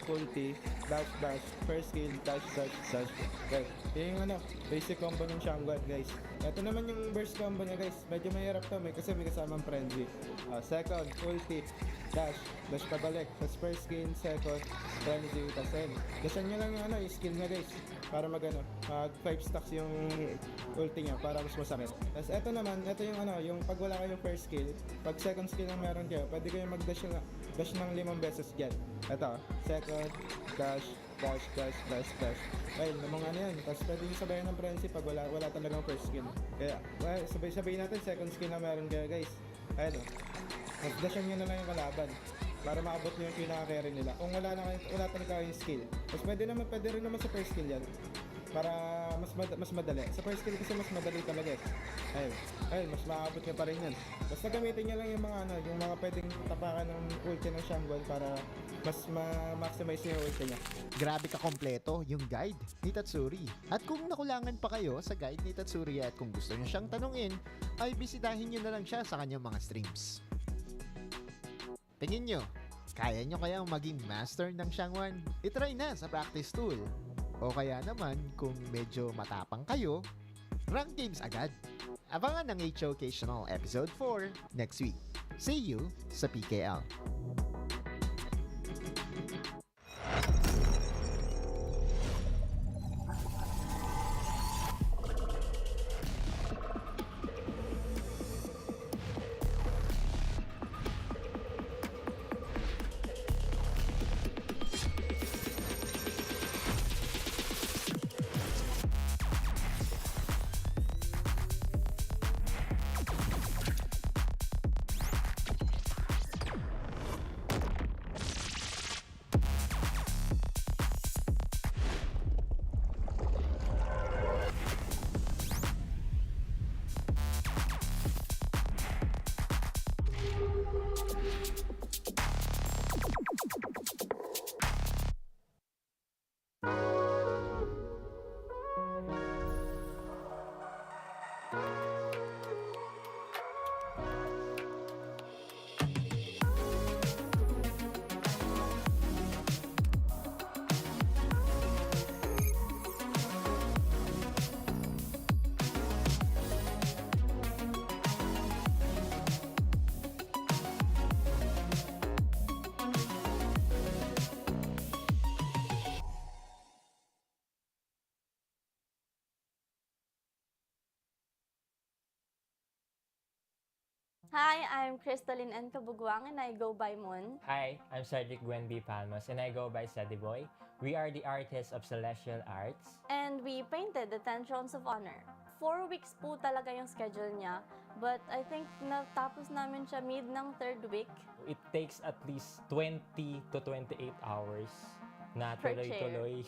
ulti, dash dash, first skill, dash dash dash. Okay. Yung basic combo ng Shangguan guys. Ito naman yung burst combo niya guys. Medyo mahirap to kasi may kasamang frenzy. Second, ulti, dash pabalik. Tapos first skill, second, frenzy, tapos ayun. Dashan nyo lang yung skill niya guys. Para mag 5 stacks yung ulti niya para mas masakit. Tapos ito naman, ito yung pag wala kayong first skill, pag second skill ang meron kayo, pwede kayo mag-dash ng 5 beses dyan. Ito, second, dash. Ayun, namang yan. Tapos pwede nyo sabayan ng frenzy pag wala talagang first skill. Kaya, sabay-sabayin natin second skill na meron kayo guys. Ayun dashan nyo na lang yung kalaban para maabot nyo yung pinaka-carry nila. Kung wala talaga yung skill. Tapos pwede rin naman sa first skill yan. Para mas madali. Sa first skill kasi mas madali talaga ayun, mas maabot nyo pa rin yan. Basta gamitin nyo lang yung mga pwedeng tapakan ng ulti ng Shangguan para mas ma-maximize yung ulti niya. Grabe ka kompleto yung guide ni Tatsuri. At kung nakulangan pa kayo sa guide ni Tatsuri at kung gusto nyo siyang tanungin, ay bisitahin nyo na lang siya sa kanyang mga streams. Tingin nyo, kaya nyo kayang maging master ng Shangguan? I-try na sa practice tool. O kaya naman, kung medyo matapang kayo, rank games agad. Abangan ng HOCational Episode 4 next week. See you sa PKL. Hi, I'm Crystalline N. Kabugwang and I go by Moon. Hi, I'm Cedric Gwenby Palmas and I go by Sediboy. We are the artists of Celestial Arts. And we painted the 10 Thrones of Honor. 4 weeks po talaga yung schedule niya, but I think natapos namin siya mid ng 3rd week. It takes at least 20 to 28 hours na Per tuloy-tuloy.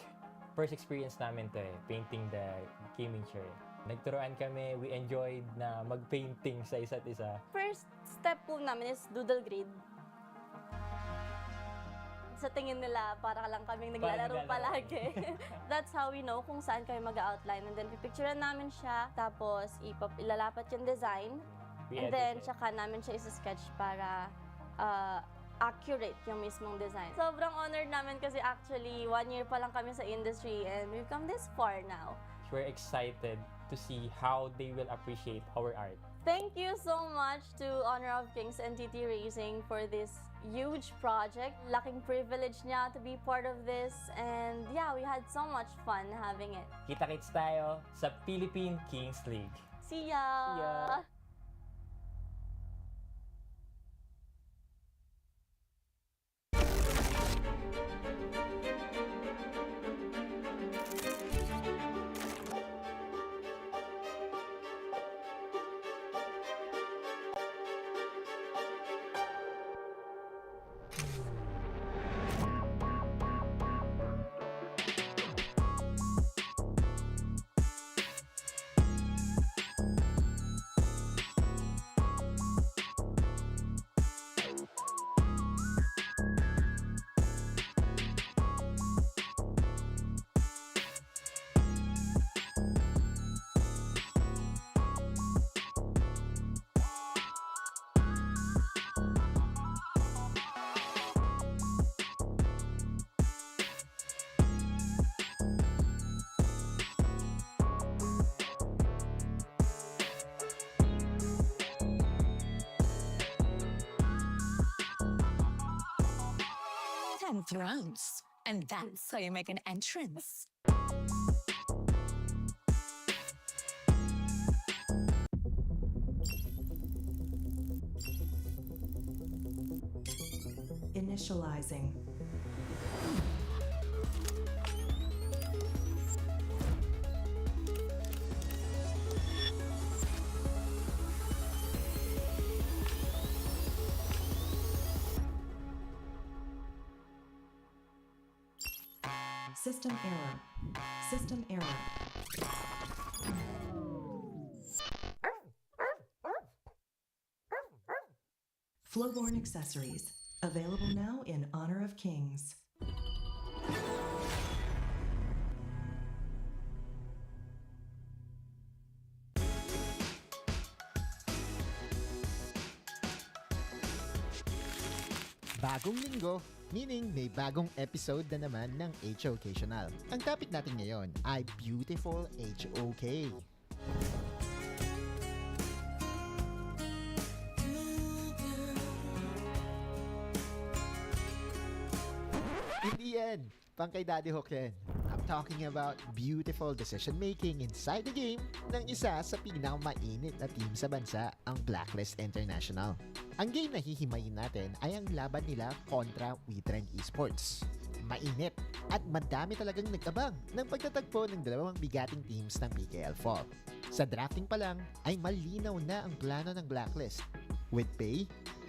First experience namin to painting the gaming chair. Nagturuan kami, we enjoyed na mag-painting sa isa't isa. First step po namin is doodle grid. Sa tingin nila, para lang kaming naglalaro palagi. That's how we know kung saan kami mag-outline. And then, pipicturean namin siya, tapos ilalapat yung design. And then, tsaka namin siya isa-sketch para accurate yung mismong design. Sobrang honored namin kasi actually, 1 year pa lang kami sa industry and we've come this far now. We're excited to see how they will appreciate our art. Thank you so much to Honor of Kings and TT Racing for this huge project. Laking privilege niya to be part of this and yeah, we had so much fun having it. Kita-kits tayo sa Philippine Kings League. See ya! See ya! Thrones. And that's how you make an entrance. Initializing. System error. System error. Flowborn accessories. Available now in Honor of Kings. Bagong linggo, meaning may bagong episode na naman ng HOKational. Ang topic natin ngayon ay Beautiful HOK. Hindi yan, pang kay Daddy Hook yan. I'm talking about beautiful decision making inside the game ng isa sa pinakamainit na team sa bansa, ang Blacklist International. Ang game na hihimayin natin ay ang laban nila kontra WeTrend Esports. Mainit at madami talagang nag-abang ng pagtatagpo ng dalawang bigating teams ng PKL Fall. Sa drafting pa lang ay malinaw na ang plano ng Blacklist. With Pei,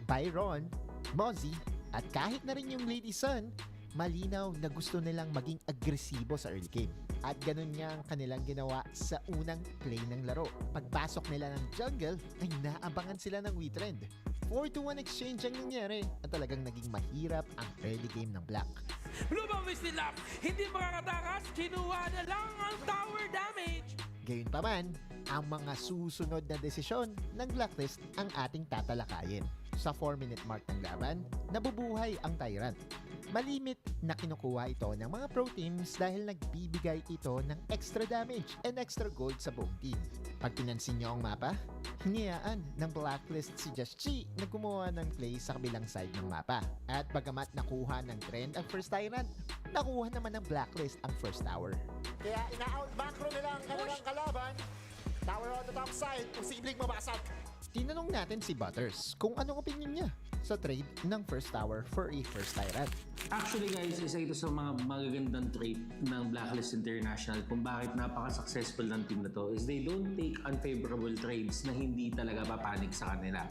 Byron, Mozzie at kahit na rin yung Lady Sun, malinaw na gusto nilang maging agresibo sa early game. At ganun nga ang kanilang ginawa sa unang play ng laro. Pagpasok nila ng jungle ay naabangan sila ng WeTrend. 4-1 exchange ang nangyari at talagang naging mahirap ang early game ng Black. Lumawis nila, hindi makakatakas, kinuha na lang ang tower damage. Gayunpaman, ang mga susunod na desisyon ng Blacklist ang ating tatalakayin. Sa 4-minute mark ng laban, nabubuhay ang Tyrant. Malimit na kinukuha ito ng mga pro teams dahil nagbibigay ito ng extra damage and extra gold sa buong team. Pag pinansin nyo ang mapa, hiniyaan ng Blacklist si Just Chi na gumawa ng play sa kabilang side ng mapa. At bagamat nakuha ng Trend ang first Tyrant, nakuha naman ng Blacklist ang first tower. Kaya ina-out macro nila ang kanilang kalaban. Tower on the top side, posibleng mabasag. Tinanong natin si Butters kung anong opinion niya sa trade ng first tower for a first Tyrant. Actually guys, isa ito sa mga magagandang trait ng Blacklist International kung bakit napaka-successful ng team na to is they don't take unfavorable trades na hindi talaga papanik sa kanila.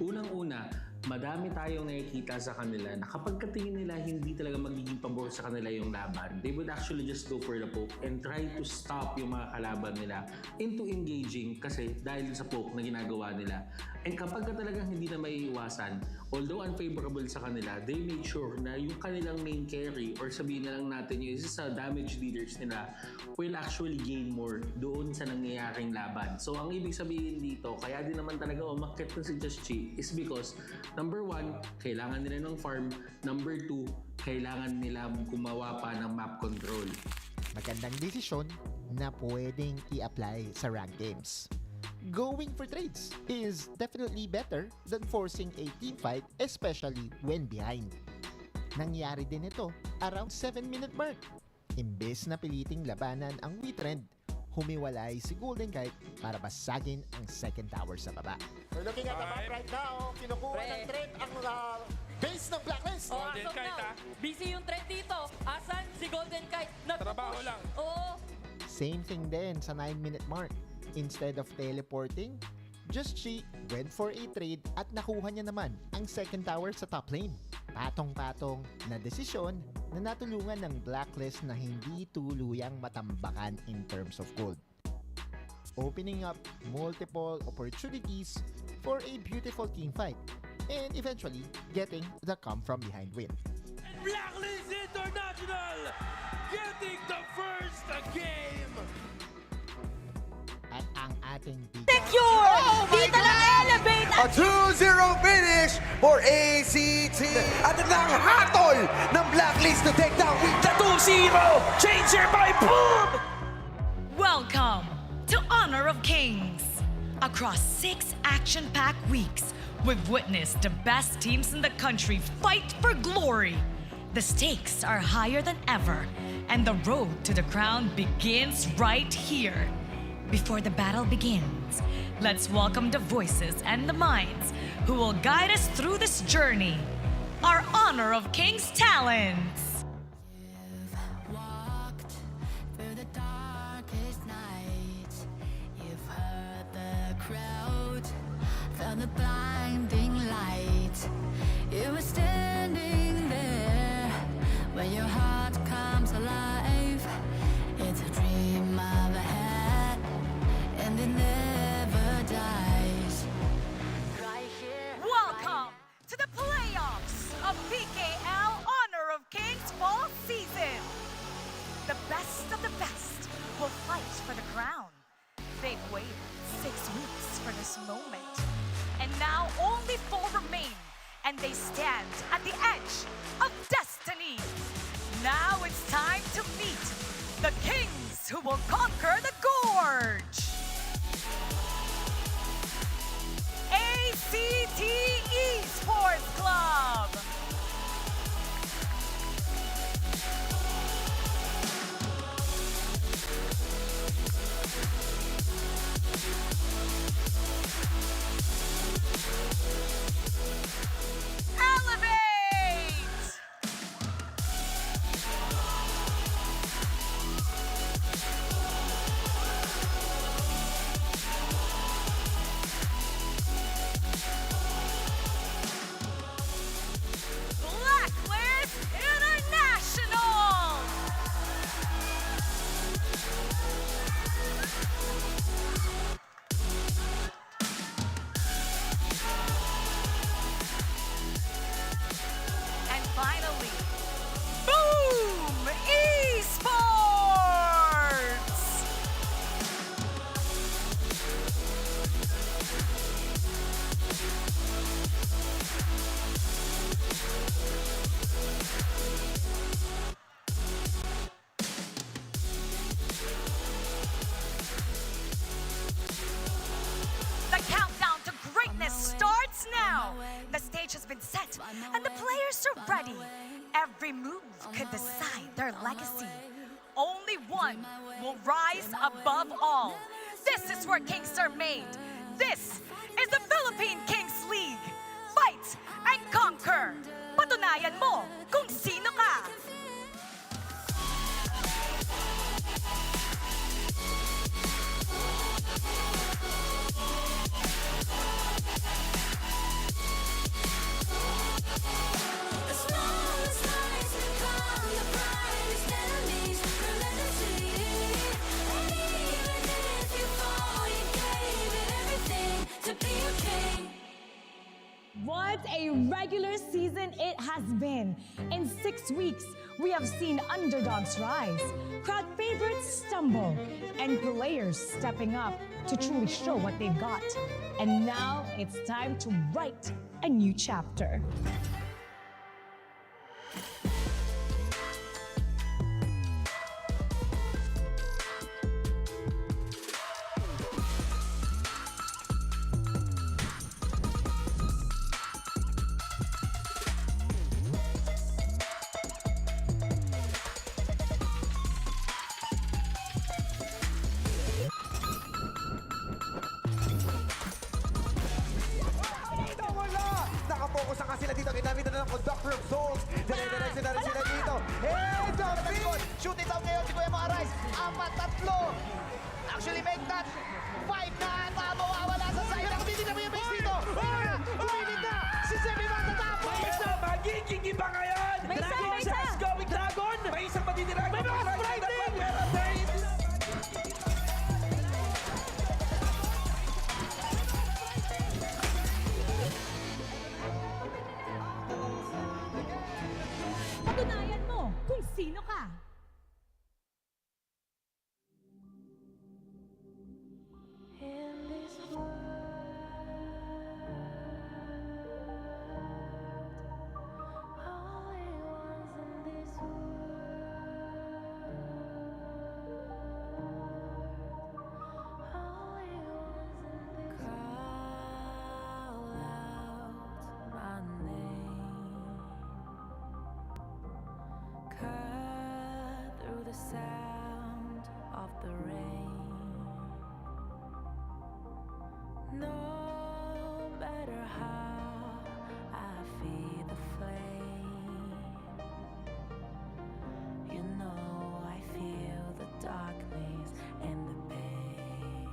Unang-una, madami tayong nakikita sa kanila na kapag katingin nila hindi talaga magiging pabor sa kanila yung laban, they would actually just go for the poke and try to stop yung mga kalaban nila into engaging kasi dahil sa poke na ginagawa nila. And kapag ka talagang hindi na maiiwasan, although unfavorable sa kanila, they make sure na yung kanilang main carry or sabihin na lang natin yung isa sa damage leaders nila will actually gain more doon sa nangyayaring laban. So ang ibig sabihin dito, kaya din naman talaga umakyat na si Just Chi is because number 1, kailangan nila ng farm. Number 2, kailangan nila gumawa pa ng map control. Magandang desisyon na pwedeng i-apply sa ranked games. Going for trades is definitely better than forcing a team fight, especially when behind. Nangyari din ito around 7-minute mark. Imbes na piliting labanan ang WeTrend, humiwalay si Golden Kite para basagin ang second tower sa baba. We're looking at the map right now. Kinukuha ng trend ang base ng Blacklist. Golden Kite ha. Busy yung trend dito. Asan si Golden Kite? Trabaho lang. Oo. Same thing din sa 9-minute mark. Instead of teleporting, Just Chi went for a trade at nakuha niya naman ang second tower sa top lane. Patong-patong na desisyon na natulungan ng Blacklist na hindi tuluyang matambakan in terms of gold. Opening up multiple opportunities for a beautiful teamfight and eventually getting the come from behind win. Blacklist International getting the first game. At ang ating Secure! Dito na elevate! A 2-0 finish for ACT. At ang hatol ng Blacklist to take down with The 2-0 changer by boom. Welcome to Honor of Kings. Across 6 action-packed weeks, we've witnessed the best teams in the country fight for glory. The stakes are higher than ever, and the road to the crown begins right here. Before the battle begins, let's welcome the voices and the minds who will guide us through this journey. Our Honor of Kings talents. You've walked through the darkest night. You've heard the crowd, felt the blinding light. You were standing there when your heart comes alive. It's a dream I've had, and it never dies. Right here. Welcome to the playoffs of PKL Honor of Kings Fall season. The best of the best will fight for the crown. They've waited 6 weeks for this moment, and now only 4 remain, and they stand at the edge of destiny. Now it's time to meet the kings who will conquer the gorge. ACT Esports Club. Elevate! Blacklist International! And finally, Boom Esports! The countdown to greatness starts now. The stage has been set, and the players are ready. Every move could decide their legacy. Only one will rise above all. This is where kings are made. This is the Philippine Kings League. Fight and conquer. Patunayan mo kung sino ka. The smallest lights become the brightest enemies. You'll let them see. And even if you fall, you gave it everything to be a king. What a regular season it has been. In 6 weeks, we have seen underdogs rise, crowd favorites stumble, and players stepping up to truly show what they've got. And now it's time to write a new chapter. Nakapokus ang sila dito. Ginamit na ng Conductor of Souls. Dire-diretso na rin sila dito. Hey, Jonathan! Shoot it out ngayon si Kuya Marais. 4-3. Actually make that 5 na ata. Mawawala sa side. Nakabili na mo yung base dito. Umilit na. Si Semi matatapos. May isa, magiging iba ngayon! May isa, Dragon may isa. Size Going Dragon! May isang matitirago. May mga spriting! Patunayan mo kung sino ka. In this world cut through the sound of the rain. No matter how I feed the flame, you know I feel the darkness and the pain.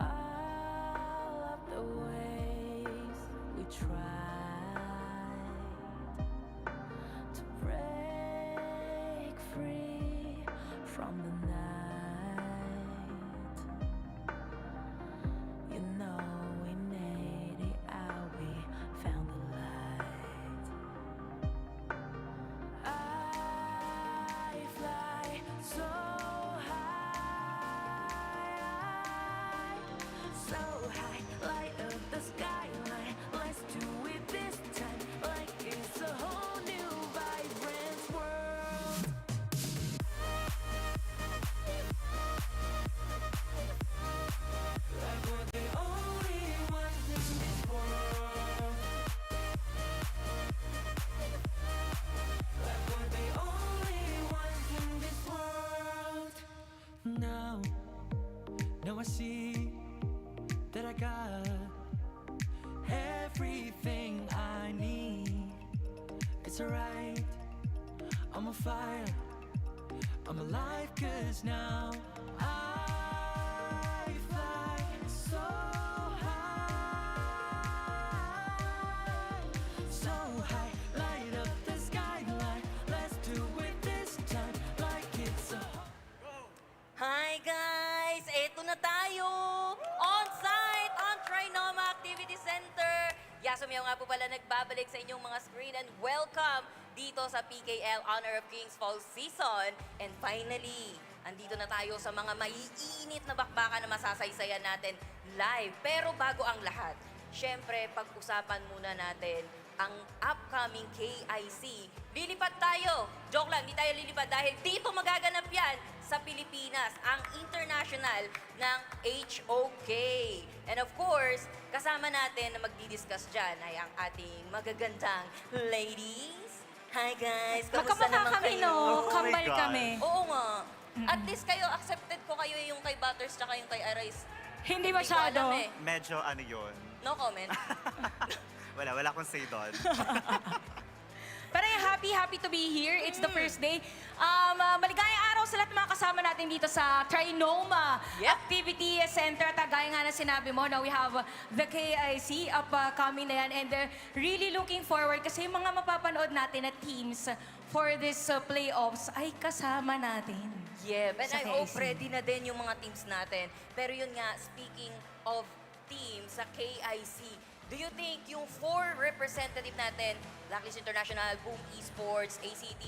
All of the ways we tried to break free from the night, you know we made it out, we found the light. I fly so high, light up the skyline. Let's do it this time, like it's a whole new vibrant world. Like we're the only ones in this world. Like we're the only ones in this world. Now I see that I got everything I need. It's alright, I'm on fire, I'm alive, 'cause now I fly so high, light up the skyline. Let's do it this time, like it's a Hi guys! Eto na tayo! On-site! On Trinoma Activity Center! Yasumiyaw nga po pala nagbabalik sa inyong mga screen and welcome dito sa PKL Honor of Kings Fall Season. And finally, andito na tayo sa mga maiinit na bakbakan na masasaysayan natin live. Pero bago ang lahat, syempre pag-usapan muna natin ang upcoming KIC. Lilipat tayo! Joke lang, hindi tayo lilipat dahil dito magaganap yan sa Pilipinas, ang international ng HOK. And of course, kasama natin na magdi-discuss dyan ay ang ating magagandang ladies. Hi guys! Kamusta Magkamukha naman kami, kayo? no? Kambal kami. Oo nga. At least kayo, accepted ko kayo yung kay Butters tsaka yung kay Arise. Hindi ko masyado. alam eh. Medyo ano yun. No comment. Wala akong say doon. Pero happy to be here. It's the first day. Maligayang araw sa lahat ng mga kasama natin dito sa Trinoma Activity Center. At gaya nga na sinabi mo, now we have the KIC upcoming na yan. And really looking forward kasi yung mga mapapanood natin na teams for this playoffs ay kasama natin. Yeah, and Sa I hope KIC. ready na din yung mga teams natin. Pero yun nga, speaking of teams sa KIC, do you think yung 4 representative natin, Blacklist International, Boom Esports, ACT,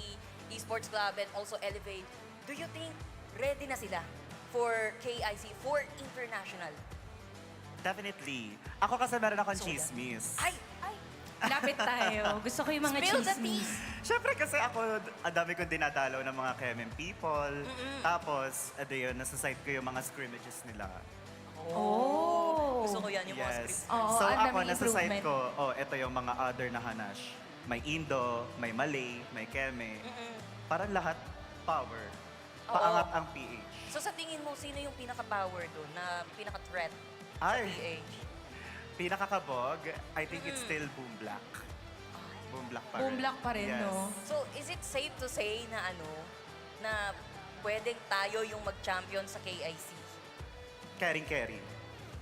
Esports Club, and also Elevate, do you think ready na sila for KIC, for international? Definitely. Ako kasi meron akong Soda. chismis. Ay! Lapit tayo. Gusto ko yung mga Spill the chismis. Siyempre kasi ako, ang dami kong dinadalaw ng mga KMM people. Tapos, yun, nasa site ko yung mga scrimmages nila. Oh! Gusto ko yan, yung mga Yes. scripts. Oo, So ang ako, daming nasa site improvement. ko, ito yung mga other na hanash. May Indo, may Malay, may Keme. Parang lahat power. Paangat ang PH. So sa tingin mo, sino yung pinaka-power doon, na pinaka-threat sa Ay. PH? Pinakakabog, I think it's still Boom Black. Boom Black pa rin. Boom Black pa rin, Yes. no? So, is it safe to say na na pwedeng tayo yung mag-champion sa KIC? Caring. Okay,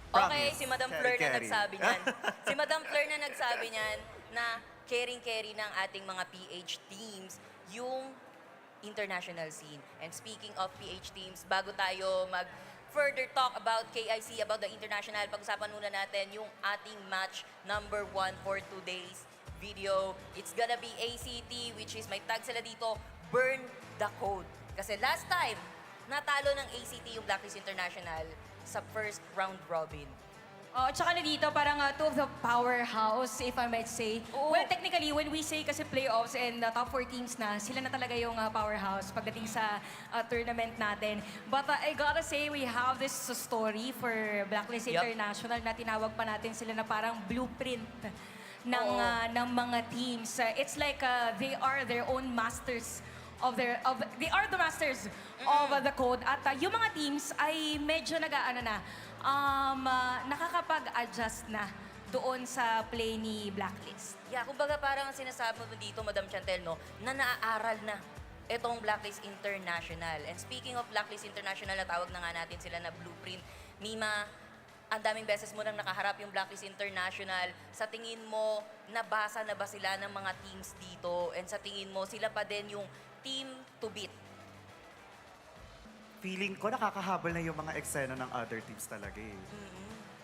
Promise. si Madam Fleur na Caring. nagsabi niyan. Si Madam Fleur na nagsabi niyan na caring ng ating mga PH teams yung international scene. And speaking of PH teams, bago tayo further talk about KIC, about the international, pag-usapan muna natin yung ating match number 1 for today's video. It's gonna be ACT, which is may tag sila dito, Burn the Code. Kasi last time, natalo ng ACT yung Blacklist International sa first round robin. Oh, tsaka na dito, parang two of the powerhouse, if I might say. Oo. Well, technically, when we say kasi playoffs and top 4 teams na, sila na talaga yung powerhouse pagdating sa tournament natin. But I gotta say, we have this story for Blacklist Yup. International na tinawag pa natin sila na parang blueprint ng mga teams. It's like they are their own masters they are the masters of the code. At yung mga teams ay medyo nakakapag-adjust na doon sa play ni Blacklist. Yeah, kumbaga parang ang sinasabi mo dito, Madam Chantel, no, na naaaral na itong Blacklist International. And speaking of Blacklist International, natawag na nga natin sila na Blueprint. Mima, ang daming beses mo nang nakaharap yung Blacklist International. Sa tingin mo, nabasa na ba sila ng mga teams dito? And sa tingin mo, sila pa din yung team to beat? Feeling ko nakakahabol na yung mga eksena ng other teams talaga eh.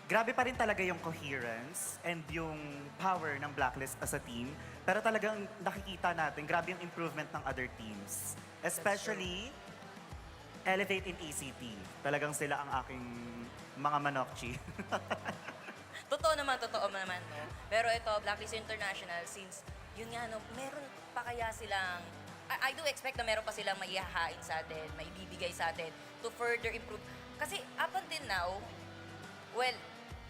Grabe pa rin talaga yung coherence and yung power ng Blacklist as a team. Pero talagang nakikita natin, grabe yung improvement ng other teams. Especially, Elevate in ACT. Talagang sila ang aking mga manokchi. Totoo naman, no? Pero ito, Blacklist International, since yun nga, no, meron pa kaya silang, I do expect na meron pa silang maihahain sa atin, maibibigay sa atin to further improve. Kasi up until now, well,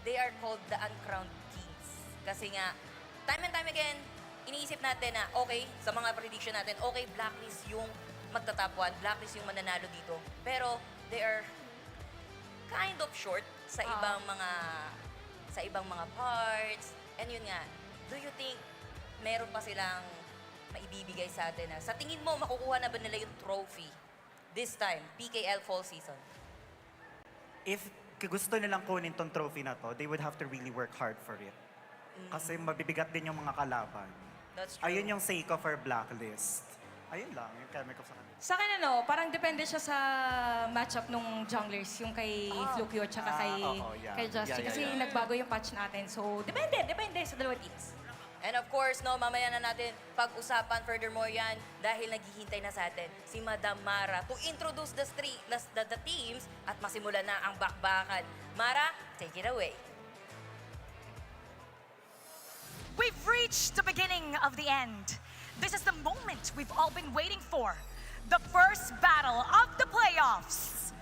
they are called the uncrowned kings. Kasi nga, time and time again, iniisip natin na, okay, sa mga prediction natin, okay, Blacklist yung magta-top 1, Blacklist yung mananalo dito. Pero, they are kind of short sa ibang mga parts. And yun nga, do you think meron pa silang maibibigay sa atin na sa tingin mo makukuha na ba nila yung trophy this time, PKL Fall season? If gusto nilang kunin tong trophy na to, they would have to really work hard for it. Kasi mabibigat din yung mga kalaban. That's true. Ayun yung sake of our Blacklist. Ayun lang, yung kami ko sa kanila. Sa akin parang depende siya sa matchup nung junglers, yung kay Flukio at saka kay Justin. Kasi nagbago yung patch natin. So, depende sa dalawa teams. And of course, no, mamaya na natin pag-usapan furthermore yan dahil naghihintay na sa atin si Madam Mara to introduce the teams at masimula na ang bakbakan. Mara, take it away. We've reached the beginning of the end. This is the moment we've all been waiting for. The first battle of the playoffs.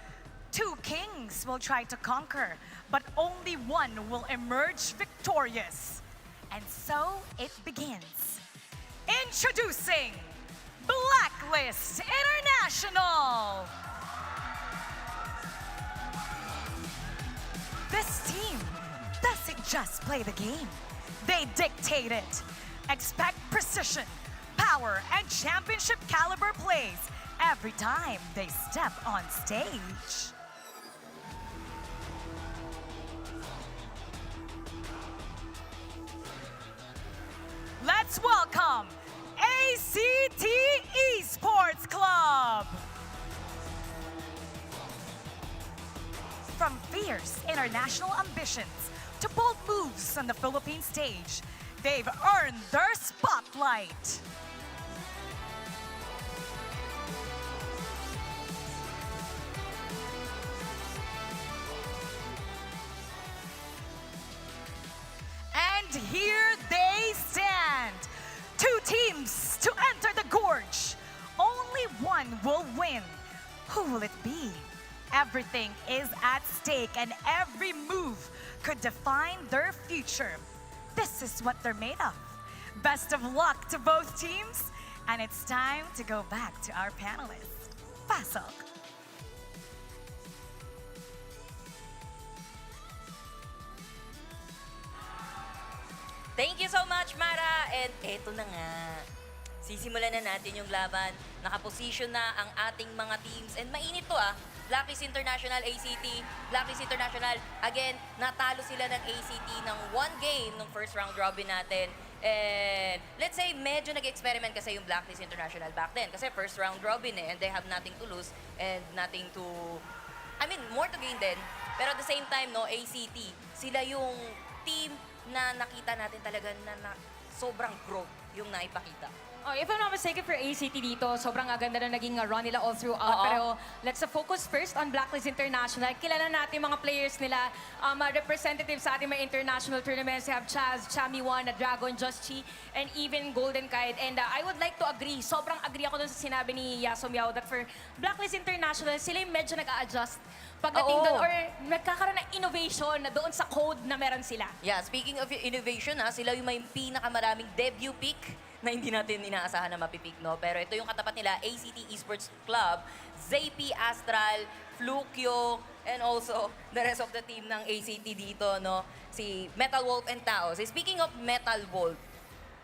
Two kings will try to conquer, but only one will emerge victorious. And so it begins. Introducing Blacklist International. This team doesn't just play the game. They dictate it. Expect precision, power, and championship caliber plays every time they step on stage. Let's welcome ACT Esports Club. From fierce international ambitions to bold moves on the Philippine stage, they've earned their spotlight. And here they stand. Two teams to enter the gorge. Only one will win. Who will it be? Everything is at stake and every move could define their future. This is what they're made of. Best of luck to both teams. And it's time to go back to our panelists. Pasok. Thank you so much, Mara! And eto na nga. Sisimulan na natin yung laban. Nakaposition na ang ating mga teams. And mainit to Blacklist International, ACT. Blacklist International, again, natalo sila ng ACT ng 1 game ng first round robin natin. And let's say, medyo nag-experiment kasi yung Blacklist International back then. Kasi first round robin and they have nothing to lose and nothing to... I mean, more to gain din. Pero at the same time, no, ACT, sila yung team na nakita natin talaga na sobrang growth yung naipakita. Oh, if I'm not mistaken for ACT dito, sobrang aganda na naging run nila all throughout. Oo. Pero let's focus first on Blacklist International. Kilala natin mga players nila, representatives sa ating mga international tournaments. We have Chaz, Chami One, Dragon, Just Chi, and even Golden Kite. And I would like to agree, sobrang agree ako dun sa sinabi ni Yaso Miao that for Blacklist International, sila yung medyo nag-a-adjust pagdating Oo. doon or nagkakaroon ng innovation na doon sa code na meron sila. Yeah, speaking of innovation, sila yung may pinakamaraming debut pick na hindi natin inaasahan na mapipick, no? Pero ito yung katapat nila, ACT Esports Club, ZP Astral, Flukyo, and also the rest of the team ng ACT dito, no? Si Metal Wolf and Tao. So, speaking of Metal Wolf,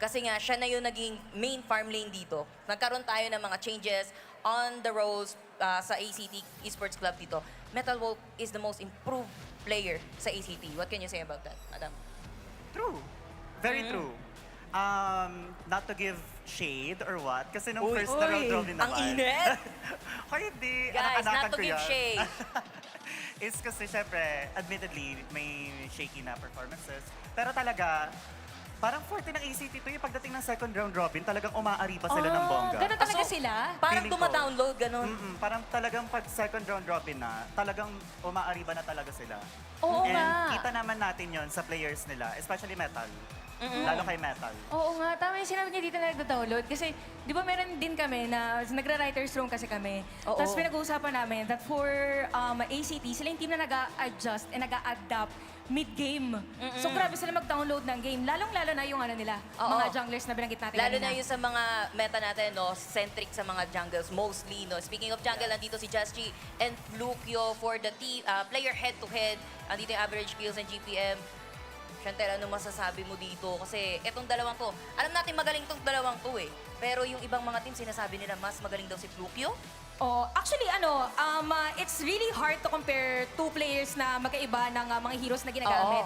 kasi nga siya na yung naging main farm lane dito. Nagkaroon tayo ng mga changes on the roles sa ACT Esports Club dito. Metal Wolf is the most improved player sa ACT. What can you say about that, Madam? True. Very true. Not to give shade or what, kasi nung Uy, first na round robin naman. ang init! Hoy, hindi. Guys, Anak-anakan not to ko give yun. shade. Is kasi syempre, admittedly, may shaky na performances. Pero talaga, parang forte ng ACT to yung pagdating ng second round robin, talagang umaari pa sila ng bongga. Ganun talaga sila? Parang Feeling ko. duma-download, ganun. Parang talagang pag second round robin na, talagang umaari ba na talaga sila. Oo And nga. kita naman natin yon sa players nila, especially Metal. Lalo kay Metal. Oo nga, tama yung sinabi niya dito na nagda-download. Kasi, di ba meron din kami na nagra-writer's room kasi kami. Oo. Tapos pinag-uusapan namin that for ACT, sila yung team na nag-a-adjust and nag-a-adapt mid-game. So grabe sila mag-download ng game. Lalong-lalo na yung ano nila, Oo. mga junglers na binanggit natin Lalo kanina. na yung sa mga meta natin, no, centric sa mga jungles, mostly, no. Speaking of jungle, nandito si Justy and Flukyo for the player head-to-head. Andito yung average kills and GPM. Chantel, ano masasabi mo dito? Kasi etong dalawang to, alam natin magaling tong dalawang to eh. Pero yung ibang mga team, sinasabi nila mas magaling daw si Flukyo. Oh, actually, it's really hard to compare two players na magkaiba ng mga heroes na ginagamit.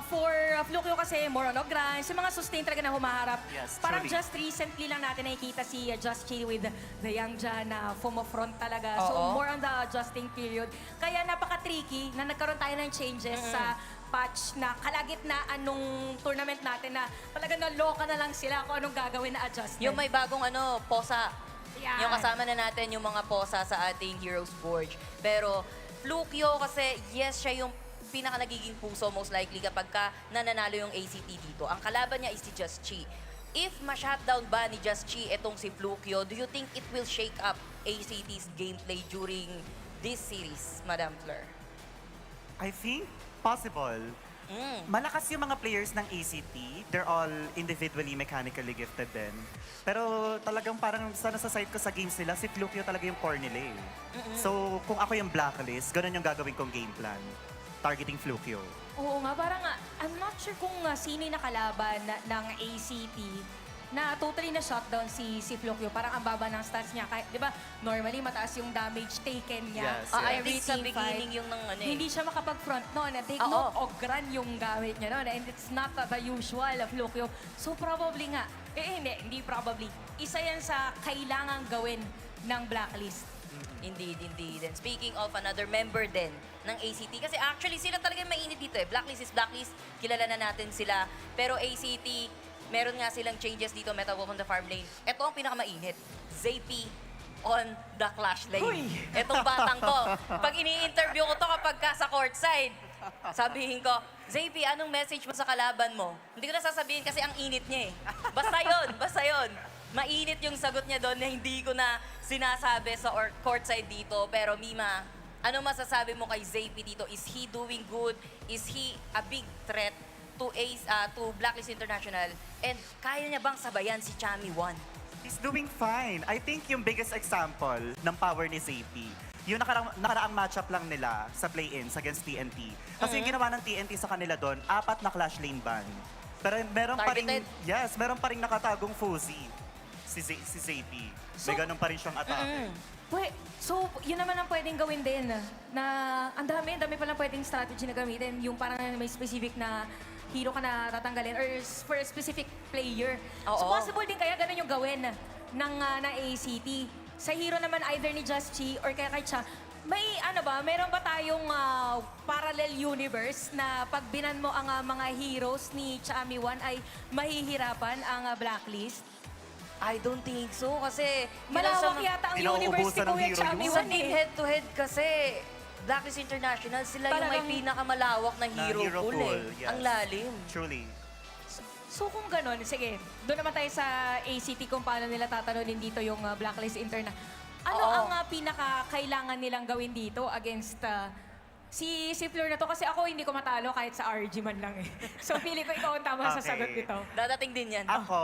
For Flukyo kasi, more on Ogran, yung mga sustain talaga na humaharap. Yes, Parang truly. just recently lang natin nakikita si Just Chi with the young Jan na FOMO front talaga. So, Oo. more on the adjusting period. Kaya napaka-tricky na nagkaroon tayo ng changes sa patch na kalagitnaan nung tournament natin na talaga naloka na lang sila kung anong gagawin na adjustment. Yung may bagong posa. Yan. Yung kasama na natin yung mga posa sa ating Heroes Gorge. Pero Flukyo kasi, yes, siya yung pinaka nagiging puso most likely kapag nananalo yung ACT dito. Ang kalaban niya is si Just Chi. If ma-shutdown ba ni Just Chi etong si Flukyo, do you think it will shake up ACT's gameplay during this series, Madam Fleur? I think possible. Malakas yung mga players ng ACT. They're all individually mechanically gifted din. Pero talagang parang sa side ko sa games nila, si Flukyo talaga yung core nila eh. So kung ako yung blacklist, ganun yung gagawin kong game plan. Targeting Flukyo. Oo nga, parang I'm not sure kung sino yung nakalaban ng ACT na totally na shutdown si Flukyo. Parang ang baba ng stats niya. Kahit, di ba, normally mataas yung damage taken niya. Yes, I Every think sa team beginning fight. yung ng Hindi siya makapag-front noon. Take Oo. note, Ogran yung gamit niya noon. And it's not the usual Flukyo. So probably nga, hindi probably. Isa yan sa kailangang gawin ng blacklist. Indeed, indeed. And speaking of another member din ng ACT, kasi actually sila talaga mainit dito eh. Blacklist is blacklist, kilala na natin sila. Pero ACT, meron nga silang changes dito, Metal Wolf on the farm lane. Ito ang pinakamainit, ZP on the clash lane. Itong batang to, pag ini-interview ko to kapag sa courtside, sabihin ko, ZP, anong message mo sa kalaban mo? Hindi ko na sasabihin kasi ang init niya eh. Basta yun. Mainit yung sagot niya doon na hindi ko na sinasabi sa courtside dito. Pero Mima, ano masasabi mo kay ZP dito? Is he doing good? Is he a big threat to Blacklist International? And kaya niya bang sabayan si Chami One? He's doing fine. I think yung biggest example ng power ni ZP, yung nakaraang matchup lang nila sa play-ins against TNT. Kasi yung ginawa ng TNT sa kanila doon, 4 na clash lane ban. Pero meron pa rin, meron pa rin nakatagong Fuzi. Si ZP. May ganun pa rin siyang atake. So, yun naman ang pwedeng gawin din. Na ang dami palang pwedeng strategy na gamitin. Yung parang may specific na hero ka na tatanggalin or for a specific player. So, possible din kaya ganun yung gawin ng ACT. Sa hero naman either ni Just Chi or kaya kay Cha, meron ba tayong parallel universe na pag binan mo ang mga heroes ni Chami One ay mahihirapan ang blacklist? I don't think so kasi Malawak yata ang universe ni Kuya Chami Sa Wan team eh. head-to-head kasi, Blacklist International, sila yung may Talagang- pinakamalawak na hero pool eh. yes. Ang lalim. Truly. So kung ganon, sige, doon naman tayo sa ACT kung paano nila tatalunin dito yung Blacklist Interna. Ano Oo. ang pinaka-kailangan nilang gawin dito against si Fleur na to? Kasi ako hindi ko matalo kahit sa RG man lang eh. So feeling ko ikaw ang tama sa Okay. sagot nito. Dadating din yan. Ako,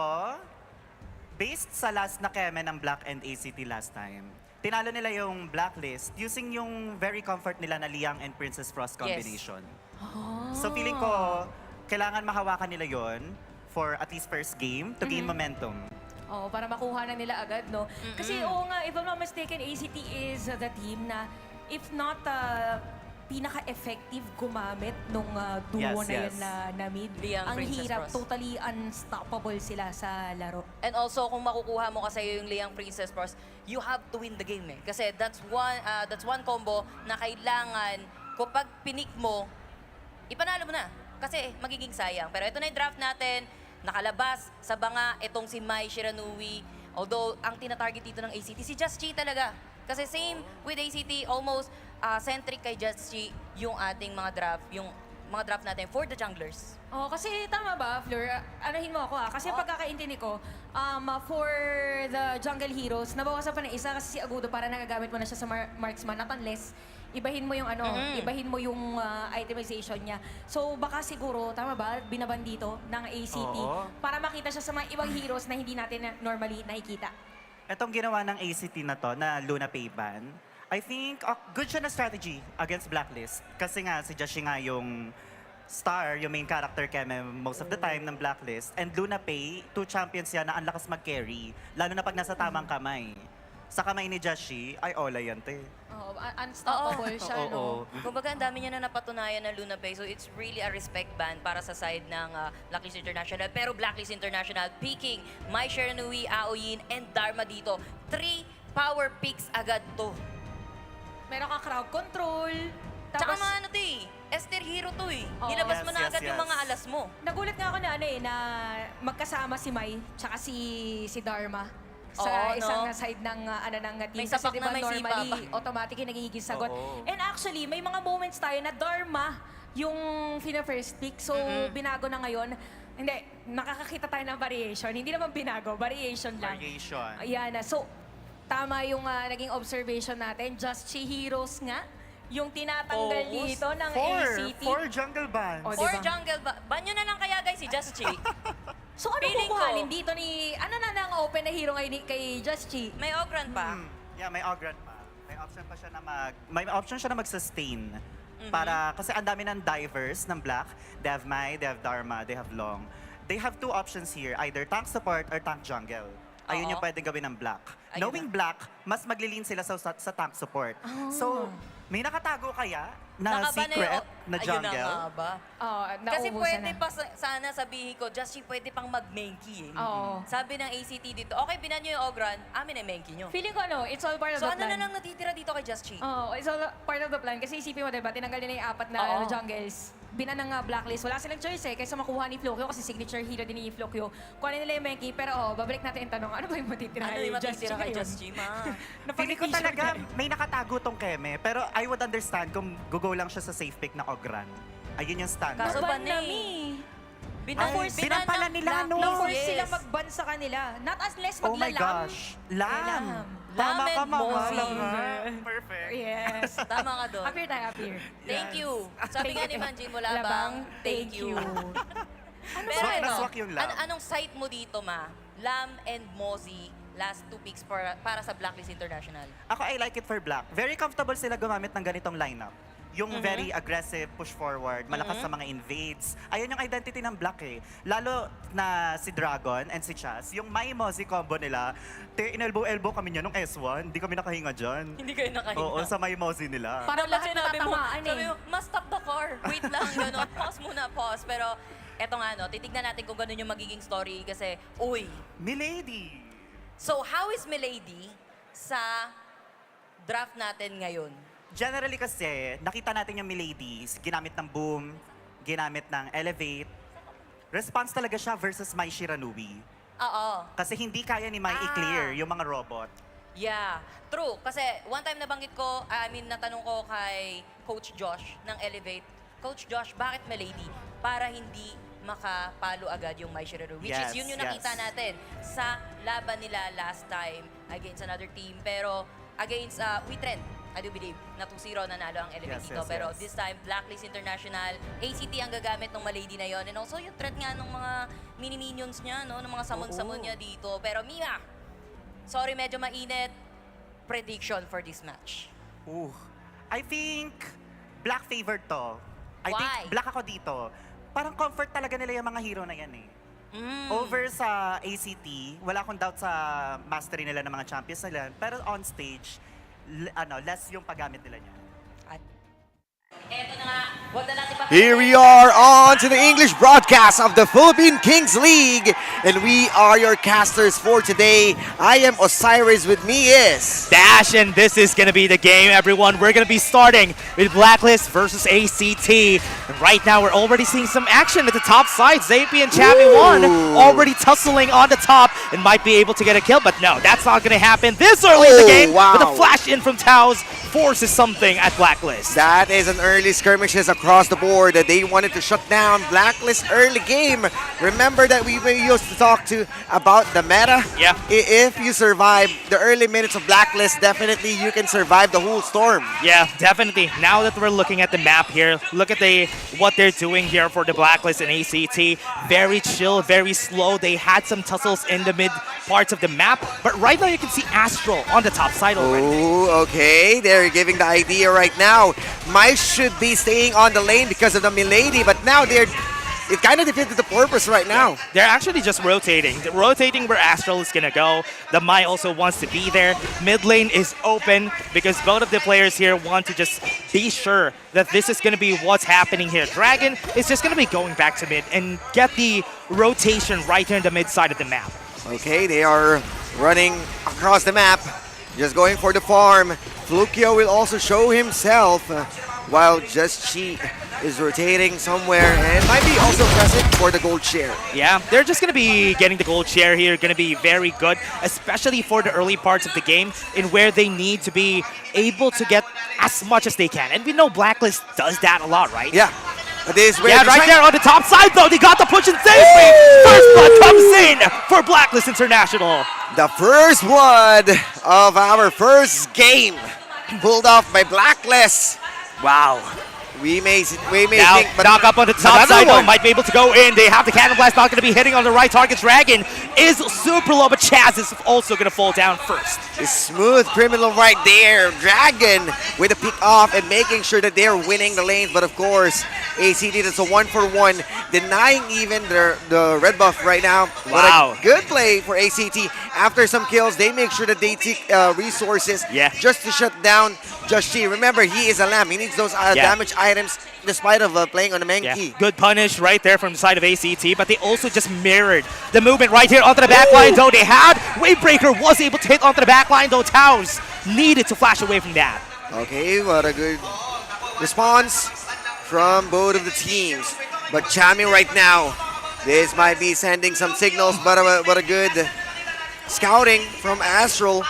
based sa last na keme ng Black and ACT last time, tinalo nila yung Blacklist using yung very comfort nila na Liang and Princess Frost combination. So feeling ko, kailangan mahawakan nila yon for at least first game to gain momentum. Oo, para makuha na nila agad, no? Kasi oo nga, if I'm not mistaken, ACT is the team na if not pinaka-effective gumamit nung duo Yes, na yun yes. na mid. Liang, Ang Princess hirap, Frost. totally unstoppable sila sa laro. And also, kung makukuha mo kasi yung Liang Princess Frost, you have to win the game eh. Kasi that's one combo na kailangan, kapag pinik mo, ipanalo mo na. Kasi magiging sayang. Pero ito na yung draft natin, nakalabas sa banga itong si Mai Shiranui. Although, ang tinatarget dito ng ACT, si Just Chi talaga. Kasi same with ACT, almost centric kay Just Chi yung ating mga draft natin for the junglers. Oh, kasi tama ba, Fleur? Anahin mo ako Kasi pagkakaintindi ko, for the jungle heroes, nabawasan pa ng isa kasi si Agudo para nagagamit mo na siya sa marksman. Not unless, ibahin mo yung ibahin mo yung itemization niya. So baka siguro, tama ba, binaban dito ng ACT Oo. para makita siya sa mga ibang heroes na hindi natin normally nakikita. Etong ginawa ng ACT na to, na Luna Pay ban, I think good siya na strategy against Blacklist. Kasi nga, si Joshi nga yung star, yung main character keme most of the time ng Blacklist. And Luna Pay, 2 champions yan na ang lakas mag-carry. Lalo na pag nasa tamang kamay. Sa kamay ni Joshi, ay ola yan, te. Oh, unstoppable siya, no? Kumbaga, ang dami niya na napatunayan ng Luna Bay. So, it's really a respect ban para sa side ng Blacklist International. Pero Blacklist International, picking Mai Shiranui, Aoyin, and Dharma dito. 3 power picks agad to. Meron ka crowd control. Tsaka mga ano to eh, Esther Hero to eh. Oo. Nilabas mo na Yes, agad yes, yung yes. mga alas mo. Nagulat nga ako na magkasama si Mai tsaka si Dharma sa Oo, no? isang side ng ng team. May sapak Kasi na may sipa normally, pa. automatic yung nagiging sagot. Oo. And actually, may mga moments tayo na Dharma yung first pick. So, binago na ngayon. Hindi, nakakakita tayo ng variation. Hindi naman binago, variation lang. Variation. Ayan na. So, tama yung naging observation natin. Just Chi Heroes nga, yung tinatanggal Focus. dito ng 4 ACT. jungle bans. O, Or diba? jungle ba? Banyo na lang kaya guys si Just Chi. So ano Feeling kukuhanin ko- dito ni... Ano na nang open na hero kay Just Chi? May Ogran pa. Yeah, may Ogran pa. May option pa siya na may option siya na mag-sustain. Para, kasi ang dami ng divers ng Black. They have Mai, they have Dharma, they have Long. They have 2 options here, either tank support or tank jungle. Ayun Oo. yung pwedeng gawin ng Black. Ayun Knowing na. Black, mas maglilin sila sa tank support. So, may nakatago kaya na Nakaban na secret yung- na Ayun jungle? na nga ba? Oh, Kasi nauubusan pwede na. pa sana sabihin ko, Just Chi pwede pang mag-Menki eh. Oo. Sabi ng ACT dito, okay, binan nyo yung Ogran, amin ay Menki nyo. Feeling ko it's all part of So the ano plan. na lang natitira dito kay Just Chi? Oh, it's all part of the plan. Kasi isipin mo, diba, tinanggal nila yung 4 na Oo. jungles. Binan ng Blacklist. Wala silang choice kaysa makuha ni Flokyo kasi signature hero din ni Flokyo. Kuhanin nila yung Menki, pero babalik natin yung tanong, ano ba yung matitira Ano kay yung matitira kay ngayon? Just Chi, ma? Feeling ko talaga may nakatago tong Keme. Pero I would understand kung go lang siya sa safe pick na Ogran. Ayun yung standard. Kaso Ban ban na eh. mi. binan pala nila, no? Na-force Yes. sila mag-ban sa kanila. Not unless Oh my maglalam. gosh. Lam. Tama Lam ka, and mama. Mozi. Perfect. Yes. Tama ka doon. Appear tayo, appear. Thank you. Sabi nga ni Manji mula Labang, bang, thank you. Pero Swak na ano, swak yung Lam. anong site mo dito, ma? Lam and Mozi, last 2 picks para sa Blacklist International. Ako, I like it for Black. Very comfortable sila gumamit ng ganitong lineup. Yung very aggressive, push forward, malakas sa mga invades. Ayun yung identity ng Black eh. Lalo na si Dragon and si Chas, yung Mai Mozi combo nila, inelbow-elbow kami niya nung S1. Hindi kami nakahinga dyan. Hindi kayo nakahinga. Oo, sa Mai Mozi nila. Parang Dapat lahat sinabi mo, natatamaan sabi eh. mo, must stop the car. Wait lang, gano'n. Pause muna, pause. Pero eto nga, no, titignan natin kung gano'n yung magiging story kasi, uy. Milady! So, how is Milady sa draft natin ngayon? Generally kasi, nakita natin yung Milady, ginamit ng Boom, ginamit ng Elevate. Response talaga siya versus Mai Shiranui. Oo. Kasi hindi kaya ni Mai i-clear yung mga robot. Yeah, true. Kasi one time nabanggit ko, natanong ko kay Coach Josh ng Elevate, Coach Josh, bakit Milady? Para hindi makapalo agad yung Mai Shirero. Which is Yes, yun yung yes. nakita natin sa laban nila last time against another team. Pero against Witrend, I do believe, na 2-0 nanalo ang Elevate Yes, dito. yes, Pero yes. this time, Blacklist International, ACT ang gagamit ng Milady na yon. And also yung threat nga ng mga mini-minions niya, no? Ng mga summon-summon niya dito. Pero Mia, sorry, medyo mainit. Prediction for this match. I think black favored to. I Why? think black ako dito. Parang comfort talaga nila yung mga hero na yan eh. Mm. Over sa ACT, wala akong doubt sa mastery nila ng mga champions nila. Pero on stage, less yung paggamit nila niya. Eto na nga, wag na natin Here we are on to the English broadcast of the Philippine Kings League, and we are your casters for today. I am Osiris, with me is Dash, and this is going to be the game, everyone. We're going to be starting with Blacklist versus ACT. And right now, we're already seeing some action at the top side. Zapi and Chammy 1 already tussling on the top and might be able to get a kill, but no, that's not going to happen this early in the game. Wow. But the flash in from Taos forces something at Blacklist. That is an early skirmishes across the board. They wanted to shut down Blacklist early game. Remember that we used to talk to about the meta? Yeah. If you survive the early minutes of Blacklist, definitely you can survive the whole storm. Yeah, definitely. Now that we're looking at the map here, look at what they're doing here for the Blacklist and ACT. Very chill, very slow. They had some tussles in the mid parts of the map, but right now you can see Astral on the top side already. Ooh, okay. They're giving the idea right now. Mice should be staying on the lane because of the Milady, but now it kind of defeated the purpose right now. They're actually just rotating. They're rotating where Astral is going to go. The Mai also wants to be there. Mid lane is open because both of the players here want to just be sure that this is going to be what's happening here. Dragon is just going to be going back to mid and get the rotation right here in the mid side of the map. Okay, they are running across the map, just going for the farm. Flukio will also show himself, while Just Cheat is rotating somewhere and might be also present for the gold share. Yeah, they're just going to be getting the gold share here, going to be very good, especially for the early parts of the game in where they need to be able to get as much as they can. And we know Blacklist does that a lot, right? Yeah. Yeah, right there on the top side though, they got the push in safely. First blood comes in for Blacklist International. The first blood of our first game pulled off by Blacklist. Wow. We may Now, think, but knock up on the top another side though, one. might be able to go in. They have the cannon blast, not going to be hitting on the right target. Dragon is super low, but Chaz is also going to fall down first. A smooth criminal right there. Dragon with a pick off and making sure that they're winning the lanes. But of course, ACT, that's a 1-for-1, denying even the red buff right now. Wow. But a good play for ACT. After some kills, they make sure that they take resources just to shut down Just Chi. Remember, he is a lamb. He needs those damage items despite of playing on the Menki. Good punish right there from the side of ACT, but they also just mirrored the movement right here onto the back line, though they had. Wavebreaker was able to hit onto the back line, though Taos needed to flash away from that. Okay, what a good response from both of the teams. But Chammy right now, this might be sending some signals, but what a good scouting from Astral,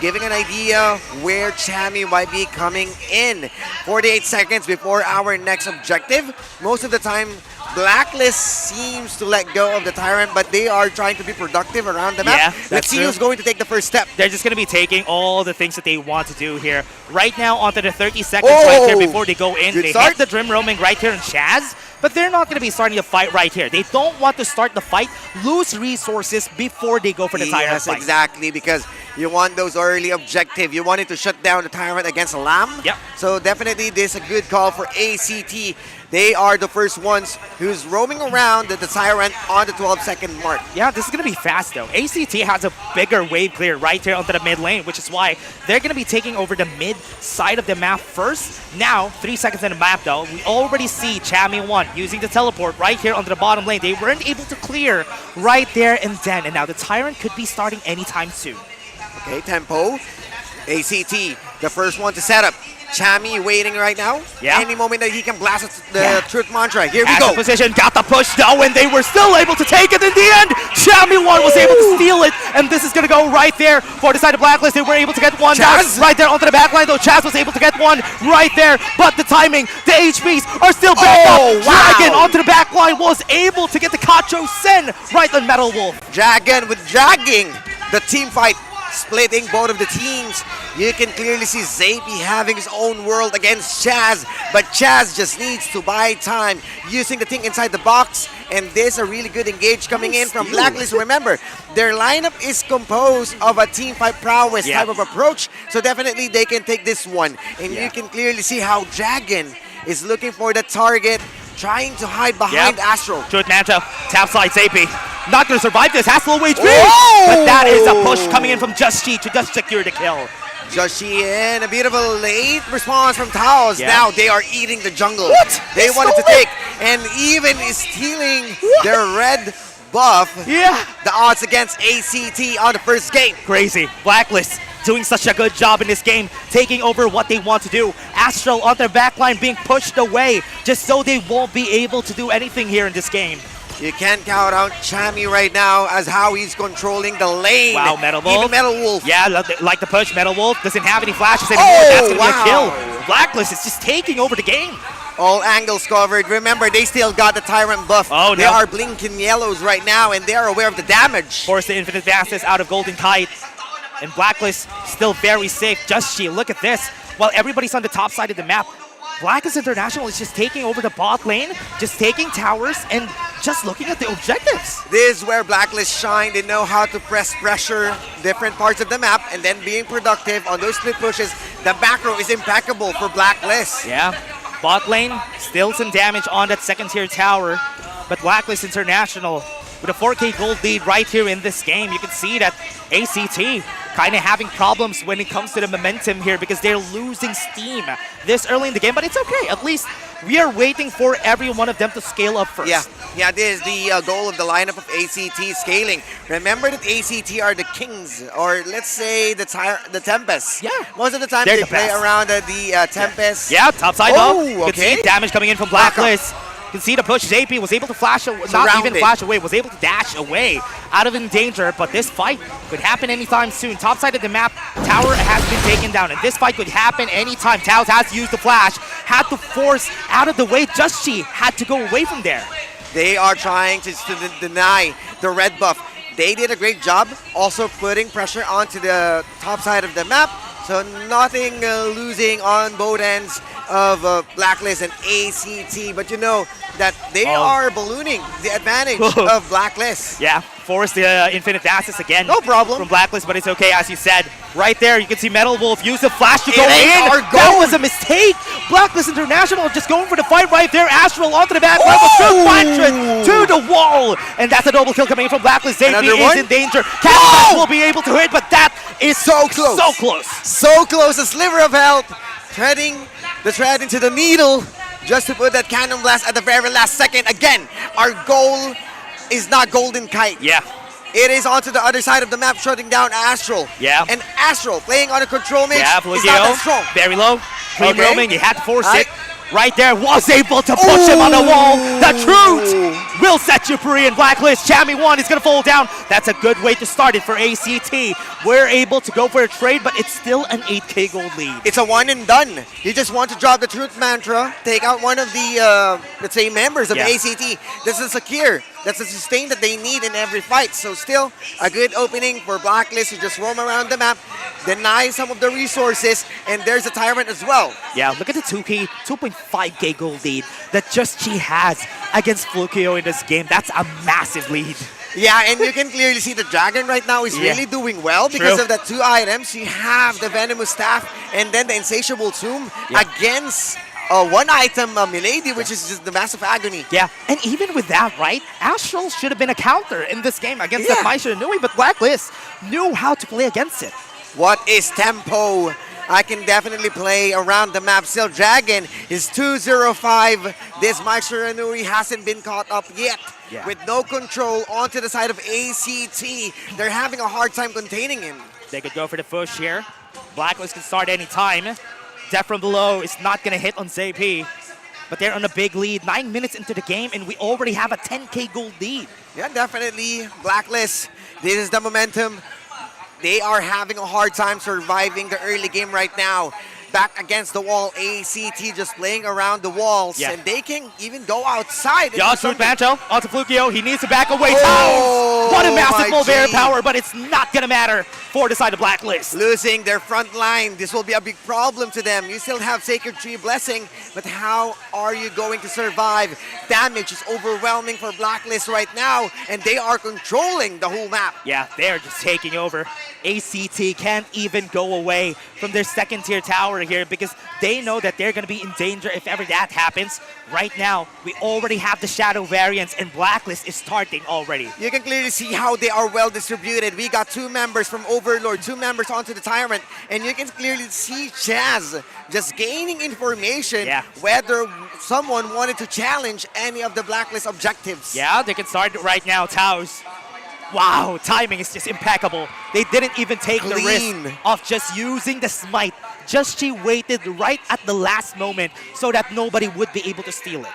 giving an idea where Chammy might be coming in. 48 seconds before our next objective. Most of the time, Blacklist seems to let go of the Tyrant, but they are trying to be productive around the map. Let's see who's going to take the first step. They're just going to be taking all the things that they want to do here. Right now, onto the 30 seconds right here before they go in. They hit the Dream Roaming right here in Chaz, but they're not going to be starting the fight right here. They don't want to start the fight, lose resources before they go for the Tyrant fight. Yes, exactly, because you want those early objective. You wanted to shut down the Tyrant against Lamb. Yep. So definitely this is a good call for ACT. They are the first ones who's roaming around the Tyrant on the 12-second mark. Yeah, this is going to be fast, though. ACT has a bigger wave clear right here onto the mid lane, which is why they're going to be taking over the mid side of the map first. Now, 3 seconds in the map, though, we already see Chammy 1 using the teleport right here onto the bottom lane. They weren't able to clear right there and then, and now the Tyrant could be starting anytime soon. Okay, tempo. ACT, the first one to set up. Chami waiting right now. Yeah. Any moment that he can blast the truth mantra. Here we Has go. the position, got the push though, and they were still able to take it in the end. Chami was able to steal it, and this is gonna go right there for the side of Blacklist. They were able to get one down Chaz? right there onto the back line, though. Chaz was able to get one right there, but the timing, the HPs are still back up. wow. Dragon onto the back line was able to get the Kacho Sen right on Metal Wolf. Dragon with dragging the team fight, splitting both of the teams. You can clearly see Zapi having his own world against Chaz, but Chaz just needs to buy time using the thing inside the box, and there's a really good engage coming in from Blacklist. Remember, their lineup is composed of a team fight prowess type of approach, so definitely they can take this one. And you can clearly see how Dragon is looking for the target, trying to hide behind Astro. Truth Manta, tap side Zapi. Not gonna survive this, has low HP, Whoa! but that is a push coming in from Just Chi to just secure the kill. Joshi in a bit of a late response from Taos. Yeah. Now they are eating the jungle. What? They They wanted to stole it? take and even is stealing their red buff. Yeah. The odds against ACT on the first game. Crazy. Blacklist doing such a good job in this game, taking over what they want to do. Astral on their backline being pushed away just so they won't be able to do anything here in this game. You can't count out Chami right now as how he's controlling the lane. Wow, Metal Wolf. Even Metal Wolf. Yeah, like the push. Metal Wolf doesn't have any flashes anymore. That's going to be a kill. Blacklist is just taking over the game. All angles covered. Remember, they still got the Tyrant buff. Oh, They no. are blinking yellows right now, and they are aware of the damage. Force the Infinite Fastest out of Golden Kite. And Blacklist still very safe. Just She, look at this. While everybody's on the top side of the map, Blacklist International is just taking over the bot lane, just taking towers, and just looking at the objectives. This is where Blacklist shine. They know how to press pressure different parts of the map and then being productive on those split pushes. The back row is impeccable for Blacklist. Yeah, bot lane, still some damage on that second tier tower, but Blacklist International with a 4K gold lead right here in this game. You can see that ACT kind of having problems when it comes to the momentum here because they're losing steam this early in the game, but it's okay. At least we are waiting for every one of them to scale up first. Yeah, this is the goal of the lineup of ACT scaling. Remember that ACT are the kings, or let's say the Tempest. Yeah. Most of the time They're they the play best. around the Tempest. Yeah, top side Oh, though. You can okay. see damage coming in from Blacklist. You can see the push. JP was able to flash, not even Surrounded. flash away, was able to dash away out of in danger, but this fight could happen anytime soon. Top side of the map, tower has been taken down, and this fight could happen anytime. Taos has to use the flash, had to force out of the way. Just She had to go away from there. They are trying to deny the red buff. They did a great job also putting pressure onto the top side of the map. So nothing losing on both ends of Blacklist and ACT. But you know that they are ballooning the advantage of Blacklist. Yeah, force the Infinite Access again. No problem. From Blacklist, but it's okay, as you said. Right there, you can see Metal Wolf use the flash to go It ain't in. our That goal. was a mistake. Blacklist International just going for the fight right there. Astral onto the back level, to the wall. And that's a double kill coming in from Blacklist. JP Another is one? in danger. Catapult will be able to hit, but that is so close. So close. So close, a sliver of health. Threading the thread into the needle just to put that cannon blast at the very last second. Again, our goal is not Golden Kite. Yeah. It is onto the other side of the map, shutting down Astral. Yeah. And Astral playing on a control mix Yeah, is not that strong. very low. Clean Okay. roaming, you had to force Alright. it. Right there, was able to push him on the wall. The truth will set you free in Blacklist. Chami 1 is going to fall down. That's a good way to start it for ACT. We're able to go for a trade, but it's still an 8K gold lead. It's a one and done. You just want to drop the truth mantra, take out one of the, let's say, members of ACT. This is secure. That's a sustain that they need in every fight. So still a good opening for Blacklist to just roam around the map, deny some of the resources, and there's a Tyrant as well. Yeah, look at the 2.5K gold lead that Just Chi has against Flukio in this game. That's a massive lead. Yeah, and you can clearly see the Dragon right now is Yeah. really doing well because True. of the 2 items. You have the Venomous Staff and then the Insatiable Tomb against one item, Milady, which is just the Massive Agony. Yeah, and even with that, right, Astral should have been a counter in this game against that Maisha Nui, but Blacklist knew how to play against it. What is tempo? I can definitely play around the map. Still, Dragon is 2-0-5. This Maisha Nui hasn't been caught up yet. Yeah. With no control onto the side of ACT. They're having a hard time containing him. They could go for the push here. Blacklist can start any time. Death from below is not going to hit on ZP. But they're on a big lead. 9 minutes into the game, and we already have a 10K gold lead. Yeah, definitely. Blacklist, this is the momentum. They are having a hard time surviving the early game right now. Back against the wall, ACT just playing around the walls, and they can even go outside. Yeah, shoot Mancho onto Flukio. He needs to back away. Oh, what a massive my Mulberry G. power, but it's not going to matter for the side of Blacklist. Losing their front line, this will be a big problem to them. You still have Sacred Tree Blessing, but how are you going to survive? Damage is overwhelming for Blacklist right now, and they are controlling the whole map. Yeah, they're just taking over. ACT can't even go away from their second tier tower here because they know that they're going to be in danger if ever that happens. Right now, we already have the Shadow variants, and Blacklist is starting already. You can clearly see how they are well distributed. We got 2 members from Overlord, 2 members onto the Tyrant, and you can clearly see Chaz just gaining information whether someone wanted to challenge any of the Blacklist objectives. Yeah, they can start right now. Taos. Wow, timing is just impeccable. They didn't even take the risk of just using the smite. Just she waited right at the last moment so that nobody would be able to steal it.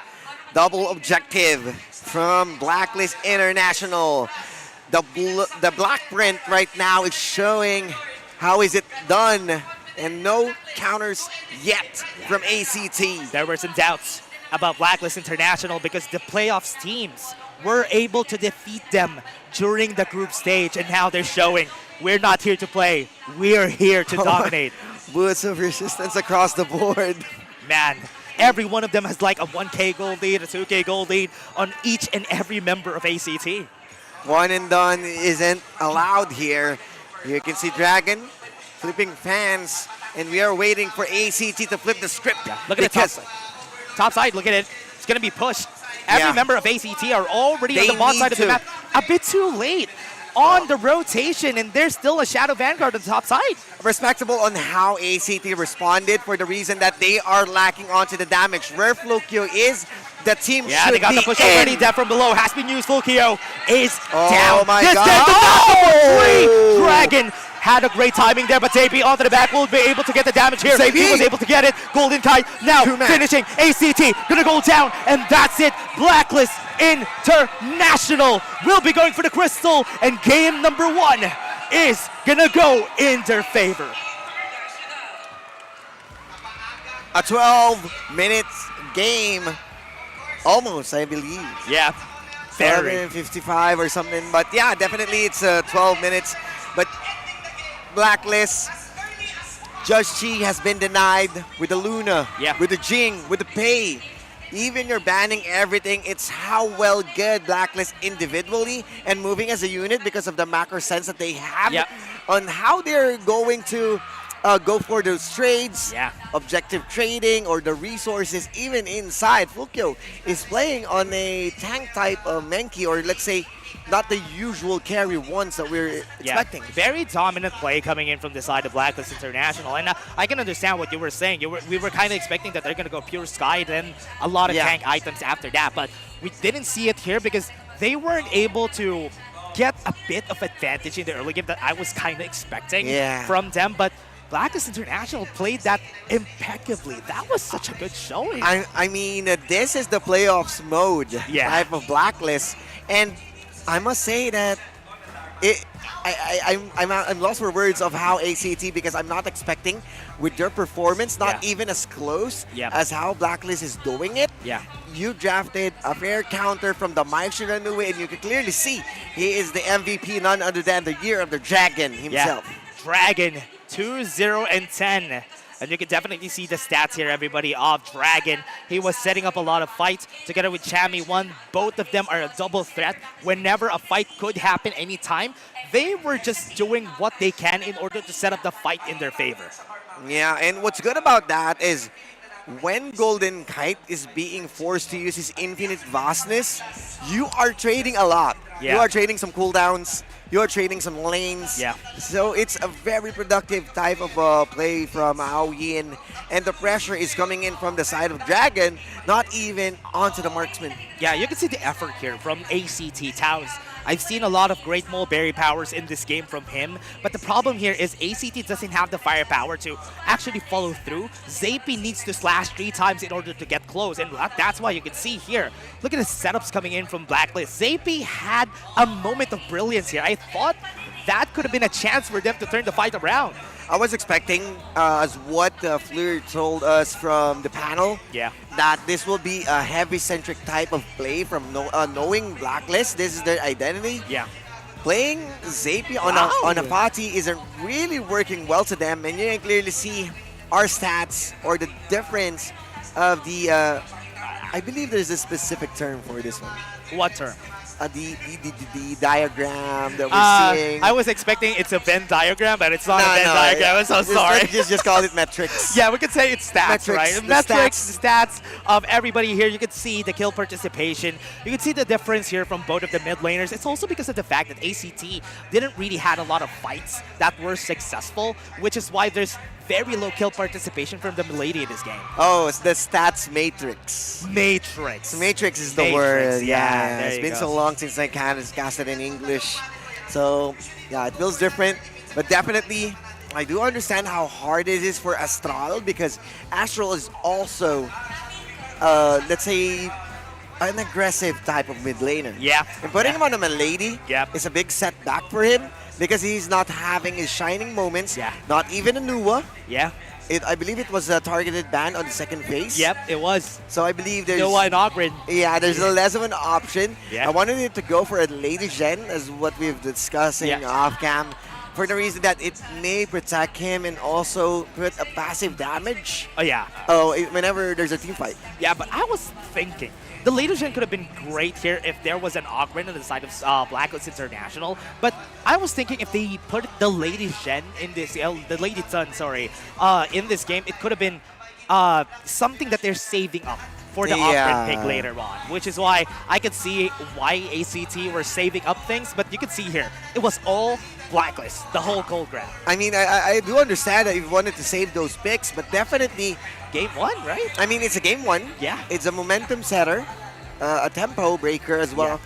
Double objective from Blacklist International. The black print right now is showing how is it done, and no counters yet from ACT. There were some doubts about Blacklist International because the playoffs teams were able to defeat them during the group stage, and now they're showing we're not here to play, we're here to dominate. Boots of resistance across the board. Man, every one of them has like a 1K gold lead, a 2K gold lead on each and every member of ACT. One and done isn't allowed here. You can see Dragon flipping fans, and we are waiting for ACT to flip the script. Yeah, look at the top side. Top side, look at it. It's going to be pushed. Every member of ACT are already on the bot side of the map. A bit too late on the rotation, and there's still a Shadow Vanguard on the top side. Respectable on how ACT responded for the reason that they are lacking onto the damage. Where Flukio is, the team Yeah, should they got be the push in. already. Death from below has been used. Flukio is Oh down. my This God. is the knock for 3. Dragon had a great timing there, but JP onto the back will be able to get the damage here. JP. He was able to get it. Golden Kite now finishing. ACT gonna go down, and that's it. Blacklist International will be going for the crystal, and game number 1 is gonna go in their favor. A 12 minutes game. Almost, I believe. Yeah. Very. 55 or something. But yeah, definitely it's 12 minutes. But Blacklist, Judge Chi has been denied with the Luna, with the Jing, with the Pei. Even you're banning everything, it's how well good Blacklist individually and moving as a unit because of the macro sense that they have on how they're going to go for those trades, objective trading, or the resources even inside. Flukio is playing on a tank type of Menki, or let's say not the usual carry ones that we're expecting. Very dominant play coming in from the side of Blacklist International. And I can understand what you were saying. We were kind of expecting that they're going to go pure Sky, then a lot of tank items after that. But we didn't see it here because they weren't able to get a bit of advantage in the early game that I was kind of expecting from them. But Blacklist International played that impeccably. That was such a good showing. I mean, this is the playoffs mode type of Blacklist. And I must say that I'm lost for words of how ACT, because I'm not expecting with their performance, not even as close as how Blacklist is doing it. You drafted a fair counter from the Mike Shiranui, and you can clearly see he is the MVP, none other than the Year of the Dragon himself. Dragon 2-0-10. And you can definitely see the stats here, everybody, of Dragon. He was setting up a lot of fights together with Chami 1. Both of them are a double threat. Whenever a fight could happen anytime, they were just doing what they can in order to set up the fight in their favor. Yeah, and what's good about that is when Golden Kite is being forced to use his infinite vastness, you are trading a lot. You are trading some cooldowns. You're trading some lanes. So it's a very productive type of play from Aoyin. And the pressure is coming in from the side of Dragon, not even onto the marksman. Yeah, you can see the effort here from ACT Taos. I've seen a lot of great mulberry powers in this game from him, but the problem here is ACT doesn't have the firepower to actually follow through. Zappy needs to slash 3 times in order to get close, and that's why you can see here. Look at the setups coming in from Blacklist. Zappy had a moment of brilliance here. I thought that could have been a chance for them to turn the fight around. I was expecting, as what Fleur told us from the panel, that this will be a heavy-centric type of play from knowing Blacklist. This is their identity. Yeah. Playing Zappy on a party isn't really working well to them, and you can clearly see our stats or the difference of the. I believe there's a specific term for this one. What term? The diagram that we're seeing. I was expecting it's a Venn diagram, but it's not a Venn diagram. I'm so sorry. Just call it metrics. Yeah, we could say it's stats, Metrics, right? the Metrics, stats of everybody here. You could see the kill participation. You could see the difference here from both of the mid laners. It's also because of the fact that ACT didn't really had a lot of fights that were successful, which is why there's very low kill participation from the Milady in this game. Oh, it's the stats matrix. Matrix. Matrix is the word. Yeah, it's been so long since I cast it in English. So, yeah, it feels different. But definitely, I do understand how hard it is for Astral because Astral is also, let's say, an aggressive type of mid laner. Yeah. And putting him on a Milady is a big setback for him because he's not having his shining moments. Yeah. Not even a Nuwa. Yeah. I believe it was a targeted ban on the second phase. Yep, it was. So I believe there's... Nuwa and Ogren. Yeah, there's less of an option. Yeah. I wanted it to go for a Lady Gen, as what we've discussing off-cam, for the reason that it may protect him and also put a passive damage. Oh, yeah. Whenever there's a team fight. Yeah, but I was thinking, the Lady Gen could have been great here if there was an Ogren on the side of Blacklist International. But I was thinking if they put the Lady Gen in this, the Lady Sun, sorry, in this game, it could have been something that they're saving up for the Ogren pick later on. Which is why I could see why ACT were saving up things. But you can see here, it was all Blacklist, the whole gold grab. I mean, I do understand that you wanted to save those picks, but definitely... Game 1, right? I mean, it's a game 1. Yeah. It's a momentum setter, a tempo breaker as well.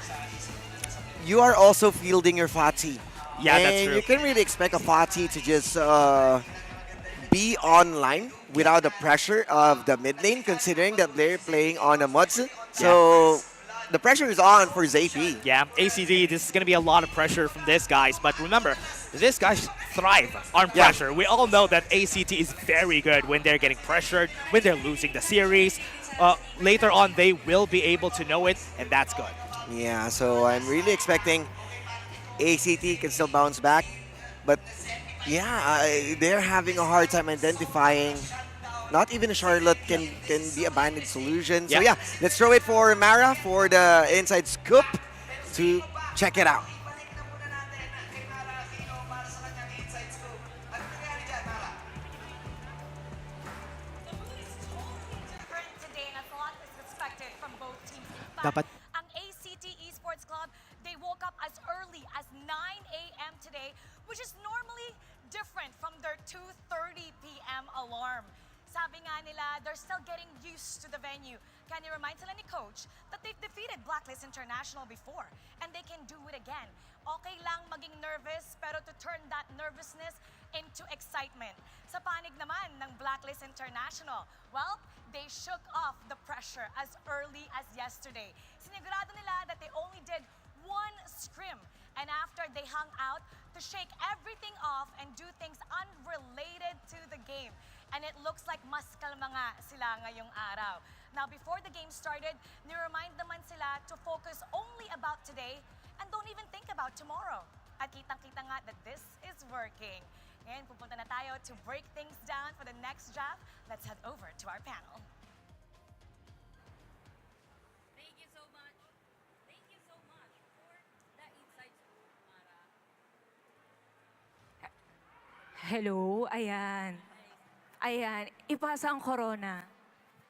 You are also fielding your Fati. Yeah, and that's true. You can really expect a Fati to just be online without the pressure of the mid lane, considering that they're playing on a Mudson. So the pressure is on for Zappy. Yeah, ACD, this is going to be a lot of pressure from this guys. But remember, this guys thrive on pressure. We all know that ACT is very good when they're getting pressured, when they're losing the series. Later on, they will be able to know it, and that's good. Yeah, so I'm really expecting ACT can still bounce back. But yeah, they're having a hard time identifying. Not even a Charlotte can be a banded solution. So yeah, let's throw it for Mara for the inside scoop to check it out. Dapat Ang ACT Esports Club, they woke up as early as 9 a.m. today, which is normally different from their 2:30 p.m. alarm. Sabi nga nila, they're still getting used to the venue. Can you remind sila ni Coach that they've defeated Blacklist International before and they can do it again. Okay lang maging nervous, pero to turn that nervousness into excitement. Sa panig naman ng Blacklist International, well, they shook off the pressure as early as yesterday. Sinigurado nila that they only did one scrim, and after they hung out to shake everything off and do things unrelated to the game. And it looks like mas kalma nga sila ngayong araw. Now, before the game started, ni-remind naman sila to focus only about today and don't even think about tomorrow. At kitang-kita nga that this is working. Ngayon, pupunta na tayo to break things down for the next draft. Let's head over to our panel. Thank you so much. Thank you so much for the insight scoop, Mara. Hello, ayan. Ayan, ipasa ang corona.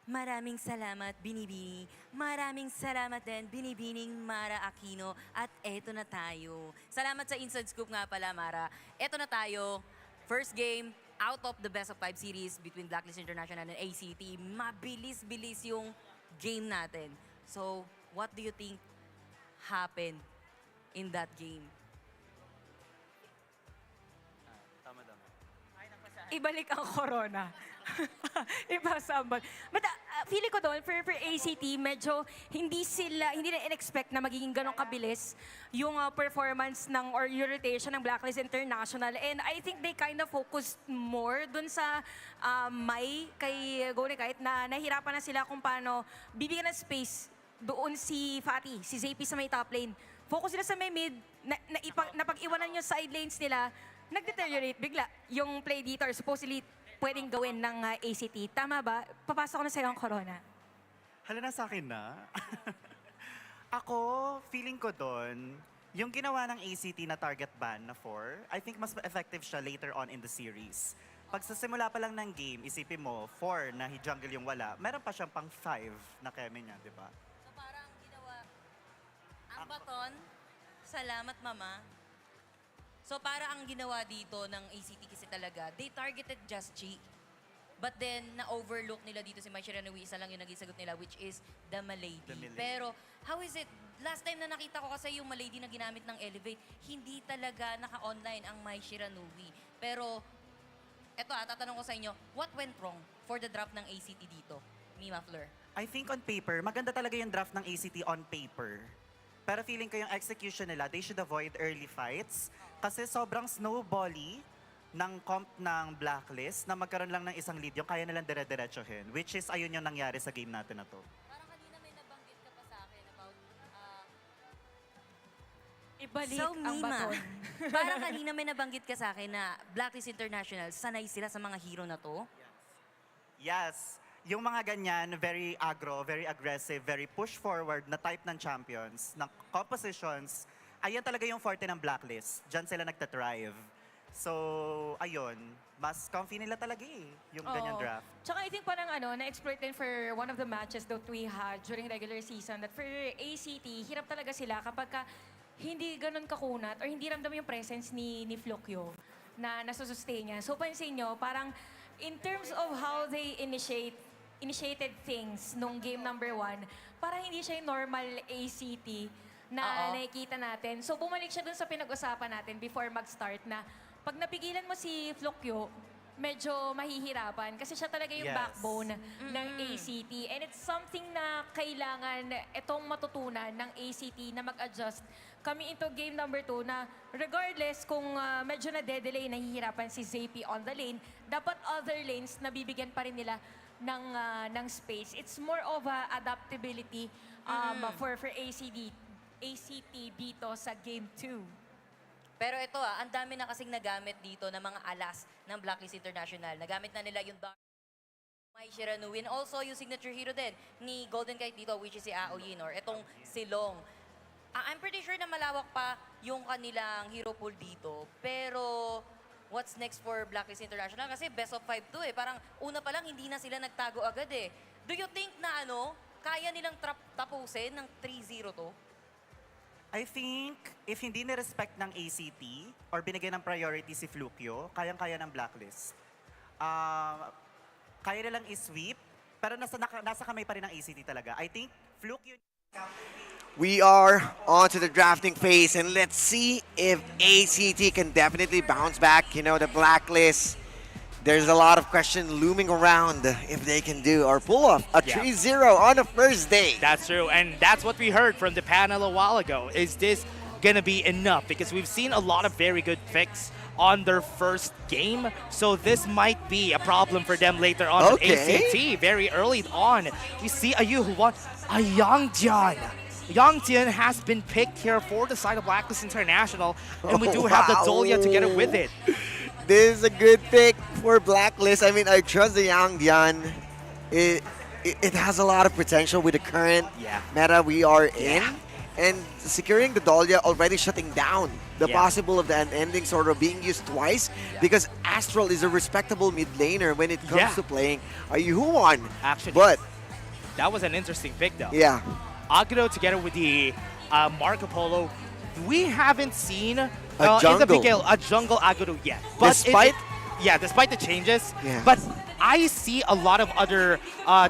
Maraming salamat, Binibini. Maraming salamat din, Binibining Mara Aquino. At eto na tayo. Salamat sa Inside Scoop nga pala, Mara. Eto na tayo. First game, out of the best of 5 series between Blacklist International and ACT. Mabilis-bilis yung game natin. So, what do you think happened in that game. Ibalik ang corona. Ipasambal. But feeling ko doon, for ACT, medyo hindi na in-expect na magiging ganong kabilis yung performance or yung rotation ng Blacklist International. And I think they kind of focused more doon sa kay Golden Kite na nahirapan na sila kung paano bibigyan ng space doon si Fatty, si ZP sa may top lane. Focus sila sa may mid, napag-iwanan yung side lanes nila, nag-deteriorate bigla yung play dito or supposedly pwedeng gawin ng ACT. Tama ba? Papasok ko na sa'yo ang corona. Hala na sa akin na. Ako, feeling ko doon, yung ginawa ng ACT na target ban na 4, I think mas effective siya later on in the series. Pag sa simula pa lang ng game, isipin mo, 4 na jungle yung wala, meron pa siyang pang 5 na keme niya, di ba? So parang ginawa, ang baton, salamat mama. So para ang ginawa dito ng ACT kasi talaga, they targeted Just Chi. But then, na-overlook nila dito si Maishira Nui, isa lang yung naging sagot nila, which is the Malady. Pero, how is it? Last time na nakita ko kasi yung Malady na ginamit ng Elevate, hindi talaga naka-online ang Maishira Nui. Pero, eto tatanong ko sa inyo, what went wrong for the draft ng ACT dito, Mima Fleur? I think on paper, maganda talaga yung draft ng ACT on paper. Pero feeling ko yung execution nila, they should avoid early fights. Kasi sobrang snowbally ng comp ng Blacklist na magkaroon lang ng isang lead yung kaya nilang dire-diretsohin. Which is, ayun yung nangyari sa game natin na to. Parang kanina may nabanggit ka pa sa akin about... Ibalik so, ang Mima, baton. parang kanina may nabanggit ka sa akin na Blacklist International, sanay sila sa mga hero na to? Yes. Yung mga ganyan, very aggro, very aggressive, very push forward na type ng champions, ng compositions, ayan talaga yung forte ng Blacklist. Diyan sila nagtatrive. So, ayun, mas comfy nila talaga yung ganyan draft. Tsaka I think parang na-exploit din for one of the matches that we had during regular season that for ACT, hirap talaga sila kapag hindi ganun kakunat or hindi ramdam yung presence ni Flokyo na nasusustain niya. So, pansin nyo, parang in terms of how they initiated things nung game number 1, parang hindi siya yung normal ACT na nakikita natin. So bumalik siya dun sa pinag-usapan natin before mag-start na pag napigilan mo si Flokyo, medyo mahihirapan kasi siya talaga yung backbone ng ACT. And it's something na kailangan itong matutunan ng ACT na mag-adjust kami into game number 2 na regardless kung medyo na-delay, nahihirapan si ZP on the lane, dapat other lanes na bibigyan pa rin nila ng space. It's more of adaptability for ACT dito sa Game 2. Pero ito ang dami na kasing nagamit dito ng mga alas ng Blacklist International. Nagamit na nila yung Maishira Nui and also yung signature hero din ni Golden Kite dito, which is si Aoyin or itong Silong. I'm pretty sure na malawak pa yung kanilang hero pool dito. Pero what's next for Blacklist International? Kasi best of 5 to Parang una pa lang hindi na sila nagtago agad Do you think na kaya nilang tapusin ng 3-0 to? I think, if hindi ni-respect ng ACT or binigyan ng priority si Flukyo, kayang-kaya ng Blacklist. Kaya nilang i-sweep, pero nasa kamay pa rin ng ACT talaga. I think Flukyo... We are on to the drafting phase, and let's see if ACT can definitely bounce back. You know, the Blacklist, there's a lot of question looming around if they can do or pull off a 3-0 on the first day. That's true, and that's what we heard from the panel a while ago. Is this gonna be enough? Because we've seen a lot of very good picks on their first game, so this might be a problem for them later on with ACT. Very early on, we see Ayu who won a Yangjian. Yangjian has been picked here for the side of Blacklist International, and we do have the Dolia together with it. This is a good pick for Blacklist. I mean, I trust the Yangjian. It has a lot of potential with the current meta we are in. And securing the Dolia already shutting down the possible of the ending sort of being used twice because Astral is a respectable mid laner when it comes to playing Ayuhuan. Actually, but that was an interesting pick though. Yeah. Agro together with the Marco Polo. We haven't seen a jungle Agro yet. But despite despite the changes, but I see a lot of other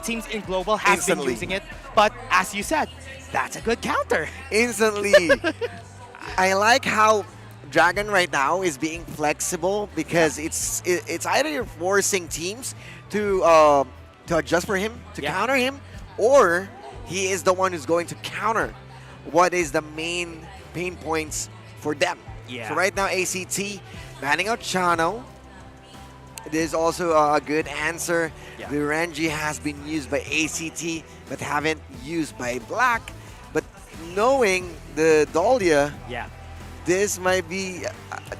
teams in Global have been using it. But as you said, that's a good counter. Instantly. I like how Dragon right now is being flexible because it's either you're forcing teams to adjust for him, to counter him, or he is the one who's going to counter what is the main pain points for them. Yeah. So right now, ACT banning out Chano. It is also a good answer. Yeah. The Renji has been used by ACT, but haven't used by Black. But knowing the Dahlia, Yeah. this might be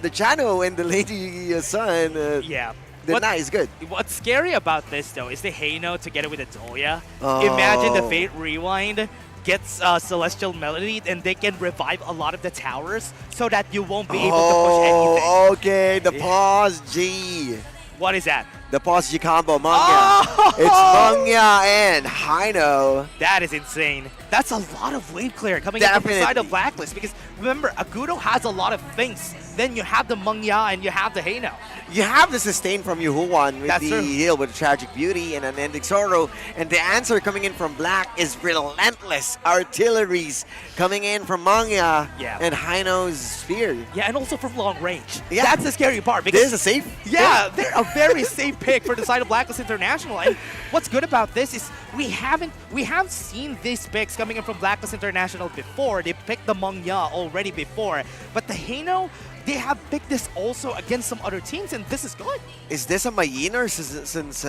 the Chano and the Lady Sun. Yeah. The night is good. What's scary about this, though, is the Heino together with the Dahlia. Oh. Imagine the Fate Rewind gets Celestial Melody, and they can revive a lot of the towers so that you won't be able to push anything. Oh, okay. The pause G. What is that? The pause G combo, Mangya. Oh! It's Mangya and Heino. That is insane. That's a lot of wave clear coming in from the side of Blacklist, because remember, Agudo has a lot of things. Then you have the Mangya and you have the Heino. You have the sustain from Yuhuan with That's the true. heal with Tragic Beauty and Unending Sorrow. And the answer coming in from Black is relentless artilleries coming in from Mangya and Heino's Spear. Yeah, and also from long range. Yeah. That's the scary part. Because This is a safe. Yeah, they're a very safe pick for the side of Blacklist International. And what's good about this is we have seen these picks coming in from Blacklist International before. They picked the Mangya already before. But the Heino, they have picked this also against some other teams, and this is good. Is this a Mayin or since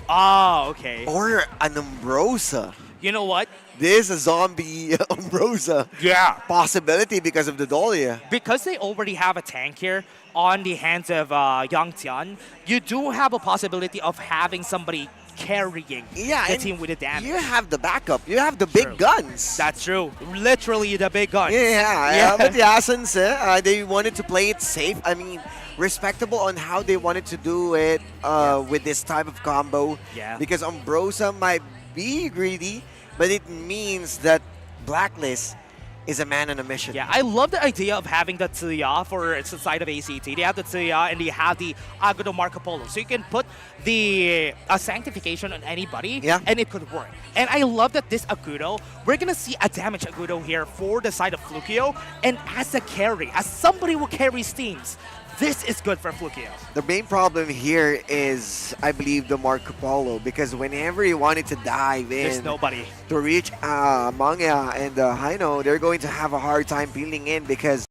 Oh, okay. or an Umbrosa? You know what? This is a zombie Umbrosa. Yeah. Possibility because of the Dahlia. Because they already have a tank here on the hands of Yang Tian, you do have a possibility of having somebody carrying the and team with the damage. You have the backup. You have the big guns. That's true. Literally the big guns. Yeah. But yeah, since they wanted to play it safe, I mean, respectable on how they wanted to do it with this type of combo. Yeah. Because Umbrosa might be greedy, but it means that Blacklist is a man on a mission. Yeah, I love the idea of having the Tsuya for the side of ACT. They have the Tsuya and they have the Agudo Marco Polo. So you can put the Sanctification on anybody and it could work. And I love that this Agudo, we're going to see a damage Agudo here for the side of Flukio. And as a carry, as somebody who carries teams, this is good for Flukio. The main problem here is, I believe, the Marco Polo, because whenever he wanted to dive in There's nobody to reach Mangya and Heino, they're going to have a hard time peeling in because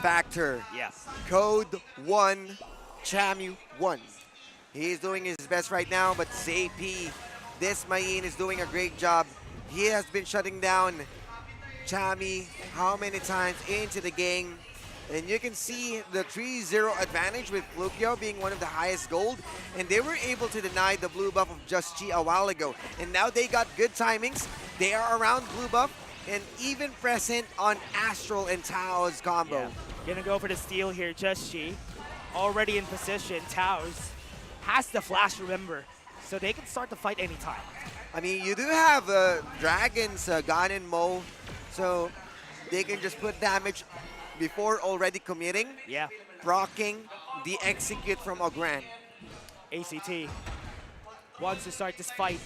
factor. Yeah. Code 1, Chamu 1. He's doing his best right now, but ZP, this Mayin is doing a great job. He has been shutting down Chami how many times into the game. And you can see the 3-0 advantage with Flukio being one of the highest gold. And they were able to deny the blue buff of Just Chi a while ago. And now they got good timings. They are around blue buff and even present on Astral and Tao's combo. Yeah. Gonna go for the steal here, Just Chi. Already in position, Tao's has the flash, remember. So they can start the fight anytime. I mean, you do have Dragons, Gan and Mo. So they can just put damage before already committing. Yeah. Procking the execute from Ogran. ACT wants to start this fight.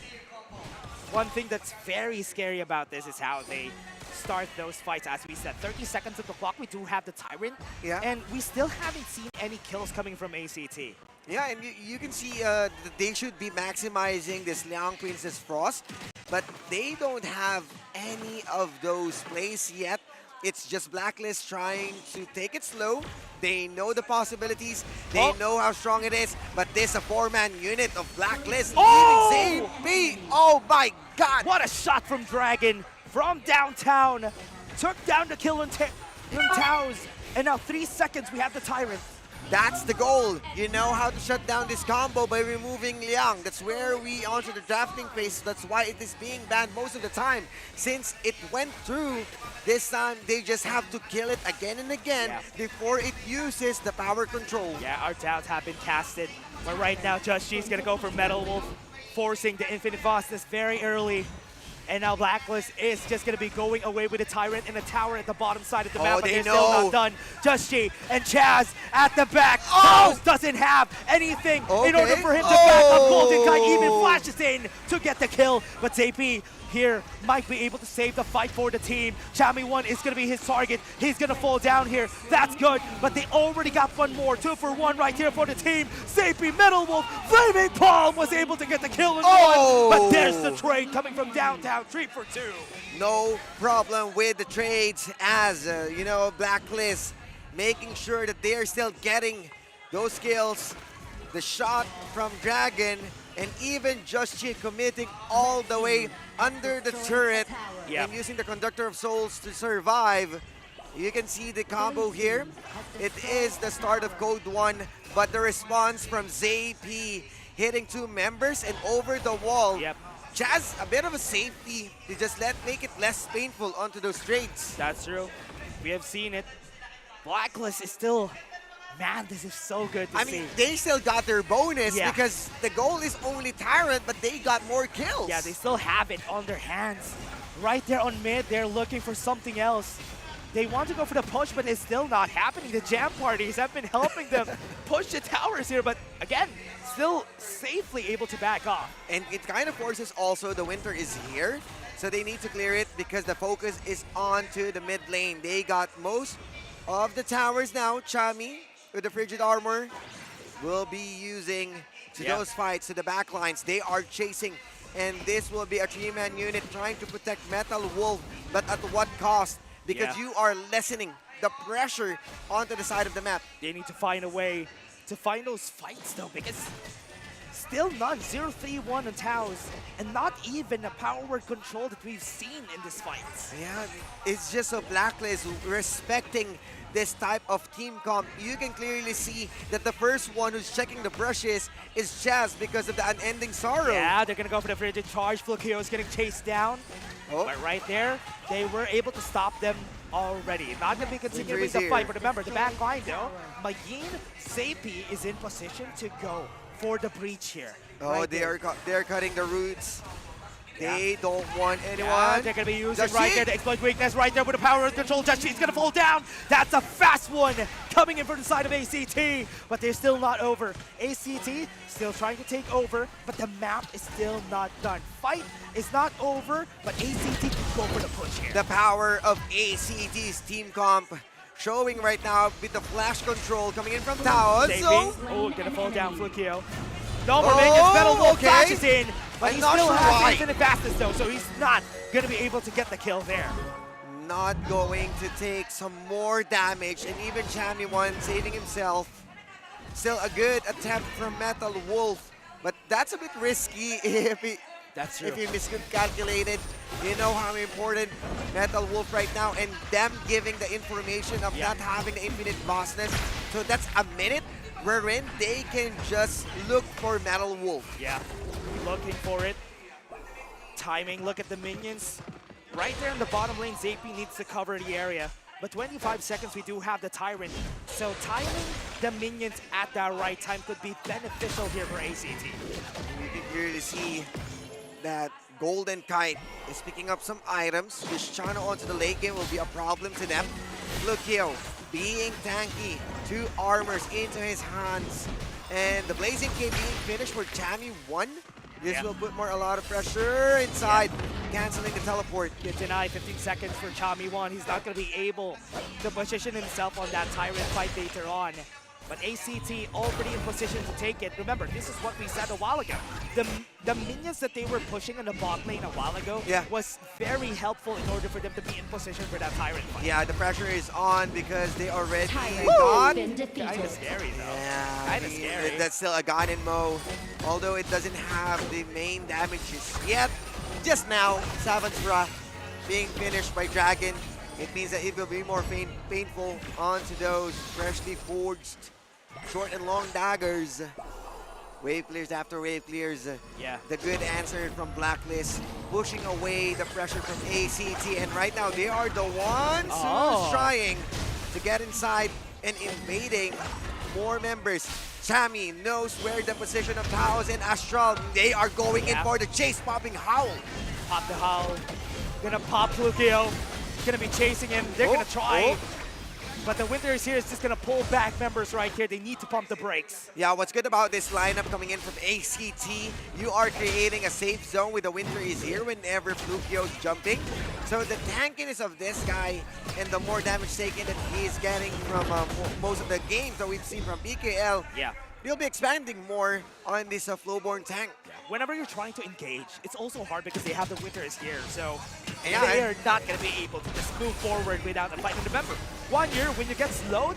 One thing that's very scary about this is how they start those fights. As we said, 30 seconds of the clock, we do have the Tyrant. Yeah. And we still haven't seen any kills coming from ACT. Yeah, and you can see that they should be maximizing this Liang Princess Frost, but they don't have any of those plays yet. It's just Blacklist trying to take it slow. They know the possibilities. They know how strong it is, but this a 4-man unit of Blacklist leaving ZP. Oh my God! What a shot from Dragon from downtown. Took down the kill on Tao's. And now 3 seconds, we have the Tyrant. That's the goal. You know how to shut down this combo by removing Liang. That's where we enter the drafting phase. That's why it is being banned most of the time. Since it went through, this time they just have to kill it again and again before it uses the power control. Yeah, our doubts have been casted. But right now, Just Chi's gonna go for Metal Wolf, forcing the Infinite Fastness very early. And now Blacklist is just going to be going away with a Tyrant and a tower at the bottom side of the map, but they're still not done. Just Chi and Chaz at the back. Taos doesn't have anything in order for him to back up. Golden Guy even flashes in to get the kill, but ZP here might be able to save the fight for the team. Chami 1 is going to be his target. He's going to fall down here. That's good, but they already got one more. 2 for 1 right here for the team. ZP, Metal Wolf, Flaming Palm was able to get the kill in one, but there's the trade coming from downtown. 3 for 2. No problem with the trades as, you know, Blacklist making sure that they are still getting those kills. The shot from Dragon and even Just Chi committing all the way under the turret and using the Conductor of Souls to survive. You can see the combo here. It is the start of Code 1, but the response from ZP hitting 2 members and over the wall. Chaz, a bit of a safety to just make it less painful onto those trades. That's true. We have seen it. Blacklist is still, man, this is so good to see. I mean, they still got their bonus because the goal is only Tyrant, but they got more kills. Yeah, they still have it on their hands. Right there on mid, they're looking for something else. They want to go for the push, but it's still not happening. The jam parties have been helping them push the towers here, but again, still safely able to back off. And it kind of forces also the winter is here, so they need to clear it because the focus is onto the mid lane. They got most of the towers now. Chami with the Frigid Armor will be using to those fights, to the back lines. They are chasing, and this will be a 3-man unit trying to protect Metal Wolf, but at what cost? Because you are lessening the pressure onto the side of the map. They need to find a way to find those fights though, because still none. 0-3-1 on Taos, and not even a power word control that we've seen in this fight. Yeah, it's just a Blacklist respecting this type of team comp. You can clearly see that the first one who's checking the brushes is Chaz because of the unending sorrow. Yeah, they're gonna go for the Frigid Charge. Flukio is getting chased down. But right there, they were able to stop them already. Not gonna be continuing the fight, but remember, the back line though, Mayin, ZP is in position to go for the breach here. Oh, they're cutting the roots. They don't want anyone. Yeah, they're going to be using right there to exploit weakness right there with the power of control. Just Chi's going to fall down. That's a fast one coming in from the side of ACT, but they're still not over. ACT still trying to take over, but the map is still not done. Fight is not over, but ACT can go for the push here. The power of ACT's team comp showing right now with the flash control coming in from Taos. Oh, going to fall down, Flukio. No more minions, Metal Wolf flashes in, but he still has infinite fastness though, so he's not going to be able to get the kill there. not going to take some more damage, and even Chammy1 saving himself. Still a good attempt from Metal Wolf, but that's a bit risky if he miscalculated. You know how important Metal Wolf right now, and them giving the information of not having the infinite vastness. So that's a minute wherein they can just look for Metal Wolf. Yeah, looking for it. Timing, look at the minions. Right there in the bottom lane, ZP needs to cover the area. But 25 seconds, we do have the Tyrant. So timing the minions at that right time could be beneficial here for ACT. You can clearly see that Golden Kite is picking up some items. Cristiano onto the late game will be a problem to them. Lucio being tanky, 2 armors into his hands. And the Blazing K being finished for Chammy1. This will put a lot of pressure inside, canceling the teleport. Get denied 15 seconds for Chammy1. He's not going to be able to position himself on that Tyrant fight later on. But ACT already in position to take it. Remember, this is what we said a while ago. The minions that they were pushing in the bot lane a while ago was very helpful in order for them to be in position for that Tyrant fight. Yeah, the pressure is on because they already got... Kinda scary though. Yeah, Kinda scary. That's still a Ganon Mo, although it doesn't have the main damages yet. Just now, Savant's Wrath being finished by Dragon. It means that it will be more painful onto those freshly forged short and long daggers. Wave clears after wave clears. The good answer from Blacklist, pushing away the pressure from ACT. And right now, they are the ones who's trying to get inside and invading more members. Chammy knows where the position of Taos and Astral. They are going in for the chase, popping Howl. Pop the Howl. Gonna pop Lucio. Gonna be chasing him. They're gonna try. But the Winter is here is just going to pull back members right here. They need to pump the brakes. Yeah, what's good about this lineup coming in from ACT, you are creating a safe zone with the Winter is here whenever Flukio's jumping. So the tankiness of this guy and the more damage taken that he's getting from most of the games that we've seen from PKL, they'll be expanding more on this Flowborn tank. Whenever you're trying to engage, it's also hard because they have the Winter is here. So they are not going to be able to just move forward without a fight. And remember, 1 year, when you get slowed,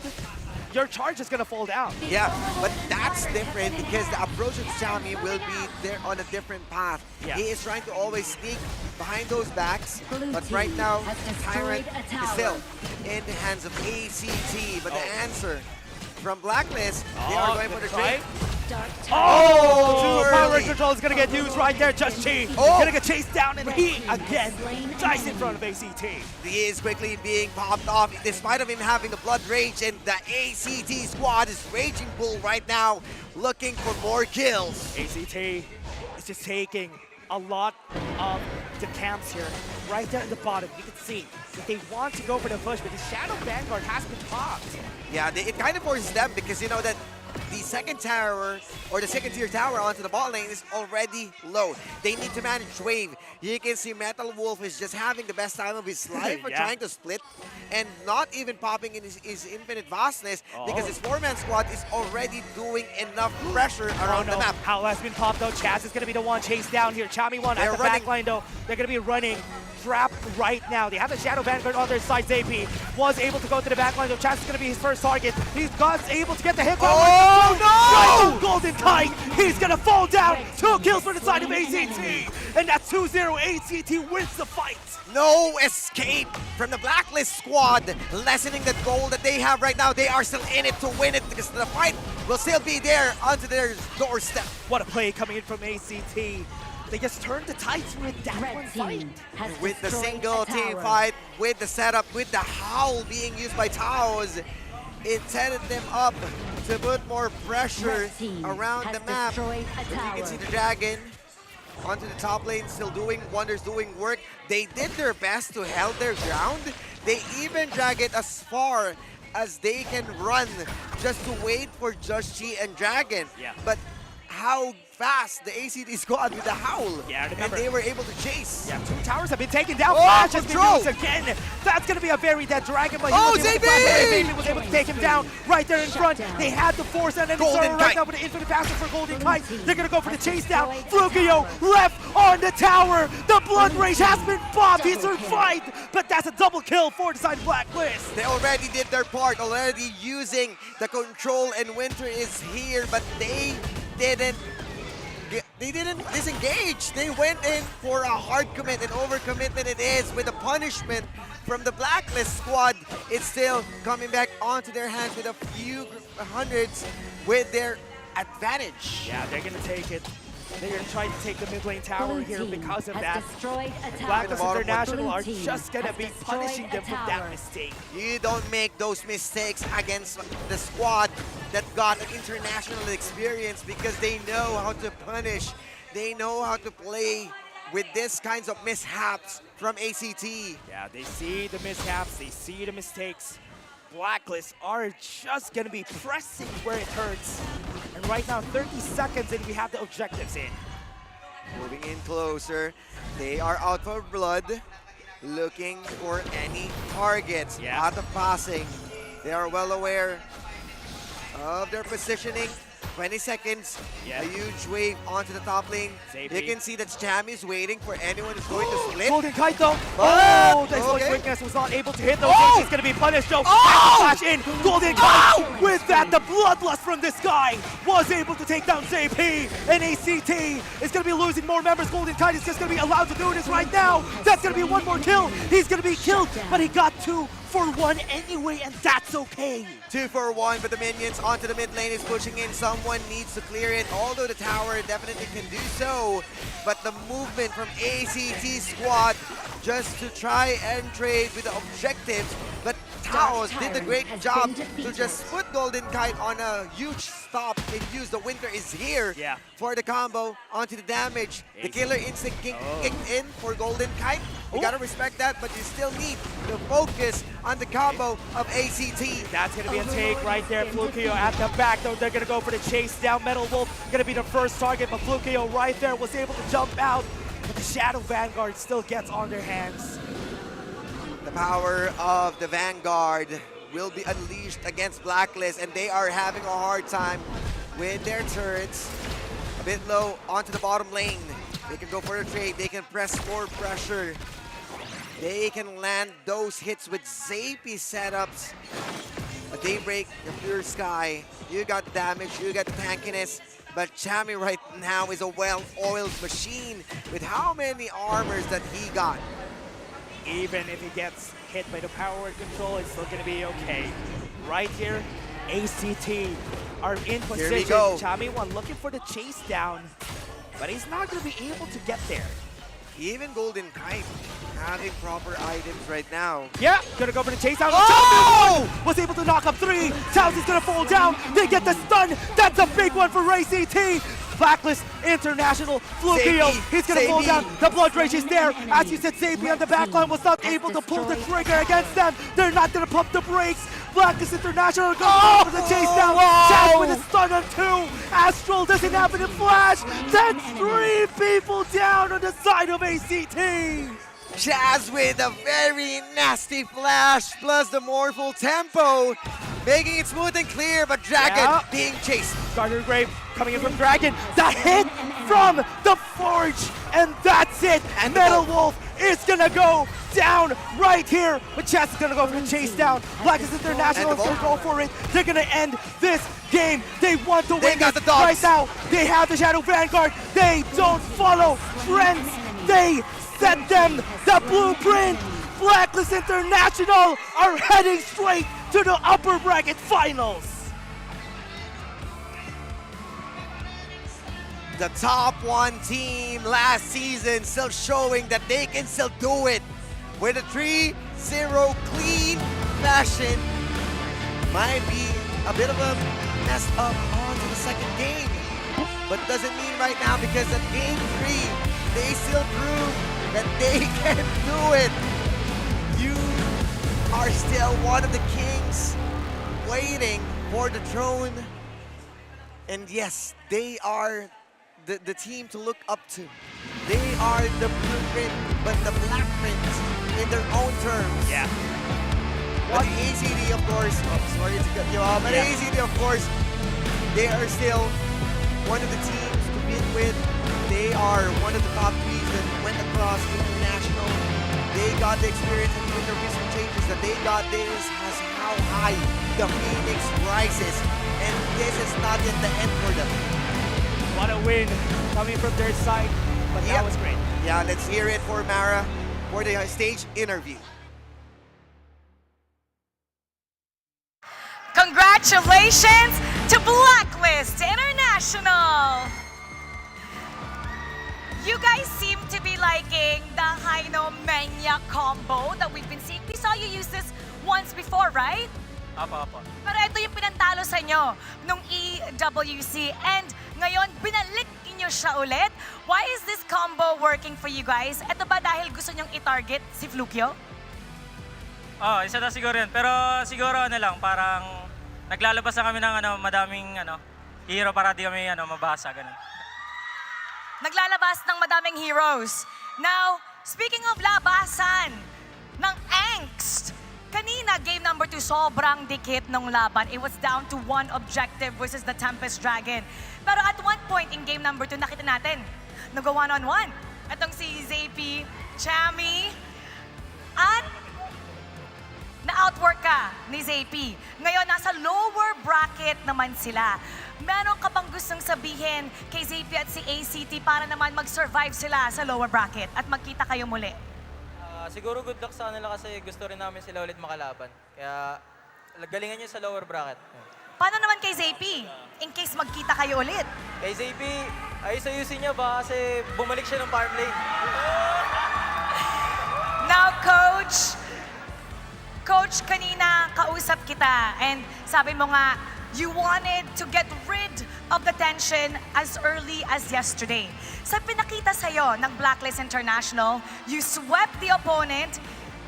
your charge is going to fall down. Yeah, but that's different because the approach of Chammy will be there on a different path. He is trying to always sneak behind those backs, but right now, Tyrant is still in the hands of ACT. But the answer from Blacklist, they are going for the trade. Power control is going to get used right there. Just Chi going to get chased down, and he again dies in front of ACT. He is quickly being popped off despite of him having the Blood Rage, and the ACT squad is raging bull right now, looking for more kills. ACT is just taking a lot of the camps here. Right there at the bottom, you can see that they want to go for the push, but the Shadow Vanguard has been popped. Yeah, it kind of forces them because you know that the second tower or the second tier tower onto the bot lane is already low. They need to manage wave. You can see Metal Wolf is just having the best time of his life for trying to split and not even popping in his infinite vastness because his 4-man squad is already doing enough pressure around the map. Howl has been popped though. Chaz is going to be the one chased down here. Chammy1 at the back line though. They're going to be running. Trapped right now. They have the Shadow Vanguard on their side. ZP was able to go to the back line. So Chaz is going to be his first target. He's able to get the hit. Oh, no! Golden Kite. He's going to fall down. 2 kills for the side of ACT. And that's 2-0. ACT wins the fight. No escape from the Blacklist squad, lessening the goal that they have right now. They are still in it to win it because the fight will still be there onto their doorstep. What a play coming in from ACT. They just turned the tides with that one fight. With the single team fight, with the setup, with the Howl being used by Taos, it set them up to put more pressure around the map. But you can see the Dragon onto the top lane, still doing wonders, doing work. They did their best to hold their ground. They even drag it as far as they can run just to wait for Just Chi and Dragon. But how fast the ACT squad with the howl. Yeah, and remember. they were able to chase. Yeah, 2 towers have been taken down. Oh, Flash has been control. used again. That's going to be a very dead dragon, but he Oh, was able to Zabi! flash away. Zabi was able to take him down right there in front. They had the force and then Golden right Kite. now with the infinite passer for Golden Kite. They're going to go for the chase down. Flukio left on the tower. The blood rage has been bombed. He survived, but that's a double kill for the side of Blacklist. They already did their part, already using the control, and Winter is here, but they didn't disengage. They went in for a hard commit, an overcommitment it is, with a punishment from the Blacklist squad. It's still coming back onto their hands with a few hundreds with their advantage. Yeah, they're going to take it. They're going to try to take the mid lane tower here because of that. Blacklist International are just going to be punishing them for that mistake. You don't make those mistakes against the squad that got an international experience, because they know how to punish. They know how to play with these kinds of mishaps from ACT. Yeah, they see the mishaps, they see the mistakes. Blacklist are just going to be pressing where it hurts. And right now, 30 seconds and we have the objectives in. Moving in closer. They are out for blood, looking for any targets. Out of passing. They are well aware of their positioning. 20 seconds, a huge wave onto the top lane. Zabi. You can see that Cham is waiting for anyone who's going to split. Golden Kite though. Oh, This okay. quickness was not able to hit those. Oh! He's going to be punished though. Oh! Flash in. Golden Kite. With that, the bloodlust from this guy was able to take down JP. And ACT is going to be losing more members. Golden Kite is just going to be allowed to do this right now. That's going to be one more kill. He's going to be killed, but he got 2 for 1 anyway, and that's okay. 2 for 1, but the minions onto the mid lane is pushing in. Someone needs to clear it, although the tower definitely can do so. But the movement from ACT squad just to try and trade with the objectives. But Taos did a great job to just put Golden Kite on a huge stop and use the Winter is here for the combo onto the damage. The killer instinct kicked in for Golden Kite. You gotta respect that, but you still need to focus on the combo of ACT. That's going to be a take right there. Flukio at the back, though. They're going to go for the chase down. Metal Wolf going to be the first target, but Flukio right there was able to jump out. But the Shadow Vanguard still gets on their hands. The power of the Vanguard will be unleashed against Blacklist, and they are having a hard time with their turrets. A bit low onto the bottom lane. They can go for a trade. They can press more pressure. They can land those hits with Zapi setups. A Daybreak, a Pure Sky. You got damage, you got tankiness. But Chami right now is a well-oiled machine with how many armors that he got. Even if he gets hit by the power control, it's still going to be okay. Right here, ACT are in position. Here we go. Chami one looking for the chase down, but he's not going to be able to get there. Even Golden Kite having proper items right now. Yeah, gonna go for the chase down. Oh! Chami was able to knock up 3. Towns is gonna fall down. They get the stun. That's a big one for ACT. Blacklist International. Flukio, he's gonna fall down. The blood rage is there. As you said, Zabi on the backline was not able to pull the trigger against them. They're not gonna pump the brakes. Blacklist International goes for the chase down. Chaz with a stun on 2. Astral doesn't have it in flash. That's 3 people down on the side of ACT. Chaz with a very nasty flash, plus the mournful tempo, making it smooth and clear, but Dragon being chased. Garner Grave coming in from Dragon. The hit from the Forge, and that's it. And Metal Wolf is gonna go down right here. But Chaz is gonna go for the chase down. Blacklist International is gonna go for it. They're gonna end this game. They want to win got this the dogs. right now. They have the Shadow Vanguard. They don't follow trends. They set them the blueprint. Blacklist International are heading straight to the upper bracket finals. The top 1 team last season still showing that they can still do it with a 3-0 clean fashion. Might be a bit of a mess up onto the second game, but doesn't mean right now, because at game 3 they still prove that they can do it. You are still one of the kings waiting for the throne. And yes, they are the team to look up to. They are the blueprint, but the black print in their own terms. Yeah. But the ACD, of course, sorry to cut you off, but the ACD, of course, they are still one of the teams to beat with. They are one of the top threes that went across international. They got the experience, and with the recent changes that they got, this has how high the Phoenix rises. And this is not yet the end for them. What a win coming from their side, but that was great. Yeah, let's hear it for Mara for the stage interview. Congratulations to Blacklist International! You guys seem to be liking the Haino-Menya combo that we've been seeing. We saw you use this once before, right? Apa. Pero ito yung pinantalo sa inyo nung EWC and ngayon binalik niyo siya ulit. Why is this combo working for you guys? Ito ba dahil gusto nyong i-target si Flukyo? Isa na siguro yun. Pero siguro parang naglalabas na kami ng madaming hero para di kami mabasa, ganun. Naglalabas ng madaming heroes. Now, speaking of labasan ng angst, kanina, game number 2, sobrang dikit ng laban. It was down to one objective versus the Tempest Dragon. Pero at one point in game number 2, nakita natin, nag-one-on-one. Itong si ZP, Chami, at na-outwork ka ni ZP. Ngayon, nasa lower bracket naman sila. Meron ka bang gustong sabihin kay ZP at si ACT para naman mag-survive sila sa lower bracket at magkita kayo muli? Siguro good luck sa kanila kasi gusto rin namin sila ulit makalaban. Kaya galingan nyo sa lower bracket. Paano naman kay ZP? In case magkita kayo ulit. Kay ZP, ayos-ayusin niya ba kasi bumalik siya ng farm lane. Now, Coach, kanina kausap kita and sabi mo nga, you wanted to get rid of the tension as early as yesterday. Sa pinakita sa'yo ng Blacklist International, you swept the opponent.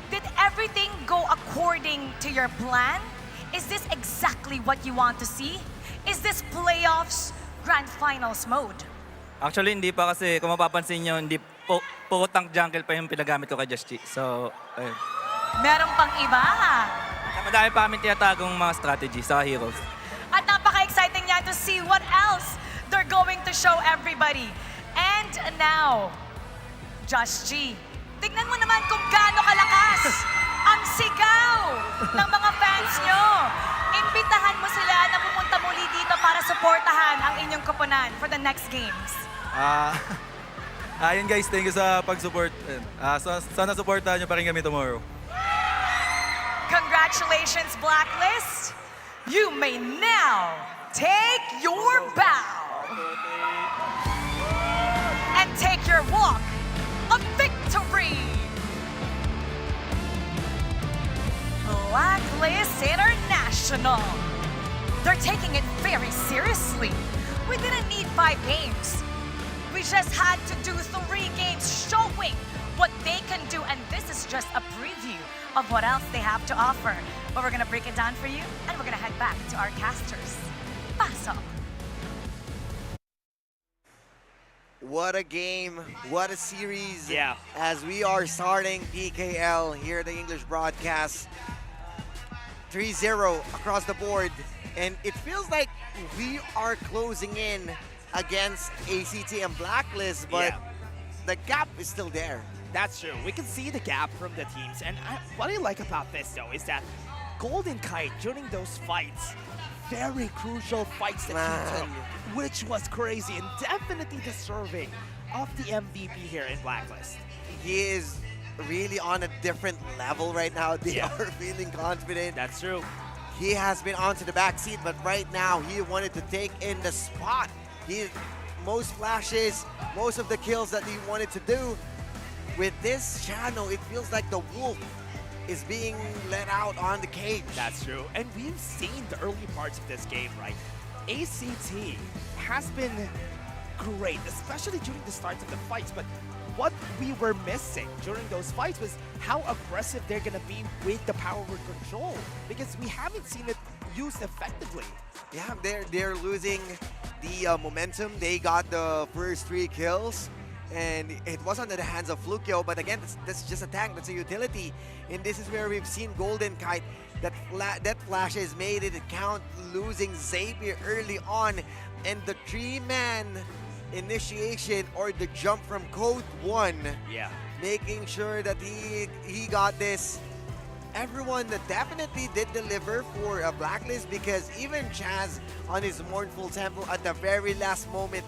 Did everything go according to your plan? Is this exactly what you want to see? Is this playoffs grand finals mode? Actually, hindi pa kasi kung mapapansin nyo, hindi puro tank jungle pa yung pinagamit ko kay Just Chi. So, ayun. Meron pang iba. Madami pa kami tinatagong mga strategy sa Heroes. At napaka-exciting niya to see what else they're going to show everybody. And now, Just G, tignan mo naman kung gaano kalakas ang sigaw ng mga fans nyo. Imbitahan mo sila na pumunta muli dito para suportahan ang inyong koponan for the next games. Ayun guys, thank you sa pag-support. Sana supportahan nyo pa rin kami tomorrow. Congratulations, Blacklist. You may now take your bow and take your walk of victory. Blacklist International. They're taking it very seriously. We didn't need 5 games. We just had to do 3 games showing what they can do, and this is just a preview of what else they have to offer. But we're gonna break it down for you, and we're gonna head back to our casters. Pasok! What a game, what a series. Yeah. As we are starting PKL here at the English broadcast. 3-0 across the board. And it feels like we are closing in against ACT and Blacklist, but the gap is still there. That's true. We can see the gap from the teams. And what I like about this, though, is that Golden Kite, during those fights, very crucial fights that he took, which was crazy and definitely deserving of the MVP here in Blacklist. He is really on a different level right now. They are feeling confident. That's true. He has been onto the back seat, but right now he wanted to take in the spot. Most flashes, most of the kills that he wanted to do. With this channel, it feels like the wolf is being let out on the cage. That's true. And we've seen the early parts of this game, right? ACT has been great, especially during the starts of the fights. But what we were missing during those fights was how aggressive they're going to be with the power word control, because we haven't seen it used effectively. Yeah, they're losing the momentum. They got the first 3 kills, and it was under the hands of Flukio. But again, that's just a tank. That's a utility. And this is where we've seen Golden Kite. That flashes made it count, losing Xavier early on, and the 3-man initiation or the jump from Code 1. Yeah. Making sure that he got this. Everyone that definitely did deliver for a Blacklist, because even Chaz on his mournful tempo at the very last moment.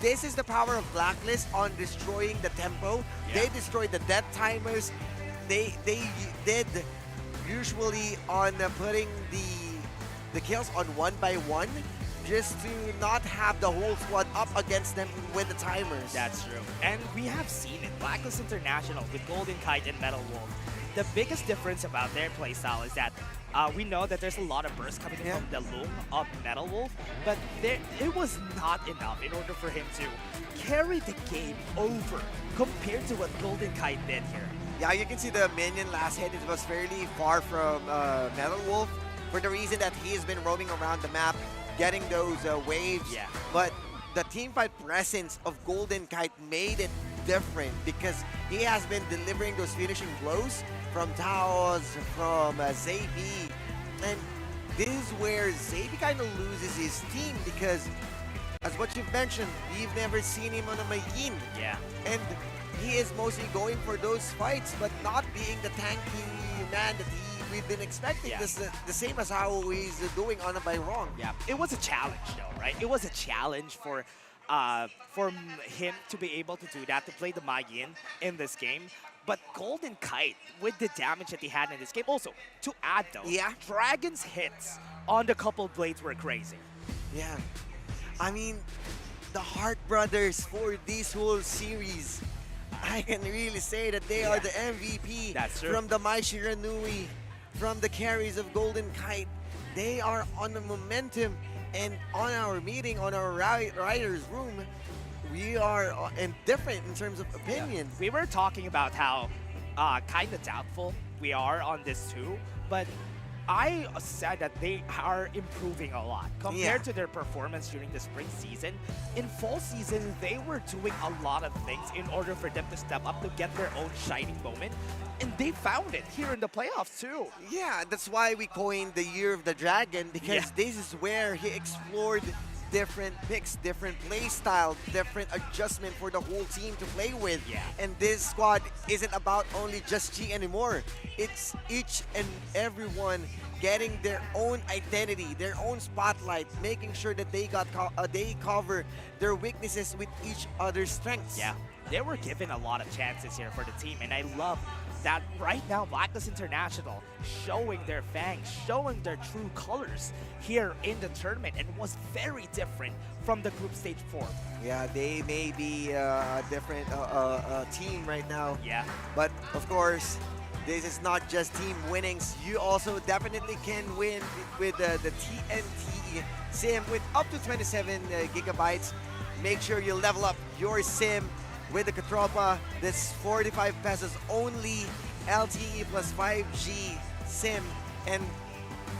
This is the power of Blacklist on destroying the tempo. Yeah. They destroyed the death timers. They did usually on putting the kills on 1 by 1, just to not have the whole squad up against them with the timers. That's true. And we have seen it. Blacklist International with Golden Kite and Metal Wolf. The biggest difference about their playstyle is that we know that there's a lot of bursts coming in from the Lung of Metal Wolf, but it was not enough in order for him to carry the game over compared to what Golden Kite did here. Yeah, you can see the minion last hit. It was fairly far from Metal Wolf for the reason that he has been roaming around the map, getting those waves. Yeah. But the teamfight presence of Golden Kite made it different because he has been delivering those finishing blows from Taos, from Zabi. And this is where Zabi kind of loses his team because, as what you've mentioned, we've never seen him on a Mayin. Yeah. And he is mostly going for those fights, but not being the tanky man that we've been expecting. Yeah. This the same as how he's doing on a by wrong. Yeah, it was a challenge though, right? It was a challenge for him to be able to do that, to play the Mayin in this game. But Golden Kite, with the damage that he had in this game, also, to add though, Dragon's hits on the couple blades were crazy. Yeah. I mean, the Hart brothers for this whole series, I can really say that they are the MVP. That's true. From the Mai Shiranui, from the carries of Golden Kite. They are on the momentum, and on our meeting, on our writer's room, we are indifferent in terms of opinion. We were talking about how kind of doubtful we are on this too, but I said that they are improving a lot compared to their performance during the spring season. In fall season, they were doing a lot of things in order for them to step up to get their own shining moment, and they found it here in the playoffs too. Yeah, that's why we coined the Year of the Dragon, because this is where he explored different picks, different play style, different adjustment for the whole team to play with. Yeah. And this squad isn't about only just G anymore. It's each and everyone getting their own identity, their own spotlight, making sure that they cover their weaknesses with each other's strengths. Yeah, they were given a lot of chances here for the team, and I love that right now Blacklist International showing their fangs, showing their true colors here in the tournament, and was very different from the group stage form. Yeah, they may be a different team right now. Yeah. But of course, this is not just team winnings. You also definitely can win with the TNT SIM with up to 27 gigabytes. Make sure you level up your SIM with the Katropa. This 45 pesos only LTE plus 5G SIM, and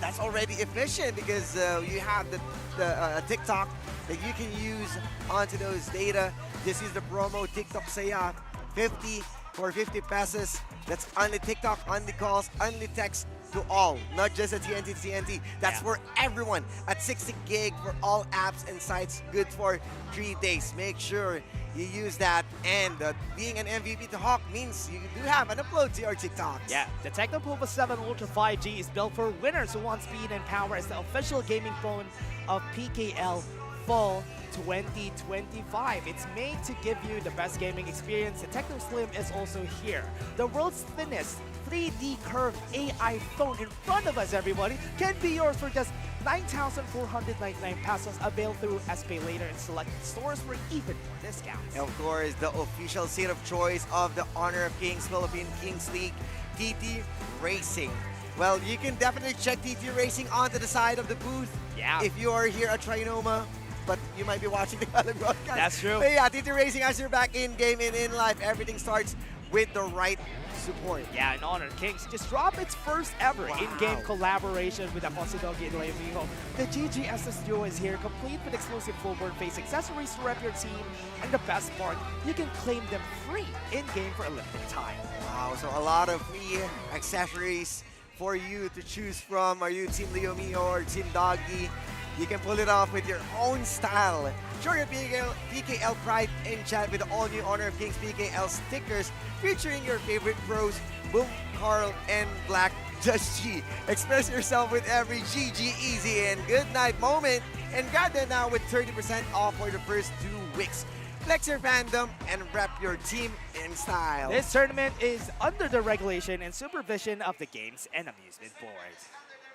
that's already efficient because you have the TikTok that you can use onto those data. This is the promo TikTok Saya 50 for 50 pesos. That's only TikTok, only calls, only text to all, not just a TNT. That's for everyone at 60 gig for all apps and sites, good for 3 days. Make sure you use that, and being an MVP to Hawk means you do have an upload to your TikToks. Yeah, the Technopova 7 Ultra 5G is built for winners who want speed and power as the official gaming phone of PKL Fall 2025. It's made to give you the best gaming experience. The Techno Slim is also here. The world's thinnest 3D curved AI phone in front of us, everybody, can be yours for just 9,499 pesos, available through SPay later in selected stores for even more discounts. Of course, the official seat of choice of the Honor of Kings Philippine Kings League, TT Racing. Well, you can definitely check TT Racing onto the side of the booth. Yeah. If you are here at Trinoma, but you might be watching the other broadcast. That's true. But yeah, TT Racing, as you're back in game and in life, everything starts with the right support. Yeah, and Honor Kings just dropped its first ever in-game collaboration with Akosidogi and Leomiho. The GGSS duo is here, complete with exclusive full-board face accessories to rep your team. And the best part, you can claim them free in-game for a limited time. Wow, so a lot of free accessories for you to choose from. Are you Team Leomiho or Team Doggy? You can pull it off with your own style. Show your PKL pride in chat with the all-new Honor of Kings PKL stickers featuring your favorite pros, Boom, Carl, and Black Just G. Express yourself with every GG easy and good night moment. And grab them now with 30% off for the first 2 weeks. Flex your fandom and rep your team in style. This tournament is under the regulation and supervision of the Games and Amusement Board.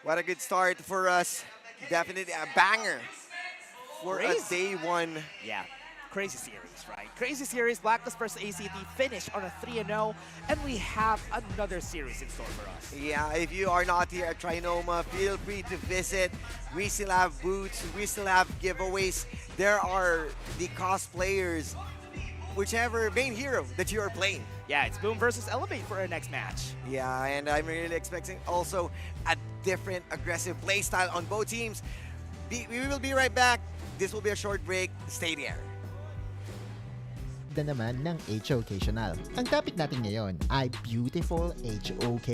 What a good start for us. Definitely a banger for a day one. Yeah, crazy series, right? Crazy series, Blacklist versus ACT finished on a 3-0, and we have another series in store for us. Yeah, if you are not here at Trinoma, feel free to visit. We still have booths, we still have giveaways. There are the cosplayers, whichever main hero that you are playing. Yeah, it's Boom versus Elevate for our next match. Yeah, and I'm really expecting also a different aggressive playstyle on both teams. We will be right back. This will be a short break. Stay there. Na naman ng HOcational. Ang topic natin ngayon ay Beautiful HOK.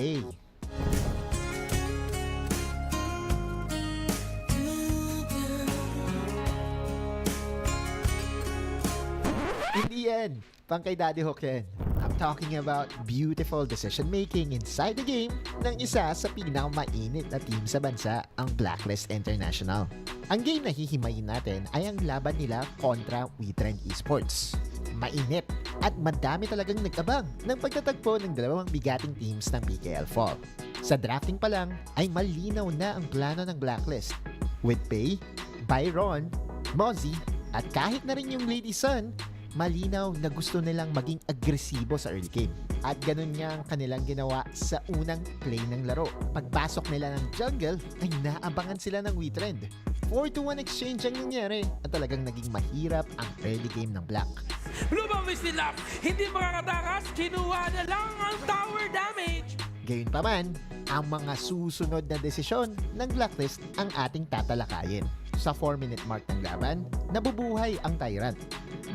Hindi yan. Pang kay Daddy Hook yan. I'm talking about beautiful decision-making inside the game ng isa sa pinakamainit na team sa bansa, ang Blacklist International. Ang game na hihimayin natin ay ang laban nila kontra WeTrend Esports. Mainit at madami talagang nag-abang ng pagtatagpo ng dalawang bigating teams ng PKL Fall. Sa drafting pa lang ay malinaw na ang plano ng Blacklist. With Pei, Byron, Mozzie at kahit na rin yung Lady Sun, malinaw na gusto nilang maging agresibo sa early game. At ganun nga ang kanilang ginawa sa unang play ng laro. Pagpasok nila ng jungle ay naabangan sila ng WeTrend. 4-1 exchange ang nangyari at talagang naging mahirap ang early game ng Black. Lumabas nila, hindi makakatakas, kinuha na lang ang tower damage. Gayunpaman, ang mga susunod na desisyon ng Blacklist ang ating tatalakayin. Sa 4-minute mark ng laban, nabubuhay ang Tyrant.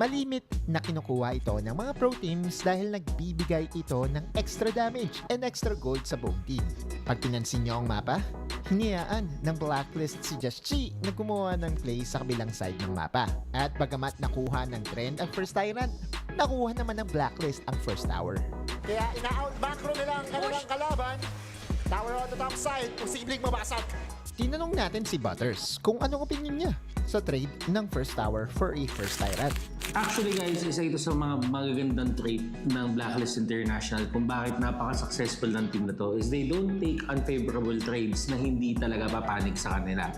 Malimit na kinukuha ito ng mga pro teams dahil nagbibigay ito ng extra damage and extra gold sa buong team. Pag pinansin nyo ang mapa, hiniyaan ng Blacklist si Just Chi na gumawa ng play sa kabilang side ng mapa. At bagamat nakuha ng Trend ang first Tyrant, nakuha naman ng Blacklist ang first tower. Kaya ina-out macro nila ang kanilang kalaban. Tower on the top side, posibleng mabasag. Tinanong natin si Butters kung anong opinion niya sa trade ng first tower for a first Tyrant. Actually guys, isa ito sa mga magagandang trait ng Blacklist International kung bakit napaka-successful ng team na to is they don't take unfavorable trades na hindi talaga papanig sa kanila.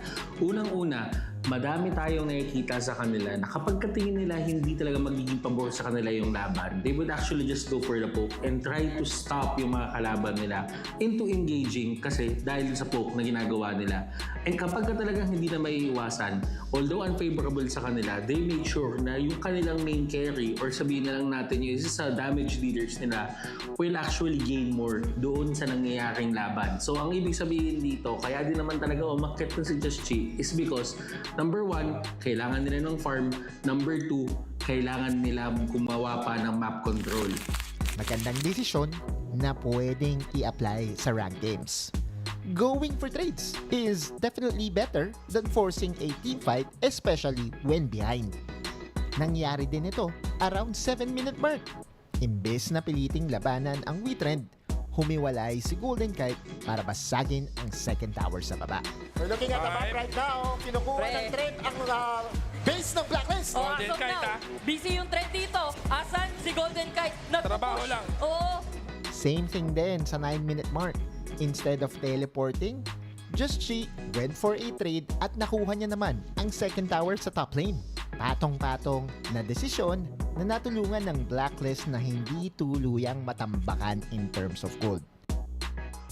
Unang-una, madami tayong nakikita sa kanila na kapag katingin nila hindi talaga magiging pabor sa kanila yung laban, they would actually just go for the poke and try to stop yung mga kalaban nila into engaging kasi dahil sa poke na ginagawa nila. And kapag ka talagang hindi na maiiwasan, although unfavorable sa kanila, they make sure na yung kanilang main carry or sabihin na lang natin yung isa sa damage leaders nila will actually gain more doon sa nangyayaring laban. So ang ibig sabihin dito, kaya din naman talaga umakyat na si Just Chi is because number 1, kailangan nila ng farm. Number 2, kailangan nila gumawa pa ng map control. Magandang desisyon na pwedeng i-apply sa rank games. Going for trades is definitely better than forcing a team fight, especially when behind. Nangyari din ito around 7-minute mark. Imbes na piliting labanan ang WeTrend, humiwalay si Golden Kite para basagin ang second tower sa baba. We're looking at the map right now. Kinukuha ng Trend ang base ng Blacklist. Oh, Golden Kite busy yung Trend dito. Asan si Golden Kite? Trabaho lang. Oo. Same thing din sa 9-minute mark. Instead of teleporting, Just Chi went for a trade at nakuha niya naman ang second tower sa top lane. Patong-patong na desisyon na natulungan ng Blacklist na hindi tuluyang matambakan in terms of gold.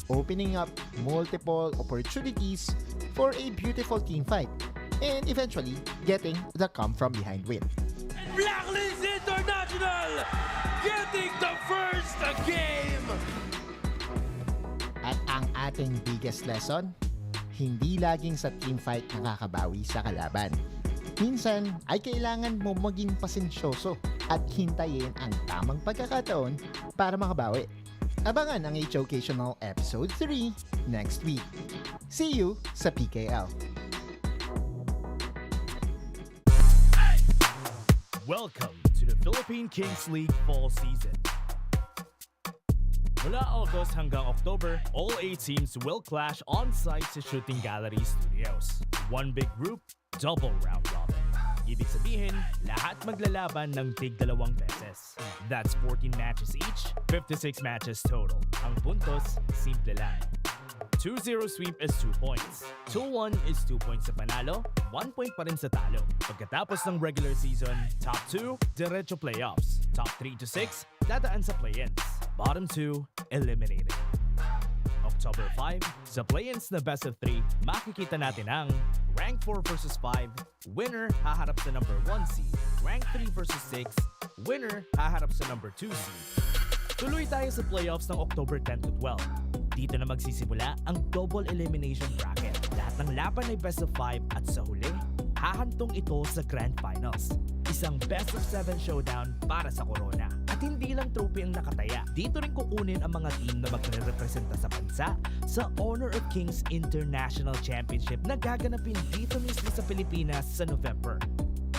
Opening up multiple opportunities for a beautiful team fight and eventually getting the come from behind win. Blacklist International getting the first game. At ang ating biggest lesson, hindi laging sa teamfight nakakabawi sa kalaban. Minsan ay kailangan mo maging pasensyoso at hintayin ang tamang pagkakataon para makabawi. Abangan ang H-Occasional Episode 3 next week. See you sa PKL. Welcome to the Philippine Kings League Fall Season. Mula August hanggang October, all 8 teams will clash on-site sa Shooting Gallery Studios. One big group, double round robin. Ibig sabihin, lahat maglalaban ng tig-2 beses. That's 14 matches each, 56 matches total. Ang puntos, simple lang. 2-0 sweep is 2 points. 2-1 is 2 points sa panalo, 1 point pa rin sa talo. Pagkatapos ng regular season, top 2, diretso playoffs. Top 3 to 6, dadaan sa play-ins. Bottom 2, eliminated. October 5, sa play-ins na best of 3, makikita natin ang Rank 4 versus 5, winner haharap sa number 1 seed. Rank 3 versus 6, winner haharap sa number 2 seed. Tuloy tayo sa playoffs ng October 10 to 12. Dito na magsisimula ang double elimination bracket. Lahat ng laban ay best of 5 at sa huli, hahantong ito sa Grand Finals. Isang best of 7 showdown para sa corona. At hindi lang trophy ang nakataya. Dito rin kukunin ang mga team na magre-representa sa bansa sa Honor of Kings International Championship na gaganapin dito mismo sa Pilipinas sa November.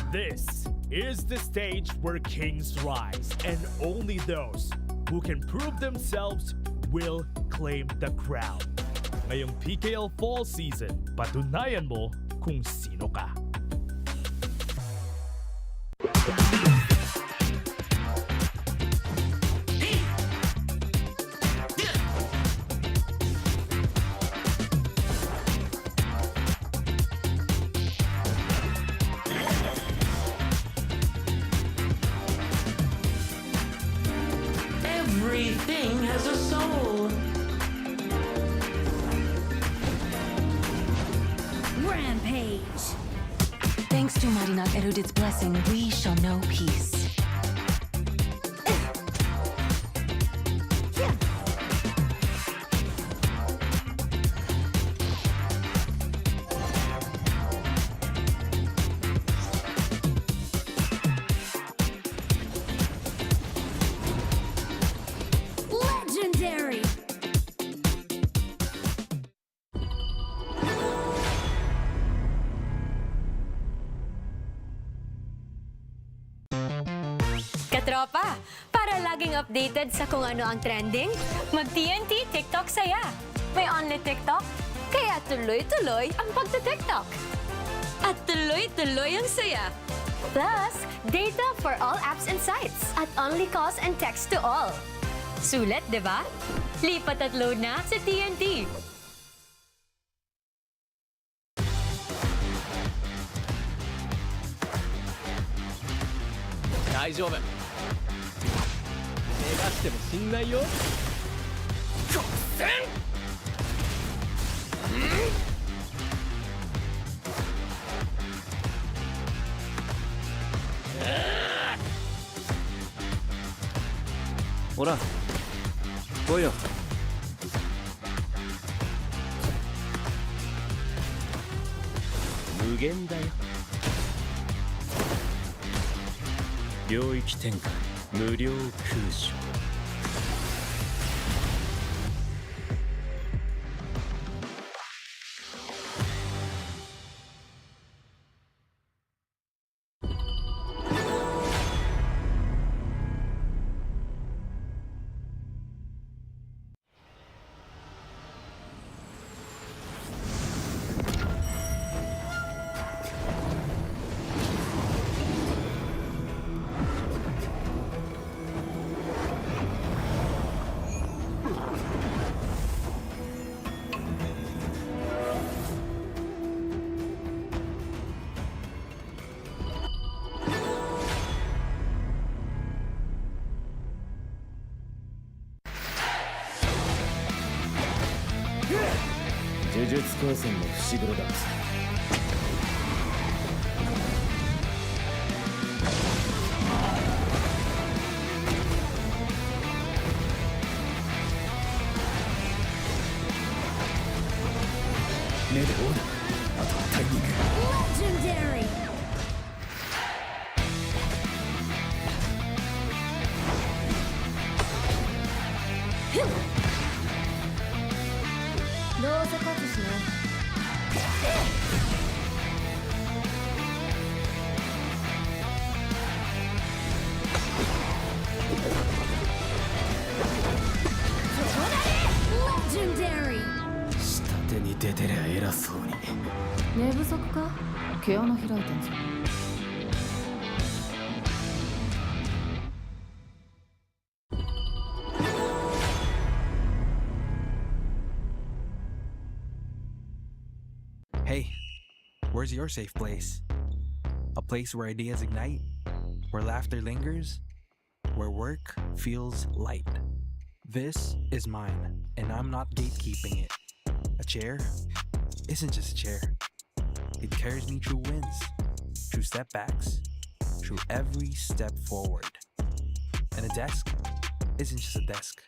This is the stage where kings rise, and only those who can prove themselves will claim the crown. Ngayong PKL Fall Season, patunayan mo kung sino ka. Everything has a soul. Rampage. Thanks to Marina Erudit's blessing, we shall know peace. Legendary. Katropa, para laging updated sa kung ano ang trending, mag-TNT TikTok saya. May only TikTok, kaya tuloy-tuloy ang pagta-TikTok. At tuloy-tuloy ang saya. Plus, data for all apps and sites at only calls and text to all. Sulit, di ba? Lipat at load na sa TNT. 大丈夫。怪我しても死んないよ。合戦。ほら、来いよ。無限だよ。領域展開無料空所。呪術高専の伏黒だ。てりゃ偉そうに。寝不足か？毛穴開いてんぞ。Hey, where's your safe place? A place where ideas ignite, where laughter lingers, where work feels light. This is mine, and I'm not gatekeeping it. A chair isn't just a chair. It carries me through wins, through setbacks, through every step forward. And a desk isn't just a desk.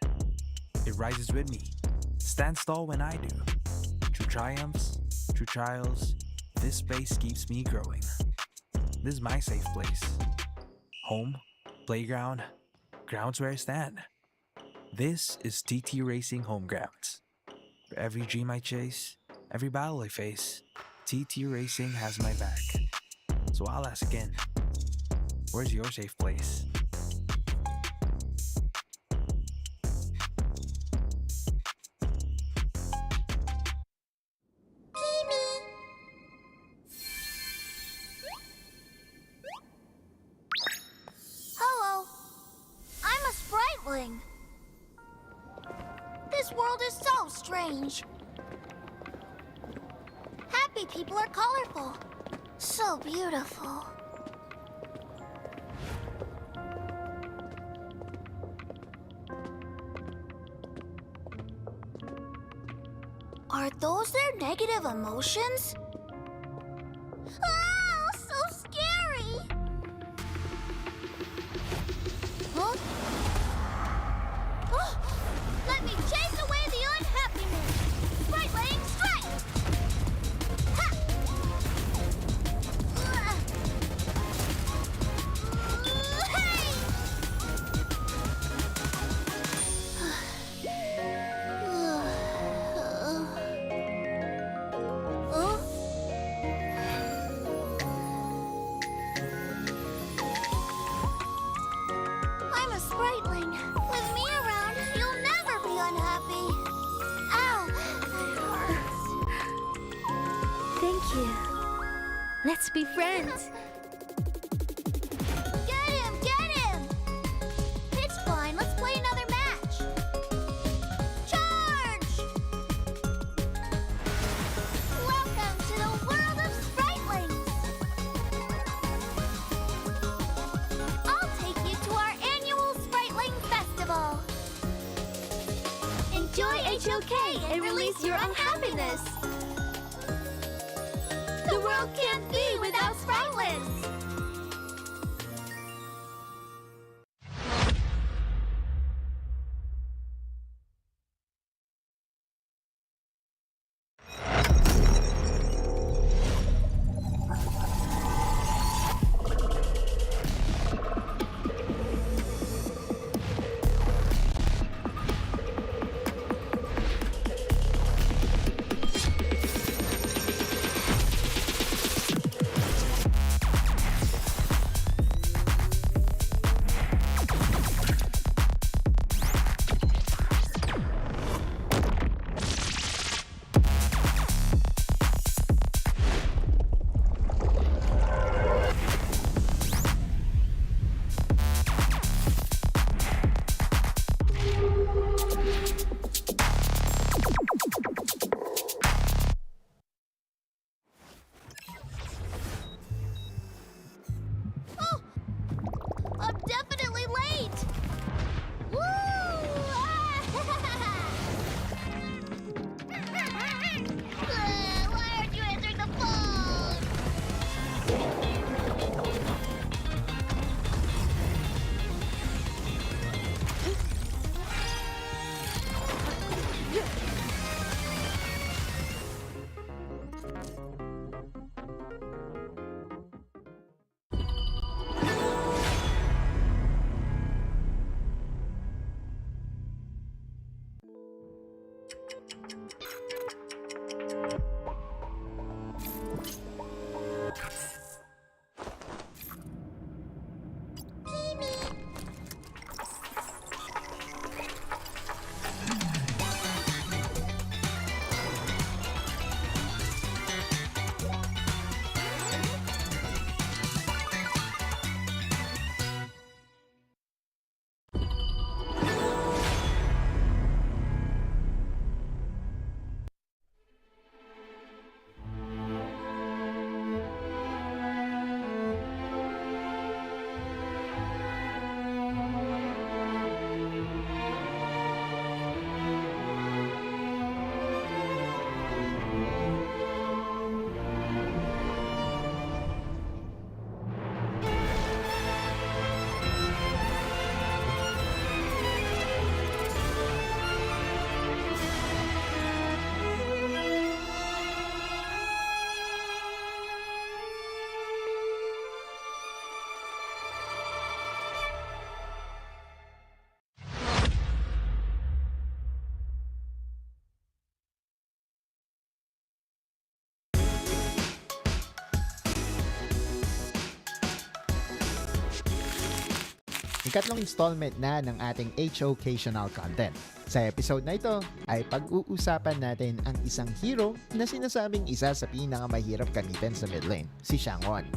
It rises with me, stands tall when I do. Through triumphs, through trials, this space keeps me growing. This is my safe place. Home, playground, grounds where I stand. This is TT Racing Home Grounds. For every dream I chase, every battle I face, TT Racing has my back. So I'll ask again, where's your safe place? Hello. I'm a spriteling. This world is so strange. Happy people are colorful. So beautiful. Are those their negative emotions? Ah, so scary! Huh? Oh, let me chase away the unhappiness! Spriteling strike! Ha! Hey! I'm a spriteling. With me around, you'll never be unhappy. Ow, that hurts. Thank you. Let's be friends. Get him, get him! It's fine, let's play another match. Charge! Welcome to the world of spritelings. I'll take you to our annual Spriteling Festival. Enjoy HOK and release your unhappiness. The world can't be without spritelings. ikatlong installment na ng ating HOcational content. Sa episode na ito ay pag-uusapan natin ang isang hero na sinasabing isa sa pinakamahirap gamitin sa mid lane, si Xiangwon.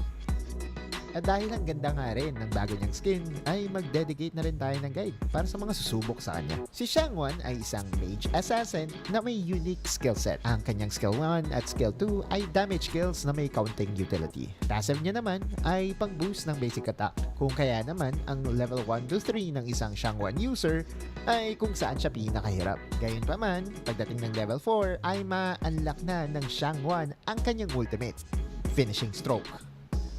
At dahil ang ganda nga rin ng bago niyang skin, ay mag-dedicate na rin tayo ng guide para sa mga susubok sa kanya. Si Xiangwon ay isang mage assassin na may unique skill set. Ang kanyang skill 1 at skill 2 ay damage skills na may counting utility. Passive niya naman ay pang-boost ng basic attack. Kung kaya naman, ang level 1 to 3 ng isang Xiangwon user ay kung saan siya pinakahirap. Gayunpaman, pagdating ng level 4 ay ma-unlock na ng Xiangwon ang kanyang ultimate, Finishing Stroke.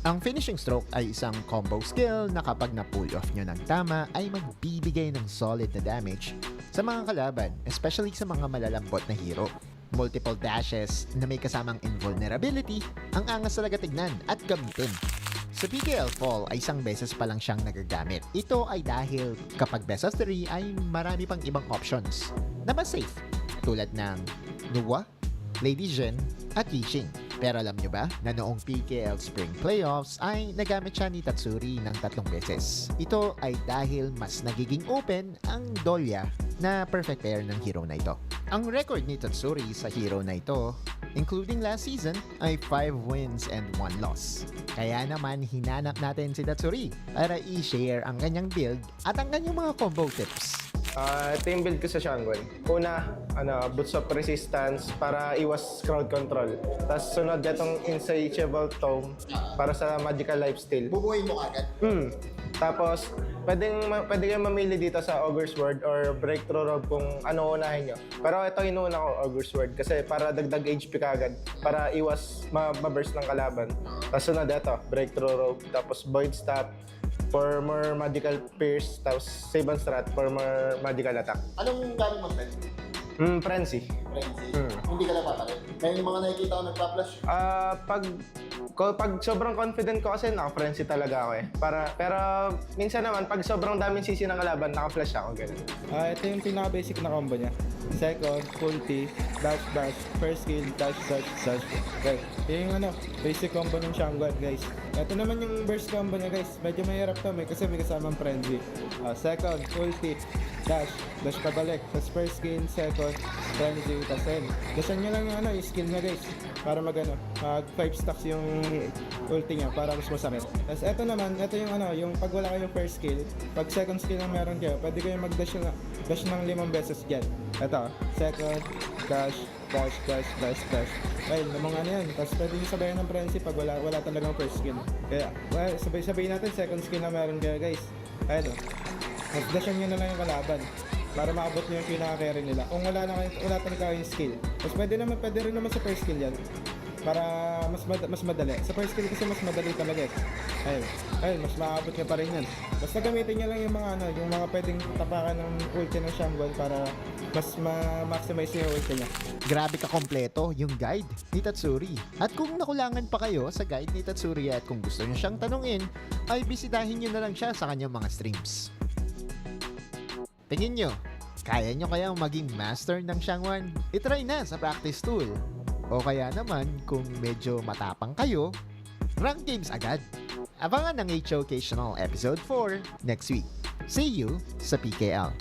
Ang finishing stroke ay isang combo skill na kapag na-pull off nyo ng tama ay magbibigay ng solid na damage sa mga kalaban, especially sa mga malalambot na hero. Multiple dashes na may kasamang invulnerability ang angas talaga tignan at gamitin. Sa PKL Fall ay isang beses pa lang siyang nagagamit. Ito ay dahil kapag best of 3 ay marami pang ibang options na mas safe tulad ng Nuwa, Lady Jhin at Yixing. Pero alam nyo ba na noong PKL Spring Playoffs ay nagamit siya ni Tatsuri ng 3 beses. Ito ay dahil mas nagiging open ang Dolya na perfect pair ng hero na ito. Ang record ni Tatsuri sa hero na ito, including last season, ay 5 wins and 1 loss. Kaya naman hinanap natin si Tatsuri para i-share ang kanyang build at ang kanyang mga combo tips. Ito yung build ko sa Xiangwon. Una, boots of resistance para iwas crowd control. Tapos sunod itong insatiable tome para sa magical lifesteal. Bubuhay mo agad? Tapos, pwede kayong mamili dito sa Ogre's Word or Breakthrough Robe kung ano unahin nyo. Pero ito inuuna ko, Ogre's Word, kasi para dagdag HP kagad, para iwas ma-burst ng kalaban. Tapos sunod ito, Breakthrough Robe, tapos Void Staff, for more magical pierce, tapos save and strat for more magical attack. Anong gamit mo, friend? Frenzy. Hindi ka napapalit. May mga nakikita ko nagpa-flash. Pag sobrang confident ko kasi naka-frenzy talaga ako eh. Pero minsan naman, pag sobrang daming CC ng kalaban, naka-flash ako. Ganun. Ito yung pinaka-basic na combo niya. Second, ulti, dash, first skill, dash. Okay. Yung basic combo ng Xiangwon, guys. Ito naman yung burst combo niya, guys. Medyo mahirap to, kasi may kasamang frenzy. Second, ulti, dash pabalik. Tapos first skill, second, frenzy, tapos dashan nyo lang yung skill niya, guys. Para mag 5 stacks yung ulti niya para mas masakit. Tapos ito naman, yung pag wala kayong first skill, pag second skill ang meron kayo, pwede kayo mag-dash ng 5 beses dyan. Ito, second, dash. Ayun, namang yan. Tapos pwede nyo sabayan ng frenzy pag wala talagang first skill. Kaya, sabay-sabayin natin second skill na meron kayo, guys. Ayun, mas dashan nyo na lang yung kalaban para maabot nyo yung pinaka-carry nila. Kung wala talaga kayong skill. Tapos pwede rin naman sa first skill yan. Para mas madali. Sa first skill kasi mas madali talaga eh. Ayun, mas maabot nyo pa rin yan. Basta gamitin nyo lang yung mga pwedeng tapakan ng ulti ng Xiangwon para mas ma-maximize nyo yung ulti niya. Grabe ka kompleto yung guide ni Tatsuri. At kung nakulangan pa kayo sa guide ni Tatsuri at kung gusto nyo siyang tanungin, ay bisitahin nyo na lang siya sa kanyang mga streams. Tingin nyo, kaya nyo kayang maging master ng Xiangwon? I-try na sa practice tool. O kaya naman, kung medyo matapang kayo, rank games agad. Abangan ang HOcational Episode 4 next week. See you sa PKL.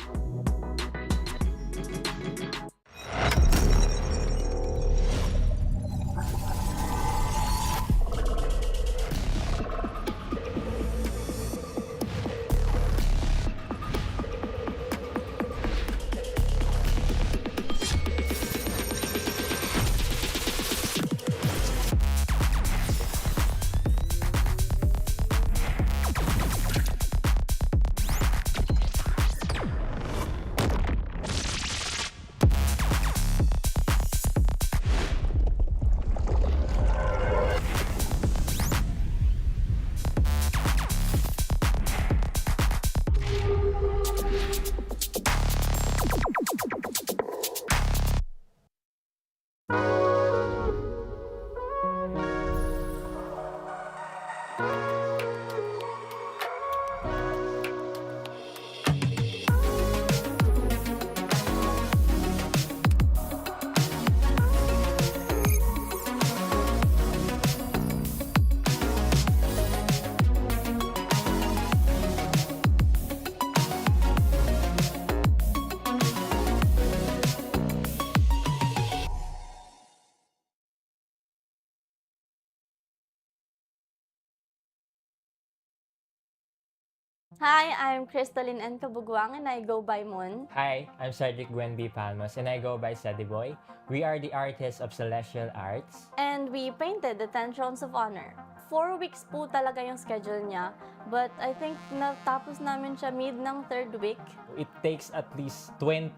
Hi, I'm Crystalline N. Kabugwang and I go by Moon. Hi, I'm Cedric Gwenby Palmas and I go by Sediboy. We are the artists of Celestial Arts. And we painted the 10 Thrones of Honor. 4 weeks po talaga yung schedule niya, but I think natapos namin siya mid ng 3rd week. It takes at least 20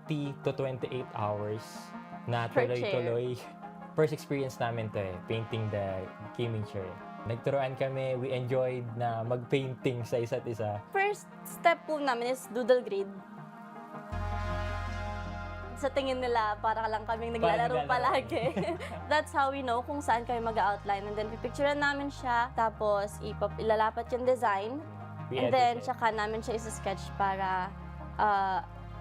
to 28 hours na Per tuloy-tuloy. First experience namin to painting the gaming chair. Nagturuan kami, we enjoyed na mag-painting sa isa't isa. First step po namin is doodle grid. Sa tingin nila, para lang kaming naglalaro palagi. That's how we know kung saan kami mag-outline. And then, pipicturean namin siya, tapos ilalapat yung design. And then, tsaka namin siya isa-sketch para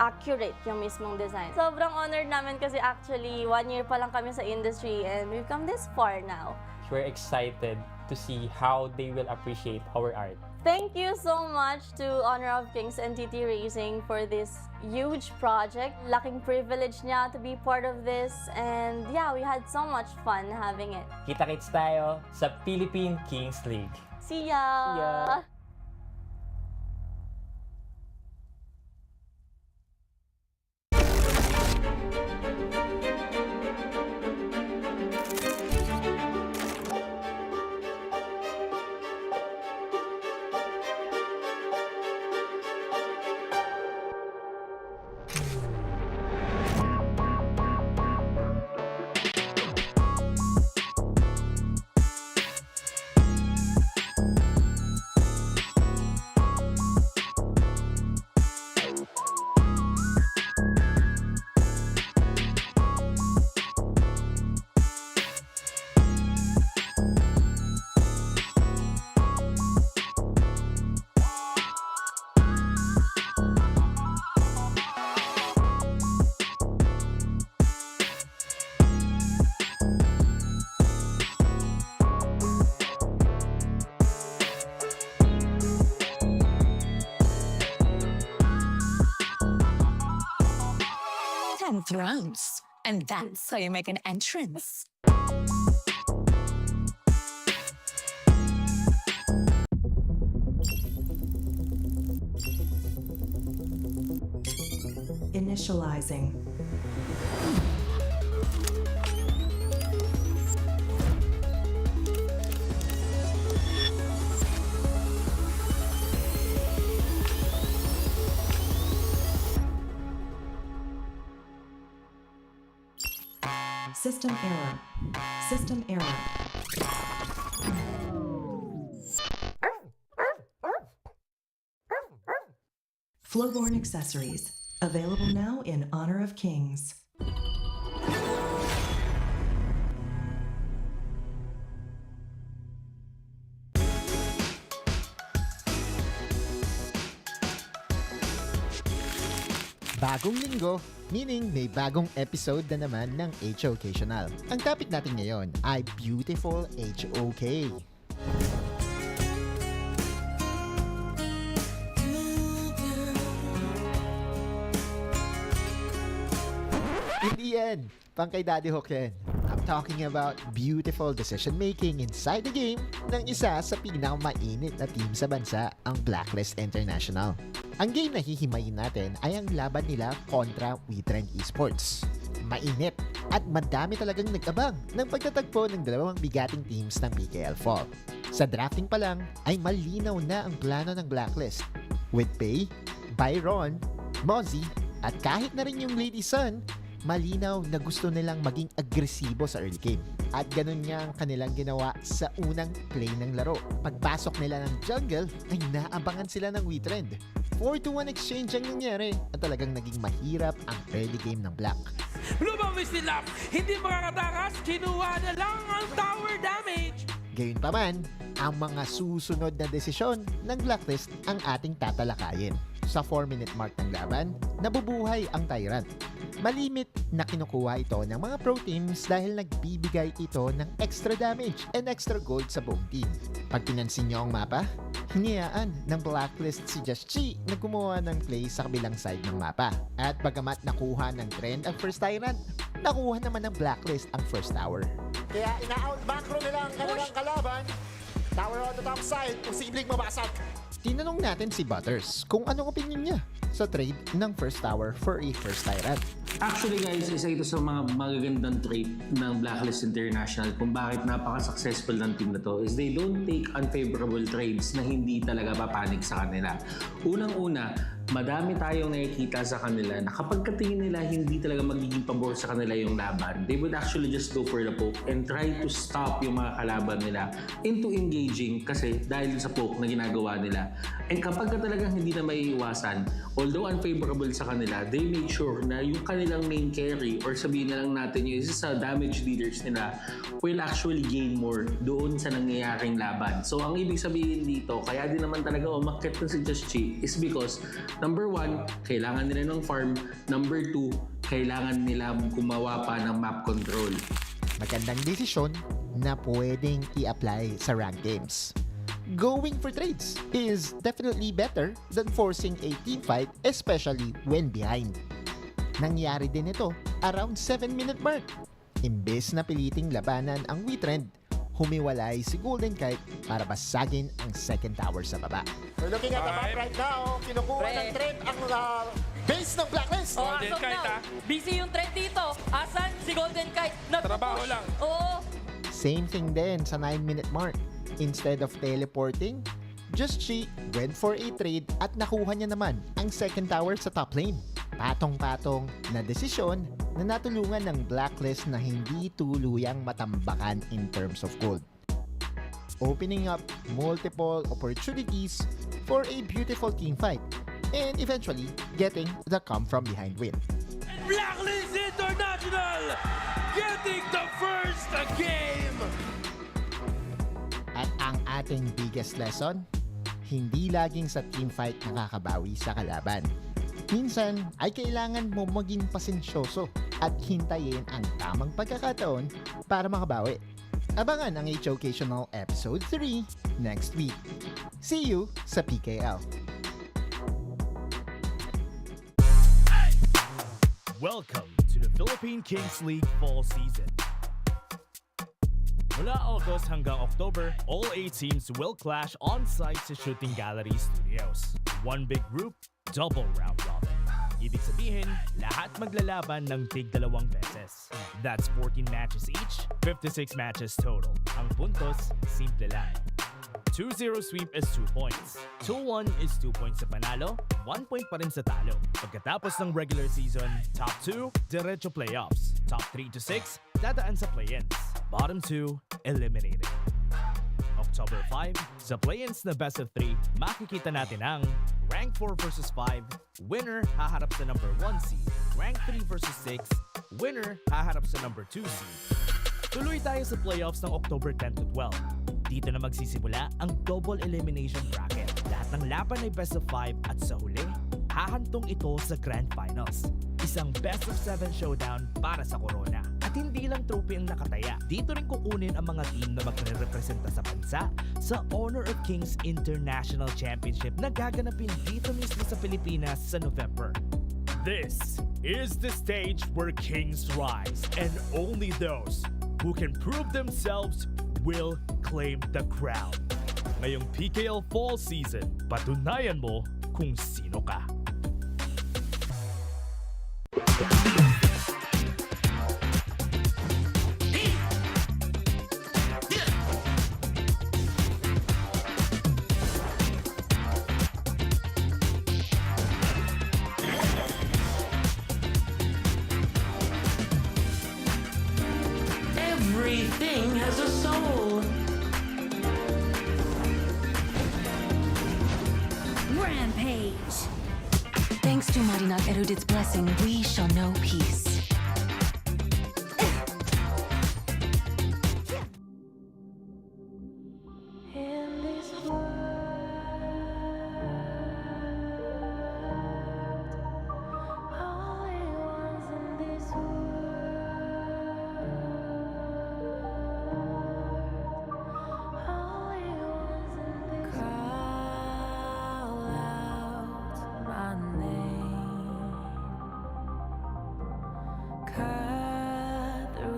accurate yung mismong design. Sobrang honored namin kasi actually, 1 year pa lang kami sa industry and we've come this far now. We're excited to see how they will appreciate our art. Thank you so much to Honor of Kings and TT Racing for this huge project. Laking privilege niya to be part of this and yeah, we had so much fun having it. Kita-kits tayo sa Philippine Kings League. See ya! See ya! Thrones, and that's how you make an entrance. Initializing. System error. System error. Flowborn accessories. Available now in Honor of Kings. Bagong linggo, meaning may bagong episode na naman ng HOKational. Ang topic natin ngayon ay Beautiful HOK. Hindi yan, pang kay Daddy Hook yan. I'm talking about beautiful decision-making inside the game ng isa sa pinakamainit na team sa bansa, ang Blacklist International. Ang game na hihimayin natin ay ang laban nila kontra WeTrend Esports. Mainit at madami talagang nag-abang ng pagtatagpo ng dalawang bigating teams ng PKL Fall. Sa drafting pa lang ay malinaw na ang plano ng Blacklist. With Pei, Byron, Mozzie at kahit na rin yung Lady Sun, malinaw na gusto nilang maging agresibo sa early game. At ganun nga ang kanilang ginawa sa unang play ng laro. Pagpasok nila ng jungle ay naabangan sila ng WeTrend. 4-1 exchange ang nangyari at talagang naging mahirap ang early game ng Black. Lumabas sila, hindi makakatakas, kinuha na lang ang tower damage. Gayunpaman, ang mga susunod na desisyon ng Blacklist ang ating tatalakayin. Sa 4-minute mark ng laban, nabubuhay ang Tyrant. Malimit na kinukuha ito ng mga pro teams dahil nagbibigay ito ng extra damage and extra gold sa buong team. Pag pinansin nyo ang mapa, hiniyaan ng Blacklist si Just Chi na gumawa ng play sa kabilang side ng mapa. At bagamat nakuha ng Trend ang first Tyrant, nakuha naman ng Blacklist ang first tower. Kaya ina-out macro nila ang kanilang kalaban. Tower on the top side, posibleng mabasag. Tinanong natin si Butters kung anong opinion niya sa trade ng first tower for a first tyrant. Actually guys, isa ito sa mga magagandang trait ng Blacklist International kung bakit napaka-successful ng team na to is they don't take unfavorable trades na hindi talaga papanig sa kanila. Unang-una, madami tayong nakikita sa kanila na kapag katingin nila hindi talaga magiging pabor sa kanila yung laban, they would actually just go for the poke and try to stop yung mga kalaban nila into engaging kasi dahil sa poke na ginagawa nila. And kapag ka talagang hindi na maiiwasan, although unfavorable sa kanila, they make sure na yung kanilang main carry or sabihin na lang natin yung isa sa damage leaders nila will actually gain more doon sa nangyayaring laban. So ang ibig sabihin dito, kaya din naman talaga umakyat na si Just Chi is because number 1, kailangan nila ng farm. Number 2, kailangan nila gumawa pa ng map control. Magandang desisyon na pwedeng i-apply sa ranked games. Going for trades is definitely better than forcing a team fight, especially when behind. Nangyari din ito around 7-minute mark. Imbes na piliting labanan ang Witrend, humiwalay si Golden Kite para basagin ang second tower sa baba. We're looking at the map right now. Kinukuha ng trend ang base ng Blacklist. Golden Kite ha. Busy yung trend dito. Asan si Golden Kite? Trabaho lang. Oo. Same thing din sa 9-minute mark. Instead of teleporting, Just Chi went for a trade at nakuha niya naman ang second tower sa top lane. Patong-patong na desisyon na natulungan ng Blacklist na hindi tuluyang matambakan in terms of gold. Opening up multiple opportunities for a beautiful teamfight and eventually getting the come from behind win. And Blacklist International getting the first game! At ang ating biggest lesson, hindi laging sa teamfight nakakabawi sa kalaban. Minsan ay kailangan mo maging pasensyoso at hintayin ang tamang pagkakataon para makabawi. Abangan ang H-Occasional Episode 3 next week. See you sa PKL. Welcome to the Philippine Kings League Fall Season. Mula August hanggang October, all 8 teams will clash on-site sa Shooting Gallery Studios. One big group, double round robin. Ibig sabihin, lahat maglalaban ng tig-2 beses. That's 14 matches each, 56 matches total. Ang puntos, simple lang. 2-0 sweep is 2 points. 2-1 is 2 points sa panalo, 1 point pa rin sa talo. Pagkatapos ng regular season, top 2, diretso playoffs. Top 3 to 6, dadaan sa play-ins. Bottom 2, eliminated. October 5, sa play-ins na best of 3, makikita natin ang Rank 4 versus 5, winner haharap sa number 1 seed. Rank 3 versus 6, winner haharap sa number 2 seed. Tuloy tayo sa playoffs ng October 10 to 12. Dito na magsisimula ang double elimination bracket. Lahat ng laban ay best of 5 at sa huli, hahantong ito sa Grand Finals. Isang best of 7 showdown para sa Corona. At hindi lang trophy ang nakataya. Dito rin kukunin ang mga team na magre-representa sa bansa sa Honor of Kings International Championship na gaganapin dito mismo sa Pilipinas sa November. This is the stage where kings rise, and only those who can prove themselves will claim the crown. Ngayong PKL Fall Season, patunayan mo kung sino ka. Everything has a soul. Rampage. Thanks to Marinat Erudit's blessing, we shall know peace.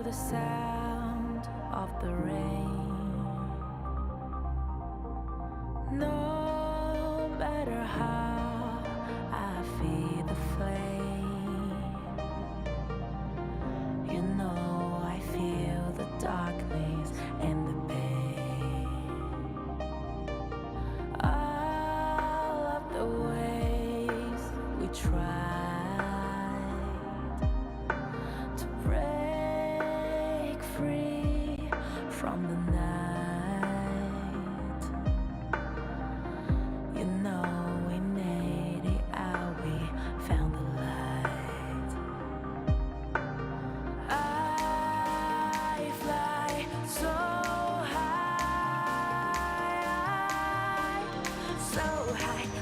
The sound of the rain. No matter how I feed the flame, you know I feel the darkness and the pain. All of the ways we tried to break free from the night, you know we made it out, we found the light. I fly so high,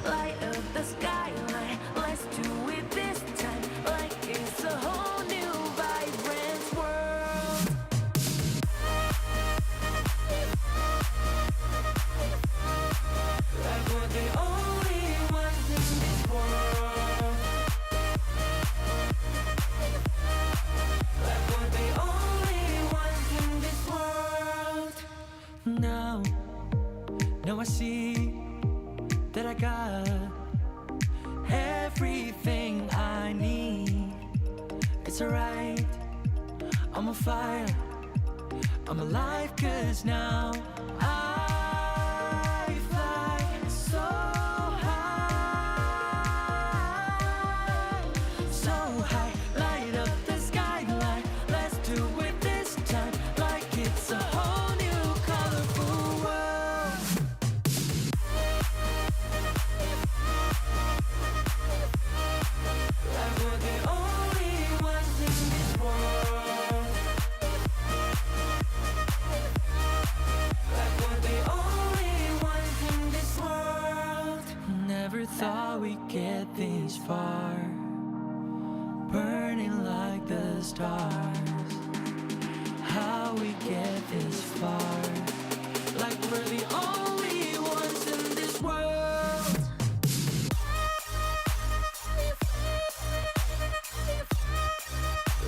light up the skyline. Let's do it this time, like it's a whole new vibrant world. Like we're the only ones in this world. Like we're the only ones in this world. Now I see that I got everything I need. It's alright, I'm on fire, I'm alive, 'cause now I fly so high, light up the skyline. Let's do it this time, like it's a whole new colorful world. Like we're the only ones in this world. Like we're the only ones in this world. Never thought we'd get this far, burning like the stars. How we get this far, like we're the only ones in this world.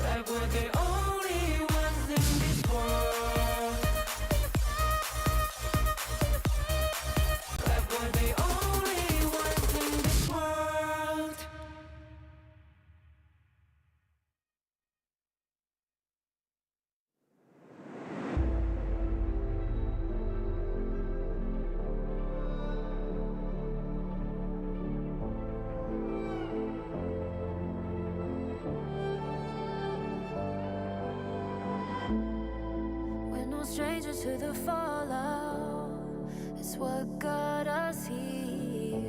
Like we're the only ones in this world. Like we're the only ones in this world. We're no strangers to the fallout. It's what got us here.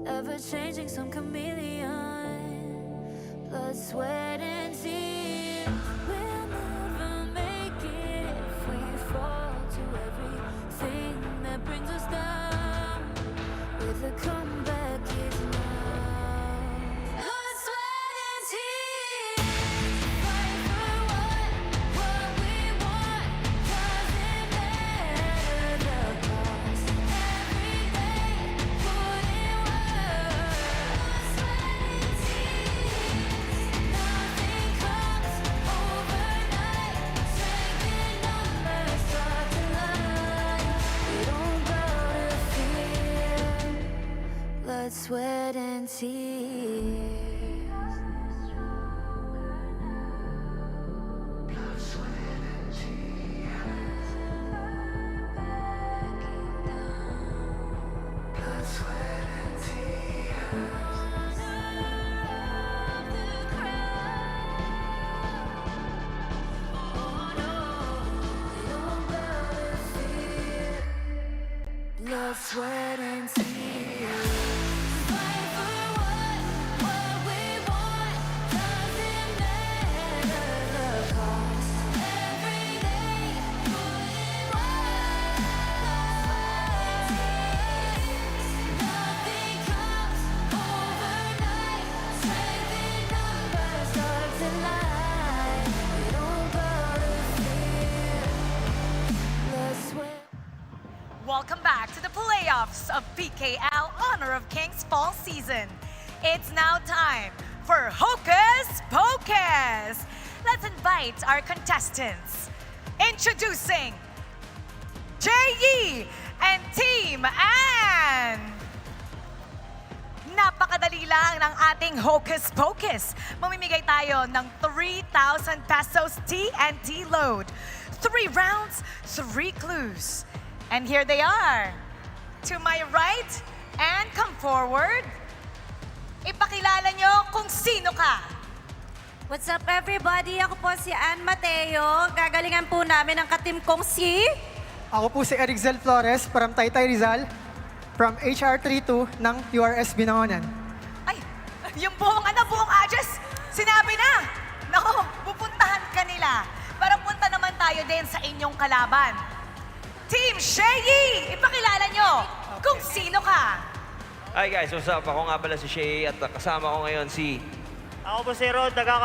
Ever changing, some chameleon. Blood, sweat, and tears. We'll never make it if we fall to everything that brings us down. With a comeback is now. Blood, sweat, and tears. Fight for what we want. Doesn't matter the cost. Every day, put in work. Blood, sweat, and tears. Nothing comes overnight. Strength in numbers start to lie. We don't bow to fear. Blood, sweat, and tears. Blood, sweat, and tears. Fight for what we want. Doesn't matter the cost. Every day, put in work. Nothing comes overnight. Strength in numbers, dark and light. We don't bow to fear. Blood, sweat. Welcome back to the playoffs of PKL Honor of Kings Fall season. It's now time for Hocus Pocus. Let's invite our contestants. Introducing J.E. and Team Ann. Napakadali lang ng ating Hocus Pocus. Mamimigay tayo ng 3,000 pesos TNT load. 3 rounds, 3 clues. And here they are. To my right, and come forward. Ipakilala nyo kung sino ka. What's up everybody? Ako po si Ann Mateo. Gagalingan po namin ang katim kong si... Ako po si Erixel Flores from Taytay Rizal, from HR32 ng URS Binangonan. Ay, yung buong address, sinabi na. Nako, pupuntahan ka nila. Para punta naman tayo din sa inyong kalaban. Team Sheyi, ipakilala nyo kung sino ka. Hi guys, what's up? Ako nga pala si Shay at kasama ko ngayon si... Ako po si Rod, taga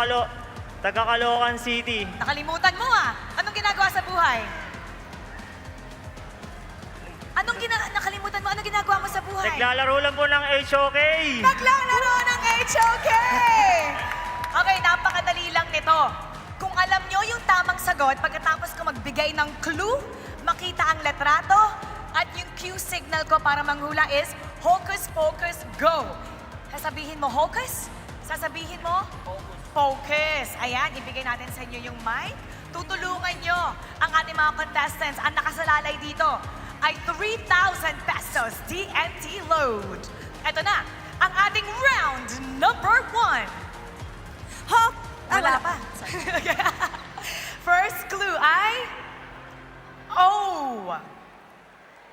Caloocan City. Nakalimutan mo ah. Anong ginagawa sa buhay? Nakalimutan mo, anong ginagawa mo sa buhay? Naglalaro lang po ng HOK. Naglalaro ng HOK! Okay, napakadali lang nito. Kung alam nyo yung tamang sagot, pagkatapos ko magbigay ng clue, makita ang letrato, at yung cue signal ko para manghula is Hocus Pocus Go. Sasabihin mo Hocus, sasabihin mo Focus. Ayan, ibigay natin sa inyo yung mic. Tutulungan nyo ang ating mga contestants. Ang nakasalalay dito ay 3,000 pesos TNT load. Ito na, ang ating round number 1. Wala pa. First clue ay O.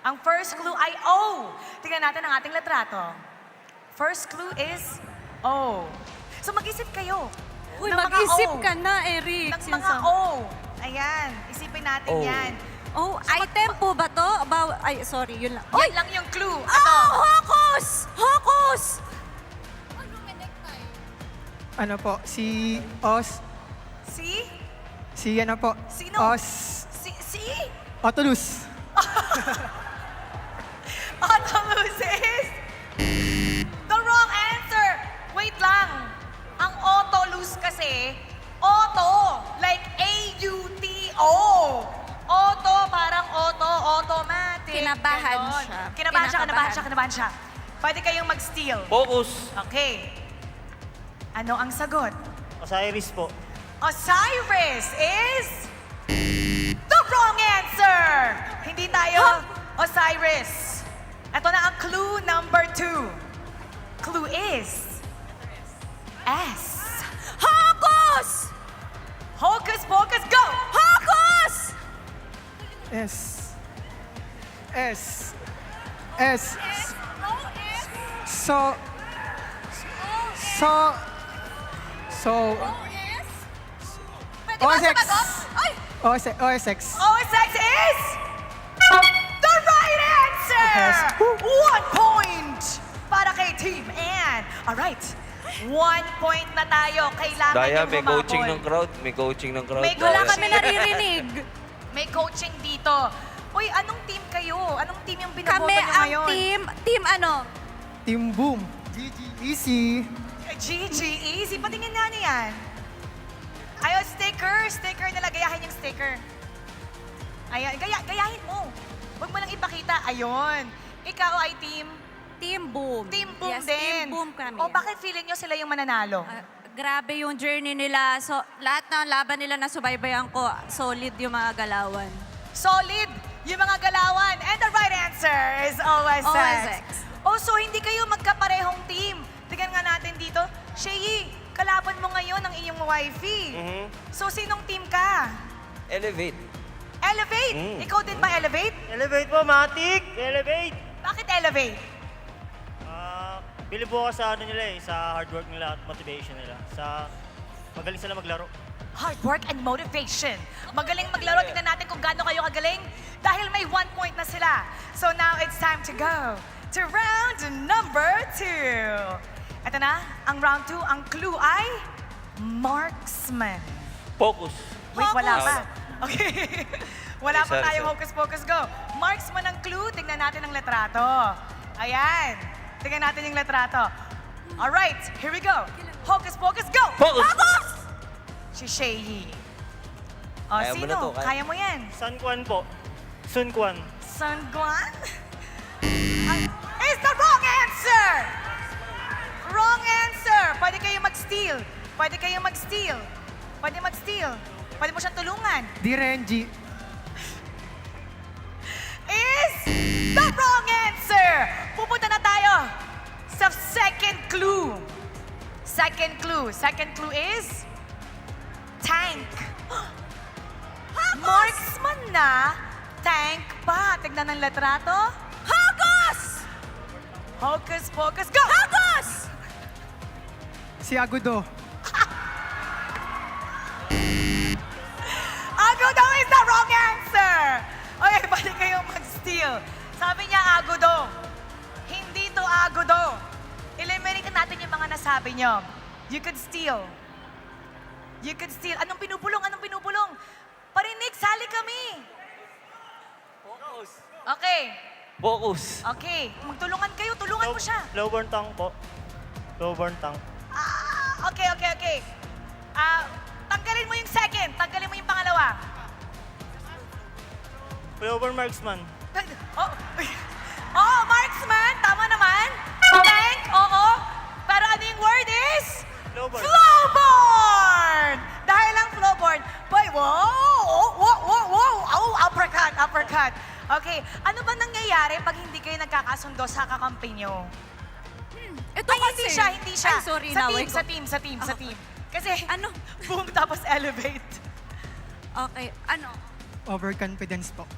Ang first clue ay O. Tingnan natin ang ating letrato. First clue is O. So mag-isip kayo. Uy, ng mga mag-isip O. ka na, Eric. Ng mga O. Ayan, isipin natin yan. Oh, item po ba to? Ay, sorry, yun lang. Yan lang yung clue. Oh, Hocus! Hocus! Ano po, si Os. Si? Si ano po? Sino? Os. Si? Otolus. Otolus is the wrong answer. Wait lang. Ang Otolus kasi, Auto, like A-U-T-O. Auto, parang automatic. Kinabahan Ganon. siya. Kinabahan siya. Pwede kayong mag-steal. Focus. Okay. Ano ang sagot? Osiris po. Osiris is the wrong answer! Hindi tayo Osiris. Ito na ang clue number 2. Clue is S. Hocus! Hocus Pocus, go! Hocus! S. S. S. So. OSX. OSX. OSX is the right answer! Yes. 1 point para kay Team Ann. Alright, 1 point na tayo. Kailangan Daya, yung may humabol. coaching ng crowd. May coaching ng crowd. May Wala Daya. kami naririnig. May coaching dito. Uy, anong team kayo? Anong team yung binoboto Kami nyo ang ngayon? team ano? Team Boom. GG. Easy. GG, easy. Patingin nga niyan. Ayaw, sticker. Sticker nila. Gayahin yung sticker. Ayan, gayahin mo. Huwag mo lang ipakita. Ayun. Ikaw ay team? Team Boom. Team Boom Yes, din. Team Boom kami. O bakit feeling nyo sila yung mananalo? Grabe yung journey nila. So, lahat ng laban nila na subaybayan ko, solid yung mga galawan. Solid yung mga galawan. And the right answer is OSX. OSX. Oh, so hindi kayo magkaparehong team. Tignan nga natin dito. Sheyi, kalaban mo ngayon ang iyong wifey. So, sinong team ka? Elevate. Elevate? Ikaw din ba Elevate? Elevate po, Matic! Elevate! Bakit Elevate? Bilib po ako sa ano nila sa hard work nila at motivation nila. Magaling sila maglaro. Hard work and motivation. Magaling maglaro. Tignan natin kung gaano kayo kagaling. Dahil may 1 point na sila. So now it's time to go to round number 2. Ito na, ang round 2. Ang clue ay marksman. Focus. Wait, wala pa. Okay. Wala pa Sorry, tayong sorry. hocus pocus go. Marksman ang clue. Tignan natin ang letrato. Ayan. Tignan natin yung letrato. Alright, here we go. Hocus pocus go! Focus! Focus! Si Sheyi. O, Kaya mo sino? na to, kaya. Kaya mo yan. Sun Quan po. Sun Quan. Sangguan is the wrong answer! Wrong answer! Pwede kayo mag-steal. Pwede kayo mag-steal. Pwede mag-steal. Pwede mo siyang tulungan. Di Renji. Is the wrong answer! Pupunta na tayo sa second clue. Second clue. Second clue is tank. Marksman na, tank pa. Tignan ng letrato. Hagos! Hocus pocus, go! Hagos! Si Agudo. Agudo is the wrong answer! Okay, pwede kayong mag-steal. Sabi niya Agudo. Hindi to Agudo. Eliminate natin yung mga nasabi niyo. You could steal. You could steal. Anong pinupulong? Anong pinupulong? Parinig, sali kami. Focus. Okay. Focus. Okay. Magtulungan kayo. Tulungan mo siya. Lowborn tank po. Lowborn tank. Okay. Tanggalin mo yung second. Tanggalin mo yung pangalawa. Lowborn marksman. Oh, marksman. Tama naman. Tank, oo. Pero ano yung word is? Flowborn. Flowborn! Dahil lang flowborn. Boy, wow! Oh, uppercut. Okay, ano ba nangyayari pag hindi kayo nagkakasundo sa kakampi nyo? Ito Ay, kasi. hindi siya. Ay, sorry, sa naway team, ko. sa team. Kasi, Ano? boom, tapos elevate. Okay, ano? Overconfidence po.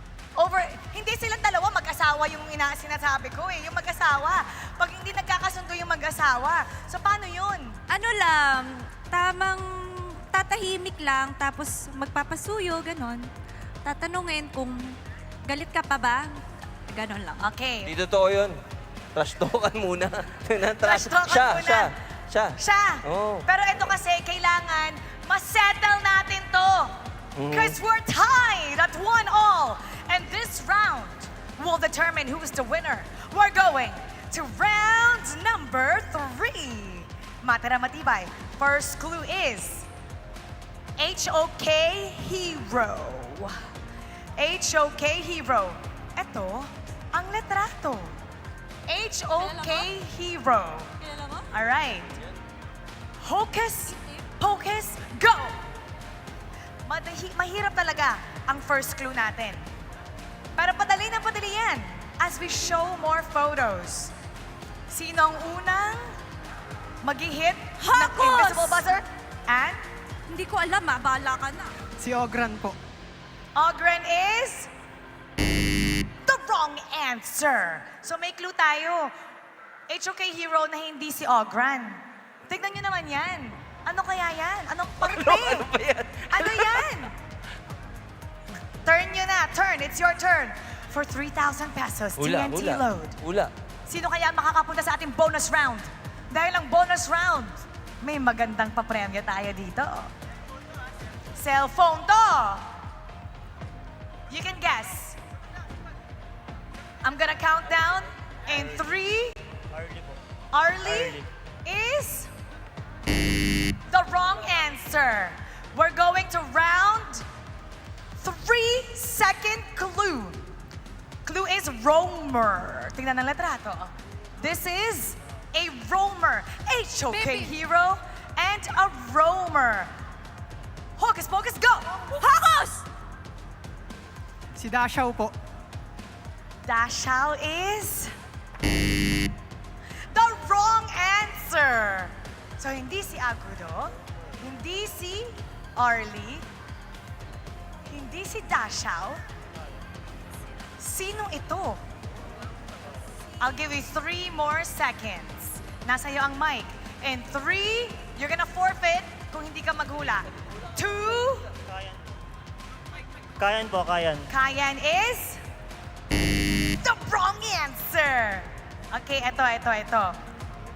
Hindi silang dalawa, mag-asawa yung sinasabi ko eh. Yung mag-asawa. Pag hindi nagkakasundo yung mag-asawa. So, paano yun? Ano lang, tamang tatahimik lang, tapos magpapasuyo, ganon. Tatanungin kung galit ka pa ba? Ganon lang. Okay. Di totoo yun. Trash talkan muna. Trash talkan muna. Siya. Oh. Pero ito kasi, kailangan masettle natin to. Because we're tied at 1-1. And this round will determine who is the winner. We're going to round number 3. Matira matibay. First clue is HOK Hero. HOK Hero. Ito, ang letrato. HOK Hero. Alright. Hocus Pocus, go! Mahirap talaga ang first clue natin. Pero padali na padali yan as we show more photos. Sino ang unang mag-hit ng invisible buzzer? And? Hindi ko alam, bahala ka na. Si Ogran po. Ogren is the wrong answer. So may clue tayo. HOK Hero na hindi si Ogran. Tignan nyo naman yan. Ano kaya yan? Anong pangpe? Ano ba yan? Ano yan? Turn nyo na. Turn. It's your turn. For 3,000 pesos, TNT load. Hula. Sino kaya makakapunta sa ating bonus round? Dahil ang bonus round, may magandang papremyo tayo dito. Cellphone to. You can guess. I'm gonna count down in 3. Arlie is the wrong answer. We're going to round 3, second clue. Clue is roamer. Tingnan ng letrato. This is a roamer. HOK Hero and a roamer. Hocus Pocus, go! Hocus! Si Dashaw po. Dashaw is the wrong answer. So, hindi si Agudo, hindi si Arlie, hindi si Dashaw. Sino ito? I'll give you 3 more seconds. Nasa iyo ang mic. In 3, you're gonna forfeit kung hindi ka maghula. 2, Kayan po, kayan. Kayan is the wrong answer. Okay, ito.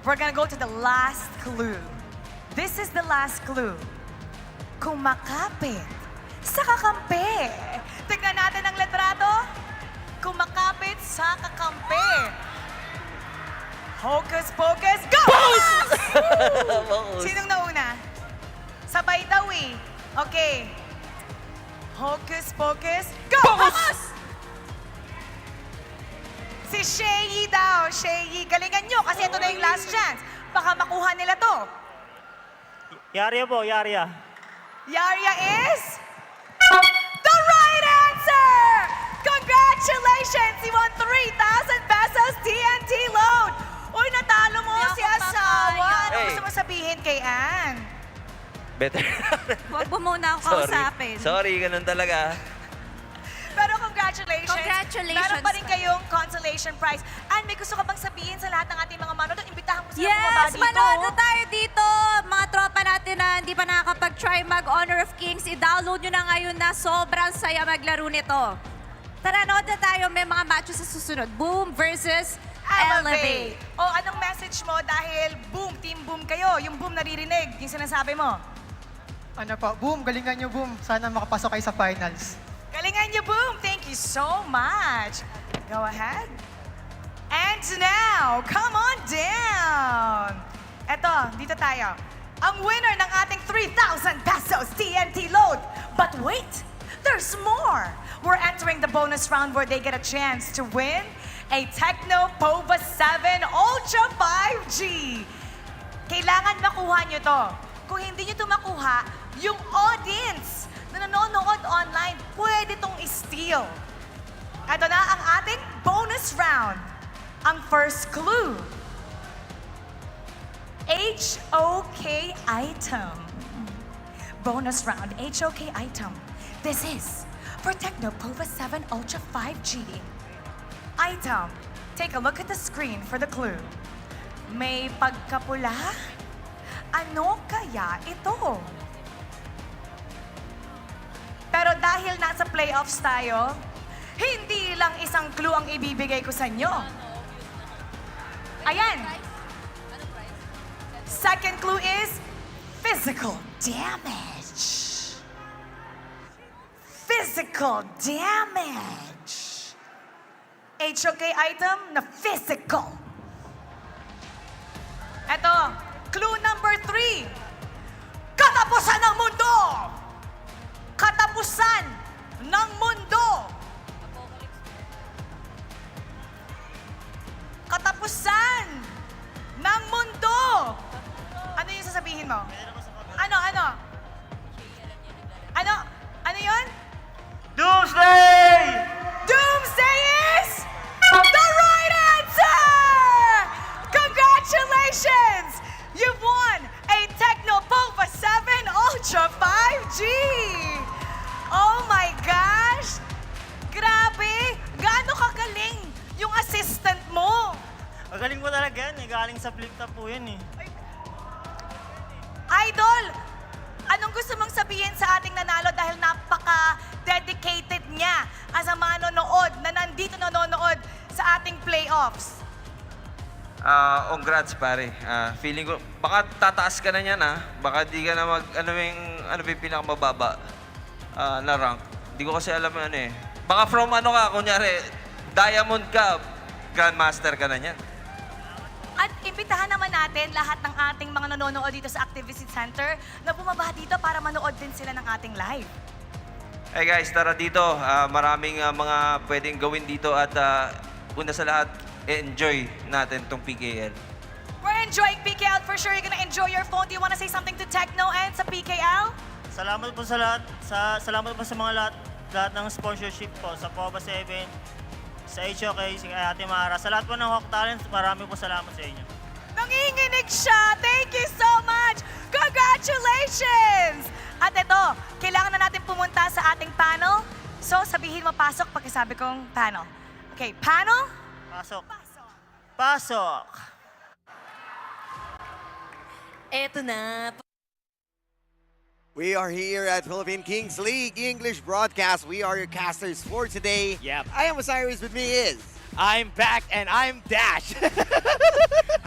We're gonna go to the last clue. This is the last clue. Kumakapit sa kakampi. Tignan natin ang letrato. Kumakapit sa kakampi. Hocus Pocus, go! Sinong nauna? Sabay daw eh. Okay. Hocus Pocus, go! Hocus! Shay daw. Shay, galingan nyo kasi ito na yung last chance. Baka makuha nila to. Yarya po, Yarya. Yarya is the right answer! Congratulations! You won 3,000 pesos TNT load! Uy, natalo mo si asawa. Ano Hey. gusto mo sabihin kay Ann? Better. Huwag mo muna ako kausapin. Sorry, ganun talaga. Pero congratulations. Congratulations. Meron pa rin kayong consolation prize. Ann, may gusto ka bang sabihin sa lahat ng ating mga manonood? Imbitahan mo sila bumaba Yes, dito. manood tayo dito. Mga tropa natin na hindi pa nakakapag-try mag Honor of Kings, i-download nyo na ngayon na sobrang saya maglaro nito. Tara, nood na tayo. May mga matches sa susunod. Boom versus Elevate. O, anong message mo dahil boom, team boom kayo? Yung boom naririnig, yung sinasabi mo. Ano po, boom, galingan nyo, boom. Sana makapasok kayo sa finals. Galingan niyo, boom! Thank you so much. Go ahead. And now, come on down. Eto, dito tayo. Ang winner ng ating 3,000 pesos TNT load. But wait, there's more. We're entering the bonus round where they get a chance to win a Tecno Pova 7 Ultra 5G. Kailangan makuha nyo to. Kung hindi nyo to makuha, yung audience na nanonood online, pwede tong i-steal. Ito na ang ating bonus round. Ang first clue. HOK item. Bonus round, HOK item. This is for Tecno Pova 7 Ultra 5G. Item. Take a look at the screen for the clue. May pagkapula? Ano kaya ito? Pero dahil nasa playoffs tayo, hindi lang isang clue ang ibibigay ko sa inyo. Ayan. Second clue is physical damage. Physical damage. HOK item na physical. Eto, clue number 3. Katapusan ng mundo! Katapusan ng mundo! Katapusan ng mundo! Ano yung sasabihin mo? Ano? Ano yun? Doomsday! Doomsday is the right answer! Congratulations! You've won a Tecno Pova 7 Ultra 5G! Oh my gosh! Grabe! Gaano kagaling yung assistant mo? Magaling po talaga yan eh. Galing sa flip top po yan eh. Idol! Anong gusto mong sabihin sa ating nanalo dahil napaka-dedicated niya as a manonood na nandito nanonood sa ating playoffs? Congrats pare. Feeling ko, baka tataas ka na niyan Baka di ka na ano yung pinakamababa na rank. Hindi ko kasi alam Baka from kunyari, diamond ka, grandmaster ka na niyan. At imbitahan naman natin lahat ng ating mga nanonood dito sa Activity Center na bumaba dito para manood din sila ng ating live. Hey guys, tara dito. Maraming mga pwedeng gawin dito at una sa lahat, enjoy natin tong PKL. We're enjoying PKL for sure. You're gonna enjoy your phone. Do you wanna say something to Tecno and sa PKL? Salamat po sa lahat. Salamat po sa mga lahat ng sponsorship po sa Pova 7, sa HOK, sa Ate Mara. Sa lahat po ng Hawk Talents, marami po salamat sa inyo. Nanginginig siya! Thank you so much! Congratulations! At ito, kailangan na natin pumunta sa ating panel. So, sabihin mo pasok pagkasabi kong panel. Okay, panel? Pasok. Pasok! Eto na. We are here at Philippine Kings League English broadcast. We are your casters for today. Yep. I am Osiris. With me is... I'm back and I'm Dash.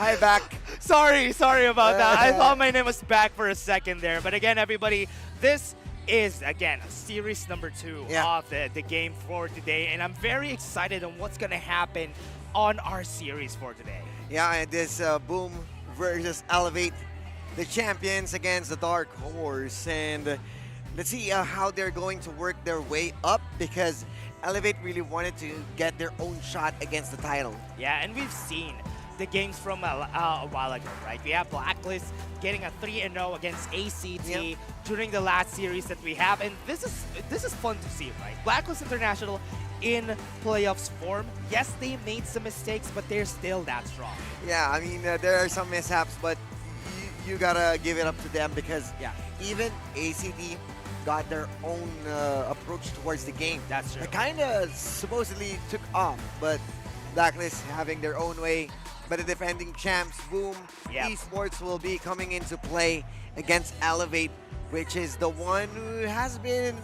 Hi, back. Sorry about that. I thought my name was back for a second there. But again, everybody, this is, again, series number 2 of the game for today. And I'm very excited on what's going to happen on our series for today. Yeah, and this Boom versus Elevate, the champions against the Dark Horse. And let's see how they're going to work their way up, because Elevate really wanted to get their own shot against the title. Yeah, and we've seen the games from a while ago, right? We have Blacklist getting a 3-0 against ACT during the last series that we have, and this is fun to see, right? Blacklist International in playoffs form. Yes, they made some mistakes, but they're still that strong. Yeah, I mean, there are some mishaps, but you gotta give it up to them because even ACT got their own approach towards the game. That's true. It kind of supposedly took off, but Blacklist having their own way. But the defending champs, Boom, Esports will be coming into play against Elevate, which is the one who has been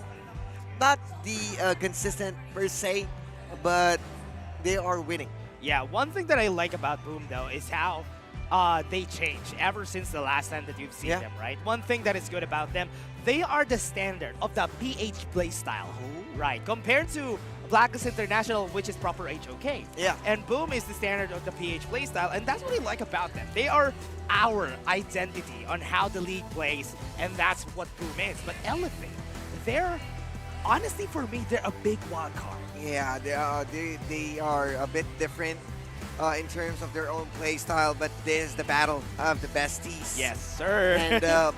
not the consistent per se, but they are winning. Yeah, one thing that I like about Boom, though, is how they change ever since the last time that you've seen them, right? One thing that is good about them, they are the standard of the PH playstyle, right? Compared to Blacklist International, which is proper HOK. Yeah. And Boom is the standard of the PH playstyle, and that's what I like about them. They are our identity on how the league plays, and that's what Boom is. But Elevate, they're, honestly for me, they're a big wild card. Yeah, they are a bit different in terms of their own play style, but this is the battle of the besties. Yes, sir. And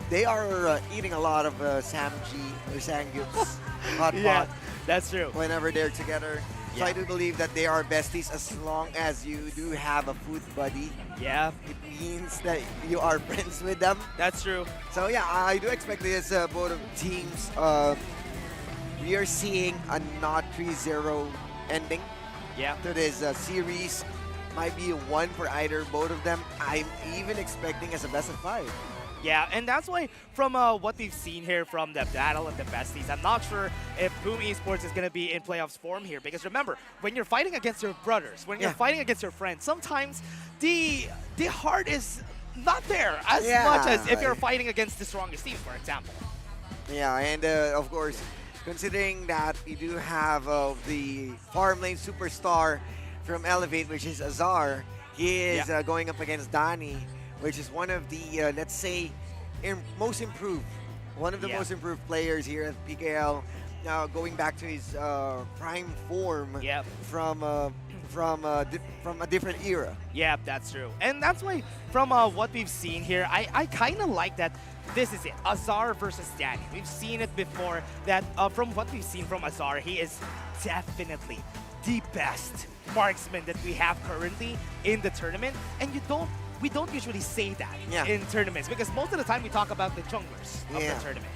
they are eating a lot of Samji or Sangyup's hot pot. That's true. Whenever they're together. So I do believe that they are besties as long as you do have a food buddy. Yeah. It means that you are friends with them. That's true. So yeah, I do expect this both of teams. We are seeing a not 3-0 ending to this series. Might be one for either both of them. I'm even expecting as a best of 5. Yeah, and that's why from what we've seen here from the Battle of the Besties, I'm not sure if Boom Esports is going to be in playoffs form here. Because remember, when you're fighting against your brothers, when you're fighting against your friends, sometimes the heart is not there as much as if you're fighting against the strongest team, for example. Yeah, and of course, considering that we do have the farm lane superstar from Elevate, which is Azar, he is going up against Dani, which is one of the, let's say, most improved, one of the most improved players here at PKL. Now going back to his prime form from a different era. Yeah, that's true. And that's why from what we've seen here, I kind of like that this is it. Azar versus Danny. We've seen it before that from what we've seen from Azar, he is definitely the best marksman that we have currently in the tournament. And we don't usually say that in tournaments because most of the time we talk about the junglers of the tournament.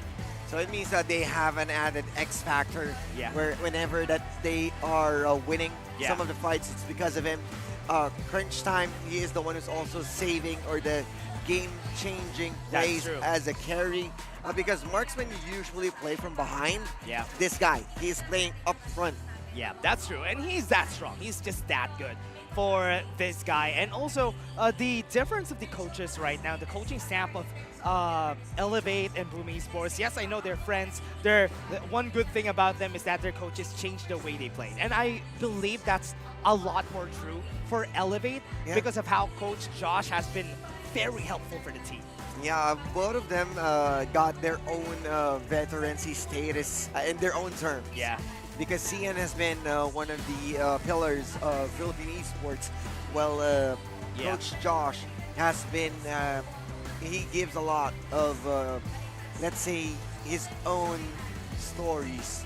So it means that they have an added X factor where whenever that they are winning some of the fights, it's because of him. Crunch time, he is the one who's also saving or the game-changing plays as a carry. Because marksmen usually play from behind. This guy, he's playing up front. Yeah, that's true. And he's that strong. He's just that good for this guy. And also, the difference of the coaches right now, the coaching staff of Elevate and Boom Esports. Yes, I know they're friends. One good thing about them is that their coaches changed the way they played. And I believe that's a lot more true for Elevate because of how Coach Josh has been very helpful for the team. Yeah, both of them got their own veterancy status in their own terms. Yeah. Because Cian has been one of the pillars of Philippine esports. Well, Coach Josh has been, he gives a lot of, let's say, his own stories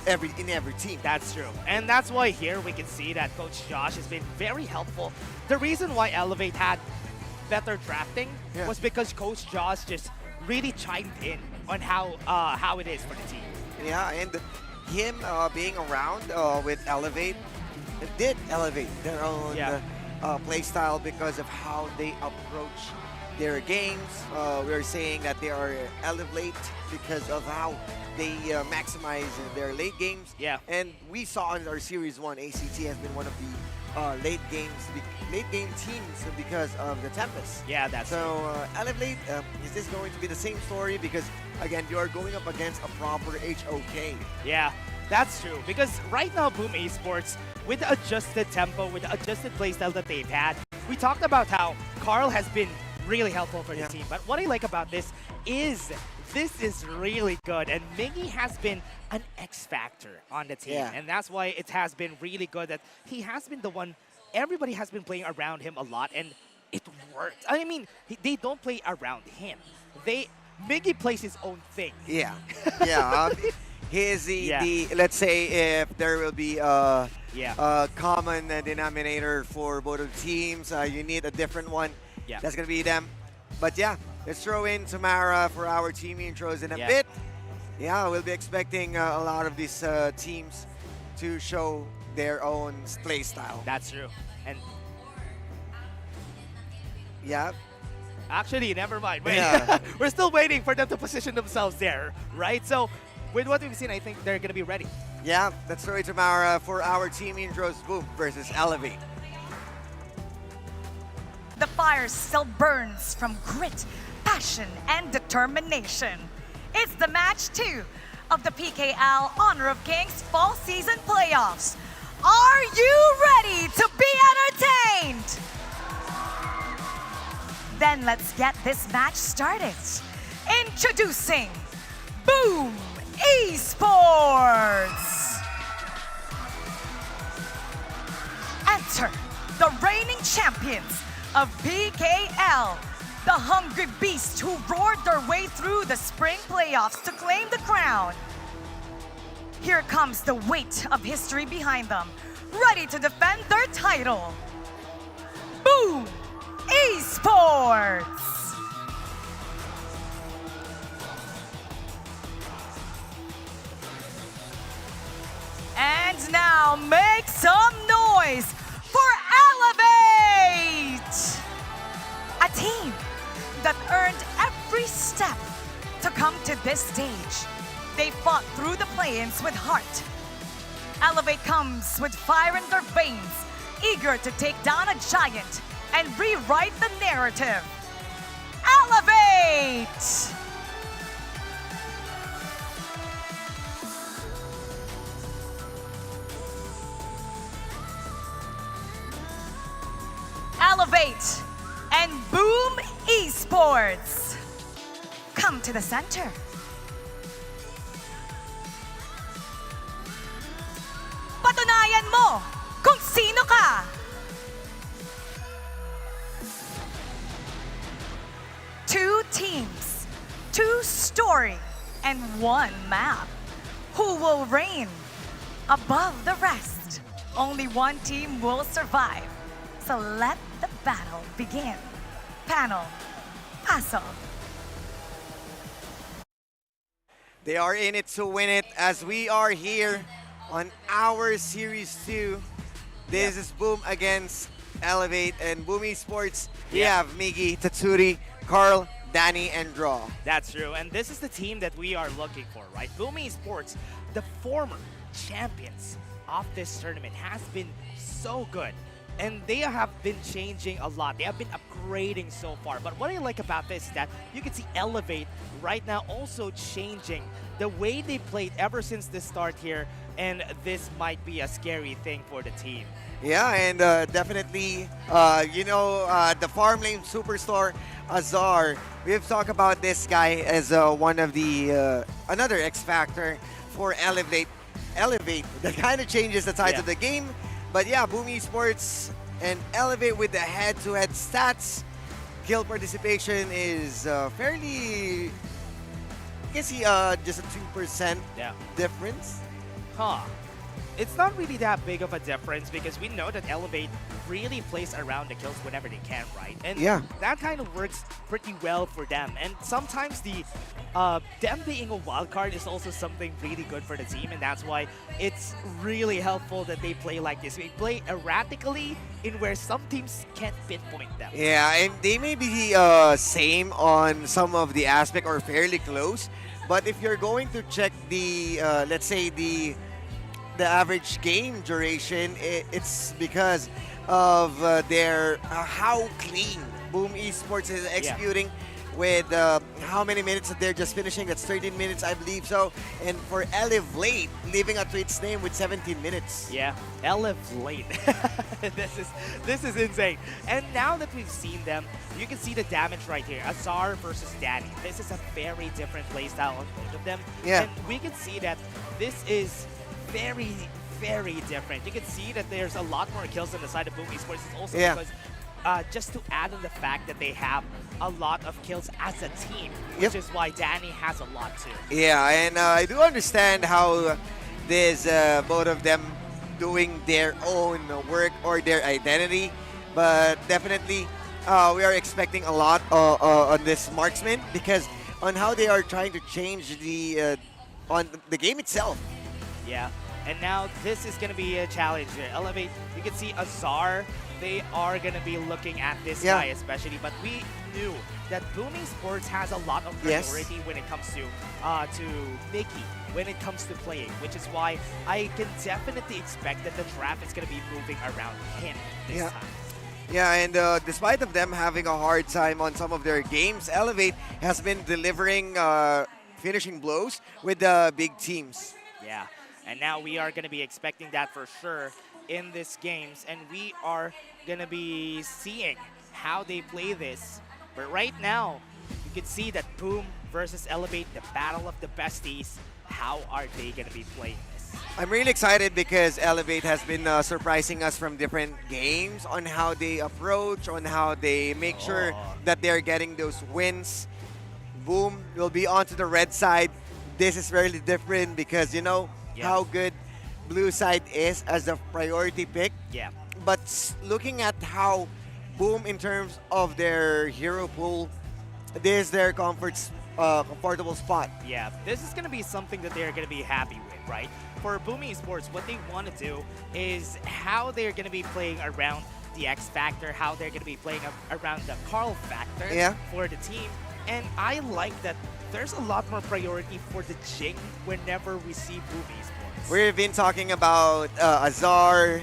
in every team. That's true. And that's why here we can see that Coach Josh has been very helpful. The reason why Elevate had better drafting was because Coach Josh just really chimed in on how it is for the team. Yeah, and him being around with Elevate did elevate their own play style because of how they approach their games. We're saying that they are elevate because of how they maximize their late games. Yeah. And we saw in our Series 1, ACT has been one of the late game teams because of the Tempest. Yeah, that's so. Elevate, is this going to be the same story? Because again, you are going up against a proper HOK. Yeah, that's true. Because right now, Boom Esports, with the adjusted tempo, with the adjusted playstyle that they've had, we talked about how Carl has been really helpful for the team. But what I like about this is this is really good. And Miggy has been an X factor on the team. Yeah. And that's why it has been really good that he has been the one, everybody has been playing around him a lot, and it worked. I mean, they don't play around him. Miggy plays his own thing. Yeah, yeah. He is the, let's say, if there will be a common denominator for both of the teams, you need a different one. Yeah. That's going to be them. But yeah, let's throw in Tamara for our team intros in a bit. Yeah, we'll be expecting a lot of these teams to show their own play style. That's true. And yeah. Actually, never mind. Wait. Yeah. We're still waiting for them to position themselves there, right? So, with what we've seen, I think they're going to be ready. Yeah, let's throw it to Mara for our team intros. Boom versus Elevate. The fire still burns from grit, passion, and determination. It's the match 2 of the PKL Honor of Kings Fall Season Playoffs. Are you ready to be entertained? Then let's get this match started. Introducing Boom Esports. Enter the reigning champions of PKL, the hungry beasts who roared their way through the spring playoffs to claim the crown. Here comes the weight of history behind them, ready to defend their title. Boom Esports! And now make some noise for Elevate! A team that earned every step to come to this stage. They fought through the play-ins with heart. Elevate comes with fire in their veins, eager to take down a giant and rewrite the narrative. Elevate! Elevate and Boom Esports. Come to the center. Patunayan mo kung sino ka. Two teams, two story, and one map. Who will reign above the rest? Only one team will survive. So let the battle begin. Panel, paso. They are in it to win it as we are here on our Series 2. This is Boom against Elevate and Boom Esports. We have Miggy, Tatsuri, Carl, Danny, and Draw. That's true, and this is the team that we are looking for, right? Boom Esports, the former champions of this tournament, has been so good. And they have been changing a lot. They have been upgrading so far. But what I like about this is that you can see Elevate right now also changing the way they played ever since the start here. And this might be a scary thing for the team. Yeah, and definitely, the farm lane superstar, Azar. We've talked about this guy as one of the, another X factor for Elevate. That kind of changes the sides of the game. But yeah, Boom Esports and Elevate with the head-to-head stats. Kill participation is fairly, I guess just a 2% difference. Huh. It's not really that big of a difference because we know that Elevate really plays around the kills whenever they can, right? And that kind of works pretty well for them. And sometimes them being a wild card is also something really good for the team, and that's why it's really helpful that they play like this. They play erratically in where some teams can't pinpoint them. Yeah, and they may be same on some of the aspect or fairly close, but if you're going to check the, let's say the average game duration, it's because of their how clean Boom Esports is executing with how many minutes that they're just finishing. That's 13 minutes, I believe so. And for Elevate, living up to its name with 17 minutes. Yeah, Elevate. this is insane. And now that we've seen them, you can see the damage right here. Azar versus Danny. This is a very different playstyle on both of them. Yeah. And we can see that this is very, very different. You can see that there's a lot more kills on the side of Boom Esports. It's also because just to add on the fact that they have a lot of kills as a team, which is why Danny has a lot too. Yeah, and I do understand how there's both of them doing their own work or their identity, but definitely we are expecting a lot on this marksman because on how they are trying to change the on the game itself. Yeah, and now this is going to be a challenge here. Elevate, you can see Azar, they are going to be looking at this guy especially, but we knew that Boom Esports has a lot of priority when it comes to Mickey, when it comes to playing, which is why I can definitely expect that the draft is going to be moving around him this time. Yeah, and despite of them having a hard time on some of their games, Elevate has been delivering finishing blows with the big teams. Yeah, and now we are going to be expecting that for sure in this games, and we are going to be seeing how they play this. But right now, you can see that Boom versus Elevate, the battle of the besties. How are they going to be playing this? I'm really excited because Elevate has been surprising us from different games on how they approach, on how they make sure that they're getting those wins. Boom will be onto the red side. This is really different because you know how good blue side is as a priority pick. Yeah. But looking at how Boom in terms of their hero pool, this is their comfortable spot. Yeah, this is going to be something that they're going to be happy with, right? For Boom Esports, what they want to do is how they're going to be playing around the X Factor, how they're going to be playing around the Carl Factor for the team. And I like that there's a lot more priority for the Jing whenever we see Boom Esports. We've been talking about Azar,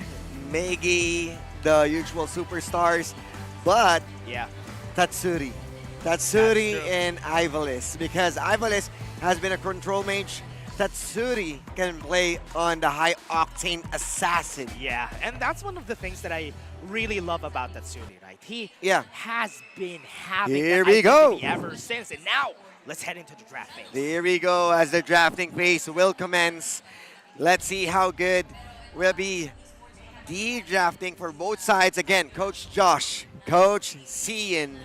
Megi, the usual superstars, but Tatsuri and Ivalice, because Ivalice has been a control mage. Tatsuri can play on the high-octane assassin. Yeah, and that's one of the things that I really love about Tatsuri, right? He has been having Here that we go. identity ever since, and now let's head into the draft phase. Here we go as the drafting phase will commence. Let's see how good will be the drafting for both sides. Again, Coach Josh, Coach Cian,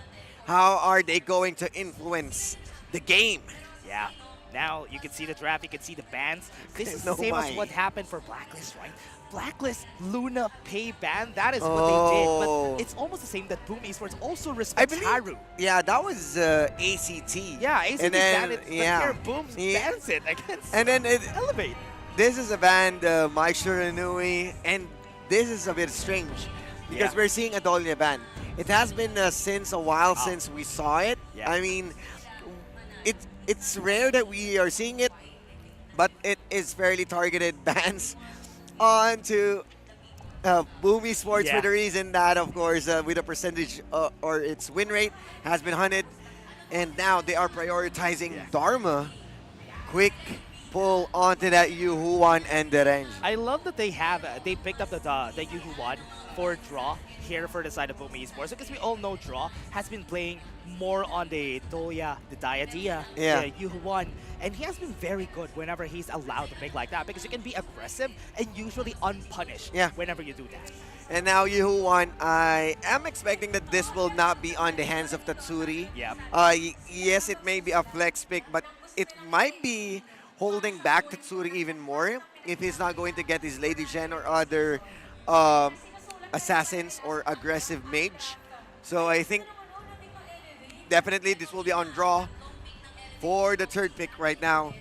how are they going to influence the game? Yeah. Now you can see the draft, you can see the bans. This is No the same as way. what happened for Blacklist, right? Blacklist, Luna, Pay ban, that is what they did. But it's almost the same that Boom Esports also respects Haru. Yeah, that was ACT. Yeah, ACT And then, banned it, but here Boom bans it against And then Elevate. This is a band, Mike Shiranui, and this is a bit strange because we're seeing Adolia ban. It has been since a while since we saw it. I mean, it's rare that we are seeing it, but it is fairly targeted bans onto Boom Esports for the reason that, of course, with a percentage or its win rate has been hunted, and now they are prioritizing Dharma. Quick pull onto that Yuhuan and the range. I love that they picked up the Yuhuan for draw here for the side of Boom Esports, because we all know draw has been playing more on the Doya, the Diadia, the Yuhuan, and he has been very good whenever he's allowed to pick like that, because you can be aggressive and usually unpunished whenever you do that. And now Yuhuan, I am expecting that this will not be on the hands of Tatsuri. Yes, it may be a flex pick, but it might be holding back Tatsuri even more if he's not going to get his Lady Gen or other assassins or aggressive mage. So I think definitely this will be on draw for the third pick right now.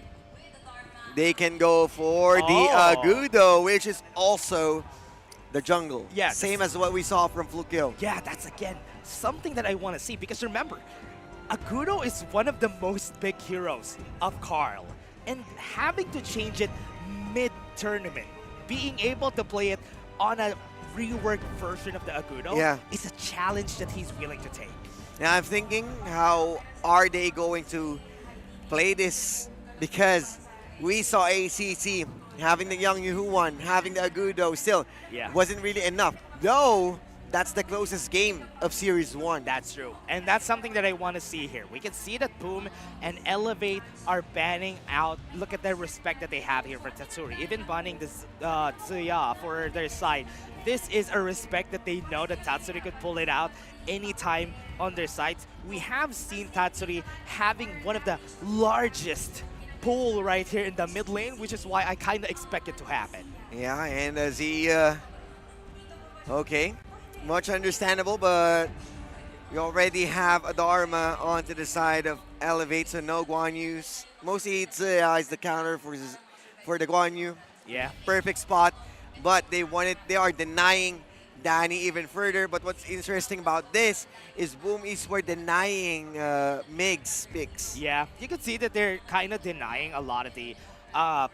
They can go for the Agudo, which is also the jungle. Yeah, same as what we saw from Flukio. Yeah, that's again something that I want to see, because remember, Agudo is one of the most big heroes of Carl, and having to change it mid-tournament, being able to play it on a reworked version of the Agudo is a challenge that he's willing to take. Now I'm thinking, how are they going to play this? Because we saw ACC having the young Yuhuan, having the Agudo, still wasn't really enough. Though, that's the closest game of Series 1. That's true. And that's something that I want to see here. We can see that Boom and Elevate are banning out. Look at the respect that they have here for Tatsuri. Even banning this Tsuya for their side. This is a respect that they know that Tatsuri could pull it out anytime on their sides. We have seen Tatsuri having one of the largest pool right here in the mid lane, which is why I kind of expect it to happen. Yeah, and as he... okay. Much understandable, but we already have a Dharma onto the side of Elevate, so no Guan Yu's. Mostly it's the counter for the Guan Yu. Yeah. Perfect spot, but they are denying Danny even further. But what's interesting about this is Boom Esports denying Mig's picks. Yeah, you can see that they're kind of denying a lot of the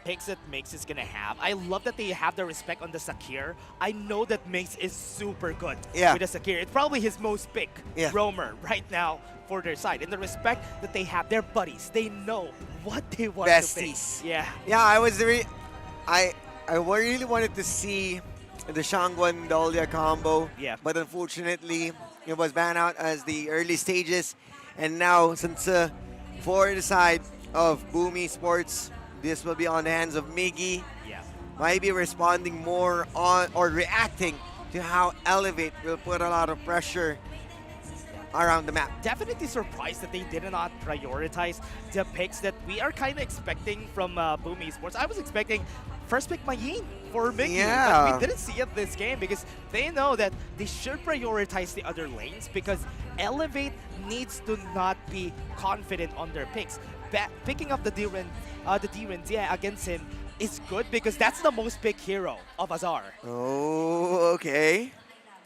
picks that Mix is gonna have. I love that they have the respect on the Sakir. I know that Mix is super good with the Sakir. It's probably his most pick roamer right now for their side. And the respect that they have, they're buddies. They know what they want to pick. Yeah. Yeah, I really wanted to see the Shangguan Dahlia combo. Yeah. But unfortunately, it was banned out as the early stages. And now, since for the side of Boom Esports, this will be on the hands of Miggy. Yeah. Might be responding more on or reacting to how Elevate will put a lot of pressure around the map. Definitely surprised that they did not prioritize the picks that we are kind of expecting from Boom Esports. I was expecting first pick Mayin for Mickey, but we didn't see it this game because they know that they should prioritize the other lanes because Elevate needs to not be confident on their picks. Picking up the D-Ren against him is good because that's the most picked hero of Azar. Oh, okay.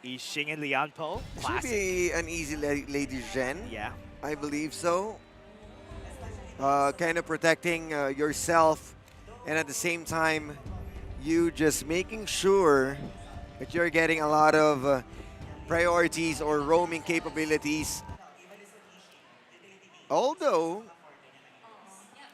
Yixing and Lianpo. Should be an easy Lady Gen. Yeah. I believe so. Kind of protecting yourself and at the same time, you just making sure that you're getting a lot of priorities or roaming capabilities. Although...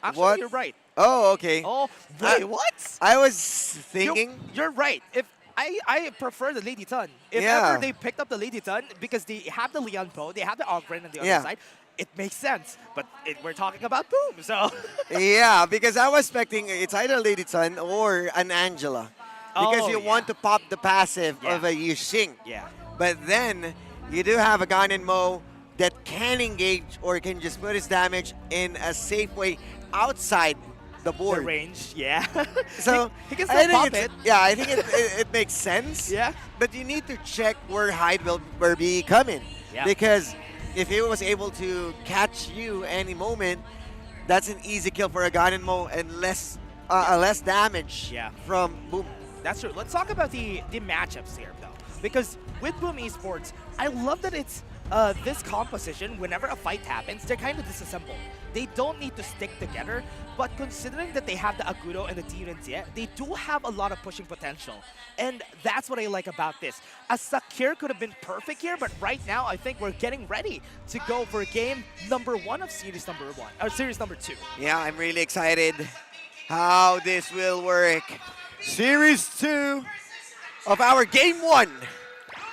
Actually, you're right. Oh, okay. Oh, wait, what? I was thinking... You're right. If I prefer the Lady Tun. If ever they picked up the Lady Tun, because they have the Lianpo, they have the Ogren on the other side, it makes sense. But we're talking about Boom, so... yeah, because I was expecting it's either Lady Tun or an Angela. Because you want to pop the passive of a Yixing. Yeah. But then, you do have a Ganon Mo that can engage or can just put his damage in a safe way outside the board. The range, yeah. So he can still pop it. Yeah, I think it makes sense. Yeah. But you need to check where Hyde will be coming. Yeah. Because if he was able to catch you any moment, that's an easy kill for a Ganon Mo and less damage from Boom. That's true. Let's talk about the matchups here, though. Because with Boom Esports, I love that it's this composition, whenever a fight happens, they're kind of disassembled. They don't need to stick together, but considering that they have the Agudo and the Direnzie, they do have a lot of pushing potential. And that's what I like about this. A Sakir could have been perfect here, but right now I think we're getting ready to go for game number 1 of series number 1, or series number 2. Yeah, I'm really excited how this will work. Series 2 of our game 1.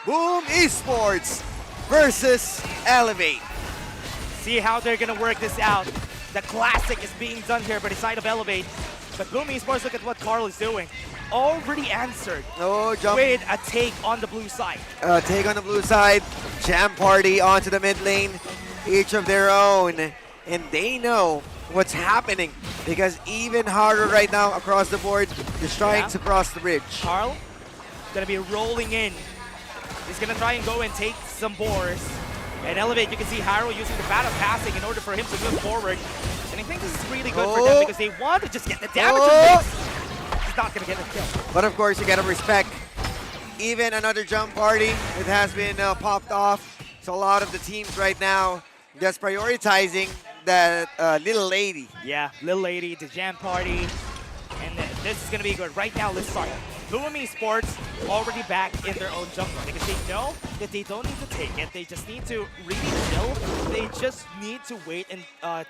Boom Esports versus Elevate. See how they're gonna work this out. The classic is being done here by the side of Elevate. But Boom Esports, look at what Carl is doing. Already answered with a take on the blue side. Take on the blue side. Jam Party onto the mid lane. Each of their own. And they know what's happening. Because even harder right now across the board, just trying to cross the bridge. Carl gonna be rolling in. He's gonna try and go and take some boars. And Elevate, you can see Haro using the battle passing in order for him to move forward. And I think this is really good for them because they want to just get the damage on Mix. He's not gonna get the kill. But of course, you gotta respect. Even another jump party, it has been popped off. So a lot of the teams right now just prioritizing that little lady. Yeah, little lady, the jam party. And this is gonna be good. Right now, let's start. Boom Esports already back in their own jungle because they know that they don't need to take it. They just need to really chill. They just need to wait and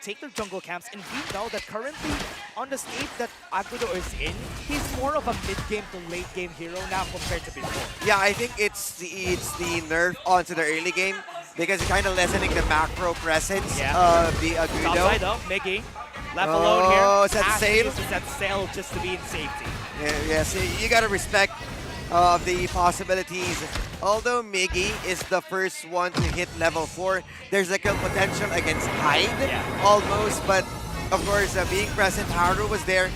take their jungle camps. And we know that currently on the state that Agudo is in, he's more of a mid-game to late-game hero now compared to before. Yeah, I think it's the nerf onto the early game because it's kind of lessening the macro presence of the Agudo. Outside though, Miggy left alone here. Oh, is that Has to Sail? use that Sail just to be in safety. Yeah, so you gotta respect the possibilities. Although Miggy is the first one to hit level 4, there's like a potential against Hyde almost, but of course being present, Haru was there.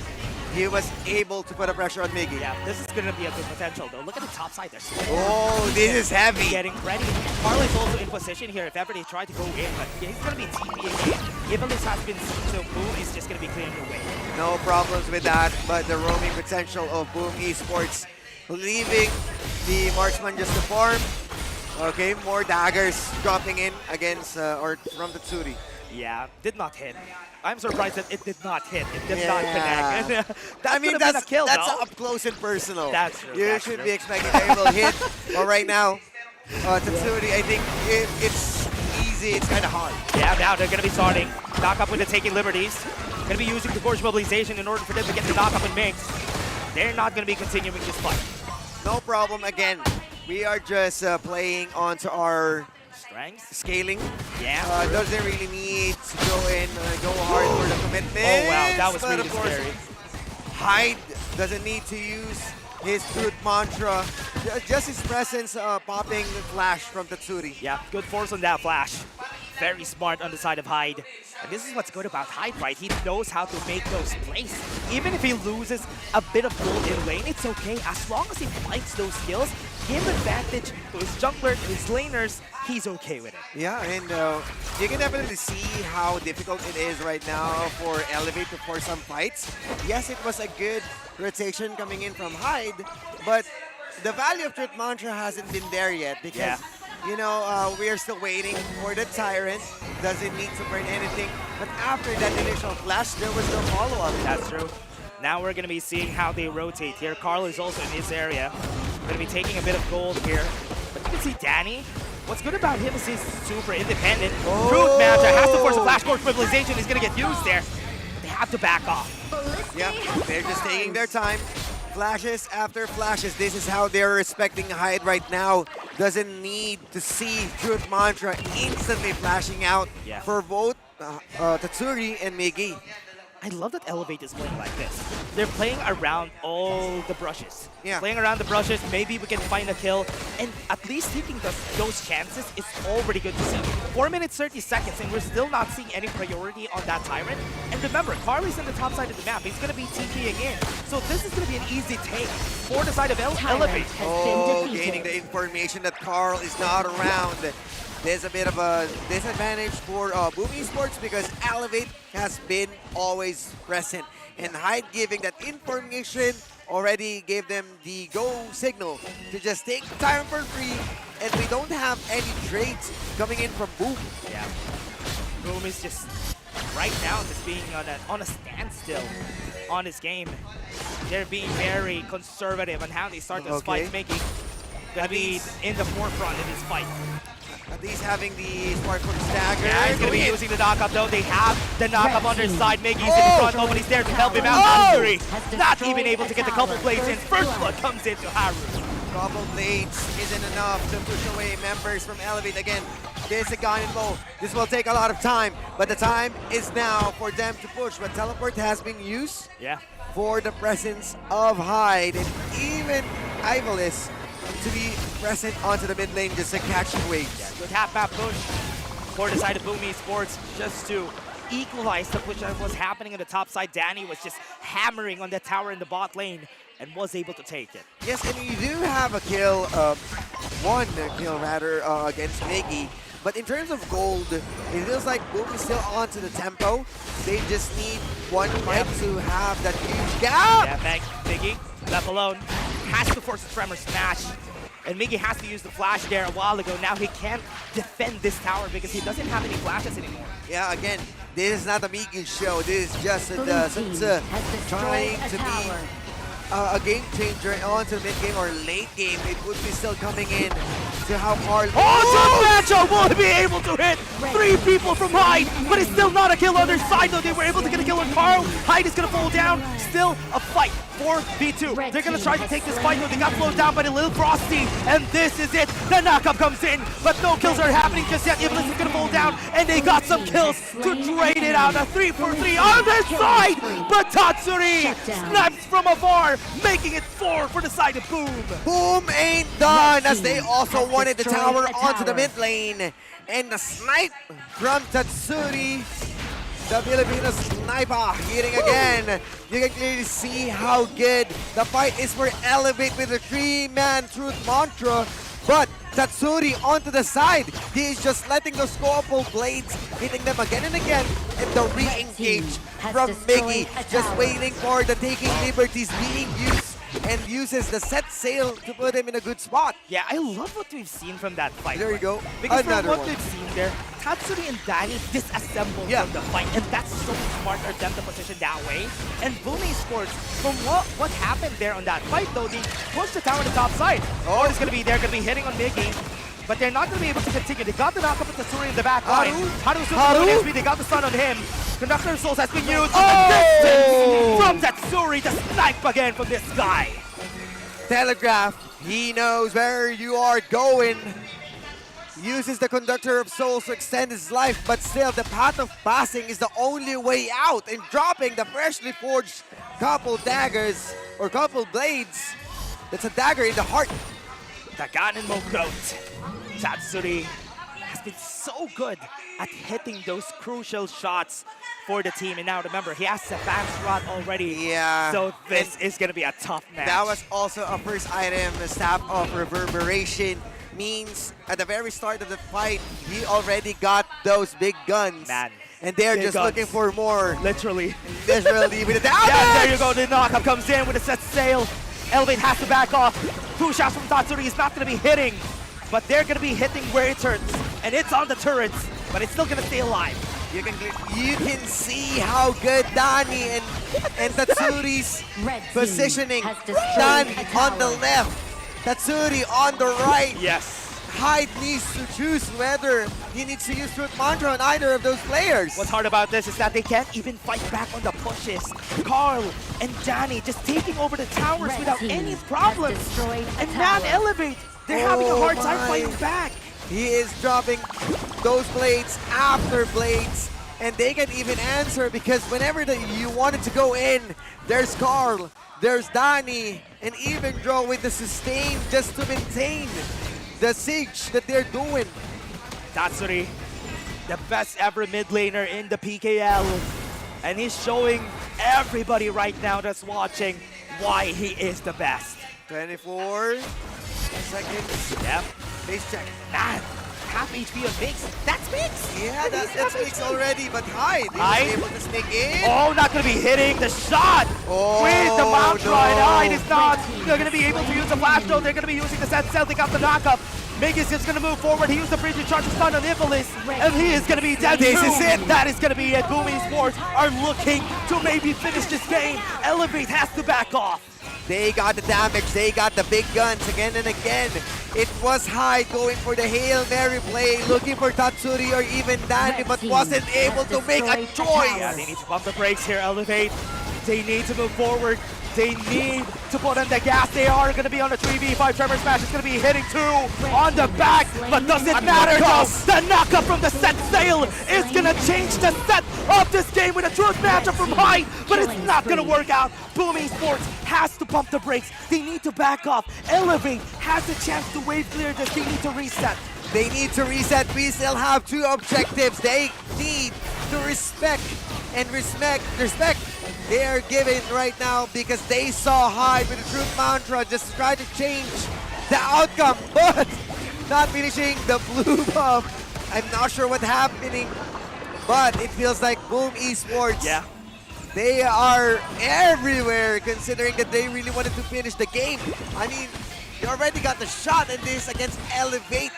He was able to put a pressure on Miggy. Yeah, this is going to be a good potential though. Look at the top side. There's oh, this is heavy. Getting ready. Carly's also in position here if ever they try to go in, but he's going to be TPing. Ivalice has been seen, so Boom is just going to be clearing the way. No problems with that, but the roaming potential of Boom Esports leaving the marksman just to farm. Okay, more daggers dropping in against or from the Tsuri. Yeah, did not hit. I'm surprised that it did not hit. It did not connect. I mean, that's a kill, that's though. up close and personal. That's true. You that's should true. be expecting a will hit. But right now, Tatsuri, I think it's easy. It's kind of hard. Yeah, now they're going to be starting. Knock up with the taking liberties. Going to be using the Gorge mobilization in order for them to get the knock up and mix. They're not going to be continuing this fight. No problem. Again, we are just playing onto our strengths, scaling. Yeah. Doesn't really need to go in, go hard for the commitment. Oh wow, that was But really of course, scary. Hyde doesn't need to use his truth mantra. Just his presence popping flash from Tatsuri. Yeah, good force on that flash. Very smart on the side of Hyde. And this is what's good about Hyde, right? He knows how to make those plays. Even if he loses a bit of gold in lane, it's okay. As long as he likes those skills, give advantage to his jungler, to his laners, he's okay with it. Yeah, and you can definitely see how difficult it is right now for Elevate to force some fights. Yes, it was a good rotation coming in from Hyde, but the value of Truth Mantra hasn't been there yet because, you know, we are still waiting for the Tyrant. Doesn't need to burn anything, but after that initial flash, there was no follow-up. That's true. Now we're going to be seeing how they rotate here. Carl is also in this area. Going to be taking a bit of gold here. But you can see Danny. What's good about him is he's super independent. Truth Mantra has to force a flash course mobilization. He's going to get used there. But they have to back off. Yeah, they're just taking their time. Flashes after flashes. This is how they're respecting Hyde right now. Doesn't need to see Truth Mantra instantly flashing out for both Tatsuri and Miggy. I love that Elevate is playing like this. They're playing around all the brushes. Yeah. Playing around the brushes, maybe we can find a kill. And at least taking those chances is already good to see. 4 minutes, 30 seconds, and we're still not seeing any priority on that Tyrant. And remember, Carly's on the top side of the map. He's going to be TPing in. So this is going to be an easy take for the side of Elevate. Oh, gaining the information that Carl is not around. There's a bit of a disadvantage for Boom Esports because Elevate has been always present. And Hyde giving that information already gave them the go signal to just take time for free. And we don't have any trades coming in from Boom. Yeah. Boom is just right now just being on a standstill on this game. They're being very conservative on how they start those fights, making gonna be in the forefront in this fight. At least having the Spark from Stagger. Yeah, he's going to be using the knockup though. They have the knockup on their side. Miggy's in the front, nobody's there to help him out. Not even able to get the couple blades in. First blood comes into Haru. Couple blades isn't enough to push away members from Elevate. Again, there's a gun involved. This will take a lot of time, but the time is now for them to push. But Teleport has been used for the presence of Hyde and even Ivalice to be present onto the mid lane just to catch waves. Yeah, good half map push for the side of Boom Esports just to equalize the push that was happening on the top side. Danny was just hammering on that tower in the bot lane and was able to take it. Yes, and you do have a kill, one kill rather, against Miggy. But in terms of gold, it feels like Boom is still onto the tempo. They just need one fight to have that huge gap. Yeah, Miggy left alone. Has to force a Tremor Smash. And Miggy has to use the flash there a while ago. Now he can't defend this tower because he doesn't have any flashes anymore. Yeah, again, this is not a Miggy show. This is just Sun Tzu trying to be a game changer onto the mid game or late game, it would be still coming in to how Carl. Macho will be able to hit 3 people from Hyde, but it's still not a kill on their side though. They were able to get a kill on Carl. Hyde is gonna fall down. Still a fight for B2. They're gonna try to take this fight though. They got slowed down by the little Frosty, and this is it. The knockup comes in, but no kills are happening just yet. Iblis is gonna fall down, and they got some kills to trade it out. A 3-for-3 on their side, but Tatsuri snipes from afar, making it 4 for the side of Boom. Boom ain't done as they also wanted the tower onto the mid lane. And the snipe from Tatsuri. The Filipino sniper hitting again. You can clearly see how good the fight is for Elevate with a 3-man truth mantra. But Tatsuri onto the side. He is just letting those scorable blades hitting them again and again. And the re-engage from Miggy. Just waiting for the taking liberties being used. And uses the set sail to put him in a good spot. Yeah, I love what we've seen from that fight. There you go. Because Another from what one. we've seen there, Tatsuri and Danny disassembled from the fight, and that's so smart of them to position that way. And Boom Esports, from what happened there on that fight though, they pushed the tower on the top side. Oh, it's gonna be there, gonna be hitting on Miggy. But they're not gonna be able to continue. They got the knockup with Tatsuri in the back line. Haru, they got the stun on him. Conductor Souls has been used. From Tatsuri, the snipe again from this guy. Telegraph, he knows where you are going. Uses the Conductor of Souls to extend his life, but still the path of passing is the only way out. And dropping the freshly forged couple daggers, or couple blades. That's a dagger in the heart. Dagan and Mokout. Tatsuri has been so good at hitting those crucial shots for the team. And now remember, he has a advanced rod already. Yeah. So this is going to be a tough match. That was also a first item, the Staff of Reverberation. Means at the very start of the fight, he already got those big guns. Man. And they're Big just guns. looking for more. Literally. Literally with the damage! Yeah, there you go. The knockup comes in with a set sail. Elevate has to back off. 2 shots from Tatsuri is not going to be hitting. But they're going to be hitting where it hurts. And it's on the turrets. But it's still going to stay alive. You can see how good Dani and Tatsuri's positioning. Dani on the left, Tatsuri on the right. Yes. Hyde needs to choose whether he needs to use Truth Mantra on either of those players. What's hard about this is that they can't even fight back on the pushes. Carl and Danny just taking over the towers without any problems. And man, Elevate, they're having a hard time fighting back. He is dropping those blades after blades, and they can even answer because whenever you wanted to go in, there's Carl, there's Danny, and even Draw with the sustain just to maintain the siege that they're doing. Tatsuri, the best ever mid laner in the PKL. And he's showing everybody right now that's watching why he is the best. 24 seconds. Yep. Base check. Man, half HP on Mix. That's Mix! Yeah, that's Mix already, but Hyde is able to sneak in. Oh, not gonna be hitting the shot with the Mount no. Ride. Hyde is not. They're gonna be able to use the flash though. They're gonna be using the set cell. They got the knockup. Mig is just gonna move forward. He used the bridge charge to stun on Iblis, and he is gonna be dead. This is it. That is gonna be it. Boom Esports are looking to maybe finish this game. Elevate has to back off. They got the damage, they got the big guns again and again. It was Hyde going for the Hail Mary play, looking for Tatsuri or even Danny, but wasn't able to make a choice. Yeah, they need to pump the brakes here, Elevate. They need to move forward. They need to put on the gas. They are going to be on a 3v5. Trevor Smash is going to be hitting 2 on the back, but does it matter though? The knockup from the set sail is going to change the set of this game with a truth matchup from Hyde, but it's not going to work out. Boom Esports has to pump the brakes. They need to back off. Elevate has a chance to wave clear this. They need to reset. They need to reset. We still have 2 objectives. They need to respect they are given right now because they saw Hyde with the Truth Mantra just to try to change the outcome, but not finishing the blue buff. I'm not sure what's happening, but it feels like Boom Esports. Yeah. They are everywhere considering that they really wanted to finish the game. I mean, you already got the shot in this against Elevate,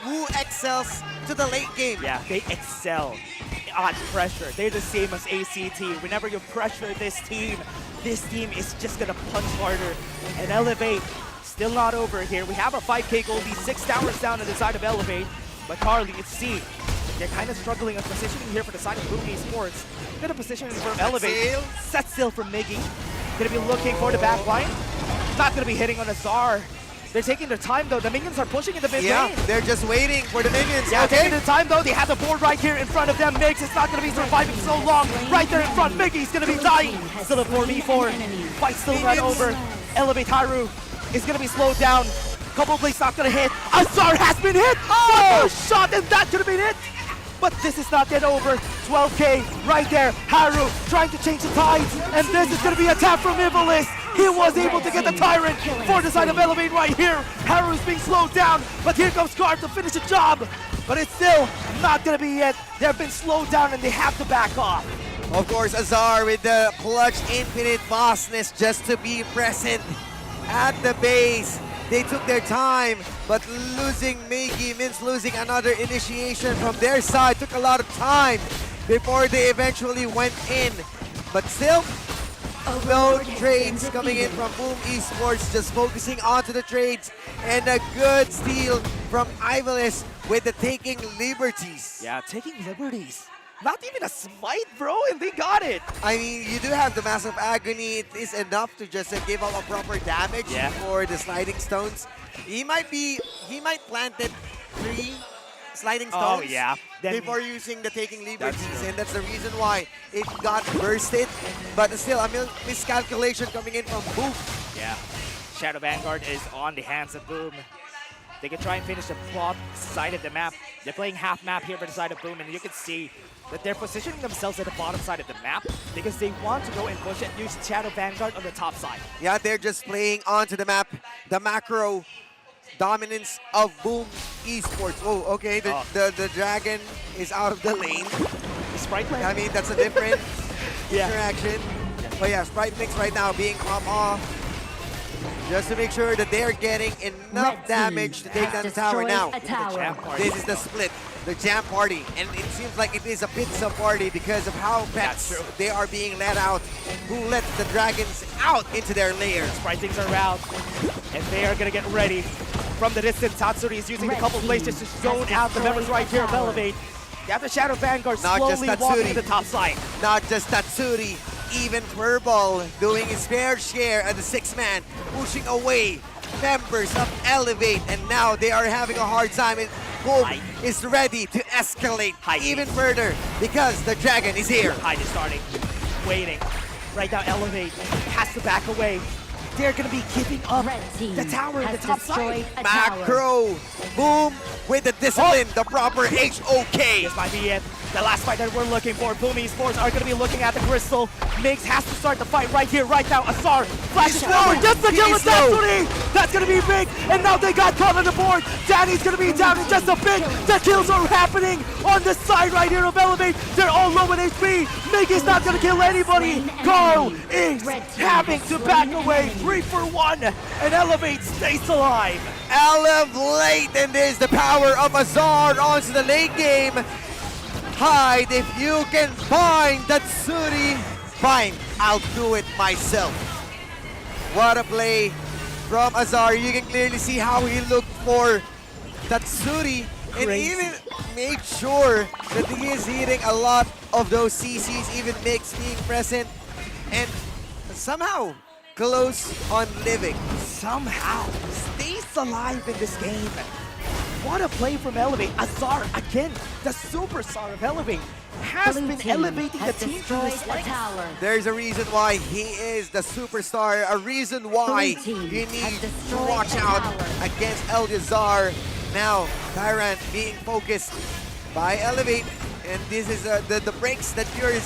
who excels to the late game. Yeah, they excel on pressure. They're the same as ACT. Whenever you pressure this team, this team is just gonna punch harder and Elevate. Still not over here. We have a 5K goal lead, 6 towers down on the side of Elevate. But Carly, it's C. They're kind of struggling on positioning here for the side of Boom Esports. Good at positioning for Elevate. Set still from Miggy. Gonna be looking for the back line. Not gonna be hitting on Azar. They're taking their time though. The minions are pushing in the mid lane. They're just waiting for the minions. Yeah, okay. taking their time though. They have the board right here in front of them. Migs is not gonna be surviving so long. Right there in front, Miggy's gonna be dying. Still a 4v4. Fight still not over. Elevate Haru is gonna be slowed down. Couple plays not gonna hit. Azar has been hit. Oh, shot, and that could have been it. But this is not yet over. 12K right there. Haru trying to change the tides. And this is going to be a tap from Ivalis. He was able to get the Tyrant for the side of Elevate right here. Haru's being slowed down. But here comes Scarf to finish the job. But it's still not going to be it. They've been slowed down and they have to back off. Of course, Azar with the clutch infinite bossness just to be present at the base. They took their time, but losing Miggy means losing another initiation from their side. Took a lot of time before they eventually went in. But still, no trades coming in from Boom Esports, just focusing onto the trades. And a good steal from Ivalis with the taking liberties. Yeah, taking liberties. Not even a smite, bro, and they got it. I mean, you do have the Massive Agony. It is enough to just give up a proper damage for the sliding stones. He might planted 3 sliding stones before using the taking liberties, and that's the reason why it got bursted. But still, a miscalculation coming in from Boom. Yeah, Shadow Vanguard is on the hands of Boom. They can try and finish the plot side of the map. They're playing half map here for the side of Boom, and you can see that they're positioning themselves at the bottom side of the map because they want to go and push and use Shadow Vanguard on the top side. Yeah, they're just playing onto the map, the macro dominance of Boom Esports. Oh, okay, the dragon is out of the lane. Sprite lane? I mean, that's a different interaction. But yeah, Sprite Mix right now being popped off just to make sure that they're getting enough damage to take down the tower now. This is the split, the jam party, and it seems like it is a pizza party because of how pets they are being let out. Who let the dragons out into their lair? Spritings are out, and they are going to get ready. From the distance, Tatsuri is using a couple plays just to zone out the members right here of Elevate. You have the Shadow Vanguard slowly walking to the top side. Not just Tatsuri, even Purple doing his fair share as the 6-man, pushing away members of Elevate, and now they are having a hard time. And Boom is ready to escalate even further because the dragon is here. Hyde is starting, waiting. Right now, Elevate has to back away. They're going to be giving up the tower, the top side. Macro, Boom with the discipline, the proper HOK. This might be it. The last fight that we're looking for. Boom Esports are going to be looking at the crystal. Migs has to start the fight right here, right now. Azar flashes forward, gets the kill with Tatsuri. That's going to be big, and now they got caught on the board. Danny's going to be down in just a bit. The kills are happening on the side right here of Elevate. They're all low in HP. Mig is not going to kill anybody. Carl is having to back away. 3 for 1, and Elevate stays alive. Elevate, and there's the power of Azar onto the late game. Hyde, if you can find Tatsuri, fine, I'll do it myself. What a play from Azar. You can clearly see how he looked for Tatsuri and even made sure that he is hitting a lot of those CCs, even Mix being present, and somehow close on living. Somehow stays alive in this game. What a play from Elevate. Azar, again, the superstar of Elevate, has been elevating the team to this length. There's a reason why he is the superstar, a reason why you need to watch out against Elgazar. Now, Tyrant being focused by Elevate, and this is the breaks that you're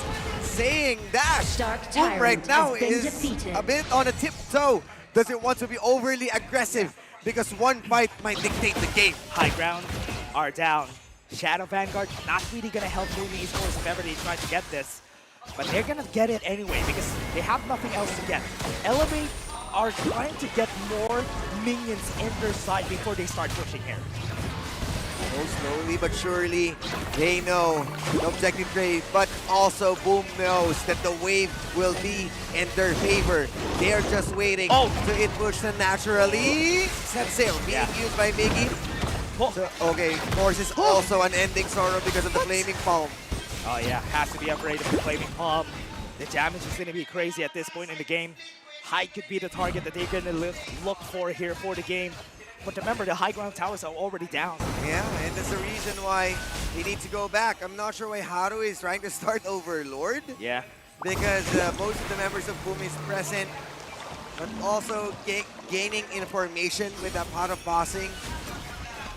saying. Dash Boom right now is a bit on a tiptoe, doesn't want to be overly aggressive, because one fight might dictate the game. High ground are down. Shadow Vanguard not really going to help Boom Esports if ever they try to get this. But they're going to get it anyway because they have nothing else to get. Elevate are trying to get more minions in their side before they start pushing here. So slowly but surely, they know the objective trade, but also Boom knows that the wave will be in their favor. They are just waiting to it push them naturally. Set sail, being used by Miggy. So, okay, forces also an ending sorrow because of the Flaming Palm. Oh yeah, has to be afraid of the Flaming Palm. The damage is going to be crazy at this point in the game. Height could be the target that they're going to look for here for the game. But remember, the high ground towers are already down. Yeah, and that's the reason why they need to go back. I'm not sure why Haru is trying to start Overlord. Yeah. Because most of the members of Boom is present, but also gaining information with that pot of bossing.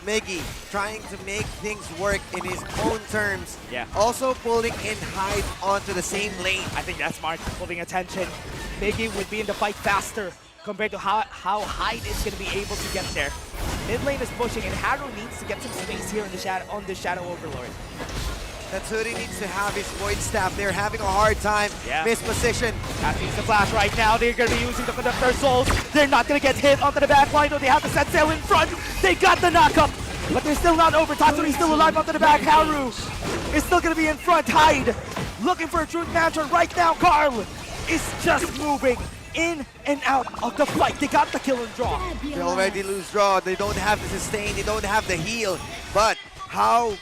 Miggy trying to make things work in his own terms. Yeah. Also pulling in Hyde onto the same lane. I think that's smart, pulling attention. Miggy would be in the fight faster compared to how Hyde is going to be able to get there. Mid lane is pushing, and Haru needs to get some space here in the Shadow Overlord. Tatsuri needs to have his Void Staff. They're having a hard time. Yeah. Misposition. That needs the flash right now. They're going to be using the Conductor Souls. They're not going to get hit onto the back line, though they have the set sail in front. They got the knockup, but they're still not over. Tatsuri's still alive onto the back. Haru is still going to be in front. Hyde looking for a true matcher right now. Carl is just moving in and out of the fight. They got the kill and draw. They already lose draw. They don't have the sustain. They don't have the heal. But how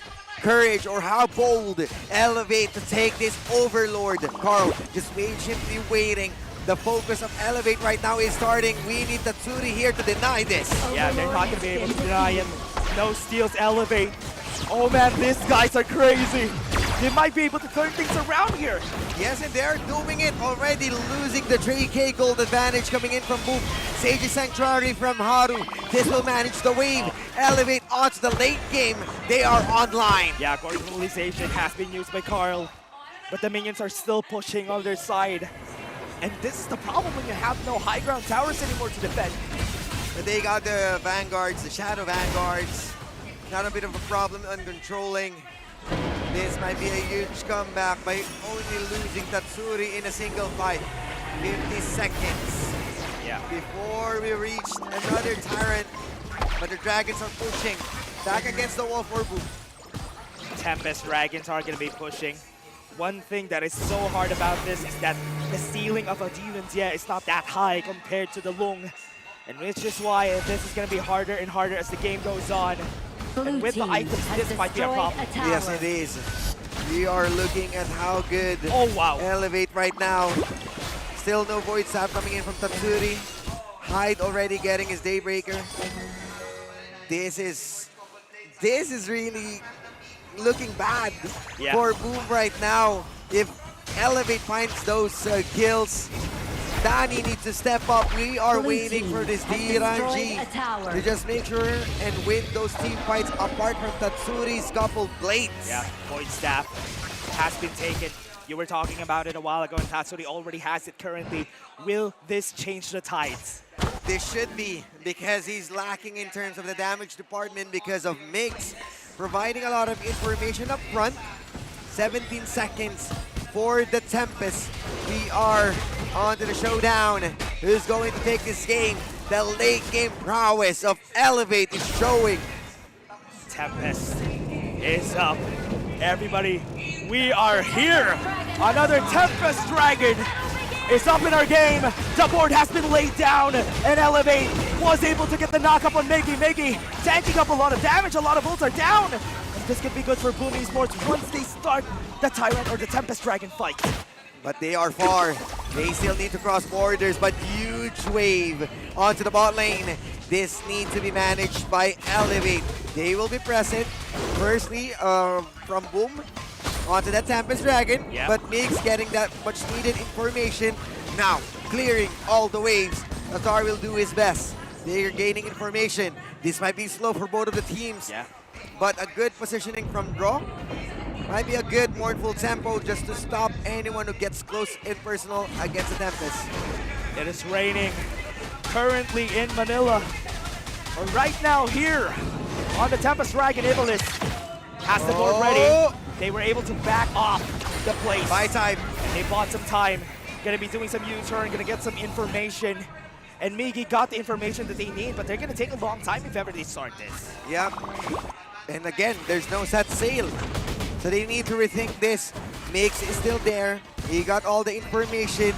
courage or how bold Elevate to take this Overlord. Carl just patiently waiting. The focus of Elevate right now is starting. We need Tatsuri here to deny this. Yeah, they're not going to be able to deny him. No steals Elevate. Oh man, these guys are crazy. They might be able to turn things around here. Yes, and they're doing it already, losing the 3K gold advantage coming in from Boom. Sage's Sanctuary from Haru. This will manage the wave. Elevate onto the late game. They are online. Yeah, Corporization has been used by Carl, but the minions are still pushing on their side. And this is the problem when you have no high ground towers anymore to defend. But they got the Vanguards, the Shadow Vanguards. Not a bit of a problem on controlling. This might be a huge comeback by only losing Tatsuri in a single fight. 50 seconds. Yeah. Before we reach another Tyrant, but the Dragons are pushing back against the wall for Boom. Tempest Dragons are going to be pushing. One thing that is so hard about this is that the ceiling of a Demons, is not that high compared to the Lung. And which is why this is going to be harder and harder as the game goes on. And with the items, this might be a problem. Yes, it is. We are looking at how good Elevate right now. Still no Void Staff coming in from Tatsuri. Hyde already getting his Daybreaker. This is really looking bad for Boom right now. If Elevate finds those kills, Danny needs to step up. We are waiting for this DRNG to just make sure and win those team fights apart from Tatsuri's couple blades. Yeah, Void Staff has been taken. You were talking about it a while ago, and Tatsuri already has it currently. Will this change the tides? This should be, because he's lacking in terms of the damage department because of Mix providing a lot of information up front. 17 seconds for the Tempest. We are on to the showdown. Who's going to take this game? The late game prowess of Elevate is showing. Tempest is up. Everybody, we are here. Another Tempest Dragon is up in our game. The board has been laid down, and Elevate was able to get the knock-up on Miggy. Miggy tanking up a lot of damage. A lot of ults are down. And this could be good for Boom Esports once they start the Tyrant or the Tempest Dragon fight. But they are far. They still need to cross borders, but huge wave onto the bot lane. This needs to be managed by Elevate. They will be present. Firstly, from Boom onto that Tempest Dragon, but Mix getting that much needed information. Now, clearing all the waves. Azar will do his best. They are gaining information. This might be slow for both of the teams, but a good positioning from Draw. Might be a good mournful tempo just to stop anyone who gets close and personal against the Tempest. It is raining currently in Manila. But right now here on the Tempest Dragon, Iblis has the board ready. They were able to back off the place. Buy time. And they bought some time. Gonna be doing some U-turn, gonna get some information. And Miggy got the information that they need, but they're gonna take a long time if ever they start this. Yep. And again, there's no set sail. So they need to rethink this. Mix is still there. He got all the information.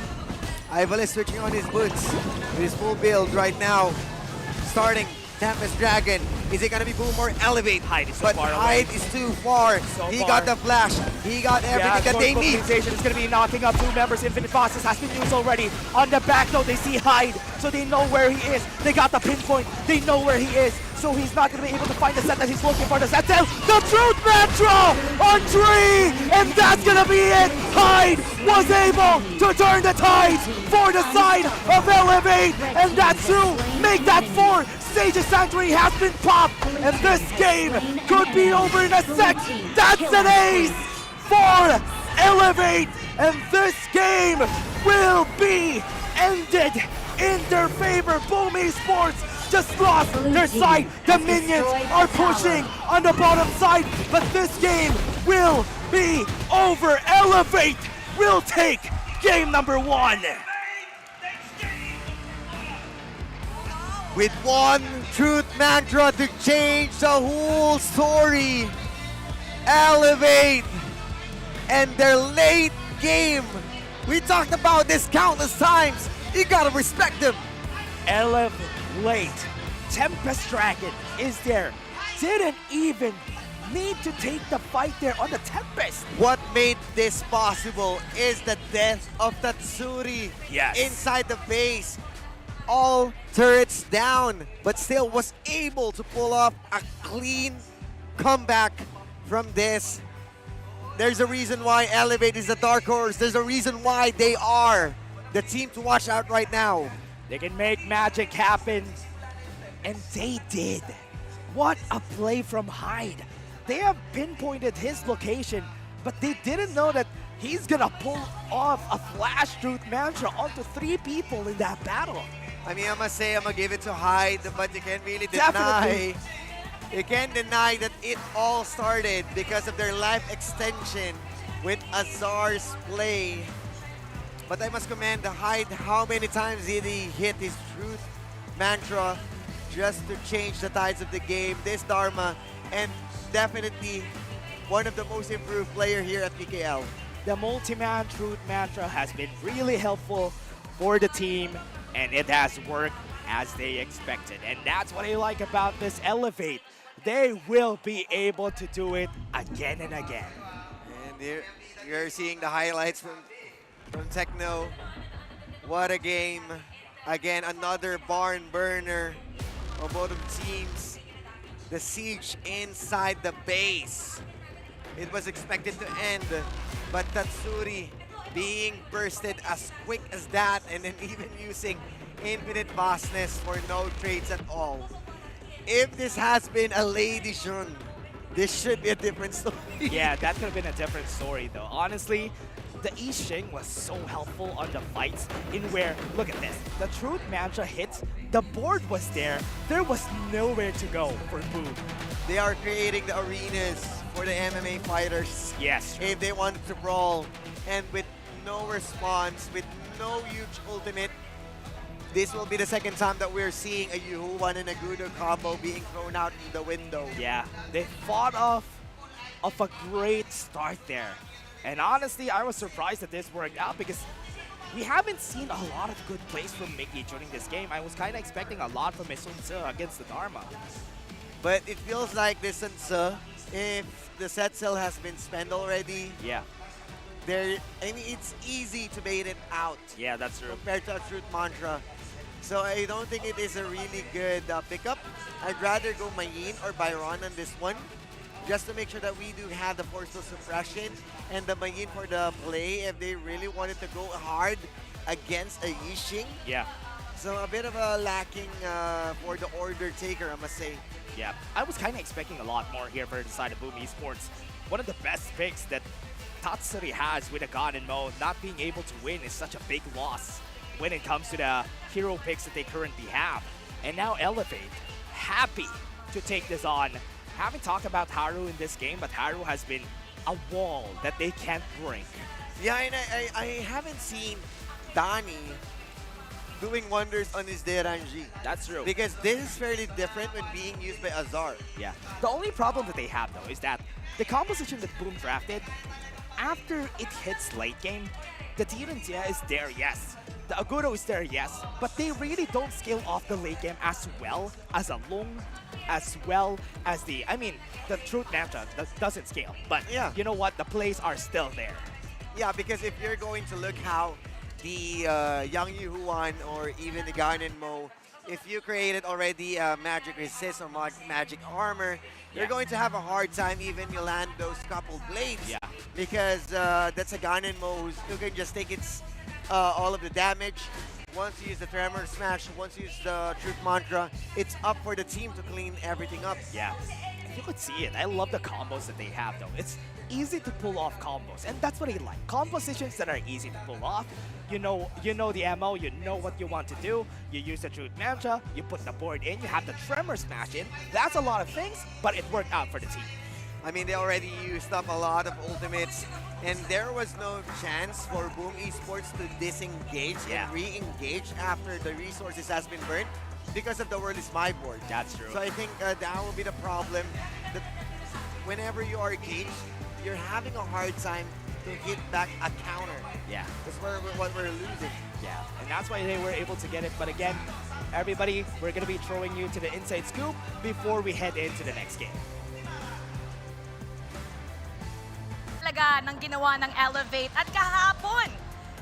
Ival is switching on his boots with his full build right now. Starting Tempest Dragon. Is it gonna be Boom or Elevate? Hyde is so but far Hyde away. is too far. He got the flash. He got everything that they need. Is going to be knocking up 2 members. Infinite Bosses has been used already. On the back though, they see Hyde, so they know where he is. They got the pinpoint. They know where he is. So he's not going to be able to find the set that he's looking for. The set tail, the Truth Mantra on 3, and that's going to be it. Hyde was able to turn the tides for the side of Elevate, and that's true. Make that 4. Sage's Sanctuary has been popped, and this game could be over in a sec. That's an ace for Elevate, and this game will be ended in their favor. Boom Esports just lost their side. The minions are pushing on the bottom side, but this game will be over. Elevate will take game number 1. With one Truth Mantra to change the whole story. Elevate and their late game. We talked about this countless times. You gotta respect them. Elevate. Tempest Dragon is there. Didn't even need to take the fight there on the Tempest. What made this possible is the death of Tatsuri inside the base. All turrets down, but still was able to pull off a clean comeback from this. There's a reason why Elevate is a dark horse. There's a reason why they are the team to watch out right now. They can make magic happen, and they did. What a play from Hyde. They have pinpointed his location, but they didn't know that he's gonna pull off a flash Truth Mantra onto 3 people in that battle. I mean, I must say, I'm gonna give it to Hyde, but you can't really Definitely. deny. You can't deny that it all started because of their life extension with Azar's play. But I must commend Hyde. How many times did he hit his Truth Mantra just to change the tides of the game? This Dharma, and definitely one of the most improved player here at PKL. The multi-man Truth Mantra has been really helpful for the team, and it has worked as they expected. And that's what I like about this Elevate. They will be able to do it again and again. And you're seeing the highlights from Techno. What a game. Again, another barn burner on both of the teams. The siege inside the base. It was expected to end, but Tatsuri being bursted as quick as that, and then even using infinite vastness for no trades at all. If this has been a Lady Shun, this should be a different story. Yeah, that could have been a different story though. Honestly, the Yixing was so helpful on the fights in where, look at this, the Truth Mantra hits, the board was there was nowhere to go for Boom. They are creating the arenas for the MMA fighters. Yes. If they want to brawl, and with no response, with no huge ultimate, this will be the second time that we're seeing a Yuhuan and a Gudo combo being thrown out in the window. Yeah, they fought off a great start there. And honestly, I was surprised that this worked out because we haven't seen a lot of good plays from Mickey during this game. I was kind of expecting a lot from his Sun Tzu against the Dharma. But it feels like this Sun Tzu, if the set cell has been spent already, yeah, I mean, it's easy to bait it out. Yeah, that's true. Compared to a Truth Mantra. So I don't think it is a really good pickup. I'd rather go Mayin or Byron on this one, just to make sure that we do have the forceful suppression and the Mayin for the play if they really wanted to go hard against a Yixing. Yeah. So a bit of a lacking for the order taker, I must say. Yeah, I was kind of expecting a lot more here for the side of Boom Esports. One of the best picks that Tatsuri has with a God in mode, not being able to win is such a big loss when it comes to the hero picks that they currently have. And now Elevate, happy to take this on. Haven't talked about Haru in this game, but Haru has been a wall that they can't break. Yeah, and I haven't seen Donnie doing wonders on his Deranji. That's true. Because this is fairly different when being used by Azar. Yeah. The only problem that they have, though, is that the composition that Boom drafted, after it hits late game, the Tirantia is there, yes. The Aguro is there, yes. But they really don't scale off the late game as well as a Lung, as well as the Truth Mantra doesn't scale. But yeah, you know what? The plays are still there. Yeah, because if you're going to look how the Yang Yu Huan or even the Ganon Mo, if you created already magic resist or magic armor, you're going to have a hard time even you land those couple blades. Yeah. Because that's a Ganon Mo who can just take its all of the damage. Once you use the Tremor Smash, once you use the Truth Mantra, it's up for the team to clean everything up. Yeah. You could see it. I love the combos that they have, though. It's easy to pull off combos, and that's what I like. Compositions that are easy to pull off. You know the MO, you know what you want to do. You use the Truth Mantra, you put the board in, you have the Tremor Smash in. That's a lot of things, but it worked out for the team. I mean, they already used up a lot of ultimates, and there was no chance for Boom Esports to disengage and re-engage after the resources has been burnt because of the World is My board. That's true. So I think that will be the problem. That whenever you are engaged, you're having a hard time to hit back a counter. Yeah. That's what we're losing. Yeah, and that's why they were able to get it. But again, everybody, we're going to be throwing you to the inside scoop before we head into the next game. Talaga ng ginawa ng Elevate at kahapon,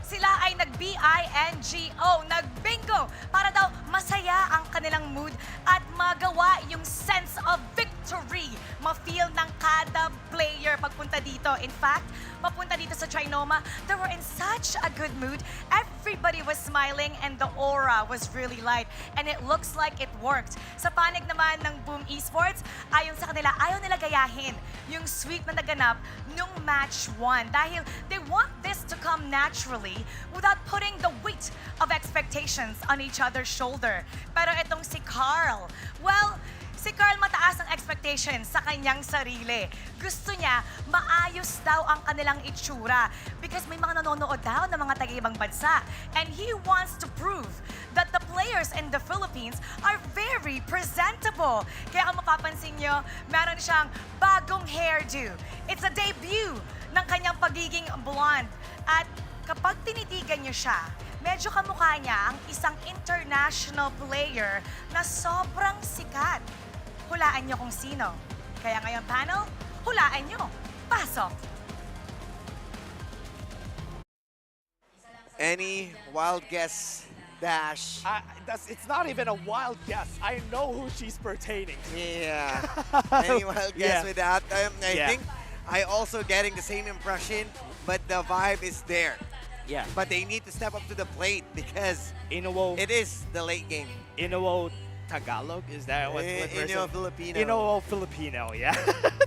sila ay nag-BINGO, nag-bingo para daw masaya ang kanilang mood at magawa yung sense of victory. Ma-feel ng kada player pagpunta dito. In fact, papunta dito sa Trinoma, they were in such a good mood. Everybody was smiling and the aura was really light. And it looks like it worked. Sa panig naman ng Boom Esports, ayon sa kanila, ayaw nila gayahin yung sweep na naganap nung match 1. Dahil they want this to come naturally without putting the weight of expectations on each other's shoulder. Pero itong si Carl, well, si Carl mataas ang expectations sa kanyang sarili. Gusto niya, maayos daw ang kanilang itsura because may mga nanonood daw ng mga taga-ibang bansa. And he wants to prove that the players in the Philippines are very presentable. Kaya kung mapapansin nyo, meron siyang bagong hairdo. It's a debut ng kanyang pagiging blonde. At kapag tinitigan nyo siya, medyo kamukha niya ang isang international player na sobrang sikat. Hulaan nyo kung sino. Kaya ngayon panel, hulaan nyo. Pasok! Any wild guess, Dash? It's not even a wild guess. I know who she's pertaining to. Yeah. Any wild guess with that? I think I also getting the same impression, but the vibe is there. Yeah. But they need to step up to the plate because it is the late game. Inuwo Tagalog? Is that what Inuwo Filipino. Inuwo Filipino, yeah.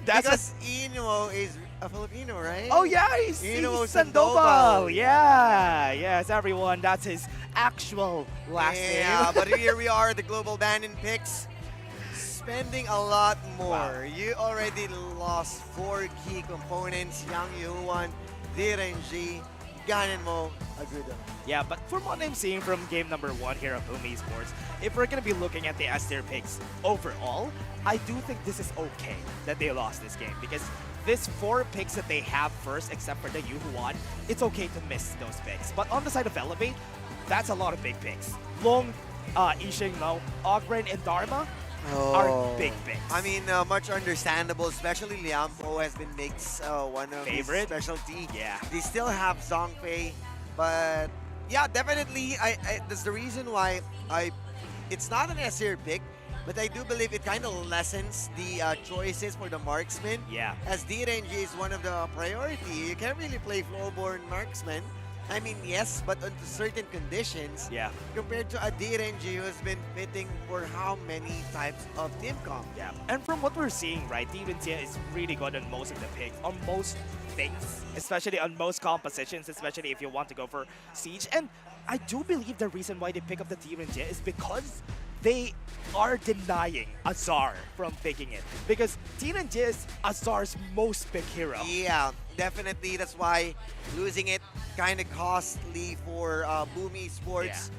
Because Inuwo is a Filipino, right? Oh yeah, he's Sandoval. Yeah, yes, everyone. That's his actual last name. Yeah, but here we are, the Global Bannon picks. Spending a lot more. Wow. You already lost 4 key components. Yang Yuan, DRNG, Ganenmo, Agrudo. Yeah, but from what I'm seeing from game number 1 here at Boom Esports, if we're going to be looking at the S-tier picks overall, I do think this is okay that they lost this game because this 4 picks that they have first, except for the Yuhuan, it's okay to miss those picks. But on the side of Elevate, that's a lot of big picks. Long, Ishing Mo, Ogren, and Dharma are big picks. I mean, much understandable, especially Liampo has been Nick's one of his specialty. Yeah. They still have Zhongfei, but yeah, definitely, that's the reason why it's not an S-tier pick, but I do believe it kind of lessens the choices for the marksman. Yeah. As DRNG is one of the priority, you can't really play flowborn marksman. I mean, yes, but under certain conditions. Yeah. Compared to a DRNG who has been fitting for how many types of team comp. Yeah. And from what we're seeing, right, DRNG is really good on most of the picks, on most things, especially on most compositions, especially if you want to go for Siege. And I do believe the reason why they pick up the DRNG is because they are denying Azar from picking it. Because DRNG is Azar's most big hero. Yeah, definitely. That's why losing it kind of costly for Boom Esports.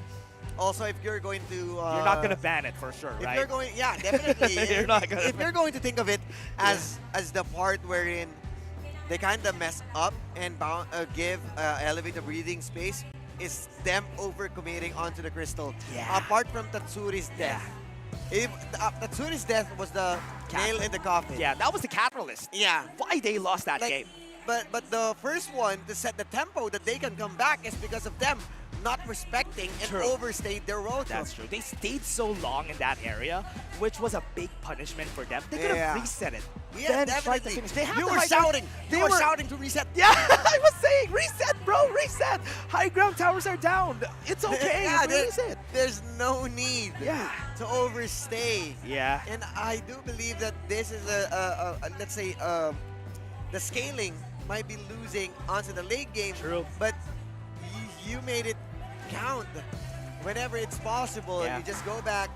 also if you're going to You're not gonna ban it for sure, if right? you're going, yeah, definitely. You're not gonna if you're going to think of it as the part wherein they kind of mess up and give Elevate a breathing space, is them overcommitting onto the crystal. Yeah. Apart from Tatsuri's death. If Tatsuri's death was the nail in the coffin. Yeah, that was the catalyst. Yeah. Why they lost that Like, game. But the first one to set the tempo that they can come back is because of them not respecting and True. overstayed their role. That's true. They stayed so long in that area, which was a big punishment for them. They could have Yeah. reset it. Yeah, then tried to definitely. finish. They had You the were high ground. shouting. They You were shouting to reset. Yeah, I was saying, reset, bro, reset. High ground towers are down. It's okay. Yeah, reset. there's no need Yeah. to overstay. Yeah. And I do believe that this is let's say, the scaling might be losing onto the late game. True. But you made it count whenever it's possible. Yeah. You just go back.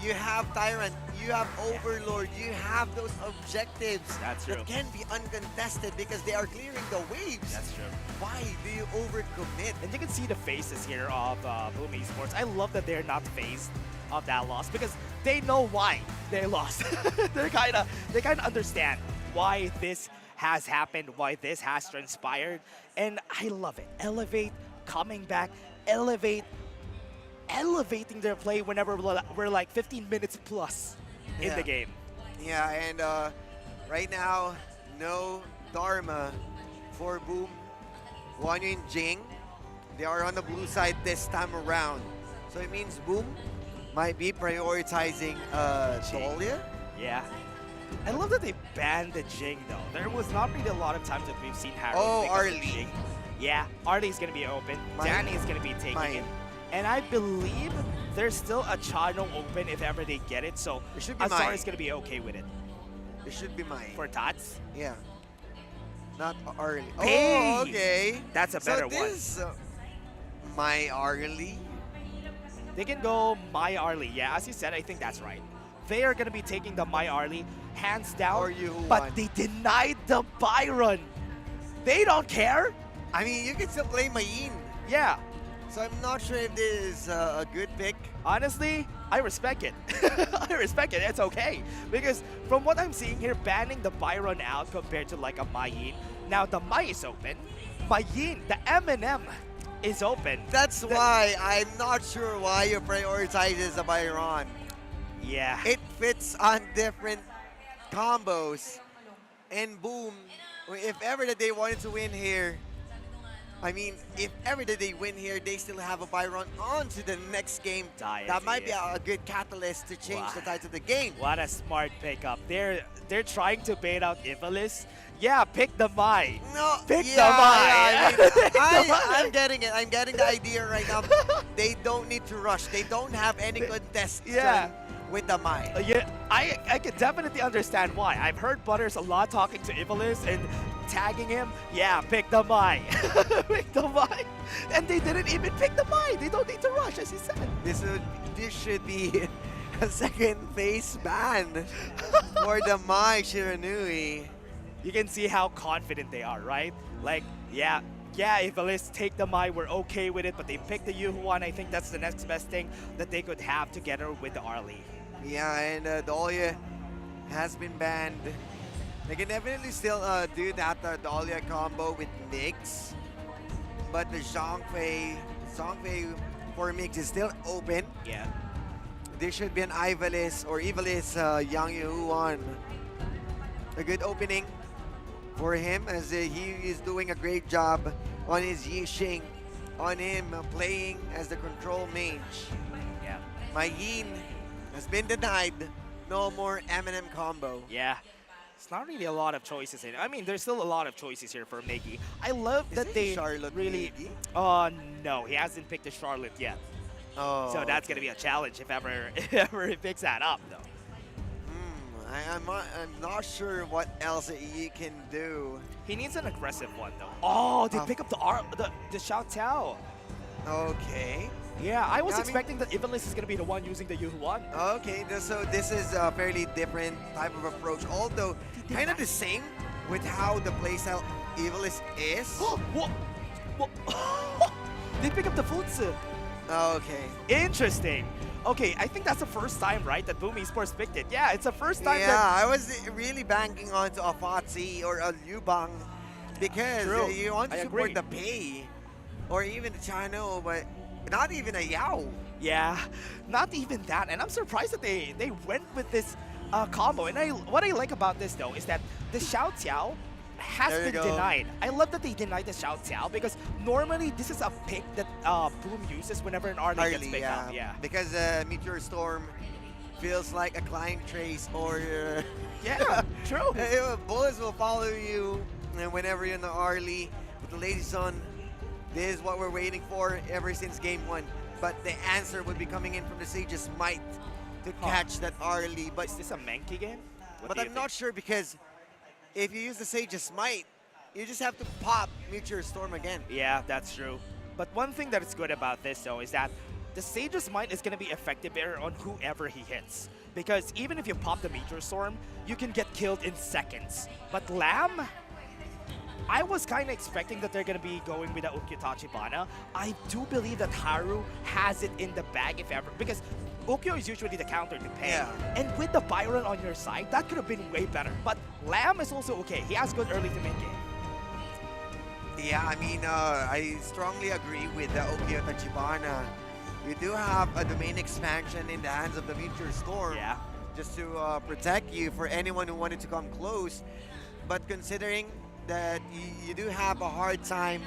You have Tyrant, you have Overlord, you have those objectives That's true. that can be uncontested because they are clearing the waves. That's true. Why do you overcommit? And you can see the faces here of Boom Esports. I love that they're not phased of that loss because they know why they lost. they kind of understand why this has happened, why this has transpired, and I love it. Elevate, coming back, elevating their play whenever we're like 15 minutes plus in the game. Yeah, and right now, no Dharma for Boom. Wanyu and Jing, they are on the blue side this time around. So it means Boom might be prioritizing Dahlia. Yeah. I love that they banned the Jing though. There was not really a lot of times that we've seen Heroes Oh, pick up the Arlie. Jing. Yeah, Arlie's gonna be open. Mine. Danny is gonna be taking Mine. it. And I believe there's still a channel open if ever they get it, so It should be Azar mine. is gonna be okay with it. It should be mine. For Tots? Yeah. Not Arlie. Hey! Oh, okay. That's a better so this, my Arlie. They can go My Arlie. Yeah, as you said, I think that's right. They are gonna be taking the My Arlie hands down, Or you but want. they denied the Byron. They don't care. I mean, you can still play Mayin. Yeah. So I'm not sure if this is a good pick. Honestly, I respect it. I respect it. It's okay. Because from what I'm seeing here, banning the Byron out compared to like a Mayin. Now the Mai is open. Mayin, the M&M is open. That's why I'm not sure why you prioritize the Byron. Yeah. It fits on different combos. And Boom, if ever that they wanted to win here, I mean, if ever that they win here, they still have a Byron on to the next game. That might be a good catalyst to change the tide of the game. What a smart pickup. They're trying to bait out Ivalis. Yeah, pick the Mai. No, Pick yeah, the Mai. yeah, I mean, The Mai. I'm getting it. I'm getting the idea right now. They don't need to rush. They don't have any contest Yeah. with the Mai. Yeah, I can definitely understand why. I've heard Butters a lot talking to Ivalis and tagging him. Yeah, pick the Mai. Pick the Mai. And they didn't even pick the Mai. They don't need to rush, as he said. This should be a second phase ban for the Mai Shiranui. You can see how confident they are, right? Like, yeah, Ivalis, take the Mai. We're okay with it, but they picked the Yuhuan. I think that's the next best thing that they could have together with the Arlie. Yeah, and Dahlia has been banned. They can definitely still do that Dahlia combo with Mix. But the Zhongfei for Mix is still open. Yeah. There should be an Ivalis or Ivalis Yang Yuhuan. A good opening for him as he is doing a great job on his Yixing, on him playing as the control mage. Yeah. My Yin has been denied. No more M&M combo. Yeah. It's not really a lot of choices in. I mean, there's still a lot of choices here for Miggy. I love that they Charlotte really. No, he hasn't picked a Charlotte yet. Oh. So that's gonna be a challenge if ever he picks that up, though. I'm not sure what else he can do. He needs an aggressive one, though. Oh, they pick up the Xiao Tao. Okay. Yeah, I was Yeah, I mean- expecting that Ivalis is gonna be the one using the Yuhuan. Okay, so this is a fairly different type of approach. Although, kind of the same with how the playstyle Evilis is. What? They pick up the Futsu. Okay. Interesting. Okay, I think that's the first time, right, that Boom Esports picked it. Yeah, it's the first time Yeah, that... I was really banking onto a Fotzi or a Liubang because True. you want to I support agree. the Pei or even the Chano, but not even a Yao. Yeah, not even that. And I'm surprised that they went with this combo. And what I like about this, though, is that the Xiao Xiao has There you been go. denied. I love that they denied the Xiao Xiao because normally this is a pick that Boom uses whenever an Arlie gets picked up. Yeah. Because Meteor Storm feels like a Client Trace or... Yeah, true. Bullets will follow you whenever you're in the Arlie. With the Lady Sun, this is what we're waiting for ever since game 1. But the answer would be coming in from the Sage's Might to catch that Arlie. But is this a Menki game? But I'm not sure because if you use the Sage's Might, you just have to pop Meteor Storm again. Yeah, that's true. But one thing that is good about this, though, is that the Sage's Might is going to be effective there on whoever he hits. Because even if you pop the Meteor Storm, you can get killed in seconds. But Lamb, I was kind of expecting that they're going to be going with the Ukyo Tachibana. I do believe that Haru has it in the bag if ever. Because Ukyo is usually the counter to Pei. Yeah. And with the Byron on your side, that could have been way better. But Lamb is also okay. He has good early to mid game. Yeah, I mean, I strongly agree with the Ukyo Tachibana. You do have a domain expansion in the hands of the Meteor Storm. Yeah. Just to protect you for anyone who wanted to come close. But considering that you do have a hard time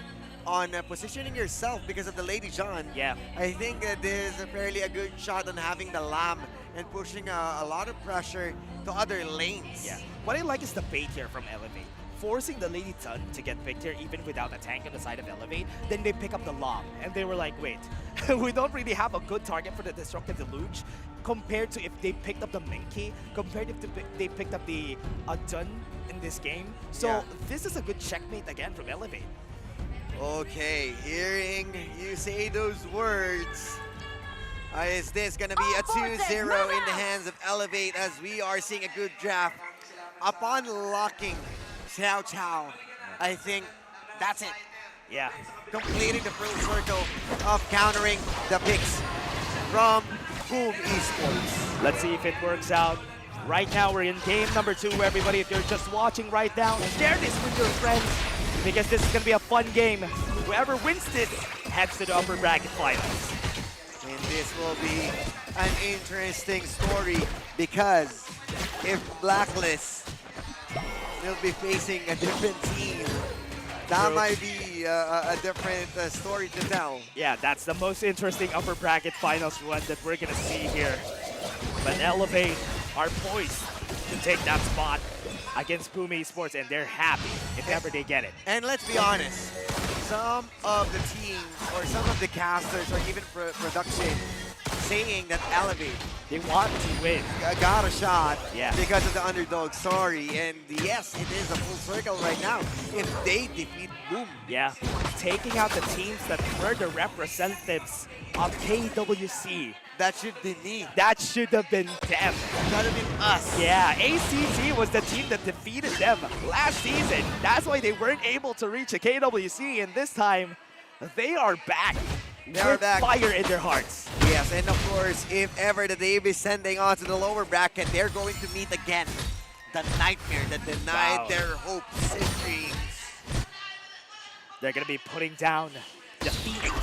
on positioning yourself because of the Lady John, yeah, I think that this is a good shot on having the Lamb and pushing a lot of pressure to other lanes. Yeah. What I like is the bait here from Elevate. Forcing the Lady Sun to get picked here even without a tank on the side of Elevate. Then they pick up the Lob and they were like, wait, we don't really have a good target for the Destructive Deluge compared to if they picked up the Menki, compared if they picked up the Dun in this game. So this is a good checkmate again from Elevate. Okay, hearing you say those words, is this going to be a 2-0 in the hands of Elevate as we are seeing a good draft? Upon locking Xiao Xiao, I think that's it. Yeah. Completing the full circle of countering the picks from Boom Esports. Let's see if it works out. Right now, we're in game number 2, everybody. If you're just watching right now, share this with your friends because this is going to be a fun game. Whoever wins this heads to the upper bracket finals. And this will be an interesting story because if Blacklist will be facing a different team, that might be a different story to tell. Yeah, that's the most interesting upper bracket finals run that we're going to see here. But Elevate are poised to take that spot against Boom Esports, and they're happy if ever they get it. And let's be honest, some of the teams or some of the casters or even production saying that Elevate, they want to win, got a shot yeah, because of the underdog story. And yes, it is a full circle right now if they defeat Boom. Yeah, taking out the teams that were the representatives of KWC. That should be me. That should have been them. That would have been us. Yeah, ACT was the team that defeated them last season. That's why they weren't able to reach a KWC, and this time, they are back. They are back. Fire in their hearts. Yes, and of course, if ever the day is sending on to the lower bracket, they're going to meet again. The nightmare that denied their hopes and dreams. They're going to be putting down the Phoenix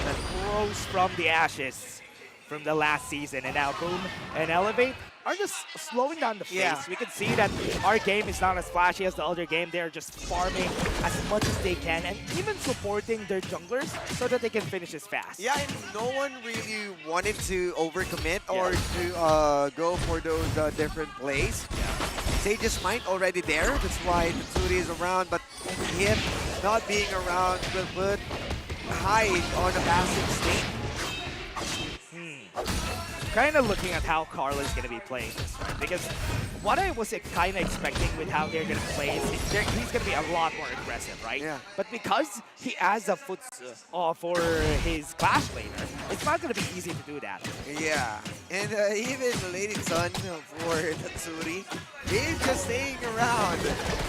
that rose from the ashes from the last season. And now Boom and Elevate are just slowing down the pace. Yeah. We can see that our game is not as flashy as the other game. They're just farming as much as they can and even supporting their junglers so that they can finish as fast. Yeah, and no one really wanted to overcommit or to go for those different plays. Sage's Might already there. That's why Tatsuri is around, but him not being around will put Hyde on a passive state. Kind of looking at how Carla is going to be playing this one, because what I was kind of expecting with how they're going to play is he's going to be a lot more aggressive, right? Yeah. But because he has a foot for his Clash laner, it's not going to be easy to do that. Yeah, and even Lady Sun for Tatsuri is just staying around,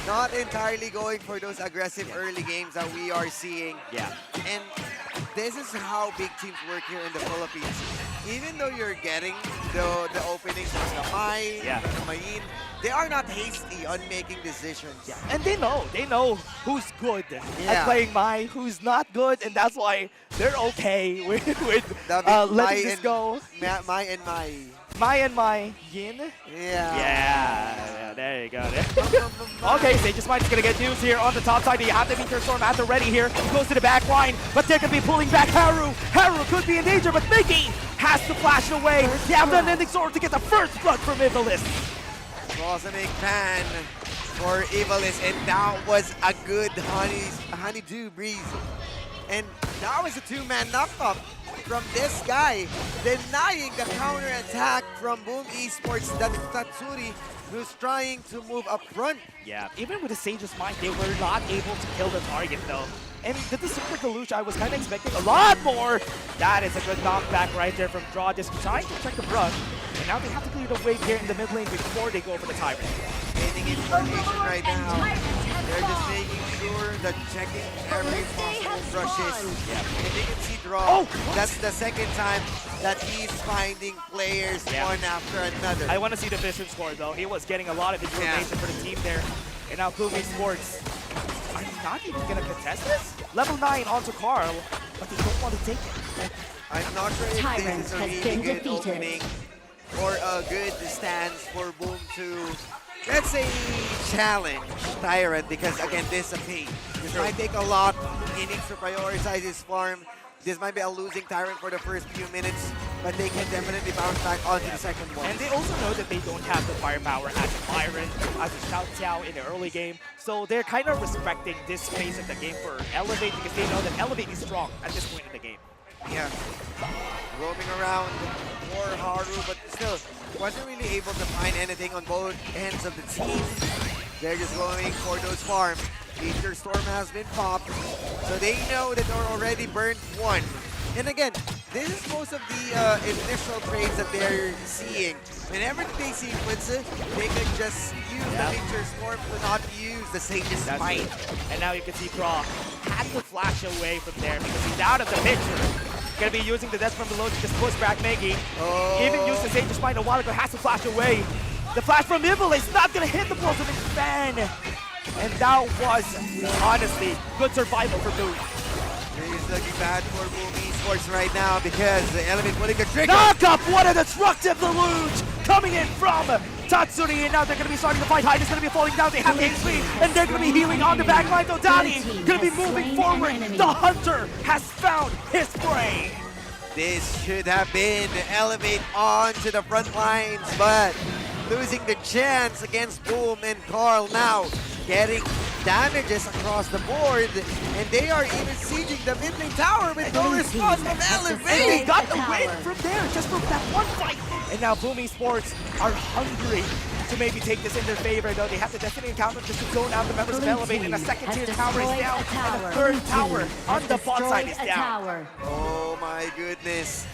not entirely going for those aggressive early games that we are seeing. Yeah. And this is how big teams work here in the Philippines. Even though you're getting the openings from the Mai, the Mayin, they are not hasty on making decisions. And they know who's good at playing Mai, who's not good, and that's why they're okay with letting this go. Mai and Mai. Mai and Mai Yin. Yeah, there you go. Okay, Sage Smite is going to get used here on the top side. You have the Meteor Storm at the ready here. Goes to the back line, but they're going to be pulling back Haru. Haru could be in danger, but Mickey has to flash away. They have the Unending Sword to get the first blood from Ivalice. Cosmic Pan for Ivalice, and that was a good honeydew breeze. And that was a two-man knock-up from this guy, denying the counter-attack from Boom Esports, that's Tatsuri, who's trying to move up front. Yeah, even with the Sage's Mind, they were not able to kill the target though. And with the Super Deluge, I was kind of expecting a lot more. That is a good knockback right there from Draw, just trying to check the brush. And now they have to clear the wave here in the mid lane before they go for the Tyrant. Gaining information right now. They're just making sure that checking every possible brushes. And you can see Draw. That's the second time that he's finding players one after another. I want to see the vision score though. He was getting a lot of information for the team there. And now Boom Esports are not even going to contest this? Level 9 onto Carl, but they don't want to take it. I'm not sure if this is a really good opening or a good stance for Boom to, let's say, challenge Tyrant, because again, this is a pain. This might take a lot. He needs to prioritize his farm. This might be a losing Tyrant for the first few minutes, but they can definitely bounce back onto the second one. And they also know that they don't have the firepower as a Byron, as a Xiao Xiao in the early game. So they're kind of respecting this phase of the game for Elevate, because they know that Elevate is strong at this point in the game. Yeah. Roaming around for Haru, but still wasn't really able to find anything on both ends of the team. They're just going for those farms. Meteor Storm has been popped, so they know that they're already burned one. And again, this is most of the initial trades that they're seeing. Whenever they see Quincy, they can just use the Meteor Storm to not use the Sage's Smite. And now you can see Draw had to flash away from there because he's out of the picture. Gonna be using the death from below to just push back Miggy. Even used the Sage's Smite a while ago, has to flash away. The flash from Ivalice not gonna hit the balls of his fan. And that was, honestly, good survival for Boom. He's looking bad for Boom Esports right now because the Element putting the trigger. Knock up! What a destructive deluge coming in from Tatsuri, and now they're going to be starting to fight high. It's going to be falling down. They have the HP, and they're going to be healing on the back line. Though Dani going to be moving forward. The Hunter has found his prey. This should have been Elevate onto the front lines, but losing the chance against Boom, and Carl now getting damages across the board, and they are even sieging the mid lane tower with no response from Elevate. They got the win from there, just from that one fight. And now Boom Esports are hungry to maybe take this in their favor, though they have to Destiny encounter just to zone out the members of Elevate, and a second tier tower is down, and a third tower on the bot side is down. Oh my goodness.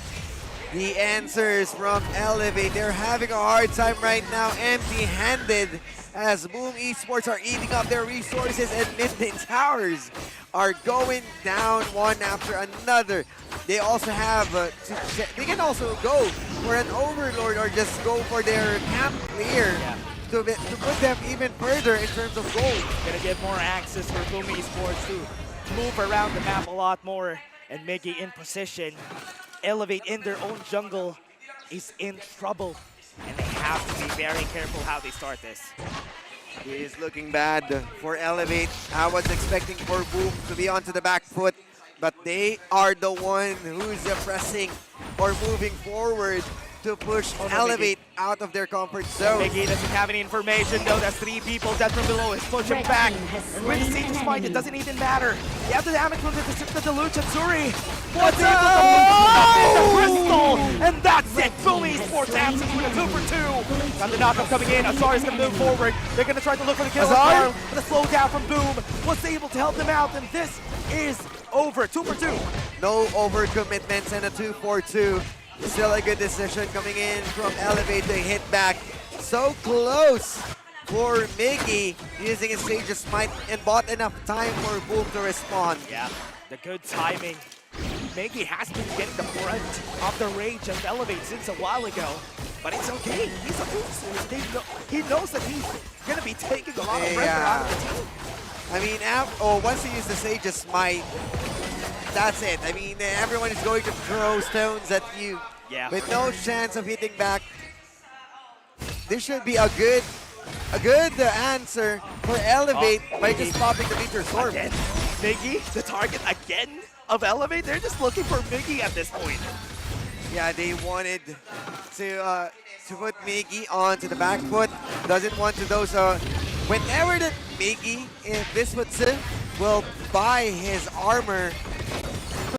The answers from Elevate, they're having a hard time right now, empty-handed, as Boom Esports are eating up their resources and mid-lane towers are going down one after another. They also have they can also go for an Overlord or just go for their camp clear to put them even further in terms of gold. Gonna get more access for Boom Esports to move around the map a lot more, and Miggy in position. Elevate in their own jungle is in trouble, and they have to be very careful how they start this. It is looking bad for Elevate. I was expecting for Boom to be onto the back foot, but they are the one who's pressing or moving forward to push Elevate out of their comfort zone. Miggy doesn't have any information though. There's 3 people dead from below. He's pushing back. And with the Sage's Smite, it doesn't even matter. You have the damage from the Deluge Tatsuri. What's able to the crystal? And that's it. Boom Esports answers with a 2 for 2. Got the knockup coming in. Azar is going to move forward. They're going to try to look for the kill. Azar, the slowdown from Boom was able to help them out. And this is over. 2 for 2. No overcommitments and a 2 for 2. Still a good decision coming in from Elevate to hit back. So close for Miggy using his Sage's Smite and bought enough time for Boom to respond. Yeah, the good timing Miggy has been getting the brunt of the rage of Elevate since a while ago. But it's okay. He's a booster. He knows that he's going to be taking a lot of pressure out of the team. I mean, once he uses the Sage's Smite, that's it. I mean, everyone is going to throw stones at you with no chance of hitting back. This should be a good answer for Elevate by just popping the Meteor Storm. Miggy, the target again of Elevate. They're just looking for Miggy at this point. Yeah, they wanted to put Miggy onto the back foot. Doesn't want to those. Whenever that Miggy, if this Futsu will buy his armor,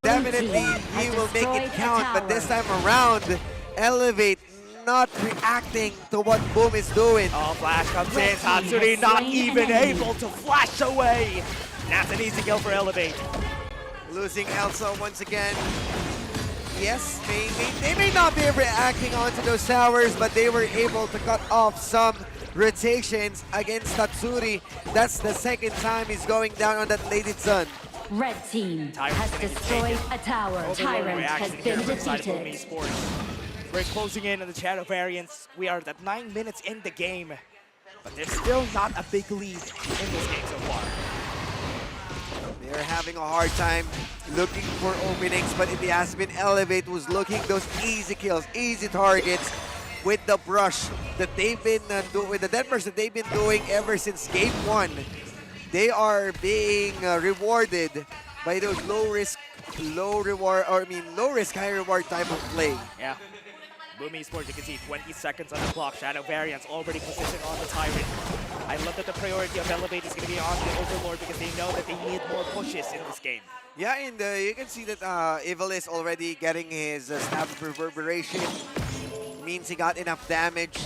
definitely he will make it count. But this time around, Elevate not reacting to what Boom is doing. Oh, flash comes in. Tatsuri not even able to flash away. That's an easy kill for Elevate. Losing Elsa once again. Yes, they may not be reacting onto those towers, but they were able to cut off some rotations against Tatsuri. That's the second time he's going down on that Lady Sun. Red team has destroyed a tower. Tyrant has been defeated. Esports. We're closing in on the Shadow variants. We are at 9 minutes in the game, but there's still not a big lead in this game so far. They're having a hard time looking for openings, but it has been Elevate who's looking those easy kills, easy targets with the brush that they've been with the dead brush that they've been doing ever since game 1. They are being rewarded by those low risk, high reward type of play. Yeah. Boom Esports, you can see 20 seconds on the clock. Shadow variants already positioned on the Tyrant. I love that the priority of Elevate is going to be on the Overlord because they know that they need more pushes in this game. Yeah, and you can see that Evil is already getting his Stab of Reverberation. Means he got enough damage.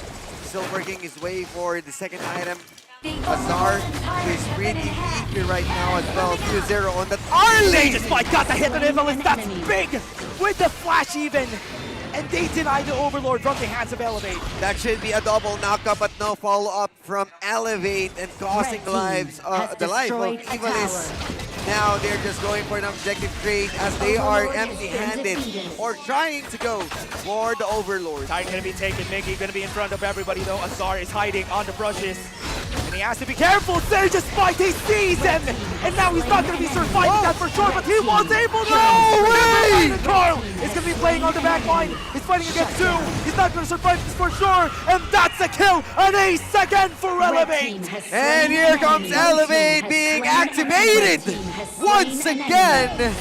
Still working his way for the second item. Azar is really eager right now as well. 2-0 on that early! They just got the hit on Evelyn. That's big with the flash even. And they deny the Overlord from the hands of Elevate. That should be a double knockup, but no follow-up from Elevate and costing the life of Evilis. Now they're just going for an objective trade as they are empty-handed or trying to go for the Overlord. Titan gonna be taken. Miggy gonna be in front of everybody though. Azar is hiding on the brushes. And he has to be careful. Surge's fight, he sees him! And now he's not gonna be surviving that for sure, but he was able to! No way! Carl is gonna be playing on the back line. He's fighting against 2. He's not gonna survive this for sure. And that's a kill. An ace again for Elevate. And here comes Elevate being activated once again.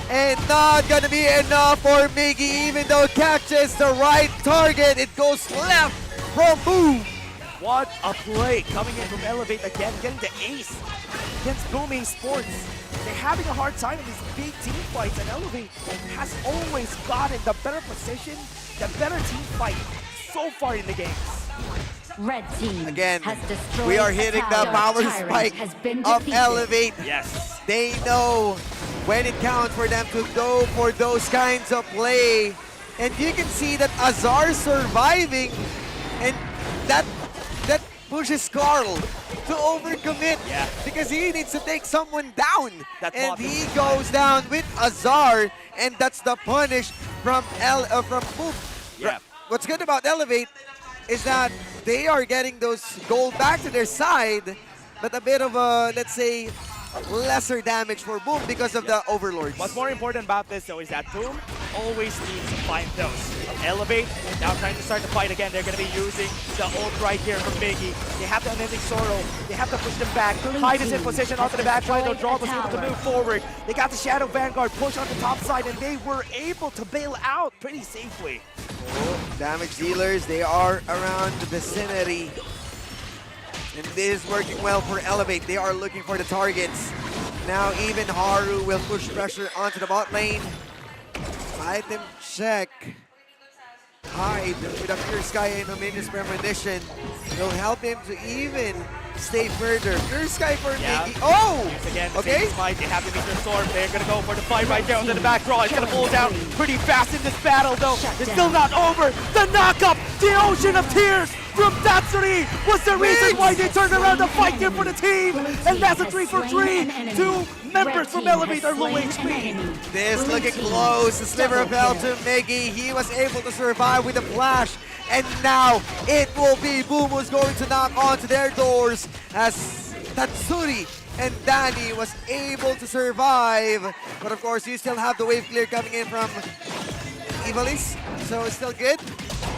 And not gonna be enough for Miggy, even though catches the right target. It goes left from Boom. What a play coming in from Elevate again, getting the ace against Boom Esports. They're having a hard time in these big team fights, and Elevate has always gotten the better position, the better team fight so far in the games. Red team again, has destroyed we are hitting the power spike of Elevate. Yes. They know when it counts for them to go for those kinds of play. And you can see that Azar surviving, and that pushes Carl to overcommit because he needs to take someone down. And he goes down with Azar, and that's the punish from Boom. Yeah. What's good about Elevate is that they are getting those gold back to their side, but a bit of a, let's say, lesser damage for Boom because of the Overlords. What's more important about this though is that Boom always needs to find those. Elevate now trying to start the fight again. They're going to be using the ult right here from Miggy. They have the Unending Sorrow. They have to push them back. Hyde is in position onto the back line. Though Draw was able to move forward. They got the Shadow Vanguard push on the top side, and they were able to bail out pretty safely. Damage dealers, they are around the vicinity. And this is working well for Elevate. They are looking for the targets. Now even Haru will push pressure onto the bot lane. Item check. Hyde with a Pure Sky and Ominous Premonition will help him to even stay further. Pure Sky for Yeah. Miggy. Oh! Once again, the Okay. Saints might. They have to meet their storm. They're gonna go for the fight right there on the back draw. It's gonna pull down pretty fast in this battle, though. It's still not over. The knockup, the ocean of tears from Tatsuri was the reason why they turned around to fight here for the team. And that's a 3 for 3. Two members from Elevate are low HP. This looking close. The sliver of hell to Miggy. He was able to survive with a flash. And now it will be Boom who's going to knock onto their doors as Tatsuri and Danny was able to survive. But of course, you still have the wave clear coming in from Ivalice, so it's still good.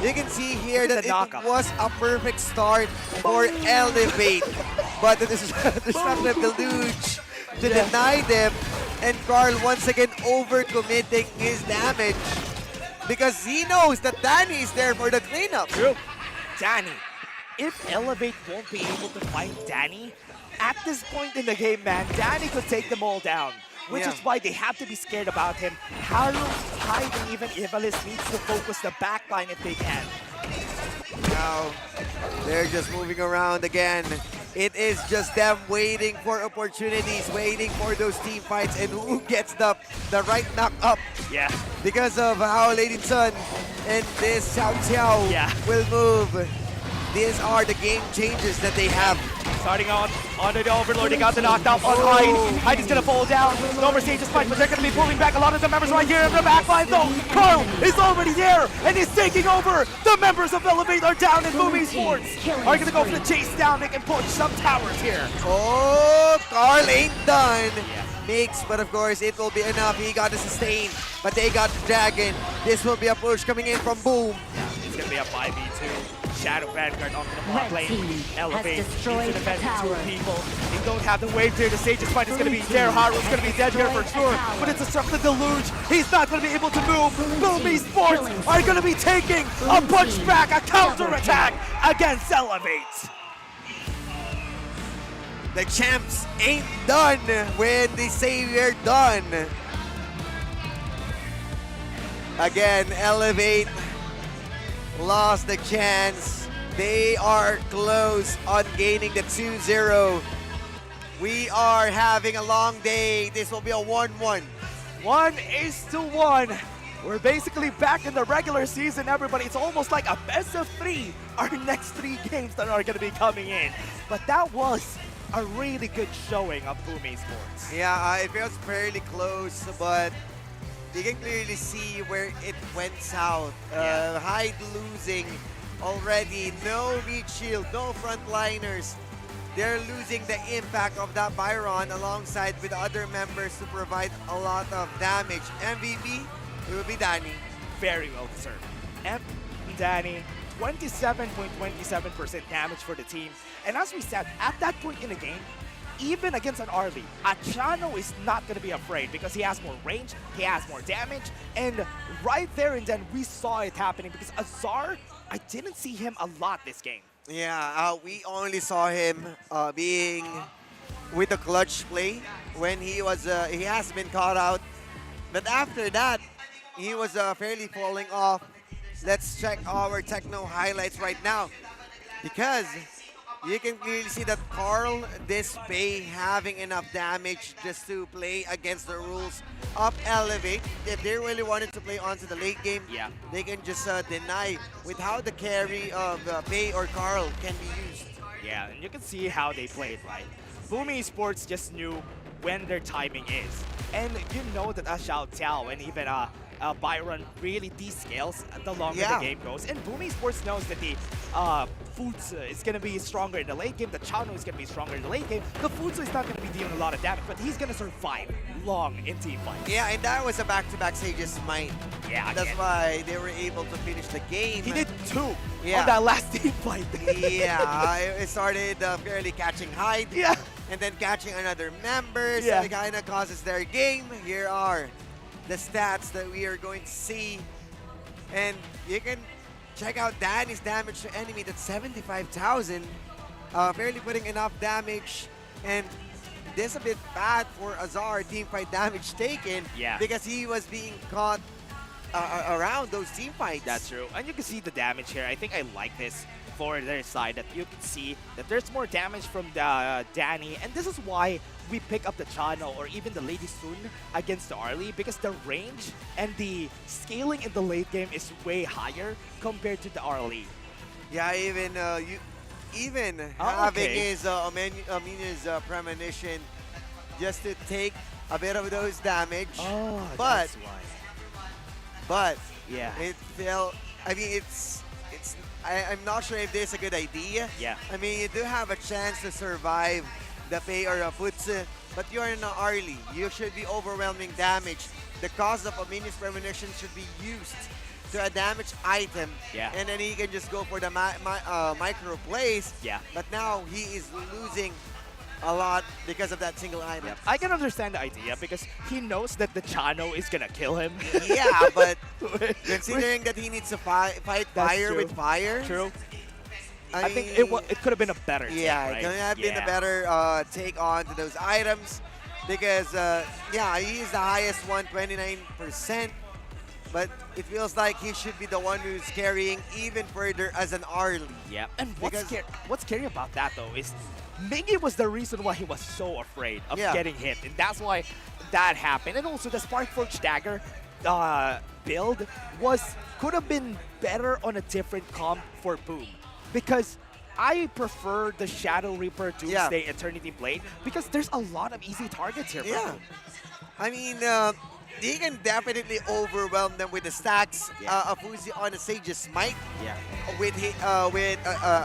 You can see here that it was a perfect start for Elevate. But there's not enough deluge to deny them. And Carl once again overcommitting his damage because he knows that Danny is there for the cleanup. True. Danny. If Elevate won't be able to find Danny, at this point in the game, man, Danny could take them all down. Which is why they have to be scared about him. Haru, Hyde, and even Ivalice needs to focus the backline if they can. Now, they're just moving around again. It is just them waiting for opportunities, waiting for those team fights, and who gets the right knock up. Yeah. Because of how Lady Sun and this Xiao Xiao will move. These are the game changes that they have. Starting on the Overlord, they got the knockdown on Hyde. Hyde is gonna fall down. No more stages fight, but they're gonna be pulling back a lot of the members right here in the backline though. Carl is already there and he's taking over. The members of Elevate are down in Boom Esports. Are gonna go for the chase down. They can push some towers here. Oh, Carl ain't done. Mix, but of course it will be enough. He got the sustain, but they got the Dragon. This will be a push coming in from Boom. It's gonna be a 5v2. Shadow Vanguard onto the bot lane. Elevate into destroyed the defense a two tower. people. They don't have the wave there. The Sage's fight is gonna be there. Haru's gonna be dead here for sure. But it's a Disruptive Deluge. He's not gonna be able to move. Boom Esports are gonna be taking a punch back, a counter attack against Elevate. The champs ain't done when they say we're done. Again, Elevate lost the chance. They are close on gaining the 2-0. We are having a long day. This will be a 1-1. 1-1. We're basically back in the regular season, everybody. It's almost like a best of 3. Our next 3 games that are going to be coming in. But that was a really good showing of Boom Esports. Yeah, it feels fairly close, but you can clearly see where it went south. Hyde losing already. No reach shield, no frontliners. They're losing the impact of that Byron alongside with other members to provide a lot of damage. MVP, it will be Danny. Very well deserved. Danny, 27.27% damage for the team. And as we said, at that point in the game, even against an Arlie, Achano is not going to be afraid because he has more range, he has more damage, and right there and then we saw it happening because Azar, I didn't see him a lot this game. Yeah, we only saw him being with the clutch play when he has been caught out. But after that, he was fairly falling off. Let's check our techno highlights right now because you can clearly see that Carl Dispay having enough damage just to play against the rules of Elevate. If they really wanted to play onto the late game, they can just deny with how the carry of Pei or Carl can be used. Yeah, and you can see how they played, right? Boom Esports just knew when their timing is. And you know that Xiao Tiao and even Byron really descales the longer the game goes. And Boom Esports knows that the Futsu is going to be stronger in the late game. The Chano is going to be stronger in the late game. The Futsu is not going to be dealing a lot of damage, but he's going to survive long in team fights. Yeah, and that was a back-to-back Sage's Might. Yeah, that's why they were able to finish the game. He did 2 on that last team fight. It started fairly catching Hyde, and then catching another member, so it kind of causes their game. Here are the stats that we are going to see, and you can check out Danny's damage to enemy. That's 75,000, barely putting enough damage, and this a bit bad for Azar team fight damage taken because he was being caught around those team fights. That's true, and you can see the damage here. I think I like this for their side that you can see that there's more damage from the Danny, and this is why we pick up the Chano or even the Lady Sun against the Arlie, because the range and the scaling in the late game is way higher compared to the Arlie. Yeah, even having his Amina's premonition just to take a bit of those damage. Oh, but that's why. But yeah, it felt. I mean, I'm not sure if this is a good idea. Yeah. I mean, you do have a chance to survive the Pei or a Futsu, but you're in an Arlie. You should be overwhelming damage. The cost of a Mini's premonition should be used to a damage item, and then he can just go for the micro plays. Yeah. But now he is losing a lot because of that single item. I can understand the idea because he knows that the Chano is gonna kill him. Yeah, but considering that he needs to fight fire true. with fire. True. I think mean, it could have been a better take, Yeah, right? it could have been a better take on to those items because, yeah, he is the highest one, 29%, but it feels like he should be the one who's carrying even further as an Arlie. Yeah, and what's scary about that, though, is Miggy was the reason why he was so afraid of getting hit, and that's why that happened. And also, the Sparkforge Dagger build could have been better on a different comp for Boom. Because I prefer the Shadow Reaper Doomsday Eternity Blade because there's a lot of easy targets here. Yeah. I mean, he can definitely overwhelm them with the stacks. Afuzi on the Sage's Smite. Yeah. With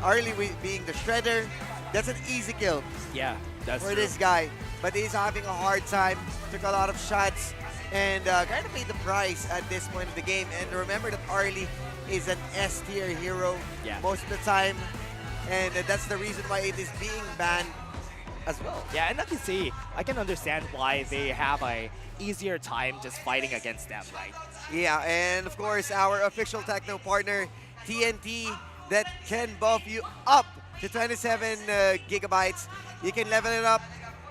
Arlie being the Shredder. That's an easy kill. Yeah, that's for true. this guy. But he's having a hard time. Took a lot of shots. And kind of paid the price at this point of the game. And remember that Arlie is an S-tier hero most of the time. And that's the reason why it is being banned as well. Yeah, and I can understand why they have a easier time just fighting against them, right? Yeah, and of course, our official techno partner, TNT, that can buff you up to 27 gigabytes. You can level it up,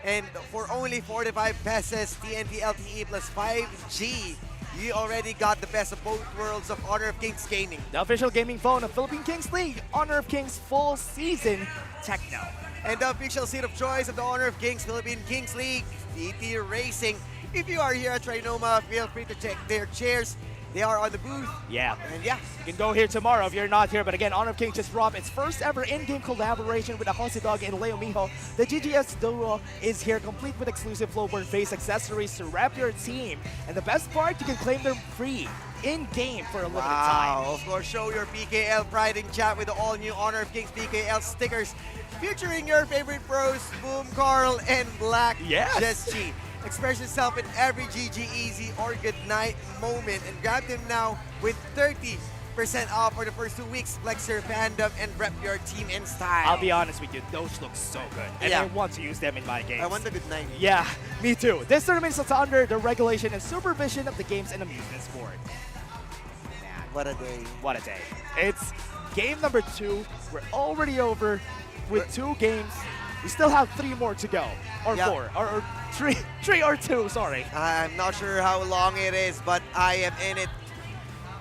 and for only 45 pesos, TNT LTE plus 5G, you already got the best of both worlds of Honor of Kings gaming. The official gaming phone of Philippine Kings League, Honor of Kings full season techno. And the official seat of choice of the Honor of Kings Philippine Kings League, DT Racing. If you are here at Trinoma, feel free to check their chairs. They are on the booth. Yeah. And yeah. You can go here tomorrow if you're not here. But again, Honor of Kings just dropped its first ever in-game collaboration with Akose Dog and Leo Miho. The GGS duo is here, complete with exclusive Flowburn face accessories to wrap your team. And the best part, you can claim them free in-game for a limited time. Of course, show your PKL pride in chat with the all-new Honor of Kings PKL stickers featuring your favorite pros, Boom, Carl, and Black Jeschi. Express yourself in every GG Easy or Good Night moment and grab them now with 30% off for the first 2 weeks. Flex your fandom and rep your team in style. I'll be honest with you, those look so good. And I want to use them in my games. I want the Good Night. Yeah, me too. This tournament is under the regulation and supervision of the Games and Amusements Board. Man, what a day. What a day. It's game number 2. We're already over with 2 games. We still have 3 more to go. Or 4. Or 3 or 2, sorry. I'm not sure how long it is, but I am in it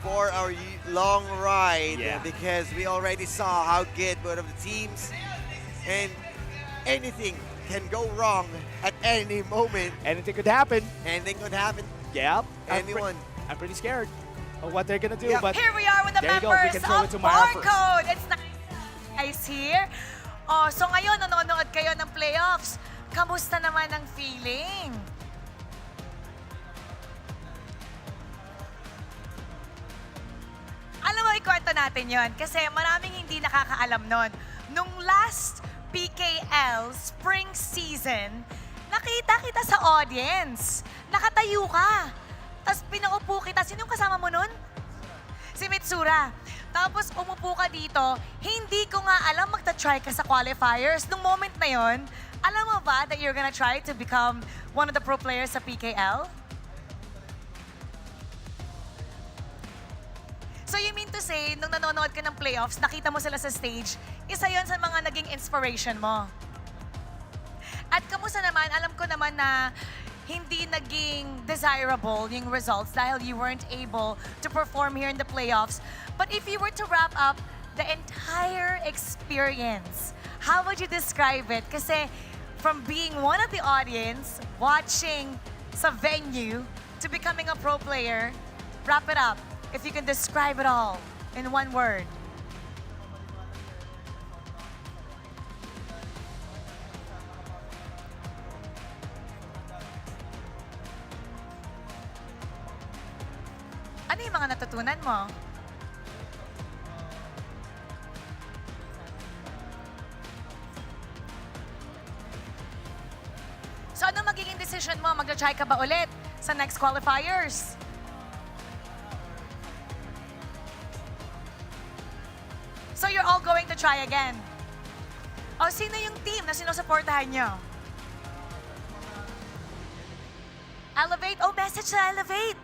for a long ride because we already saw how good both of the teams, and anything can go wrong at any moment. Anything could happen. Anything could happen. Yep. Anyone. I'm pretty scared of what they're gonna do, but here we are with the there you go. We members can throw it of to Mara first. Barcode. It's nice here. Oh, so ngayon nanonood kayo ng playoffs. Kamusta naman ang feeling? Alam mo, ikwento natin yon kasi maraming hindi nakakaalam nun. Nung last PKL Spring Season, nakita kita sa audience. Nakatayo ka. Tapos pinaupo kita. Sino yung kasama mo nun? Si Mitsura. Tapos umupo ka dito, hindi ko nga alam magta-try ka sa qualifiers. Nung moment na yon, alam mo ba that you're gonna try to become one of the pro players sa PKL? So you mean to say, nung nanonood ka ng playoffs, nakita mo sila sa stage, isa yon sa mga naging inspiration mo. At kamusta naman, alam ko naman na hindi naging desirable yung results dahil you weren't able to perform here in the playoffs. But if you were to wrap up the entire experience. How would you describe it? Kasi from being one of the audience, watching sa venue, to becoming a pro player, wrap it up. If you can describe it all in one word. Ano yung mga natutunan mo? So ano magiging decision mo? Mag-try ka ba ulit sa next qualifiers? So you're all going to try again? O sino yung team na sinusuportahan nyo? Elevate? Oh, message sa Elevate!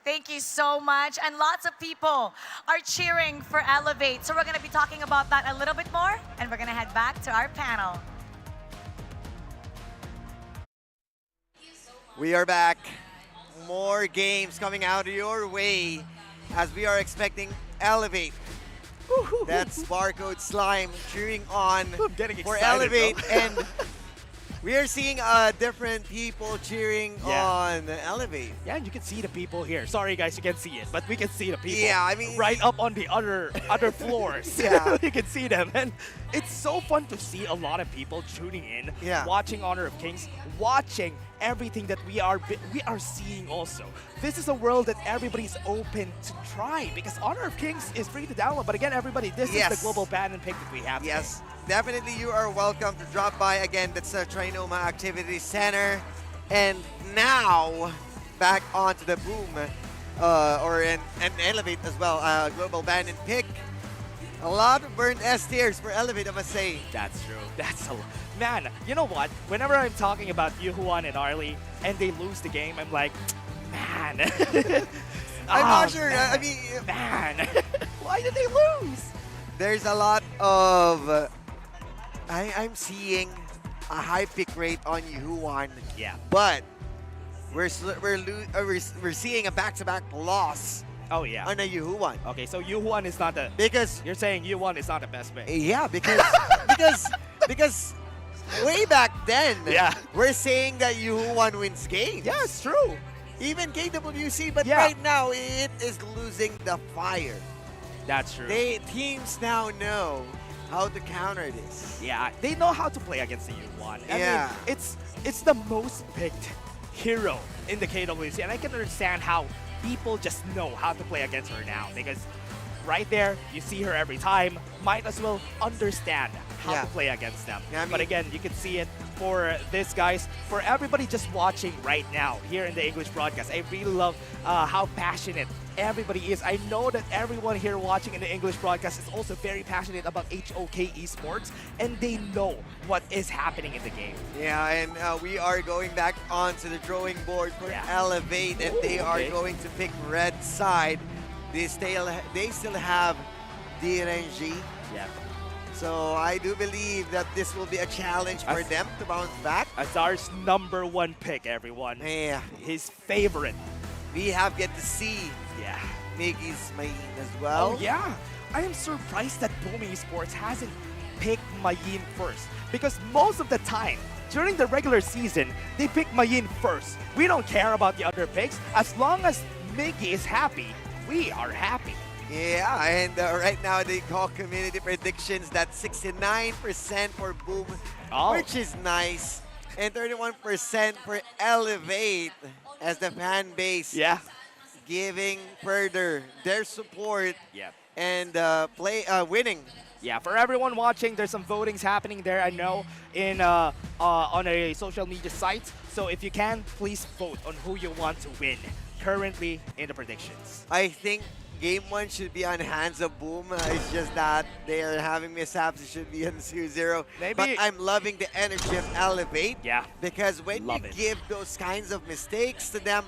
Thank you so much. And lots of people are cheering for Elevate. So we're going to be talking about that a little bit more. And we're going to head back to our panel. We are back. More games coming out your way as we are expecting Elevate. That's Barcode Slime cheering on for Elevate. And we are seeing different people cheering on Elevate. Yeah, and you can see the people here. Sorry, guys, you can't see it, but we can see the people. Yeah, I mean, right up on the other floors. Yeah, you can see them, and it's so fun to see a lot of people tuning in, watching Honor of Kings, watching everything that we are seeing. Also, this is a world that everybody's open to try because Honor of Kings is free to download. But again, everybody, this is the global ban and pick that we have. Yes. Definitely, you are welcome to drop by again. That's the Trinoma Activity Center. And now, back onto the boom, and Elevate as well. Global ban and pick. A lot of burnt S tiers for Elevate, I must say. That's true. That's a lot. Man, you know what? Whenever I'm talking about Yuhuan and Arlie, and they lose the game, I'm like, man. I'm not sure. Man. I mean, man. Why did they lose? There's a lot of. I'm seeing a high pick rate on Yuhuan. Yeah. But we're seeing a back-to-back loss. Oh yeah. On a Yuhuan. Okay, so Yuhuan is not the you're saying Yuhuan is not the best pick. Yeah, because because way back then, we're saying that Yuhuan wins games. Yeah, it's true. Even KWC, but right now it is losing the fire. That's true. Teams now know how to counter this. Yeah, they know how to play against the Yuhuan. I mean, it's the most picked hero in the KWC, and I can understand how people just know how to play against her now because right there, you see her every time. Might as well understand how to play against them. Yeah, I mean, but again, you can see it for this, guys. For everybody just watching right now here in the English broadcast, I really love how passionate everybody is. I know that everyone here watching in the English broadcast is also very passionate about HOK Esports, and they know what is happening in the game. Yeah, and we are going back onto the drawing board for Elevate, and they are going to pick red side. They still have the ENG. Yeah. So I do believe that this will be a challenge for them to bounce back. Azar's #1 pick, everyone. Yeah. His favorite. We have yet to see Miggy's main as well. Oh yeah. I am surprised that Boom Esports hasn't picked Mayin first. Because most of the time, during the regular season, they pick Mayin first. We don't care about the other picks. As long as Miggy is happy, we are happy. Yeah, and right now they call community predictions that 69% for Boom, which is nice, and 31% for Elevate as the fan base giving further their support and winning. Yeah, for everyone watching, there's some votings happening there, I know, in on a social media site. So if you can, please vote on who you want to win currently in the predictions. I think Game 1 should be on hands of Boom. It's just that they are having mishaps. It should be on 2-0. But I'm loving the energy of Elevate. Yeah. Because when you give those kinds of mistakes to them,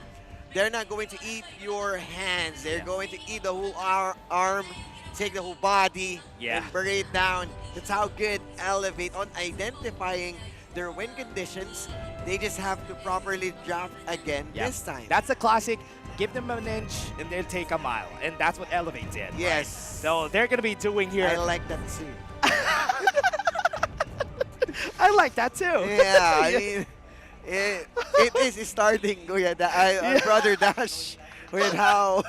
they're not going to eat your hands. They're going to eat the whole arm, take the whole body, and bury it down. That's how good Elevate on identifying their win conditions. They just have to properly draft again this time. That's a classic give them an inch and they'll take a mile. And that's what Elevate did. Yes. Right? So they're going to be doing here. I like that too. I like that too. Yeah, I mean, it is starting, Kuya Brother Dash, with how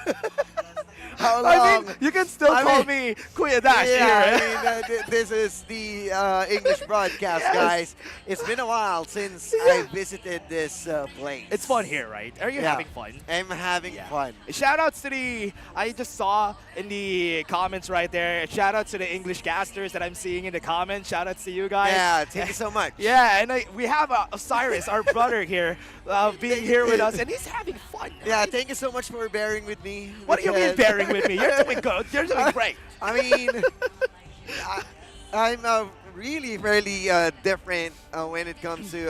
long. I mean, you can still call me Kuya Dash yeah, here. I mean, this is the English broadcast, guys. It's been a while since I visited this place. It's fun here, right? Are you having fun? I'm having fun. Shout outs to I just saw in the comments right there, shout out to the English casters that I'm seeing in the comments. Shout outs to you guys. Yeah, thank you so much. Yeah, and we have Osiris, our brother here, being here with us, and he's having fun. Yeah, right? thank you so much for bearing with me. What do you mean bearing with me? You're doing good. You're doing great. I mean, I'm really fairly different when it comes to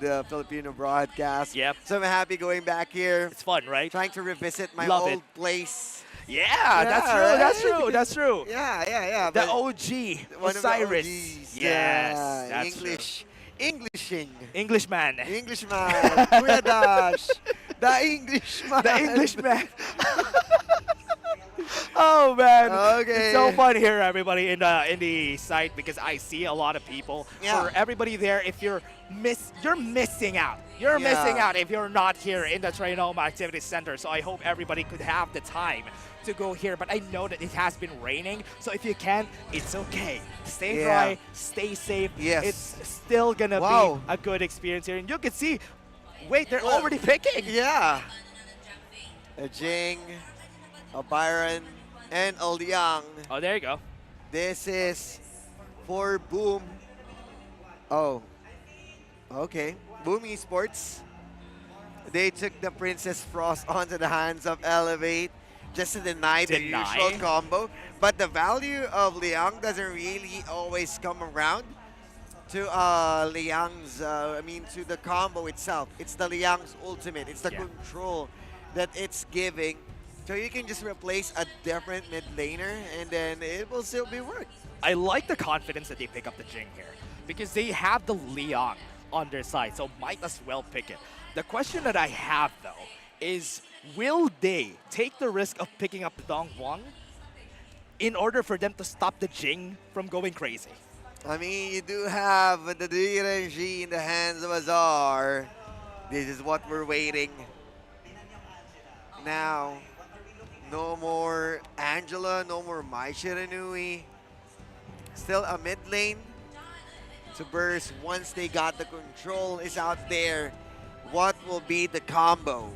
the Filipino broadcast. Yep. So I'm happy going back here. It's fun, right? Trying to revisit my Love old it. place. Yeah, that's true. right? That's true. That's true. Yeah. The but OG, one of the Osiris. OGs, Yes, that's English. Englishing. Englishman. Englishman. Kuya Dash. The Englishman. The Englishman. Oh man, Okay. it's so fun here, everybody, in the site because I see a lot of people. Yeah. For everybody there, if you're missing out. You're Yeah. missing out if you're not here in the Trinoma Activity Center. So I hope everybody could have the time to go here. But I know that it has been raining, so if you can, it's okay. Stay Yeah. dry, stay safe. Yes. It's still gonna Wow. be a good experience here, and you can see. Wait, they're already picking. Yeah. A Jing, a Byron, and a Liang. Oh, there you go. This is for Boom. Oh. Okay. Boom Esports. They took the Princess Frost onto the hands of Elevate just to deny the usual combo. But the value of Liang doesn't really always come around to Liang's, to the combo itself. It's the Liang's ultimate. It's the control that it's giving. So you can just replace a different mid laner and then it will still be work. I like the confidence that they pick up the Jing here because they have the Leon on their side, so might as well pick it. The question that I have though is, will they take the risk of picking up the Dongguang in order for them to stop the Jing from going crazy? I mean, you do have the ENG in the hands of Azar. This is what we're waiting. Now, no more Angela, no more Mai Shiranui. Still a mid lane to burst once they got the control is out there. What will be the combo?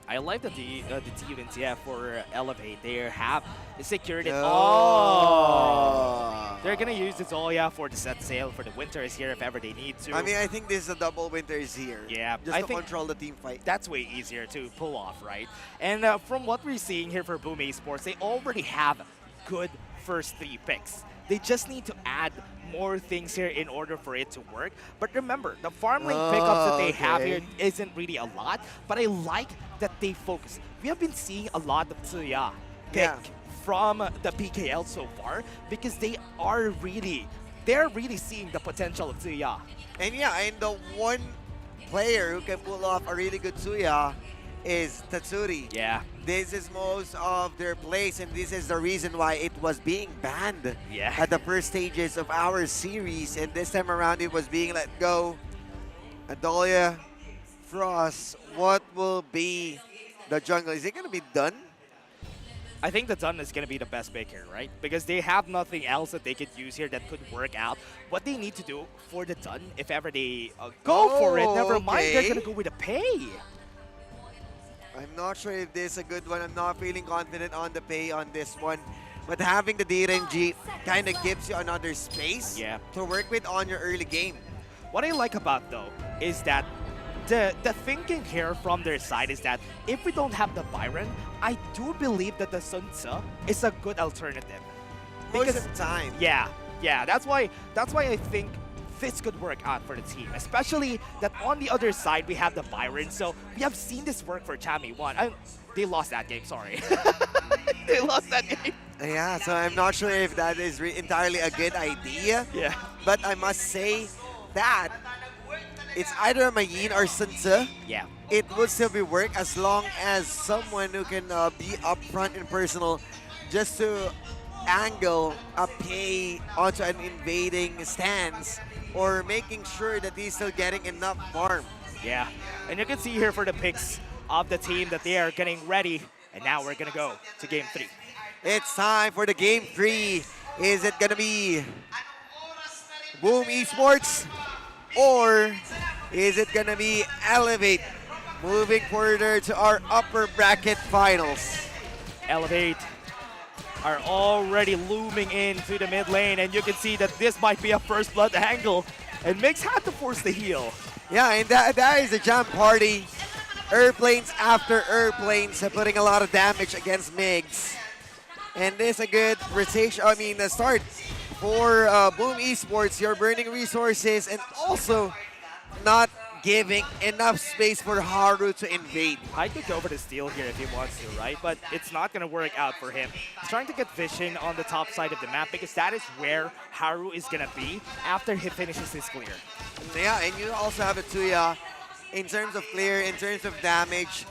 I like that the units, for Elevate, they have secured it. Oh. They're gonna use this all, for the set sail for the winters here if ever they need to. I mean, I think this is a double winters here. Yeah, just I to think control the team fight. That's way easier to pull off, right? And from what we're seeing here for Boom Esports, they already have good first 3 picks. They just need to add more things here in order for it to work. But remember, the farm lane pickups that they have here isn't really a lot, but I like that they focus. We have been seeing a lot of Tsuya pick from the PKL so far because they're really seeing the potential of Tsuya. And and the one player who can pull off a really good Tsuya is Tatsuri. Yeah. This is most of their plays, and this is the reason why it was being banned at the first stages of our series. And this time around, it was being let go. Adolia, Frost, what will be the jungle? Is it going to be done? I think the Dun is going to be the best pick here, right? Because they have nothing else that they could use here that could work out. What they need to do for the Dun, if ever they go for it, never mind, they're going to go with a pay. I'm not sure if this is a good one. I'm not feeling confident on the pay on this one. But having the DRNG kind of gives you another space to work with on your early game. What I like about, though, is that the thinking here from their side is that if we don't have the Byron, I do believe that the Sun Tzu is a good alternative. Most of the time. Yeah. That's why I think this could work out for the team, especially that on the other side we have the Byron. So we have seen this work for Chami 1. They lost that game, sorry. They lost that game. Yeah, so I'm not sure if that is entirely a good idea. Yeah. But I must say that it's either Mayin or Sunsa. Yeah. It would still be work as long as someone who can be upfront and personal just to angle a pay onto an invading stance or making sure that he's still getting enough farm. Yeah, and you can see here for the picks of the team that they are getting ready. And now we're gonna go to game 3. It's time for the game 3. Is it gonna be Boom Esports or is it gonna be Elevate moving further to our upper bracket finals? Elevate are already looming into the mid lane, and you can see that this might be a first blood angle, and Mix had to force the heal. Yeah, and that is a jam party. Airplanes after airplanes putting a lot of damage against Migs. And this is a good rotation, a start for Boom Esports. You're burning resources and also not giving enough space for Haru to invade. I could go for the steal here if he wants to, right? But it's not going to work out for him. He's trying to get vision on the top side of the map because that is where Haru is going to be after he finishes his clear. Yeah, and you also have a Tuya. In terms of clear, in terms of damage,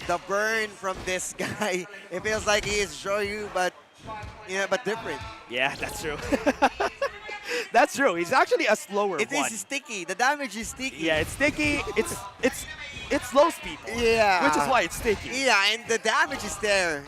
the burn from this guy, it feels like he is Shoyu, but different. Yeah, that's true. That's true. He's actually a slower one. It is sticky. The damage is sticky. Yeah, it's sticky. It slows people. Yeah. Which is why it's sticky. Yeah, and the damage is there.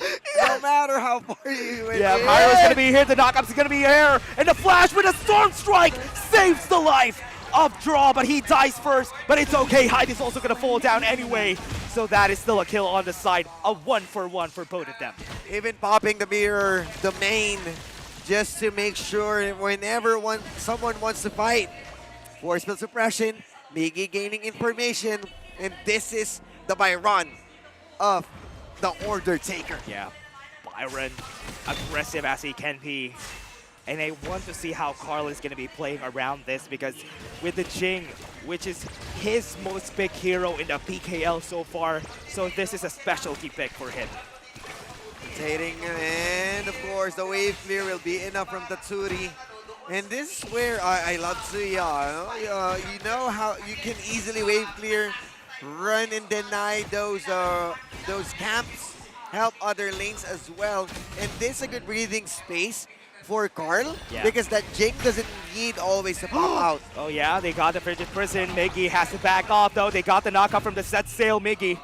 No matter how far you went. Yeah, Pyro's going to be here. The knockup's going to be here. And the flash with a Storm Strike saves the life of Draw, but he dies first. But it's okay. Hyde is also going to fall down anyway. So that is still a kill on the side. A 1-for-1 for both of them. Even popping the mirror, the main, just to make sure whenever someone wants to fight. Force field suppression, Miggy gaining information, and this is the Byron of the Order Taker. Yeah, Byron, aggressive as he can be. And I want to see how Carl is going to be playing around this because with the Jing, which is his most big hero in the PKL so far, so this is a specialty pick for him. Rotating, and of course the wave clear will be enough from Tatsuri. And this is where I love Tsuya. You know how you can easily wave clear, run and deny those camps, help other lanes as well. And this is a good breathing space for Carl because that Jing doesn't need always to pop out. Oh yeah, they got the Frigid Prison. Miggy has to back off though. They got the knockout from the set sail. Miggy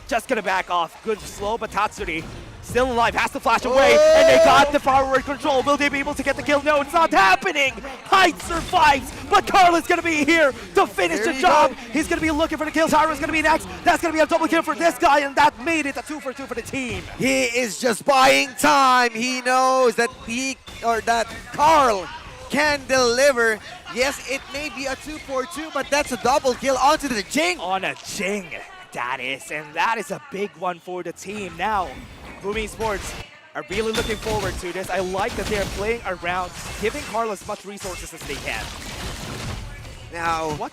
just gonna back off. Good slow, but Tatsuri still alive, has to flash away, and they got the forward control. Will they be able to get the kill? No, it's not happening. Hyde survives, but Carl is going to be here to finish the job. He's going to be looking for the kills. Haru's going to be next. That's going to be a double kill for this guy, and that made it a 2-for-2 for the team. He is just buying time. He knows that that Carl can deliver. Yes, it may be a 2-for-2, but that's a double kill onto the Jing. On a Jing, that is, and that is a big one for the team. Now, Boom Esports are really looking forward to this. I like that they're playing around, giving Carl as much resources as they can. Now, what?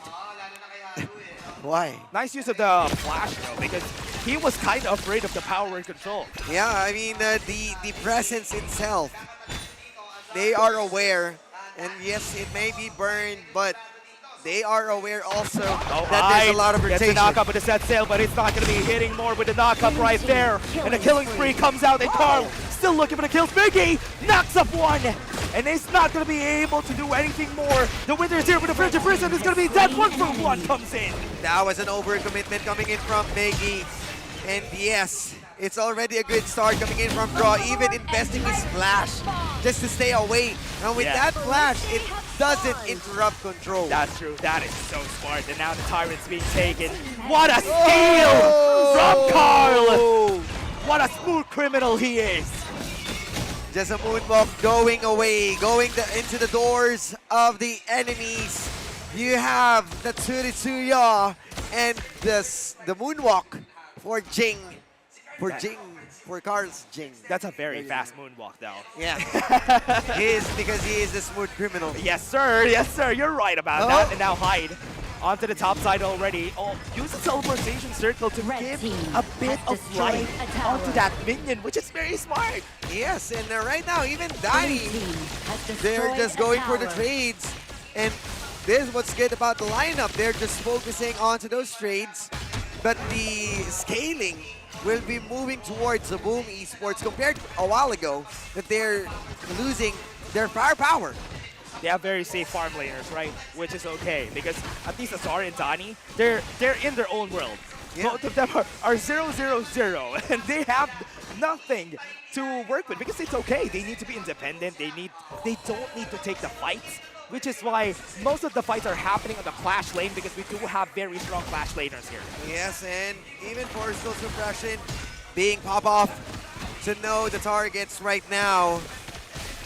Why? Nice use of the flash though, because he was kind of afraid of the power and control. Yeah, I mean the presence itself. They are aware, and yes, it may be burned, but they are aware also that there's a lot of rotation. Gets a knockup with the set sail, but it's not going to be hitting more with the knockup right there. And the killing spree comes out, and Carl still looking for the kills. Miggy knocks up one, and he's not going to be able to do anything more. The winner is here with the Frigid Prison. It's going to be dead. 1-for-1 comes in. That was an overcommitment coming in from Miggy. And yes, it's already a good start coming in from Draw, even investing his flash just to stay away. And with that flash, it doesn't interrupt control. That's true. That is so smart. And now the Tyrant's being taken. What a steal from Carl! What a smooth criminal he is. Just a moonwalk going away, going into the doors of the enemies. You have the Tsuya and the moonwalk for Jing. For Carl's Jing. That's a very fast moonwalk, though. Yeah. Because he is the smooth criminal. Yes, sir. Yes, sir. You're right about that. And now Hyde onto the top side already. Oh, use the teleportation circle to give a bit of light onto that minion, which is very smart. Yes, and right now, even Danny, they're just going for the trades. And this is what's good about the lineup. They're just focusing onto those trades, but the scaling will be moving towards the Boom Esports compared to a while ago that they're losing their firepower. They have very safe farm laners, right? Which is okay because at least Azar and Donnie, they're in their own world. Both of them are 0-0-0, and they have nothing to work with because it's okay. They need to be independent. They don't need to take the fights, which is why most of the fights are happening on the Clash lane because we do have very strong Clash laners here. Yes, and even Forceful Suppression being pop-off to know the targets right now.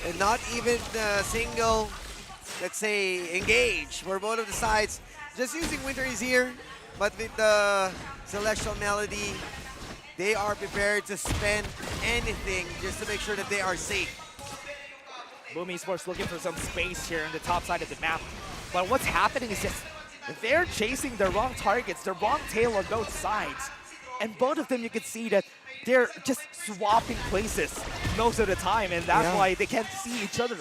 And not even a single, let's say, engage for both of the sides. Just using Winter is here, but with the Celestial Melody, they are prepared to spend anything just to make sure that they are safe. Boom Esports looking for some space here on the top side of the map. But what's happening is just they're chasing the wrong targets, the wrong tail on both sides. And both of them, you can see that they're just swapping places most of the time, and that's why they can't see each other.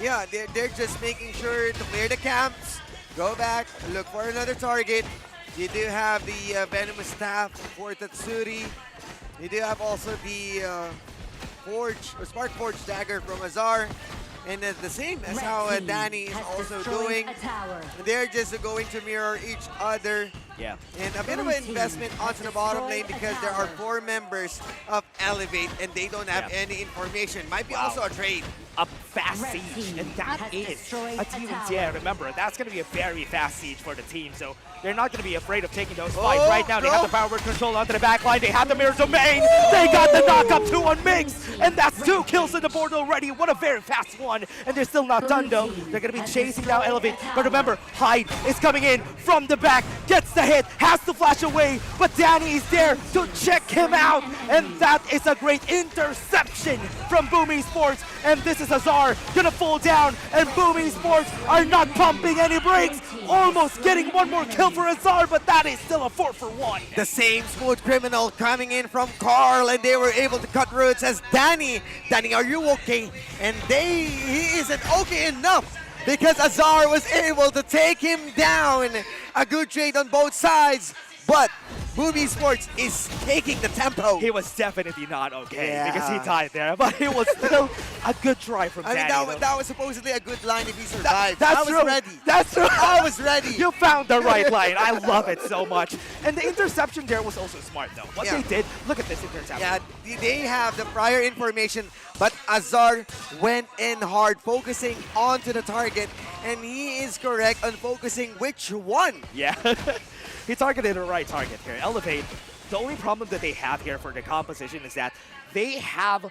Yeah, they're just making sure to clear the camps, go back, look for another target. You do have the Venomous Staff for Tatsuri. You do have also the Spark Forge Dagger from Azar. And the same as how Danny is also doing. They're just going to mirror each other. Yeah. And a bit of an investment onto the bottom lane because there are 4 members of Elevate and they don't have any information. Might be also a trade. A fast siege, and that is a team in TI. Remember, that's going to be a very fast siege for the team, so they're not going to be afraid of taking those fights. Right now, they have the power control onto the backline. They have the mirror domain. They got the knock-up 2 on Mix, and that's 2 kills on the board already. What a very fast one, and they're still not done, though. They're going to be chasing now Elevate, but remember, Hyde is coming in from the back, gets the hit, has to flash away, but Danny is there to check him out, and that is a great interception from Boom Esports, and this is Azar gonna fall down, and Boom Esports are not pumping any brakes, almost getting one more kill for Azar, but that is still a 4-for-1. The same smooth criminal coming in from Carl, and they were able to cut roots as Danny. Danny, are you okay? And he isn't okay enough because Azar was able to take him down. A good trade on both sides, but Boom Esports is taking the tempo. He was definitely not okay because he died there, but it was still a good try from Danny. I mean, that was supposedly a good line if he survived. That's I was true. ready. That's true. I was ready. You found the right line. I love it so much. And the interception there was also smart, though. What they did, look at this interception. Yeah, they have the prior information, but Azar went in hard, focusing onto the target, and he is correct on focusing which one. Yeah. He targeted the right target here. Elevate, the only problem that they have here for the composition is that they have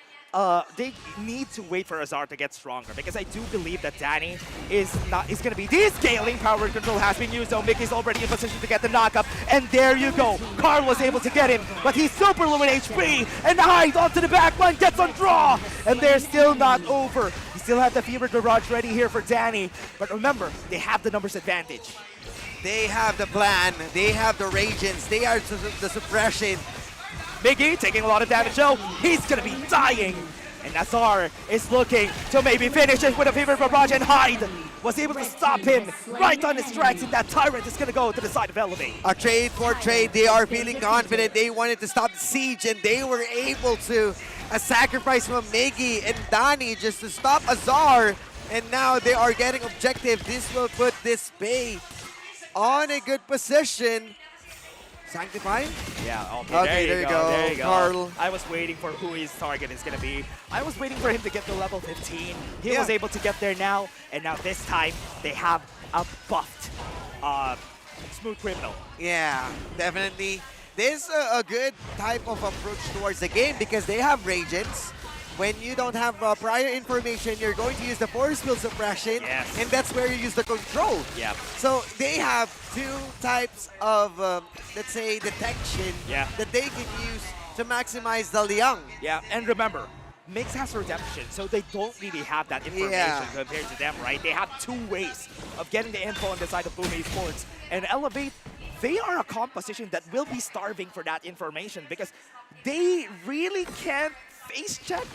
they need to wait for Azar to get stronger because I do believe that Danny is going to be descaling. Power control has been used, though. Mickey's already in position to get the knockup, and there you go. Carl was able to get him, but he's super low in HP, and Hyde onto the backline, gets on draw, and they're still not over. You still have the Fever Garage ready here for Danny, but remember, they have the numbers advantage. They have the plan, they have the Radiance, they are the suppression. Mickey taking a lot of damage though. He's gonna be dying. And Azar is looking to maybe finish it with a Fever Barrage, and Hyde was able to stop him right on his tracks, and that Tyrant is gonna go to the side of Elevate. A trade for trade, they are feeling confident. They wanted to stop the siege, and they were able to. A sacrifice from Miggy and Danny just to stop Azar, and now they are getting objective. This will put this Bay on a good position. Sanctify? Yeah, okay, there you go. There you go. Carl. I was waiting for who his target is going to be. I was waiting for him to get to level 15. He was able to get there now, and now this time they have a buffed Smooth Criminal. Yeah, definitely. This is a good type of approach towards the game because they have Radiance. When you don't have prior information, you're going to use the force field suppression, and that's where you use the control. Yeah. So they have 2 types of, let's say, detection that they can use to maximize the Liang. Yeah, and remember, Mix has redemption, so they don't really have that information compared to them, right? They have 2 ways of getting the info on the side of Boom Esports. And Elevate, they are a composition that will be starving for that information because they really can't face check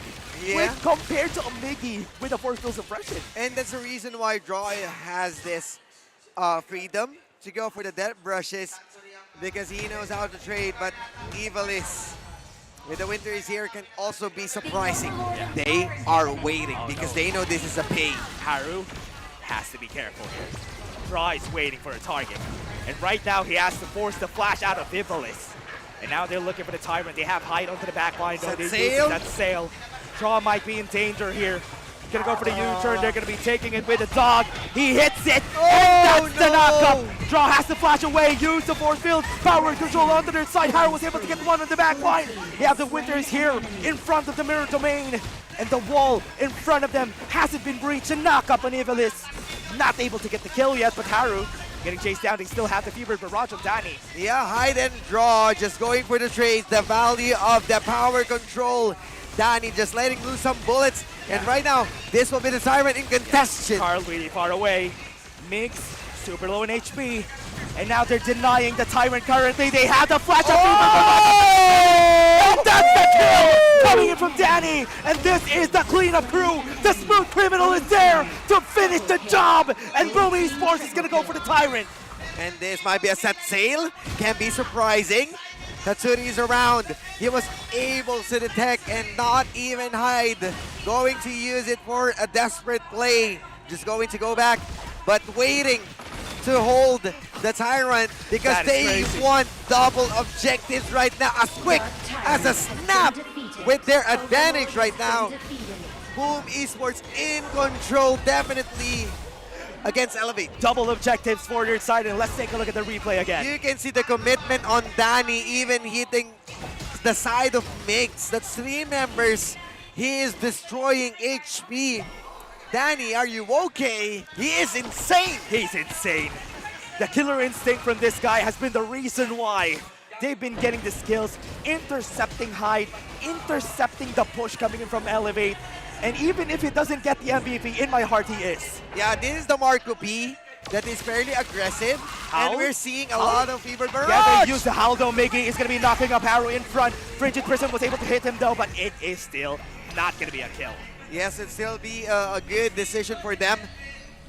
with, compared to a Miggy with a force field suppression. And that's the reason why Draw has this freedom to go for the death brushes because he knows how to trade, but Evilis with the winter is here can also be surprising. They are waiting because they know this is a pay. Haru has to be careful here. Draw is waiting for a target. And right now he has to force the flash out of Evilis. And now they're looking for the Tyrant. They have height onto the back line. Though. That sail. Draw might be in danger here. Gonna go for the U-turn. They're gonna be taking it with the dog. He hits it. And that's the knockup. Draw has to flash away. Use the force field. Power control onto their side. Haru was able to get one on the back line. They have the Winters here in front of the mirror domain. And the wall in front of them hasn't been breached. A knockup on Evilis. Not able to get the kill yet, but Haru getting chased down. They still have the fever barrage of Danny. Yeah, hide and draw. Just going for the trades. The value of the power control. Danny just letting loose some bullets. And right now, this will be the Tyrant in contention. Carl really far away. Migs, super low in HP. And now they're denying the Tyrant currently. They have the flash of And that's the kill coming in from Danny. And this is the cleanup crew. The smooth criminal is there to finish the job. And Boom Esports is going to go for the Tyrant. And this might be a set sail. Can be surprising. Tatsuri is around. He was able to detect and not even hide. Going to use it for a desperate play. Just going to go back, but waiting to hold the Tyrant because they want double objectives right now. As quick as a snap with their advantage right now. Boom Esports in control, definitely against Elevate. Double objectives for your side, and let's take a look at the replay again. You can see the commitment on Danny, even hitting the side of Migs. That's 3 members. He is destroying HP. Danny, are you okay? He is insane. He's insane. The killer instinct from this guy has been the reason why they've been getting the skills, intercepting hide, intercepting the push coming in from Elevate. And even if he doesn't get the MVP, in my heart he is. Yeah, this is the Marco P that is fairly aggressive. Howl? And we're seeing a lot of fever barrage. Yeah, they use the Howl though. Miggy is going to be knocking up Haru in front. Frigid Prison was able to hit him though, but it is still not going to be a kill. Yes, it'll still be a good decision for them.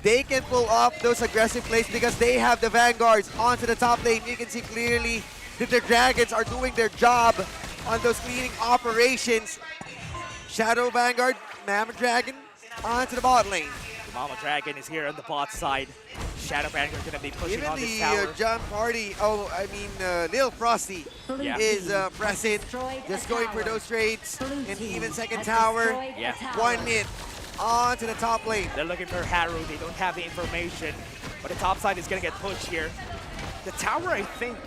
They can pull off those aggressive plays because they have the Vanguards onto the top lane. You can see clearly that the Dragons are doing their job on those cleaning operations. Shadow Vanguard, Mammoth Dragon onto the bot lane. The Mama Dragon is here on the bot side. Shadow Vanguard going to be pushing Even on this the tower. Jump Party, Lil Frosty is present. Just going for those trades. And even second tower, one hit onto the top lane. They're looking for Haru. They don't have the information, but the top side is going to get pushed here. The tower, I think,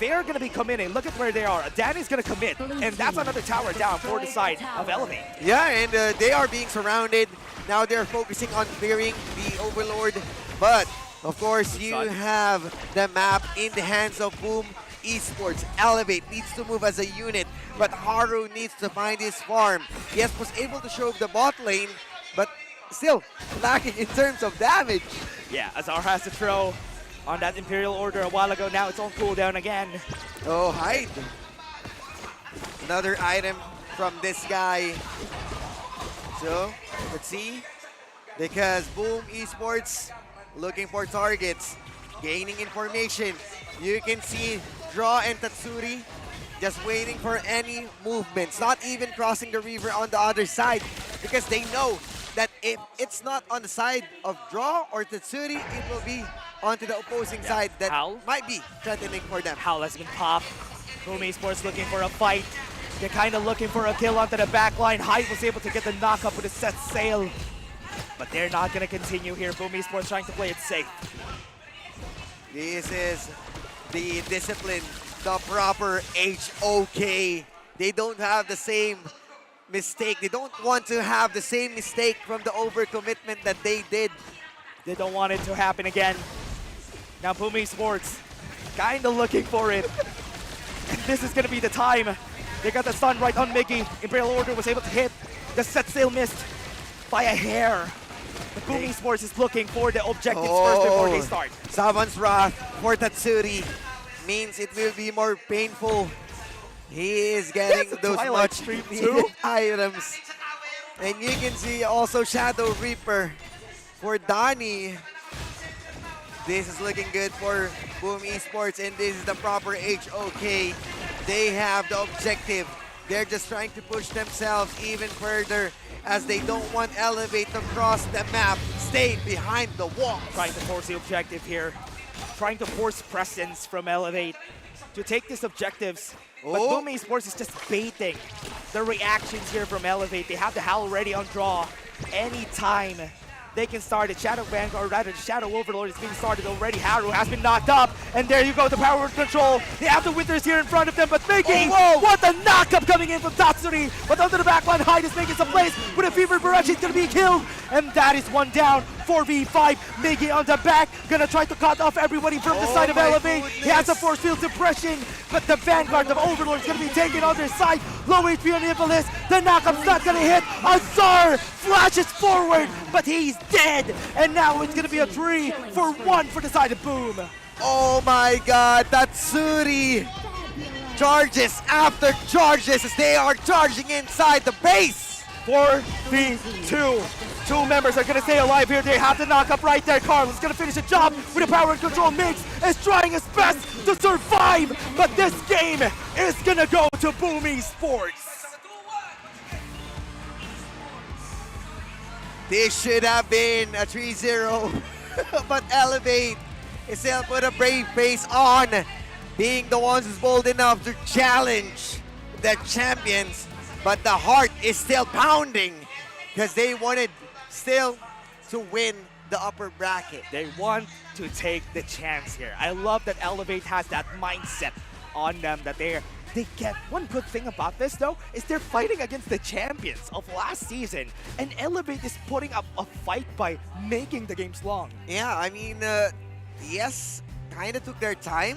they're going to be committing. Look at where they are. Danny's going to commit, and that's another tower down for the side of Elevate. Yeah, and they are being surrounded. Now they're focusing on clearing the Overlord. But, of course, you have the map in the hands of Boom Esports. Elevate needs to move as a unit, but Haru needs to find his farm. Yes, was able to show the bot lane, but still lacking in terms of damage. Yeah, Azar has to throw on that Imperial Order a while ago. Now it's on cooldown again. Oh, hide. Another item from this guy. So, let's see. Because Boom Esports looking for targets, gaining information. You can see Draw and Tatsuri just waiting for any movements, not even crossing the river on the other side because they know that if it's not on the side of Draw or Tatsuri, it will be onto the opposing side that might be threatening for them. Howl has been popped. Boom Esports looking for a fight. They're kind of looking for a kill onto the back line. Hyde was able to get the knock-up with a set sail. But they're not going to continue here. Boom Esports trying to play it safe. This is the discipline, the proper HOK. They don't have the same mistake. They don't want to have the same mistake from the overcommitment that they did. They don't want it to happen again. Now Boom Esports kind of looking for it. And this is going to be the time. They got the stun right on Miggy. Imperial Order was able to hit. The set sail missed by a hair. The Boom Esports is looking for the objectives first before they start. Savan's Wrath for Tatsuri means it will be more painful. He is getting those much needed items. And you can see also Shadow Reaper for Donnie. This is looking good for Boom Esports, and this is the proper HOK. They have the objective. They're just trying to push themselves even further as they don't want Elevate to cross the map, stay behind the wall. Trying to force the objective here. Trying to force presence from Elevate to take these objectives. But Boom Esports is just baiting the reactions here from Elevate. They have the Howl ready on draw. Anytime they can start it. Shadow Vanguard, or rather Shadow Overlord is being started already. Haru has been knocked up, and there you go, the power control. They have the Winters here in front of them, but Miggy, what a knock-up coming in from Tatsuri. But under the backline, Hyde is making some plays with a fever barrage. He's gonna be killed, and that is one down. 4v5, Miggy on the back, gonna try to cut off everybody from the side of Elevate. He has a force field suppression, but the Vanguard of Overlord is gonna be taken on their side. Low HP on Nicholas, the knockup's not gonna hit. Azar flashes forward, but he's dead. And now it's gonna be a 3-for-1 for the side of Boom. Oh my god, Tatsuri! Charges after charges as they are charging inside the base! 4v2. Two members are gonna stay alive here. They have the knockup right there. Carl is gonna finish the job with a power and control mix. Is trying his best to survive, but this game is gonna go to Boom Esports. This should have been a 3-0, but Elevate is still put a brave face on, being the ones who's bold enough to challenge the champions, but the heart is still pounding because they wanted still to win the upper bracket. They want to take the chance here. I love that Elevate has that mindset on them that they get. One good thing about this though is they're fighting against the champions of last season, and Elevate is putting up a fight by making the games long. Yeah, I mean, yes, kind of took their time,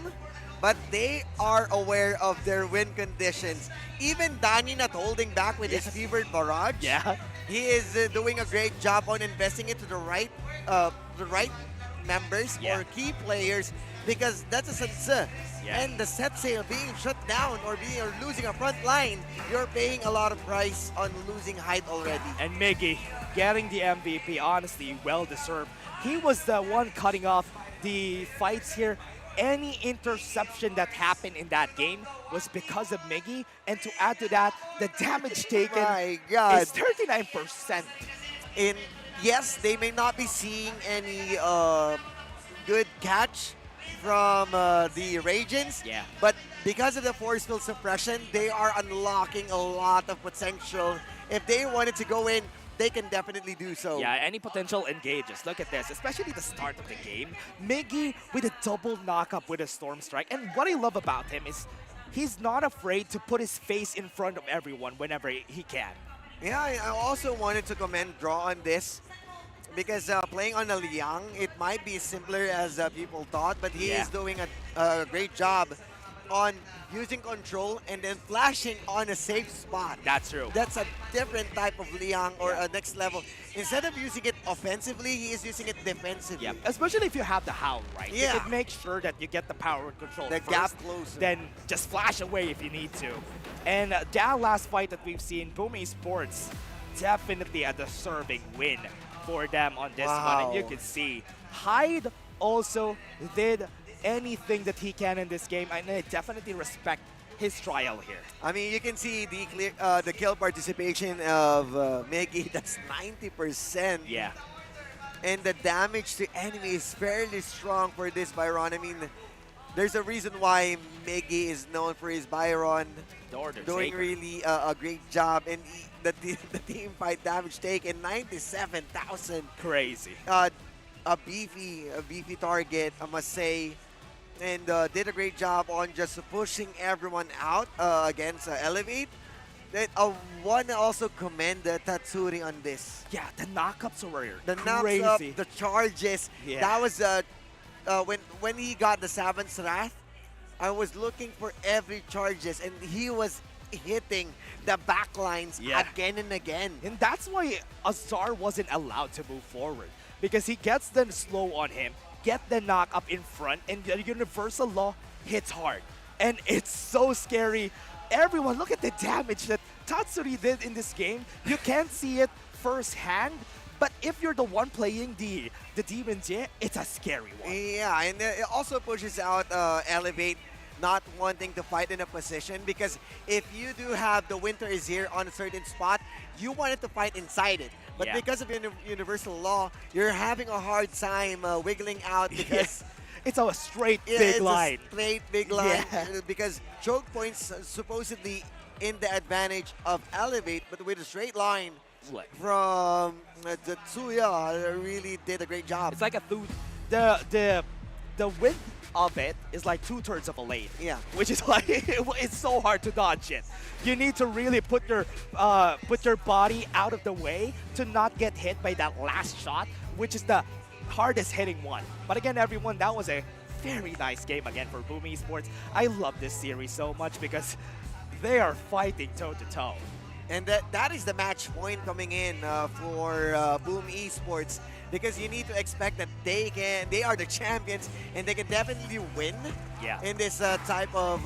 but they are aware of their win conditions. Even Danny not holding back with his fevered barrage. Yeah. He is doing a great job on investing into the right members or key players, because that's a sense. And the set sale being shut down or losing a front line, you're paying a lot of price on losing height already. And Miggy getting the MVP, honestly, well deserved. He was the one cutting off the fights here. Any interception that happened in that game was because of Miggy, and to add to that, the damage taken is 39%. Yes, they may not be seeing any good catch from the Radiants, but because of the force field suppression, they are unlocking a lot of potential. If they wanted to go in, they can definitely do so. Yeah, any potential engages. Look at this, especially the start of the game. Miggy with a double knockup with a Storm Strike. And what I love about him is he's not afraid to put his face in front of everyone whenever he can. Yeah, I also wanted to commend Draw on this, because playing on a Liang, it might be simpler as people thought, but he is doing a great job on using control and then flashing on a safe spot. That's true. That's a different type of Liang, or a next level. Instead of using it offensively, he is using it defensively. Yeah, especially if you have the Howl, right? Yeah. You can make sure that you get the power and control The first, gap closer. then just flash away if you need to. And that last fight that we've seen, Boom Esports, definitely a deserving win for them on this one. And you can see Hyde also did anything that he can in this game, and I definitely respect his trial here. I mean, you can see the kill participation of Miggy. That's 90%. Yeah. And the damage to enemy is fairly strong for this Byron. I mean, there's a reason why Miggy is known for his Byron doing really a great job. And the team fight damage taken, 97,000. Crazy. A beefy target, I must say. And did a great job on just pushing everyone out against Elevate. I want to also commend Tatsuri on this. Yeah, the knockups were the crazy. Knocks up, the charges. Yeah. That was when he got the Savant's Wrath. I was looking for every charges, and he was hitting the backlines again and again. And that's why Azar wasn't allowed to move forward, because he gets the slow on him, get the knock up in front, and the Universal Law hits hard. And it's so scary. Everyone, look at the damage that Tatsuri did in this game. You can't see it firsthand, But if you're the one playing the Demon Jie, it's a scary one. Yeah, and it also pushes out Elevate not wanting to fight in a position, because if you do have the Winter is here on a certain spot, you wanted to fight inside it. But Yeah. because of universal law, you're having a hard time wiggling out because it's a straight big line. A straight big line Yeah. because choke points supposedly in the advantage of Elevate, but with a straight line from the Tsuya really did a great job. It's like the width of it is like 2/3 of a lane. Yeah. Which is like it's so hard to dodge it. You need to really put your body out of the way to not get hit by that last shot, which is the hardest hitting one. But again, everyone, that was a very nice game again for Boom Esports. I love this series so much because they are fighting toe to toe. And that is the match point coming in for Boom Esports, because you need to expect that they are the champions and they can definitely win in this type of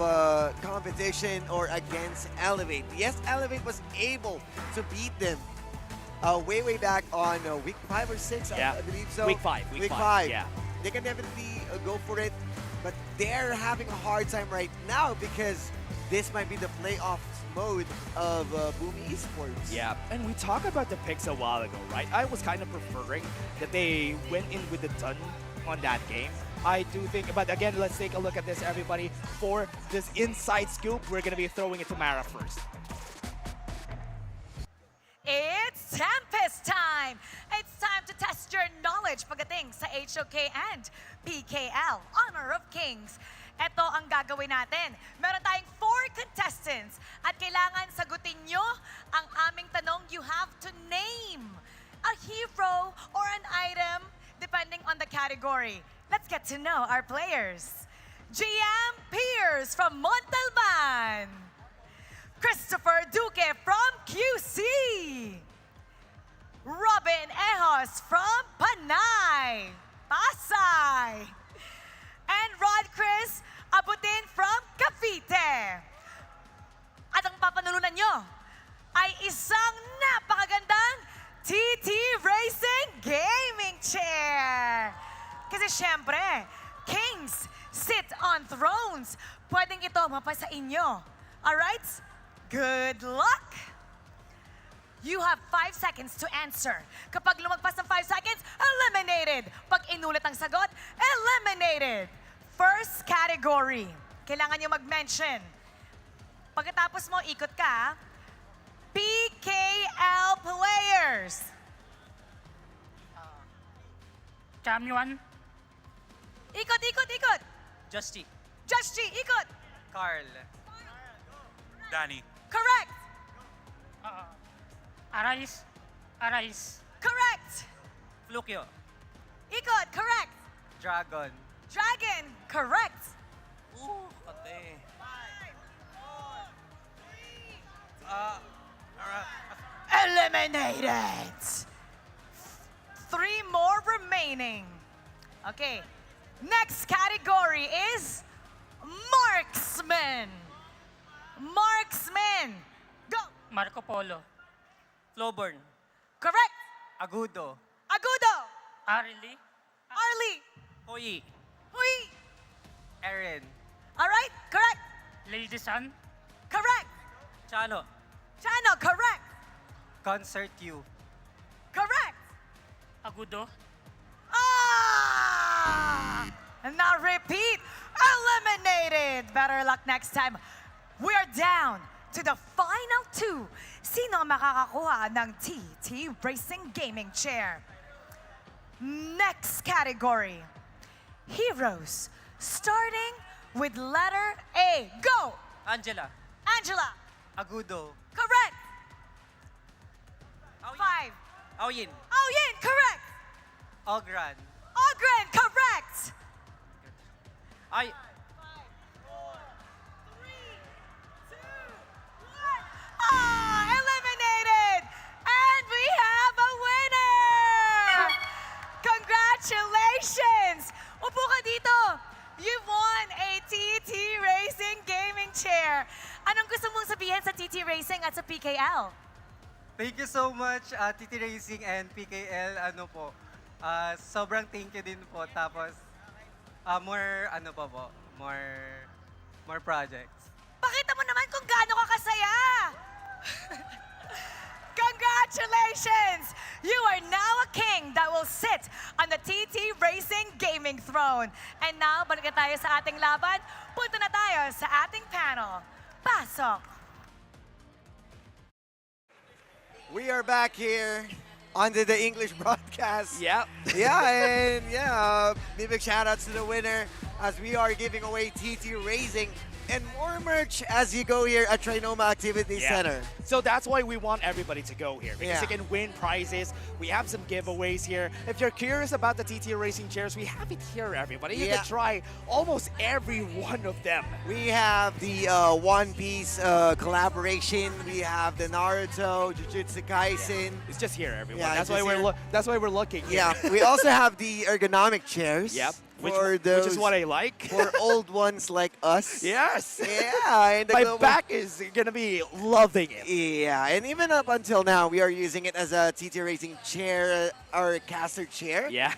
competition or against Elevate. Yes, Elevate was able to beat them way back on week 5 or 6, I believe so. Week 5. Week 5. Yeah. They can definitely go for it, but they're having a hard time right now because this might be the playoff mode of Boom Esports. Yeah, and we talked about the picks a while ago, right? I was kind of preferring that they went in with the done on that game. I do think, but again, let's take a look at this, everybody. For this inside scoop, we're going to be throwing it to Mara first. It's Tempest time! It's time to test your knowledge pagdating sa HOK and PKL Honor of Kings. Ito ang gagawin natin. Meron tayong 4 contestants at kailangan sagutin nyo ang aming tanong. You have to name a hero or an item depending on the category. Let's get to know our players. GM Pierce from Montalban. Christopher Duque from QC. Robin Ejos from Panay, Pasay. And Rod Chris Abutin from Cavite. At ang papanulunan nyo ay isang napakagandang TT Racing Gaming Chair. Kasi syempre, kings sit on thrones. Pwedeng ito mapasa inyo. Alright? Good luck! You have 5 seconds to answer. Kapag lumagpas ng 5 seconds, eliminated. Pag inulit ang sagot, eliminated. First category. Kailangan nyo mag-mention. Pagkatapos mo, ikot ka. PKL players. Champion. Ikot, ikot, ikot. Justy. Justy, ikot. Carl. Danny. Correct. Arais. Arais. Correct. Flukyo. Ikot, correct. Dragon. Dragon, correct. Pati. Eliminated. 3 more remaining. Okay. Next category is Marksman. Marksman. Go. Marco Polo. Flowburn. Correct. Agudo. Agudo. Arlie. Arlie. Hoyi. Huy. Erin. All right, correct. Lady Sun. Correct. Chano. Chano, correct. Concert You. Correct. Agudo. Ah! And now repeat. Eliminated. Better luck next time. We're down to the final 2. Sino ang makakakuha ng TT Racing Gaming Chair? Next category. Heroes. Starting with letter A. Go! Angela. Angela. Agudo. Correct. 5. Aoyin. Aoyin, correct. Ogran. Ogren, correct. Ay. Eliminated! And we have a winner! Congratulations! Upo ka dito. You've won a TT Racing Gaming Chair. Anong gusto mong sabihin sa TT Racing at sa PKL? Thank you so much, TT Racing and PKL. Ano po, sobrang thank you din po. Tapos, more, ano pa po, more projects. Pakita mo naman kung gaano ka kasaya! Congratulations! You are now a king that will sit on the TT Racing Gaming Throne. And now, balik na tayo sa ating laban. Punta na tayo sa ating panel. Pasok! We are back here under the English broadcast. Yep. Yeah, and big shout out to the winner as we are giving away TT Racing and more merch as you go here at Trinoma Activity Center. So that's why we want everybody to go here, because Yeah. you can win prizes. We have some giveaways here. If you're curious about the TT Racing chairs, we have it here, everybody. You can try almost every one of them. We have the One Piece collaboration. We have the Naruto, Jujutsu Kaisen. It's just here, everyone. Yeah, that's why we're looking here. Yeah, we also have the ergonomic chairs. Yep. Which is what I like. For old ones like us. Yes. Yeah. And My back is going to be loving it. Yeah, and even up until now, we are using it as a TT Racing chair, or caster chair. Yeah.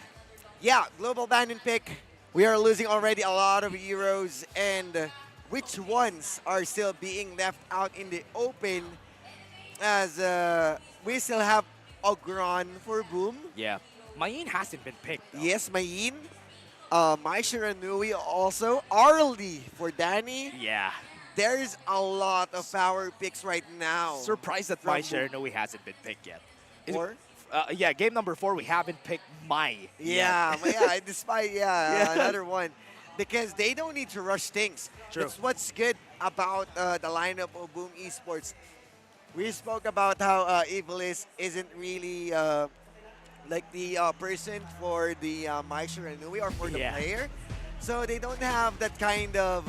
Yeah, global banding pick. We are losing already a lot of heroes, and which ones are still being left out in the open, as we still have Ogron for Boom. Yeah. Mayin hasn't been picked, though. Yes, Mayin. Mai Shiranui also. Arlie for Danny. Yeah. There's a lot of power picks right now. Surprised that Mai Shiranui hasn't been picked yet. Or? Yeah, game number 4, we haven't picked Mai. Yeah, yet. despite another one. Because they don't need to rush things. True. That's what's good about the lineup of Boom Esports. We spoke about how Evilis isn't really like the person for the Mai Shiranui or for the player. So they don't have that kind of,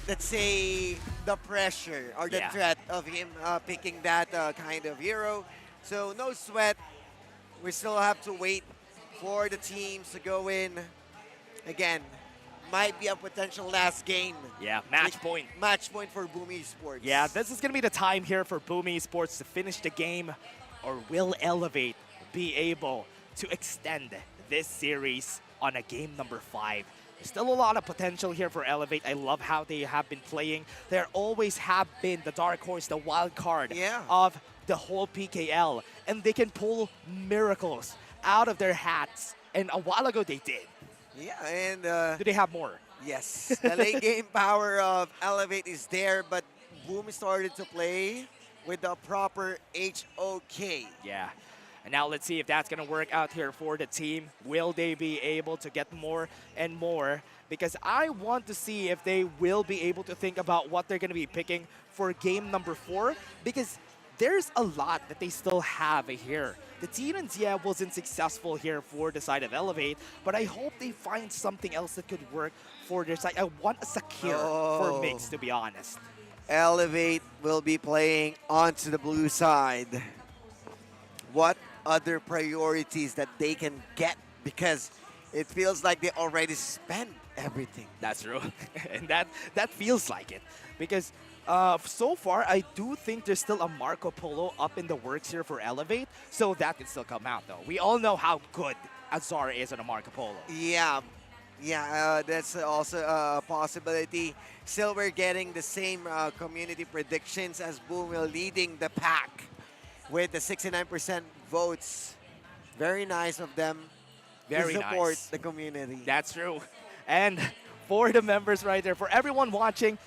let's say, the pressure or the threat of him picking that kind of hero. So no sweat. We still have to wait for the teams to go in. Again, might be a potential last game. Yeah, match point. Match point for Boom Esports. Yeah, this is going to be the time here for Boom Esports to finish the game, or will Elevate be able to extend this series on a game number 5. There's still a lot of potential here for Elevate. I love how they have been playing. They always have been the dark horse, the wild card of the whole PKL. And they can pull miracles out of their hats. And a while ago they did. Yeah, and do they have more? Yes. The late game power of Elevate is there, but Boom started to play with the proper HOK. Yeah. And now let's see if that's going to work out here for the team. Will they be able to get more and more? Because I want to see if they will be able to think about what they're going to be picking for game number 4. Because there's a lot that they still have here. The team in Zia wasn't successful here for the side of Elevate, but I hope they find something else that could work for their side. I want a Sakir for Mix, to be honest. Elevate will be playing onto the blue side. What other priorities that they can get? Because it feels like they already spent everything. That's true. And that feels like it. Because so far, I do think there's still a Marco Polo up in the works here for Elevate, so that can still come out, though. We all know how good Azar is on a Marco Polo. Yeah, that's also a possibility. Still, we're getting the same community predictions as Boom will leading the pack with the 69% votes. Very nice of them Very to support nice. the community. That's true. And for the members right there, for everyone watching,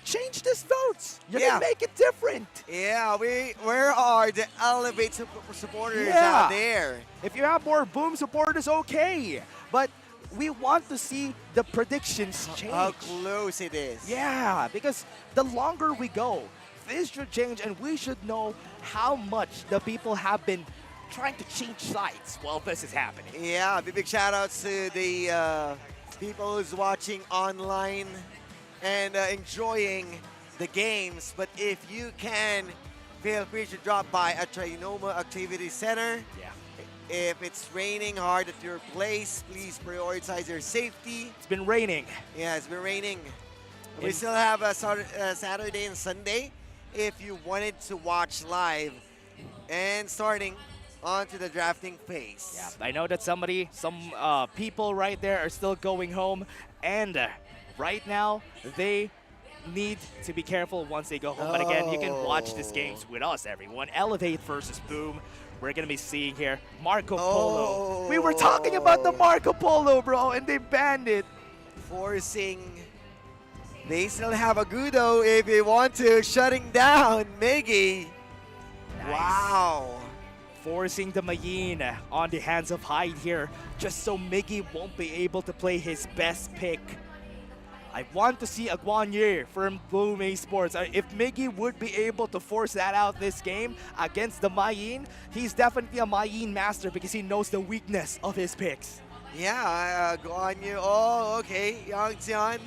change these votes. You're gonna make it different. Yeah, where are the Elevate supporters out there? If you have more Boom supporters, okay. But we want to see the predictions change. How close it is. Yeah, because the longer we go, this should change, and we should know how much the people have been trying to change sides while this is happening. Yeah, big shout outs to the people who's watching online and enjoying the games. But if you can, feel free to drop by at Trinoma Activity Center. Yeah. If it's raining hard at your place, please prioritize your safety. It's been raining. Yeah, it's been raining. We still have a Saturday and Sunday. If you wanted to watch live, And starting onto the drafting phase. Yeah, I know that some people right there are still going home, and right now they need to be careful once they go home. But again, you can watch these games with us, everyone. Elevate versus Boom. We're gonna be seeing here Marco Polo. We were talking about the Marco Polo, bro, and they banned it. Forcing. They still have a Gudo if they want to. Shutting down Miggy. Nice. Wow. Forcing the Mayin on the hands of Hyde here, just so Miggy won't be able to play his best pick. I want to see a Guan Yi from Boom Esports. If Miggy would be able to force that out this game against the Mayin, he's definitely a Mayin master because he knows the weakness of his picks. Yeah, Guan Yu. Oh, okay. Yang Xian.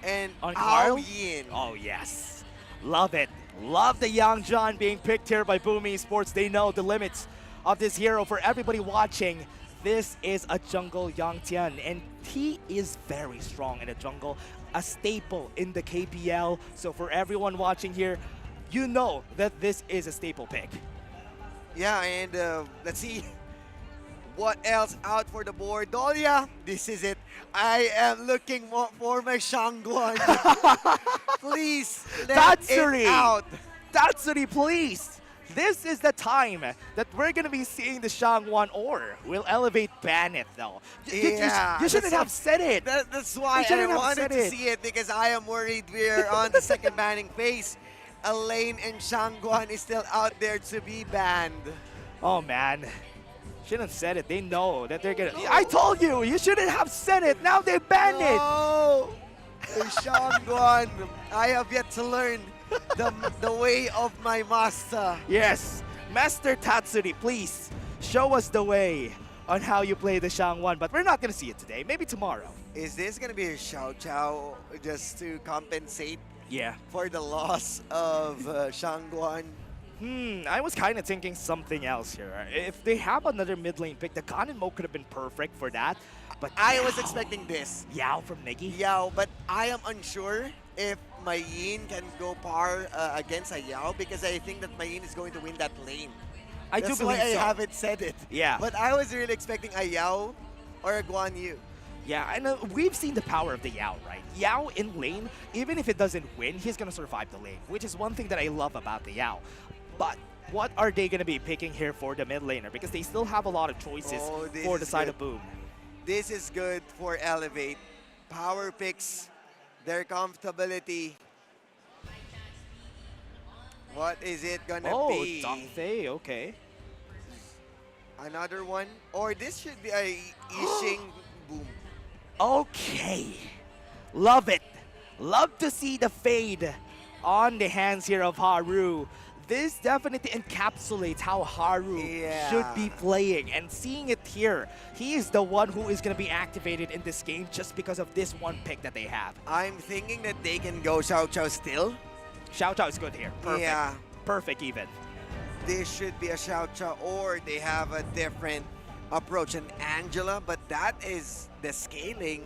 And On Ao Carl? Yin. Oh, yes. Love it. Love the Yang John being picked here by Boom Esports. They know the limits of this hero. For everybody watching, this is a jungle Yang Tian, and he is very strong in the jungle, a staple in the KPL. So for everyone watching here, you know that this is a staple pick. Yeah, and let's see what else out for the board. Dolia, this is it. I am looking for my Shangguan. Please let it out. Tatsuri, please. This is the time that we're going to be seeing the Shangguan, or we'll elevate ban it though. You shouldn't have said it. That's why I wanted to see it, because I am worried we're on the second banning phase. Elaine and Shangguan is still out there to be banned. Oh man. Shouldn't have said it. They know that they're gonna. I told you, you shouldn't have said it. Now they banned it. Oh, Shangguan, I have yet to learn the way of my master. Yes, Master Tatsuri, please show us the way on how you play the Shangguan. But we're not gonna see it today. Maybe tomorrow. Is this gonna be a Xiao Chao just to compensate? Yeah. For the loss of Shangguan? I was kind of thinking something else here. If they have another mid lane pick, the Ganon Mo could have been perfect for that. But I was expecting this. Yao from Miggy? Yao, but I am unsure if Mayin can go par against a Yao, because I think that Mayin is going to win that lane. I do That's believe why so. I haven't said it. Yeah. But I was really expecting a Yao or a Guan Yu. Yeah, and we've seen the power of the Yao, right? Yao in lane, even if it doesn't win, he's going to survive the lane, which is one thing that I love about the Yao. But what are they going to be picking here for the mid laner? Because they still have a lot of choices for the side of Boom. This is good for Elevate. Power picks, their comfortability. What is it gonna be? Oh, Dongfei, okay. Another one? Or this should be a Yixing Boom. Okay. Love it. Love to see the fade on the hands here of Haru. This definitely encapsulates how Haru should be playing. And seeing it here, he is the one who is going to be activated in this game just because of this one pick that they have. I'm thinking that they can go Xiao Chao still. Xiao Chao is good here. Perfect. Yeah. Perfect even. This should be a Xiao Chao, or they have a different approach. And Angela, but that is the scaling.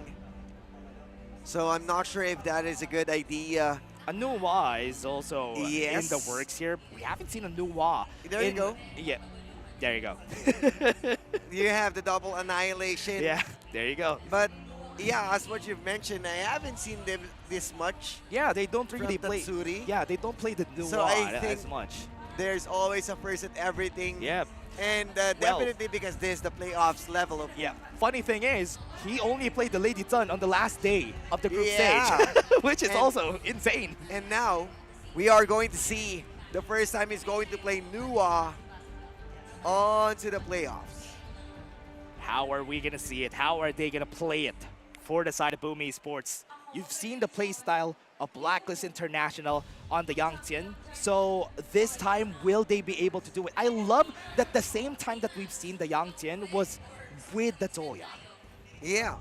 So I'm not sure if that is a good idea. A Nuwa is also in the works here. We haven't seen a Nuwa. There you go. Yeah, there you go. You have the double annihilation. Yeah, there you go. But yeah, as what you've mentioned, I haven't seen them this much. Yeah, they don't really play. Tatsuri. Yeah, they don't play the Nuwa So I think as much. there's always a first at everything. Yeah. And definitely because this is the playoffs level of. Yeah. Funny thing is, he only played the Lady Sun on the last day of the group stage, which is also insane. And now, we are going to see the first time he's going to play Nuwa onto the playoffs. How are we going to see it? How are they going to play it for the side of Boom Esports? You've seen the play style of Blacklist International on the Yangtian. So this time, will they be able to do it? I love that the same time that we've seen the Yangtian was with the Doya. Yeah,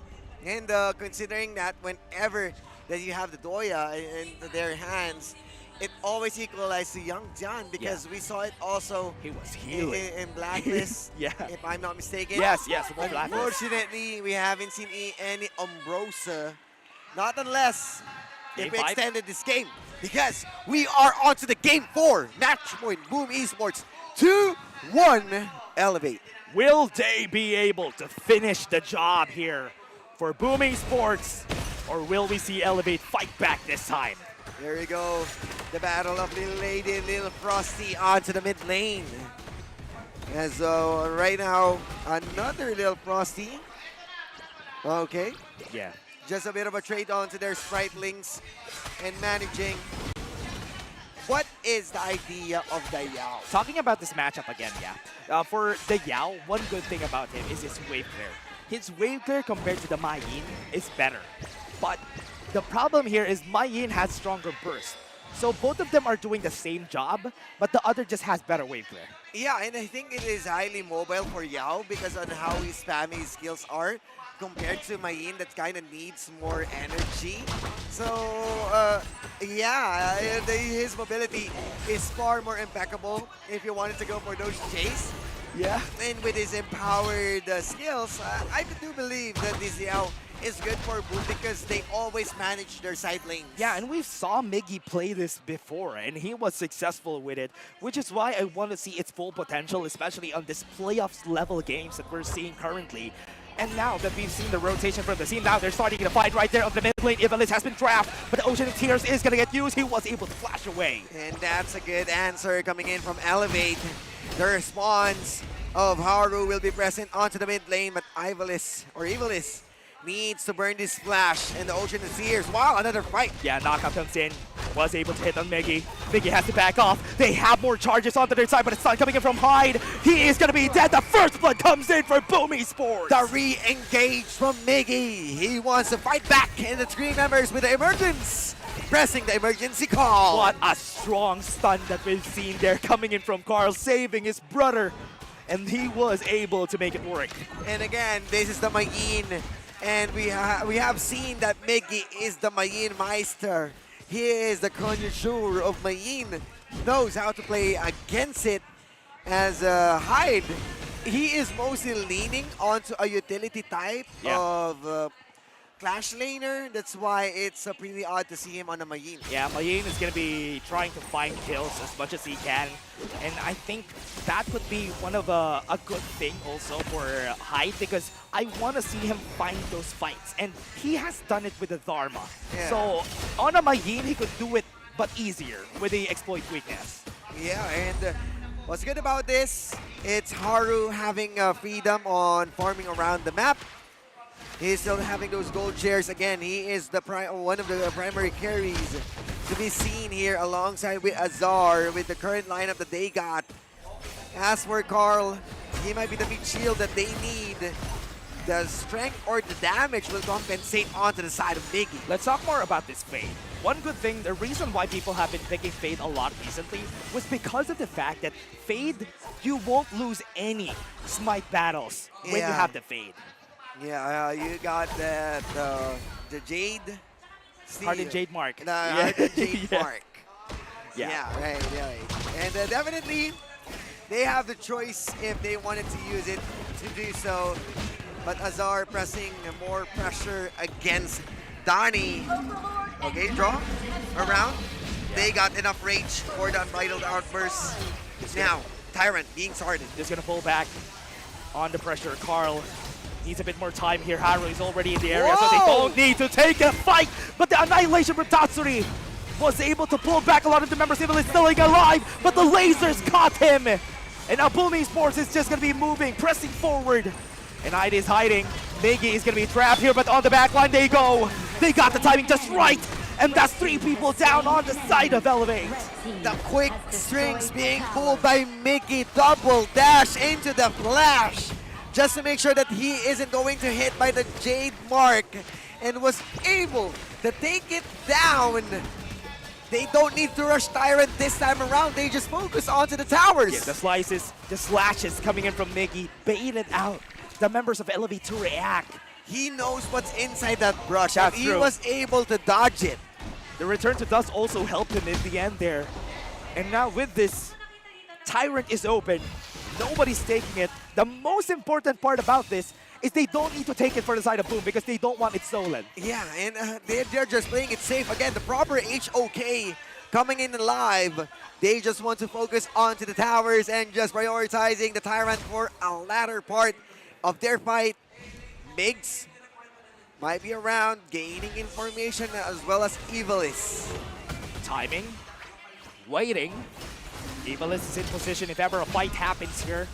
and considering that whenever that you have the Doya in their hands, it always equalizes to Young Jian, because we saw it also He was healing. in Blacklist, Yeah. if I'm not mistaken. Yes, Blacklist. Unfortunately, we haven't seen any Umbrosa, not unless if Game we 5? extended this game, because we are on to the Game 4 match point. Boom Esports 2-1 Elevate. Will they be able to finish the job here for Booming Sports, or will we see Elevate fight back this time? There you go. The battle of Little Lady, Little Frosty onto the mid lane. As right now, another Little Frosty. Okay. Yeah. Just a bit of a trade on to their Spritelings and managing. What is the idea of the Yao? Talking about this matchup again, yeah. For the Yao, one good thing about him is his wave clear. His wave clear compared to the Mai Yin is better. But the problem here is Mai Yin has stronger burst. So both of them are doing the same job, but the other just has better wave clear. Yeah, and I think it is highly mobile for Yao because on how his spamming skills are compared to Mayin that kind of needs more energy. So, yeah, his mobility is far more impeccable if you wanted to go for those chase. Yeah. And with his empowered skills, I do believe that this Yao is good for Boom because they always manage their side lanes. Yeah, and we saw Miggy play this before, and he was successful with it, which is why I want to see its full potential, especially on this playoffs level games that we're seeing currently. And now that we've seen the rotation from the team, now they're starting to fight right there on the mid lane. Ivalice has been trapped, but the Ocean of Tears is going to get used. He was able to flash away. And that's a good answer coming in from Elevate. The response of Haru will be present onto the mid lane, but Ivalice needs to burn this flash, and the Ocean of Tears. Wow, another fight. Yeah, knockout comes in. Was able to hit on Miggy. Miggy has to back off. They have more charges onto their side, but it's not coming in from Hyde. He is going to be dead. The first blood comes in for Boom Esports. The re-engage from Miggy. He wants to fight back, and the three members with the emergence, pressing the emergency call. What a strong stun that we've seen there coming in from Carl, saving his brother. And he was able to make it work. And again, this is the Mayin. And we have seen that Miggy is the Mayin Meister. He is the connoisseur of Mayin, knows how to play against it. As Hyde, he is mostly leaning onto a utility type of Clash laner. That's why it's pretty odd to see him on a Mayin. Yeah, Mayin is going to be trying to find kills as much as he can. And I think that could be one of a good thing also for Hyde, because I want to see him find those fights. And he has done it with the Dharma. Yeah. So on a Mayin, he could do it, but easier with the exploit weakness. Yeah, and what's good about this, it's Haru having freedom on farming around the map. He's still having those gold shares. Again, he is the one of the primary carries to be seen here alongside with Azar with the current lineup that they got. As for Carl, he might be the mid shield that they need. The strength or the damage will compensate onto the side of Miggy. Let's talk more about this Fade. One good thing, the reason why people have been picking Fade a lot recently was because of the fact that Fade, you won't lose any smite battles when you have the Fade. Yeah, you got that, the Jade. Hardened Jade Mark. The Hardened Jade Yeah. Mark. Yeah, right. And definitely, they have the choice if they wanted to use it to do so. But Azar pressing more pressure against Donnie. Okay, draw around. They got enough rage for the Unbridled Outburst. Now, Tyrant being sorted. Just gonna pull back on the pressure. Carl needs a bit more time here. Haru is already in the area, so they don't need to take a fight. But the Annihilation from Tatsuri was able to pull back a lot of the members. Evil is still alive, but the lasers caught him. And now Boom Esports is just gonna be moving, pressing forward. And Hyde is hiding. Miggy is gonna be trapped here, but on the back line they go. They got the timing just right. And that's 3 people down on the side of Elevate. The quick strings being pulled by Miggy. Double dash into the flash, just to make sure that he isn't going to hit by the Jade Mark, and was able to take it down. They don't need to rush Tyrant this time around. They just focus onto the towers. Yeah, the slices, the slashes coming in from Miggy, baited out the members of Elevate to react. He knows what's inside that brush. That's He true. was able to dodge it. The return to dust also helped him in the end there. And now with this, Tyrant is open. Nobody's taking it. The most important part about this is they don't need to take it for the side of Boom because they don't want it stolen. Yeah, and they're just playing it safe. Again, the proper HOK coming in live They just want to focus onto the towers and just prioritizing the Tyrant for a latter part of their fight. Migs might be around, gaining information as well as Evilis. Timing, waiting. Evilis is in position if ever a fight happens here.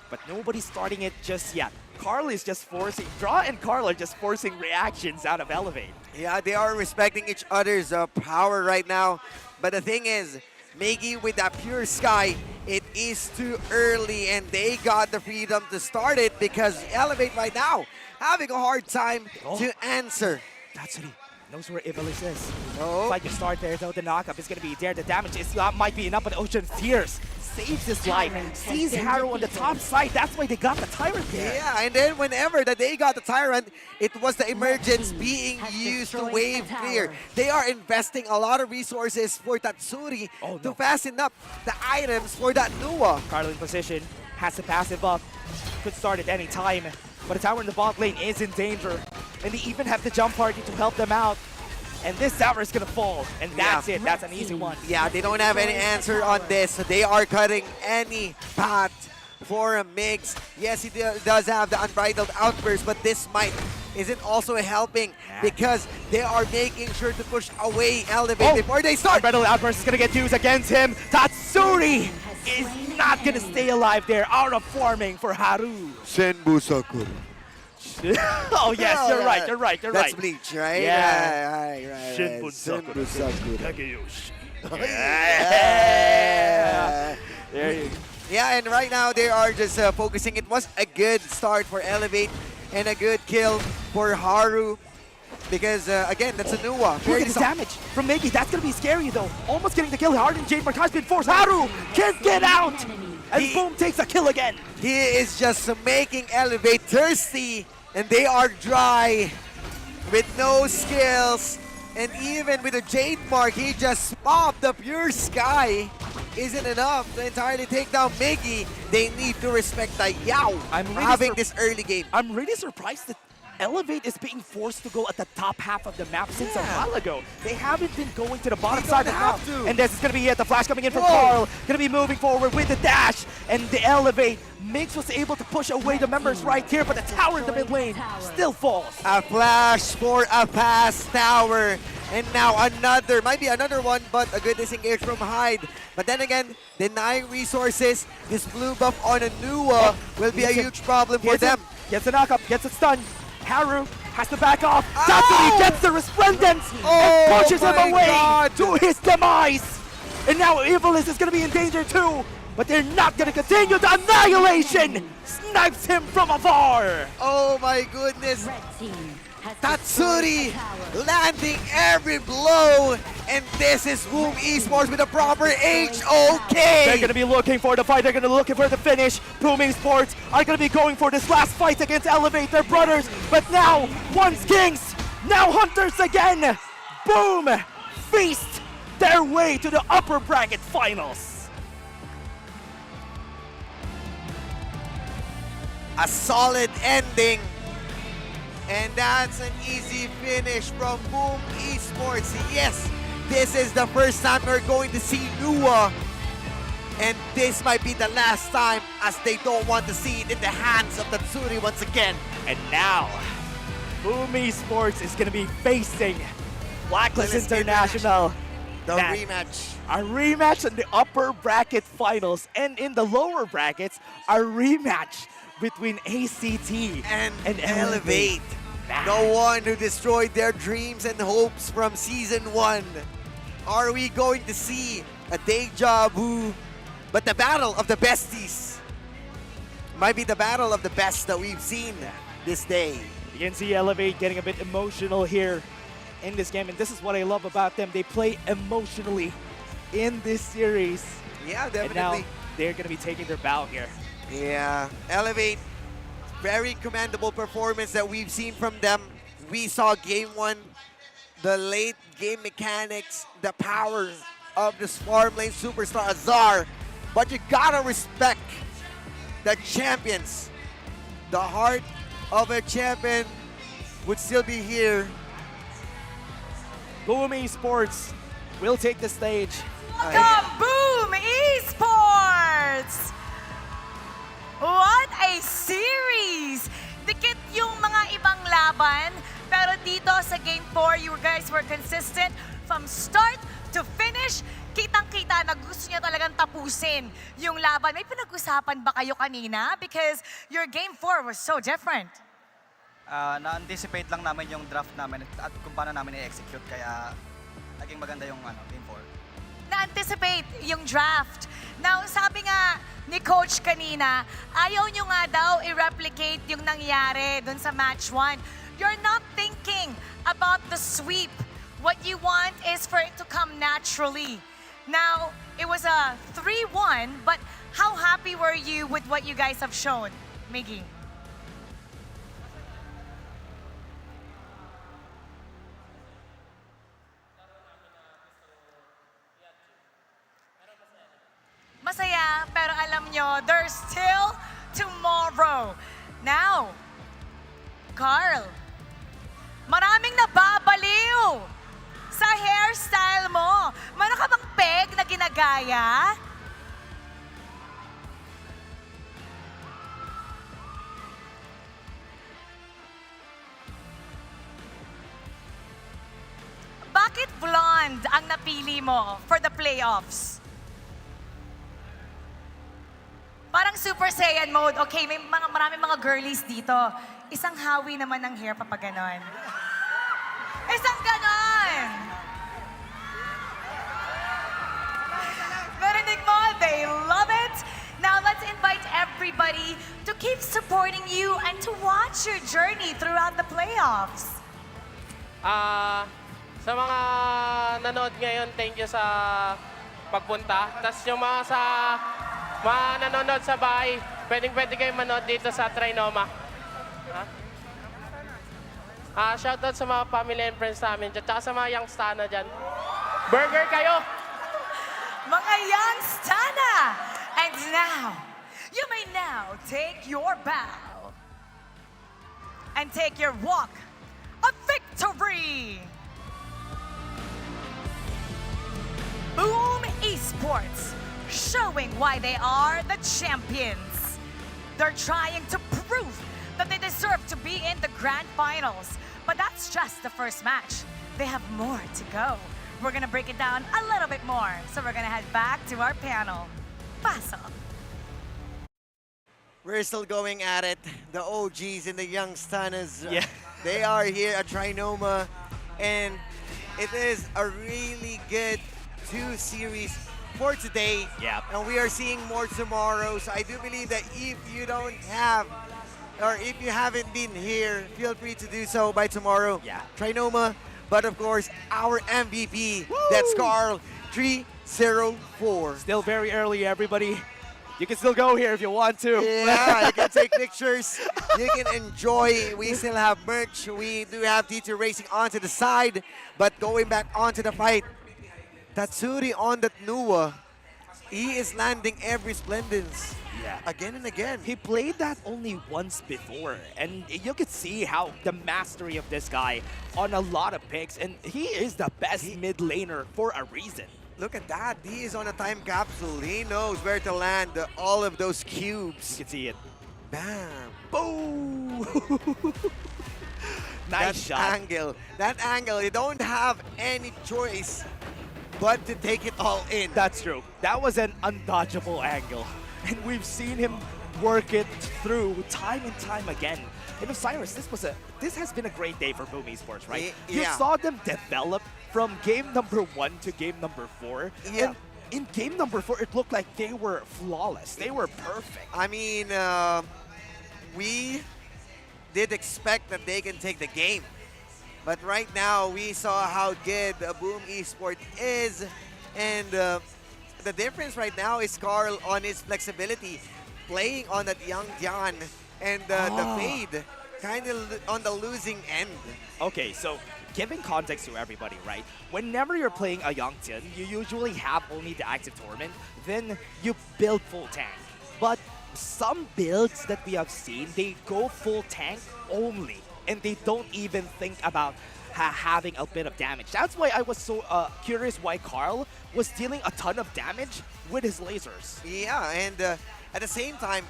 But nobody's starting it just yet. Carl is just forcing, Draw and Carl are just forcing reactions out of Elevate. Yeah, they are respecting each other's power right now. But the thing is, Miggy with that pure sky, it is too early and they got the freedom to start it because Elevate right now having a hard time to answer. Tatsuri knows where Evilis is. No. Fight can start there though, the knockup is going to be there. The damage is might be enough, but Ocean Fierce saves his life. Sees Harrow on the top side, that's why they got the Tyrant there. Yeah, and then whenever that they got the Tyrant, it was the emergence being used to wave clear. They are investing a lot of resources for Tatsuri to fasten up the items for that Nua. Carl in position, has the passive up, could start at any time, but the tower in the bot lane is in danger, and they even have the jump party to help them out. And this tower is gonna fall, and that's it. That's an easy one. Yeah, they don't have any answer on this, so they are cutting any path for Migs. Yes, he does have the Unbridled Outburst, but this might isn't also helping because they are making sure to push away Elevate before they start. Unbridled Outburst is gonna get used against him. Tatsuri is not gonna stay alive there. Out of farming for Haru. Senbu Sakura. Oh yes, you're right, you're right, you're That's right. Bleach, right? Yeah. Right. Shinbun Senbu Sakura. Yeah. There you go. Yeah, and right now they are just focusing. It was a good start for Elevate and a good kill for Haru because, again, that's a Nua. Look at the damage from Miggy. That's going to be scary, though. Almost getting the kill. Harden Jade Mark's been forced. Haru can't get out. And boom, takes a kill again. He is just making Elevate thirsty, and they are dry with no skills. And even with a Jade Mark, he just popped the pure sky. Isn't enough to entirely take down Miggy. They need to respect the Yao having this early game. I'm really surprised that Elevate is being forced to go at the top half of the map since a while ago. They haven't been going to the bottom side of the map. And this is going to be it. The flash coming in from Carl. Going to be moving forward with the dash. And the Elevate. Migs was able to push away the members right here, but the tower in the mid lane still falls. A flash for a fast tower. And now another, might be another one, but a good disengage from Hyde. But then again, denying resources, this blue buff on a Nua will be a huge problem for them. Gets a knockup, gets a stun. Haru has to back off. Tatsuri gets the Resplendence and pushes him away to his demise. And now Evilis is going to be in danger too. But they're not going to continue. The Annihilation snipes him from afar. Oh my goodness. Tatsuri landing every blow. And this is Boom Esports with a proper HOK. They're going to be looking for the fight. They're going to be looking for the finish. Boom Esports are going to be going for this last fight against Elevate, their brothers. But now, once Kings, now Hunters again. Boom! Feast their way to the upper bracket finals. A solid ending. And that's an easy finish from Boom Esports. Yes, this is the first time we're going to see Nua. And this might be the last time as they don't want to see it in the hands of Tatsuri once again. And now, Boom Esports is going to be facing Blacklist International. The rematch. A rematch in the upper bracket finals. And in the lower brackets, a rematch between ACT and Elevate. No one who destroyed their dreams and hopes from Season 1. Are we going to see a deja vu? But the battle of the besties might be the battle of the best that we've seen this day. You can see Elevate getting a bit emotional here in this game, and this is what I love about them. They play emotionally in this series. Yeah, definitely. And now they're going to be taking their bow here. Yeah, Elevate, very commendable performance that we've seen from them. We saw Game 1, the late game mechanics, the power of the farm lane superstar Azar. But you gotta respect the champions. The heart of a champion would still be here. Boom Esports will take the stage. Welcome, Boom Esports! What a series! Dikit yung mga ibang laban, pero dito sa Game 4, you guys were consistent from start to finish. Kitang-kita na gusto niya talagang tapusin yung laban. May pinag-usapan ba kayo kanina? Because your Game 4 was so different. Na-anticipate lang namin yung draft namin at kung paano namin i-execute. Kaya naging maganda yung Game 4. Na-anticipate yung draft. Now, sabi nga ni Coach kanina, ayaw nyo nga daw i-replicate yung nangyari dun sa match 1. You're not thinking about the sweep. What you want is for it to come naturally. Now, it was a 3-1, but how happy were you with what you guys have shown, Miggy? Masaya, pero alam nyo, there's still tomorrow. Now, Carl, maraming nababaliw sa hairstyle mo. Meron ka bang peg na ginagaya? Bakit blonde ang napili mo for the playoffs? Parang Super Saiyan mode. Okay, may maraming mga girlies dito. Isang hawi naman ng hair papaganon. Isang ganon! Narinig mo, they love it. Now let's invite everybody to keep supporting you and to watch your journey throughout the playoffs. Sa mga nanood ngayon, thank you sa pagpunta. Tapos yung mga nanonood sa bahay, pwede kayo manood dito sa Trinoma. Shoutout sa mga family and friends namin dyan, tsaka sa mga youngstana dyan. Burger kayo! Mga youngstana! And now, you may now take your bow and take your walk of victory! Boom Esports, showing why they are the champions. They're trying to prove that they deserve to be in the grand finals. But that's just the first match. They have more to go. We're gonna break it down a little bit more. So we're gonna head back to our panel. Paso. We're still going at it. The OGs and the young stunners, they are here at Trinoma. And it is a really good 2 series for today. And we are seeing more tomorrow. So I do believe that if you don't have, or if you haven't been here, feel free to do so by tomorrow. Trinoma, but of course, our MVP, that's Carl 304. Still very early, everybody. You can still go here if you want to. Yeah, you can take pictures. You can enjoy. We still have merch. We do have T2 Racing onto the side. But going back onto the fight, Tatsuri on that Nuwa, he is landing every Splendens. Again and again. He played that only once before, and you could see how the mastery of this guy on a lot of picks, and he is the best mid laner for a reason. Look at that. He is on a time capsule. He knows where to land all of those cubes. You can see it. Bam. Boom. Nice shot. That angle, you don't have any choice but to take it all in. That's true. That was an undodgeable angle. And we've seen him work it through time and time again. And Osiris, this has been a great day for Boom Esports, right? You saw them develop from game number 1 to game number 4. And in game number 4, it looked like they were flawless. They were perfect. I mean, we did expect that they can take the game. But right now, we saw how good Boom Esports is. And the difference right now is Carl on his flexibility, playing on that young Dian, and the fade kind of on the losing end. Okay, so giving context to everybody, right? Whenever you're playing a young Tian, you usually have only the active torment, then you build full tank. But some builds that we have seen, they go full tank only, and they don't even think about having a bit of damage. That's why I was so curious why Carl was dealing a ton of damage with his lasers. Yeah, and at the same time,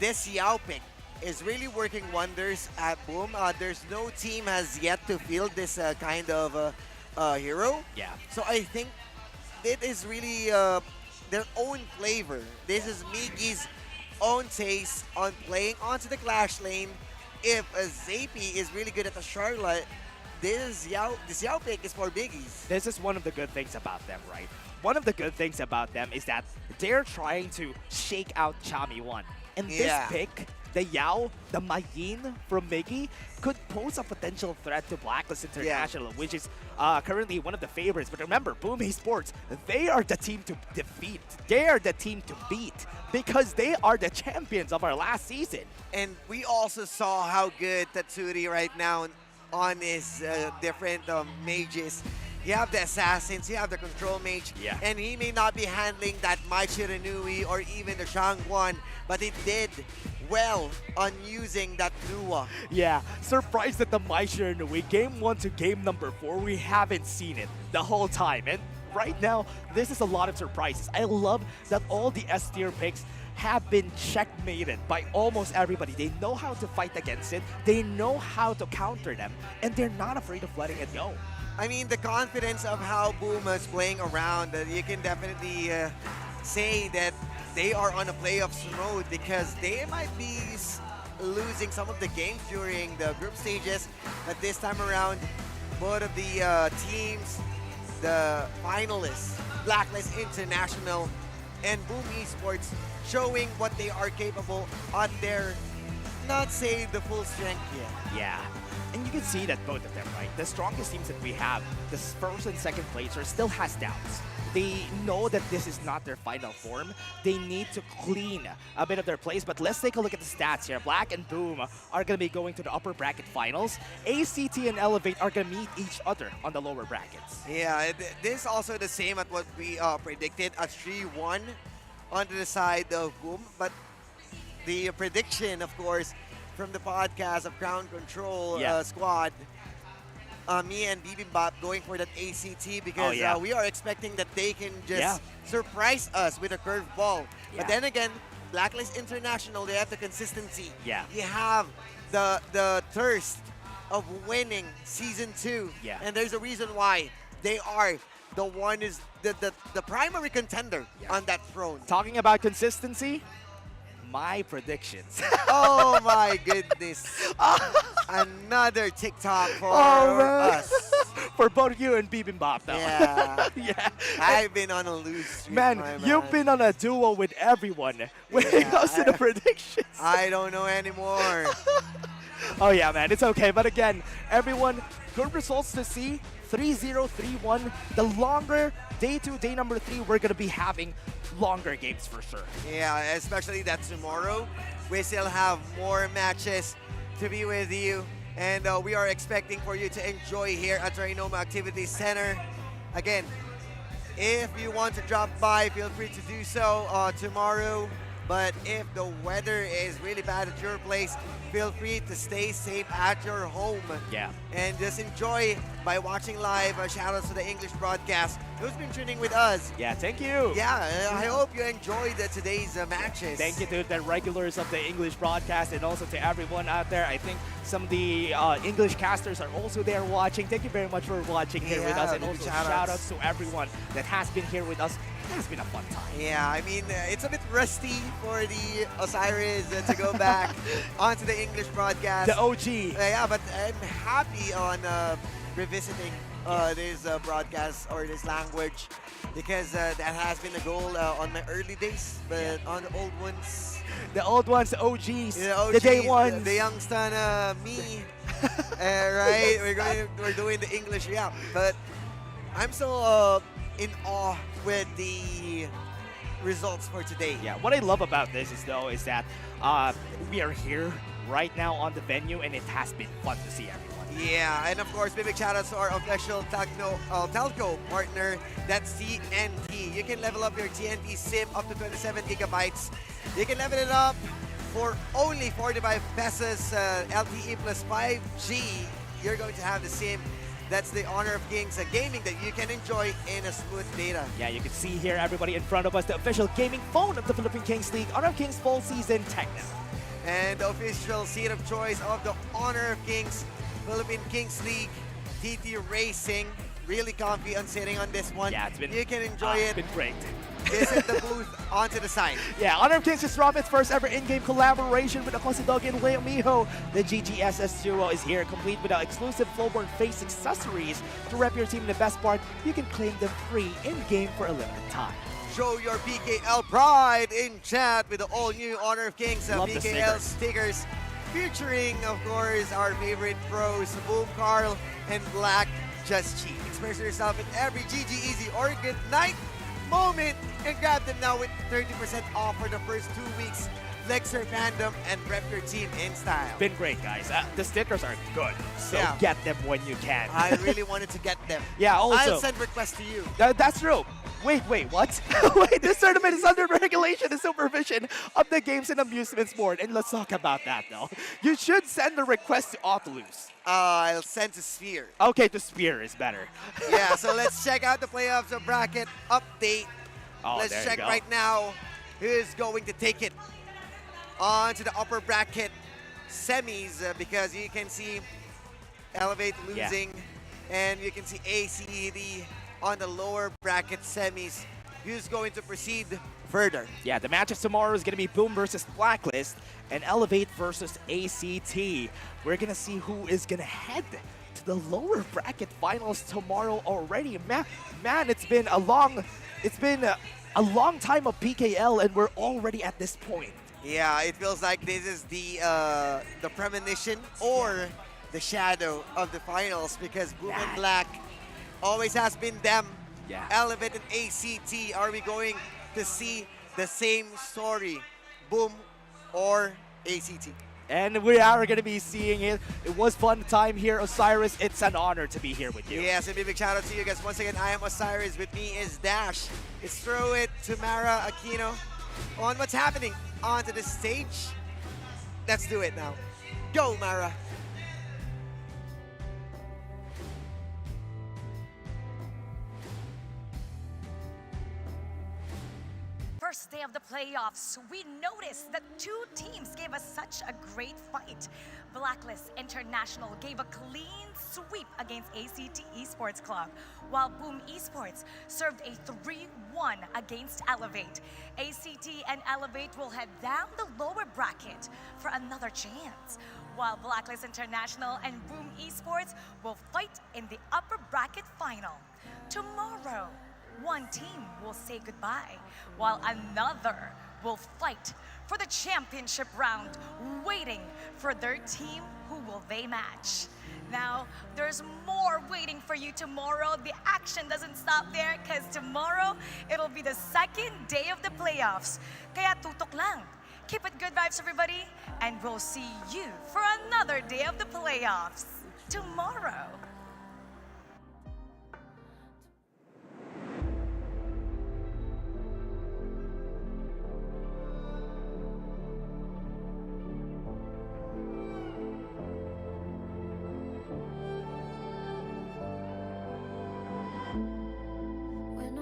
this Yao pick is really working wonders at Boom. There's no team has yet to field this kind of hero. Yeah. So I think it is really their own flavor. This is Miggy's own taste on playing onto the Clash lane. If Zappy is really good at the Charlotte, this Yao pick is for biggies. This is one of the good things about them, right? One of the good things about them is that they're trying to shake out Chami 1. And this pick, the Yao, the Mayin from Miggy, could pose a potential threat to Blacklist International, which is currently one of the favorites. But remember, Boom Esports, they are the team to defeat. They are the team to beat because they are the champions of our last season. And we also saw how good Tatsuri right now on his different mages. You have the assassins, you have the control mage, and he may not be handling that Mai Shiranui or even the Shangguan, but he did well on using that Nuwa. Yeah, surprised that the Mai Shiranui game 1 to game number 4, we haven't seen it the whole time. And right now, this is a lot of surprises. I love that all the S tier picks have been checkmated by almost everybody. They know how to fight against it, they know how to counter them, and they're not afraid of letting it go. I mean, the confidence of how Boom is playing around, you can definitely say that they are on a playoffs mode because they might be losing some of the games during the group stages. But this time around, both of the teams, the finalists, Blacklist International and Boom Esports, showing what they are capable on their, not say the full strength yet. Yeah. And you can see that both of them, right? The strongest teams that we have, the first and second placers, still has doubts. They know that this is not their final form. They need to clean a bit of their plays. But let's take a look at the stats here. Black and Boom are going to be going to the upper bracket finals. ACT and Elevate are going to meet each other on the lower brackets. Yeah, this is also the same at what we predicted at 3-1 onto the side of Boom. But the prediction, of course, from the podcast of Ground Control Squad, me and Bibimbap going for that ACT because we are expecting that they can just surprise us with a curveball. But then again, Blacklist International, they have the consistency. You have the thirst of winning Season 2. And there's a reason why they are the one is the primary contender on that throne. Talking about consistency, my predictions. Oh my goodness. Another TikTok for us. For both you and Bibimbap though. Yeah. I've been on a loose streak, Man, you've been on a duo with everyone when it comes to the predictions. I don't know anymore. Oh yeah, man, it's okay. But again, everyone, good results to see. 3-0, 3-1. The longer day 2, day number 3, we're going to be having longer games for sure. Yeah, especially that tomorrow. We still have more matches to be with you. And we are expecting for you to enjoy here at Trinoma Activity Center. Again, if you want to drop by, feel free to do so tomorrow. But if the weather is really bad at your place, feel free to stay safe at your home. Yeah. And just enjoy by watching live. Shout outs to the English broadcast who's been tuning with us. Yeah, thank you. Yeah, I hope you enjoyed today's matches. Thank you to the regulars of the English broadcast and also to everyone out there. I think some of the English casters are also there watching. Thank you very much for watching here with us. And also shout outs to everyone that has been here with us. It has been a fun time. Yeah, I mean, it's a bit rusty for the Osiris to go back onto the English broadcast. The OG. Yeah, but I'm happy on revisiting this broadcast or this language because that has been a goal on my early days, but on the old ones. The old ones, the OGs, the day ones. The youngster, me. Right? We're doing the English, yeah. But I'm so in awe with the results for today. Yeah, what I love about this is that we are here right now on the venue and it has been fun to see everyone. Yeah, and of course, big shout outs to our official telco partner, that's TNT. You can level up your TNT SIM up to 27 gigabytes. You can level it up for only 45 pesos LTE plus 5G you're going to have the same. That's the Honor of Kings, a gaming that you can enjoy in a smooth data. Yeah, you can see here, everybody in front of us, the official gaming phone of the Philippine Kings League, Honor of Kings Fall Season Techno. And the official seat of choice of the Honor of Kings Philippine Kings League, TT Racing. Really comfy on sitting on this one. Yeah, it's been, you can enjoy it. It's been great. Visit the booth onto the side. Yeah, Honor of Kings just dropped its first ever in-game collaboration with Acosidog and Leo Miho. The GGSS duo is here, complete with exclusive Flowborn face accessories. To rep your team in the best part, you can claim them free in-game for a limited time. Show your PKL pride in chat with the all-new Honor of Kings Love the PKL stickers. Featuring, of course, our favorite pros, Boom Carl and Black Just Cheat. Express yourself in every GG Easy or Good Night moment and grab them now with 30% off for the first 2 weeks. Flex your fandom and rep your team in style. Been great, guys. The stickers are good, so Yeah. get them when you can. I really wanted to get them. Yeah, also. I'll send requests to you. That's true. Wait, what? Wait, this tournament is under regulation and supervision of the Games and Amusements Board. And let's talk about that, though. You should send the request to Oculus. I'll send to Sphere. Okay, to Spear is better. Yeah, so let's check out the playoffs of bracket update. Oh, let's there you check go. right now who's going to take it on to the upper bracket semis because you can see Elevate losing and you can see ACD on the lower bracket semis. Who's going to proceed further? Yeah, the match of tomorrow is going to be Boom versus Blacklist and Elevate versus ACT. We're going to see who is going to head to the lower bracket finals tomorrow already. Man, it's been a long time of PKL and we're already at this point. Yeah, it feels like this is the premonition or the shadow of the finals because Boom and Black always has been them. Yeah. Elevate and ACT, are we going to see the same story? Boom or ACT? And we are going to be seeing it. It was fun time here, Osiris. It's an honor to be here with you. Yes, and a big shout out to you guys. Once again, I am Osiris. With me is Dash. Let's throw it to Mara Aquino on what's happening onto the stage. Let's do it now. Go, Mara. First day of the playoffs, we noticed that two teams gave us such a great fight. Blacklist International gave a clean sweep against ACT Esports Club, while Boom Esports served a 3-1 against Elevate. ACT and Elevate will head down the lower bracket for another chance, while Blacklist International and Boom Esports will fight in the upper bracket final. Tomorrow, one team will say goodbye, while another will fight for the championship round, waiting for their team who will they match. Now, there's more waiting for you tomorrow. The action doesn't stop there because tomorrow, it'll be the second day of the playoffs. Kaya tutok lang. Keep it good vibes, everybody, and we'll see you for another day of the playoffs tomorrow.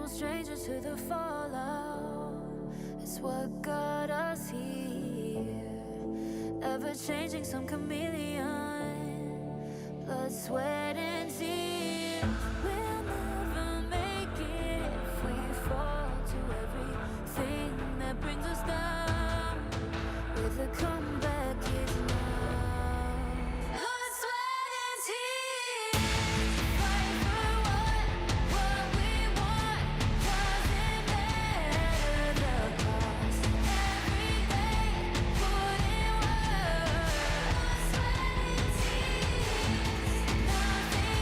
Strangers to the fallout, it's what got us here. Ever changing, some chameleon, blood, sweat, and tears. We'll never make it if we fall to everything that brings us down. With a comeback is now. Blood, sweat, and tears. Fight for what we want. Doesn't matter the cost. Every day, put in work. Blood, sweat, and tears. Nothing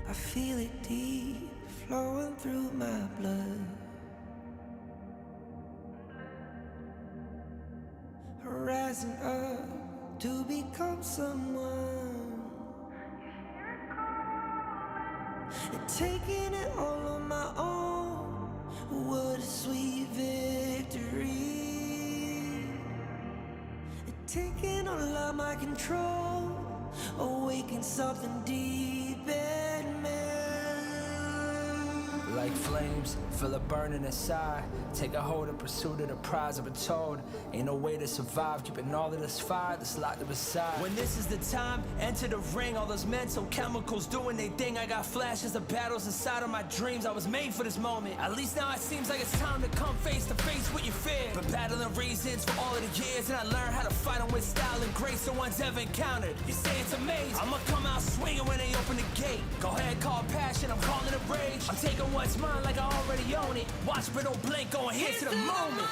I feel it deep flowing through my blood. Rising up to become someone, and taking it all on my own. What a sweet victory. Taking all of my control, awaken something deep in me. Like flames, feel it burning inside. Take a hold in pursuit of the prize. I've been told ain't no way to survive, keeping all of this fire that's locked up inside. When this is the time, enter the ring. All those mental chemicals doing they thing. I got flashes of battles inside of my dreams. I was made for this moment. At least now it seems like it's time to come face to face with your fear. Been battling reasons for all of the years, and I learned how to fight them with style and grace no one's ever encountered. You say it's amazing, I'ma come out swinging when they open the gate. Go ahead, call passion, I'm calling it rage. I'm taking what's mine like I already own it. Watch but don't blink, going here to the moment.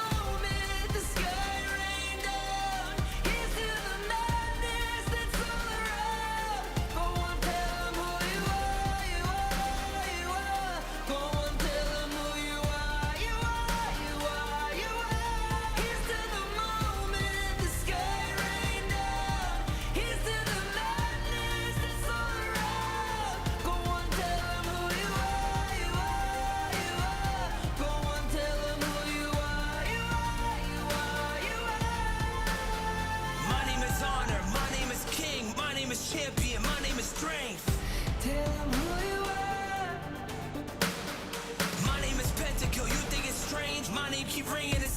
The sky rained down. Here's to the madness that's all around. Go on, tell them who you are, you are, you are. Go on, tell them who you are, you are, you are, you are. Here's to the moment the sky rained down. Here's to the madness that's all around. Go on, tell them who you are, you are, you are. Go on, tell them who you are, you are, you are, you are. My name is honor, my name is king, my name is champion, my name is strength. Tell them who you are. My name is Pentakill, you think it's strange? My name keep ringing, it's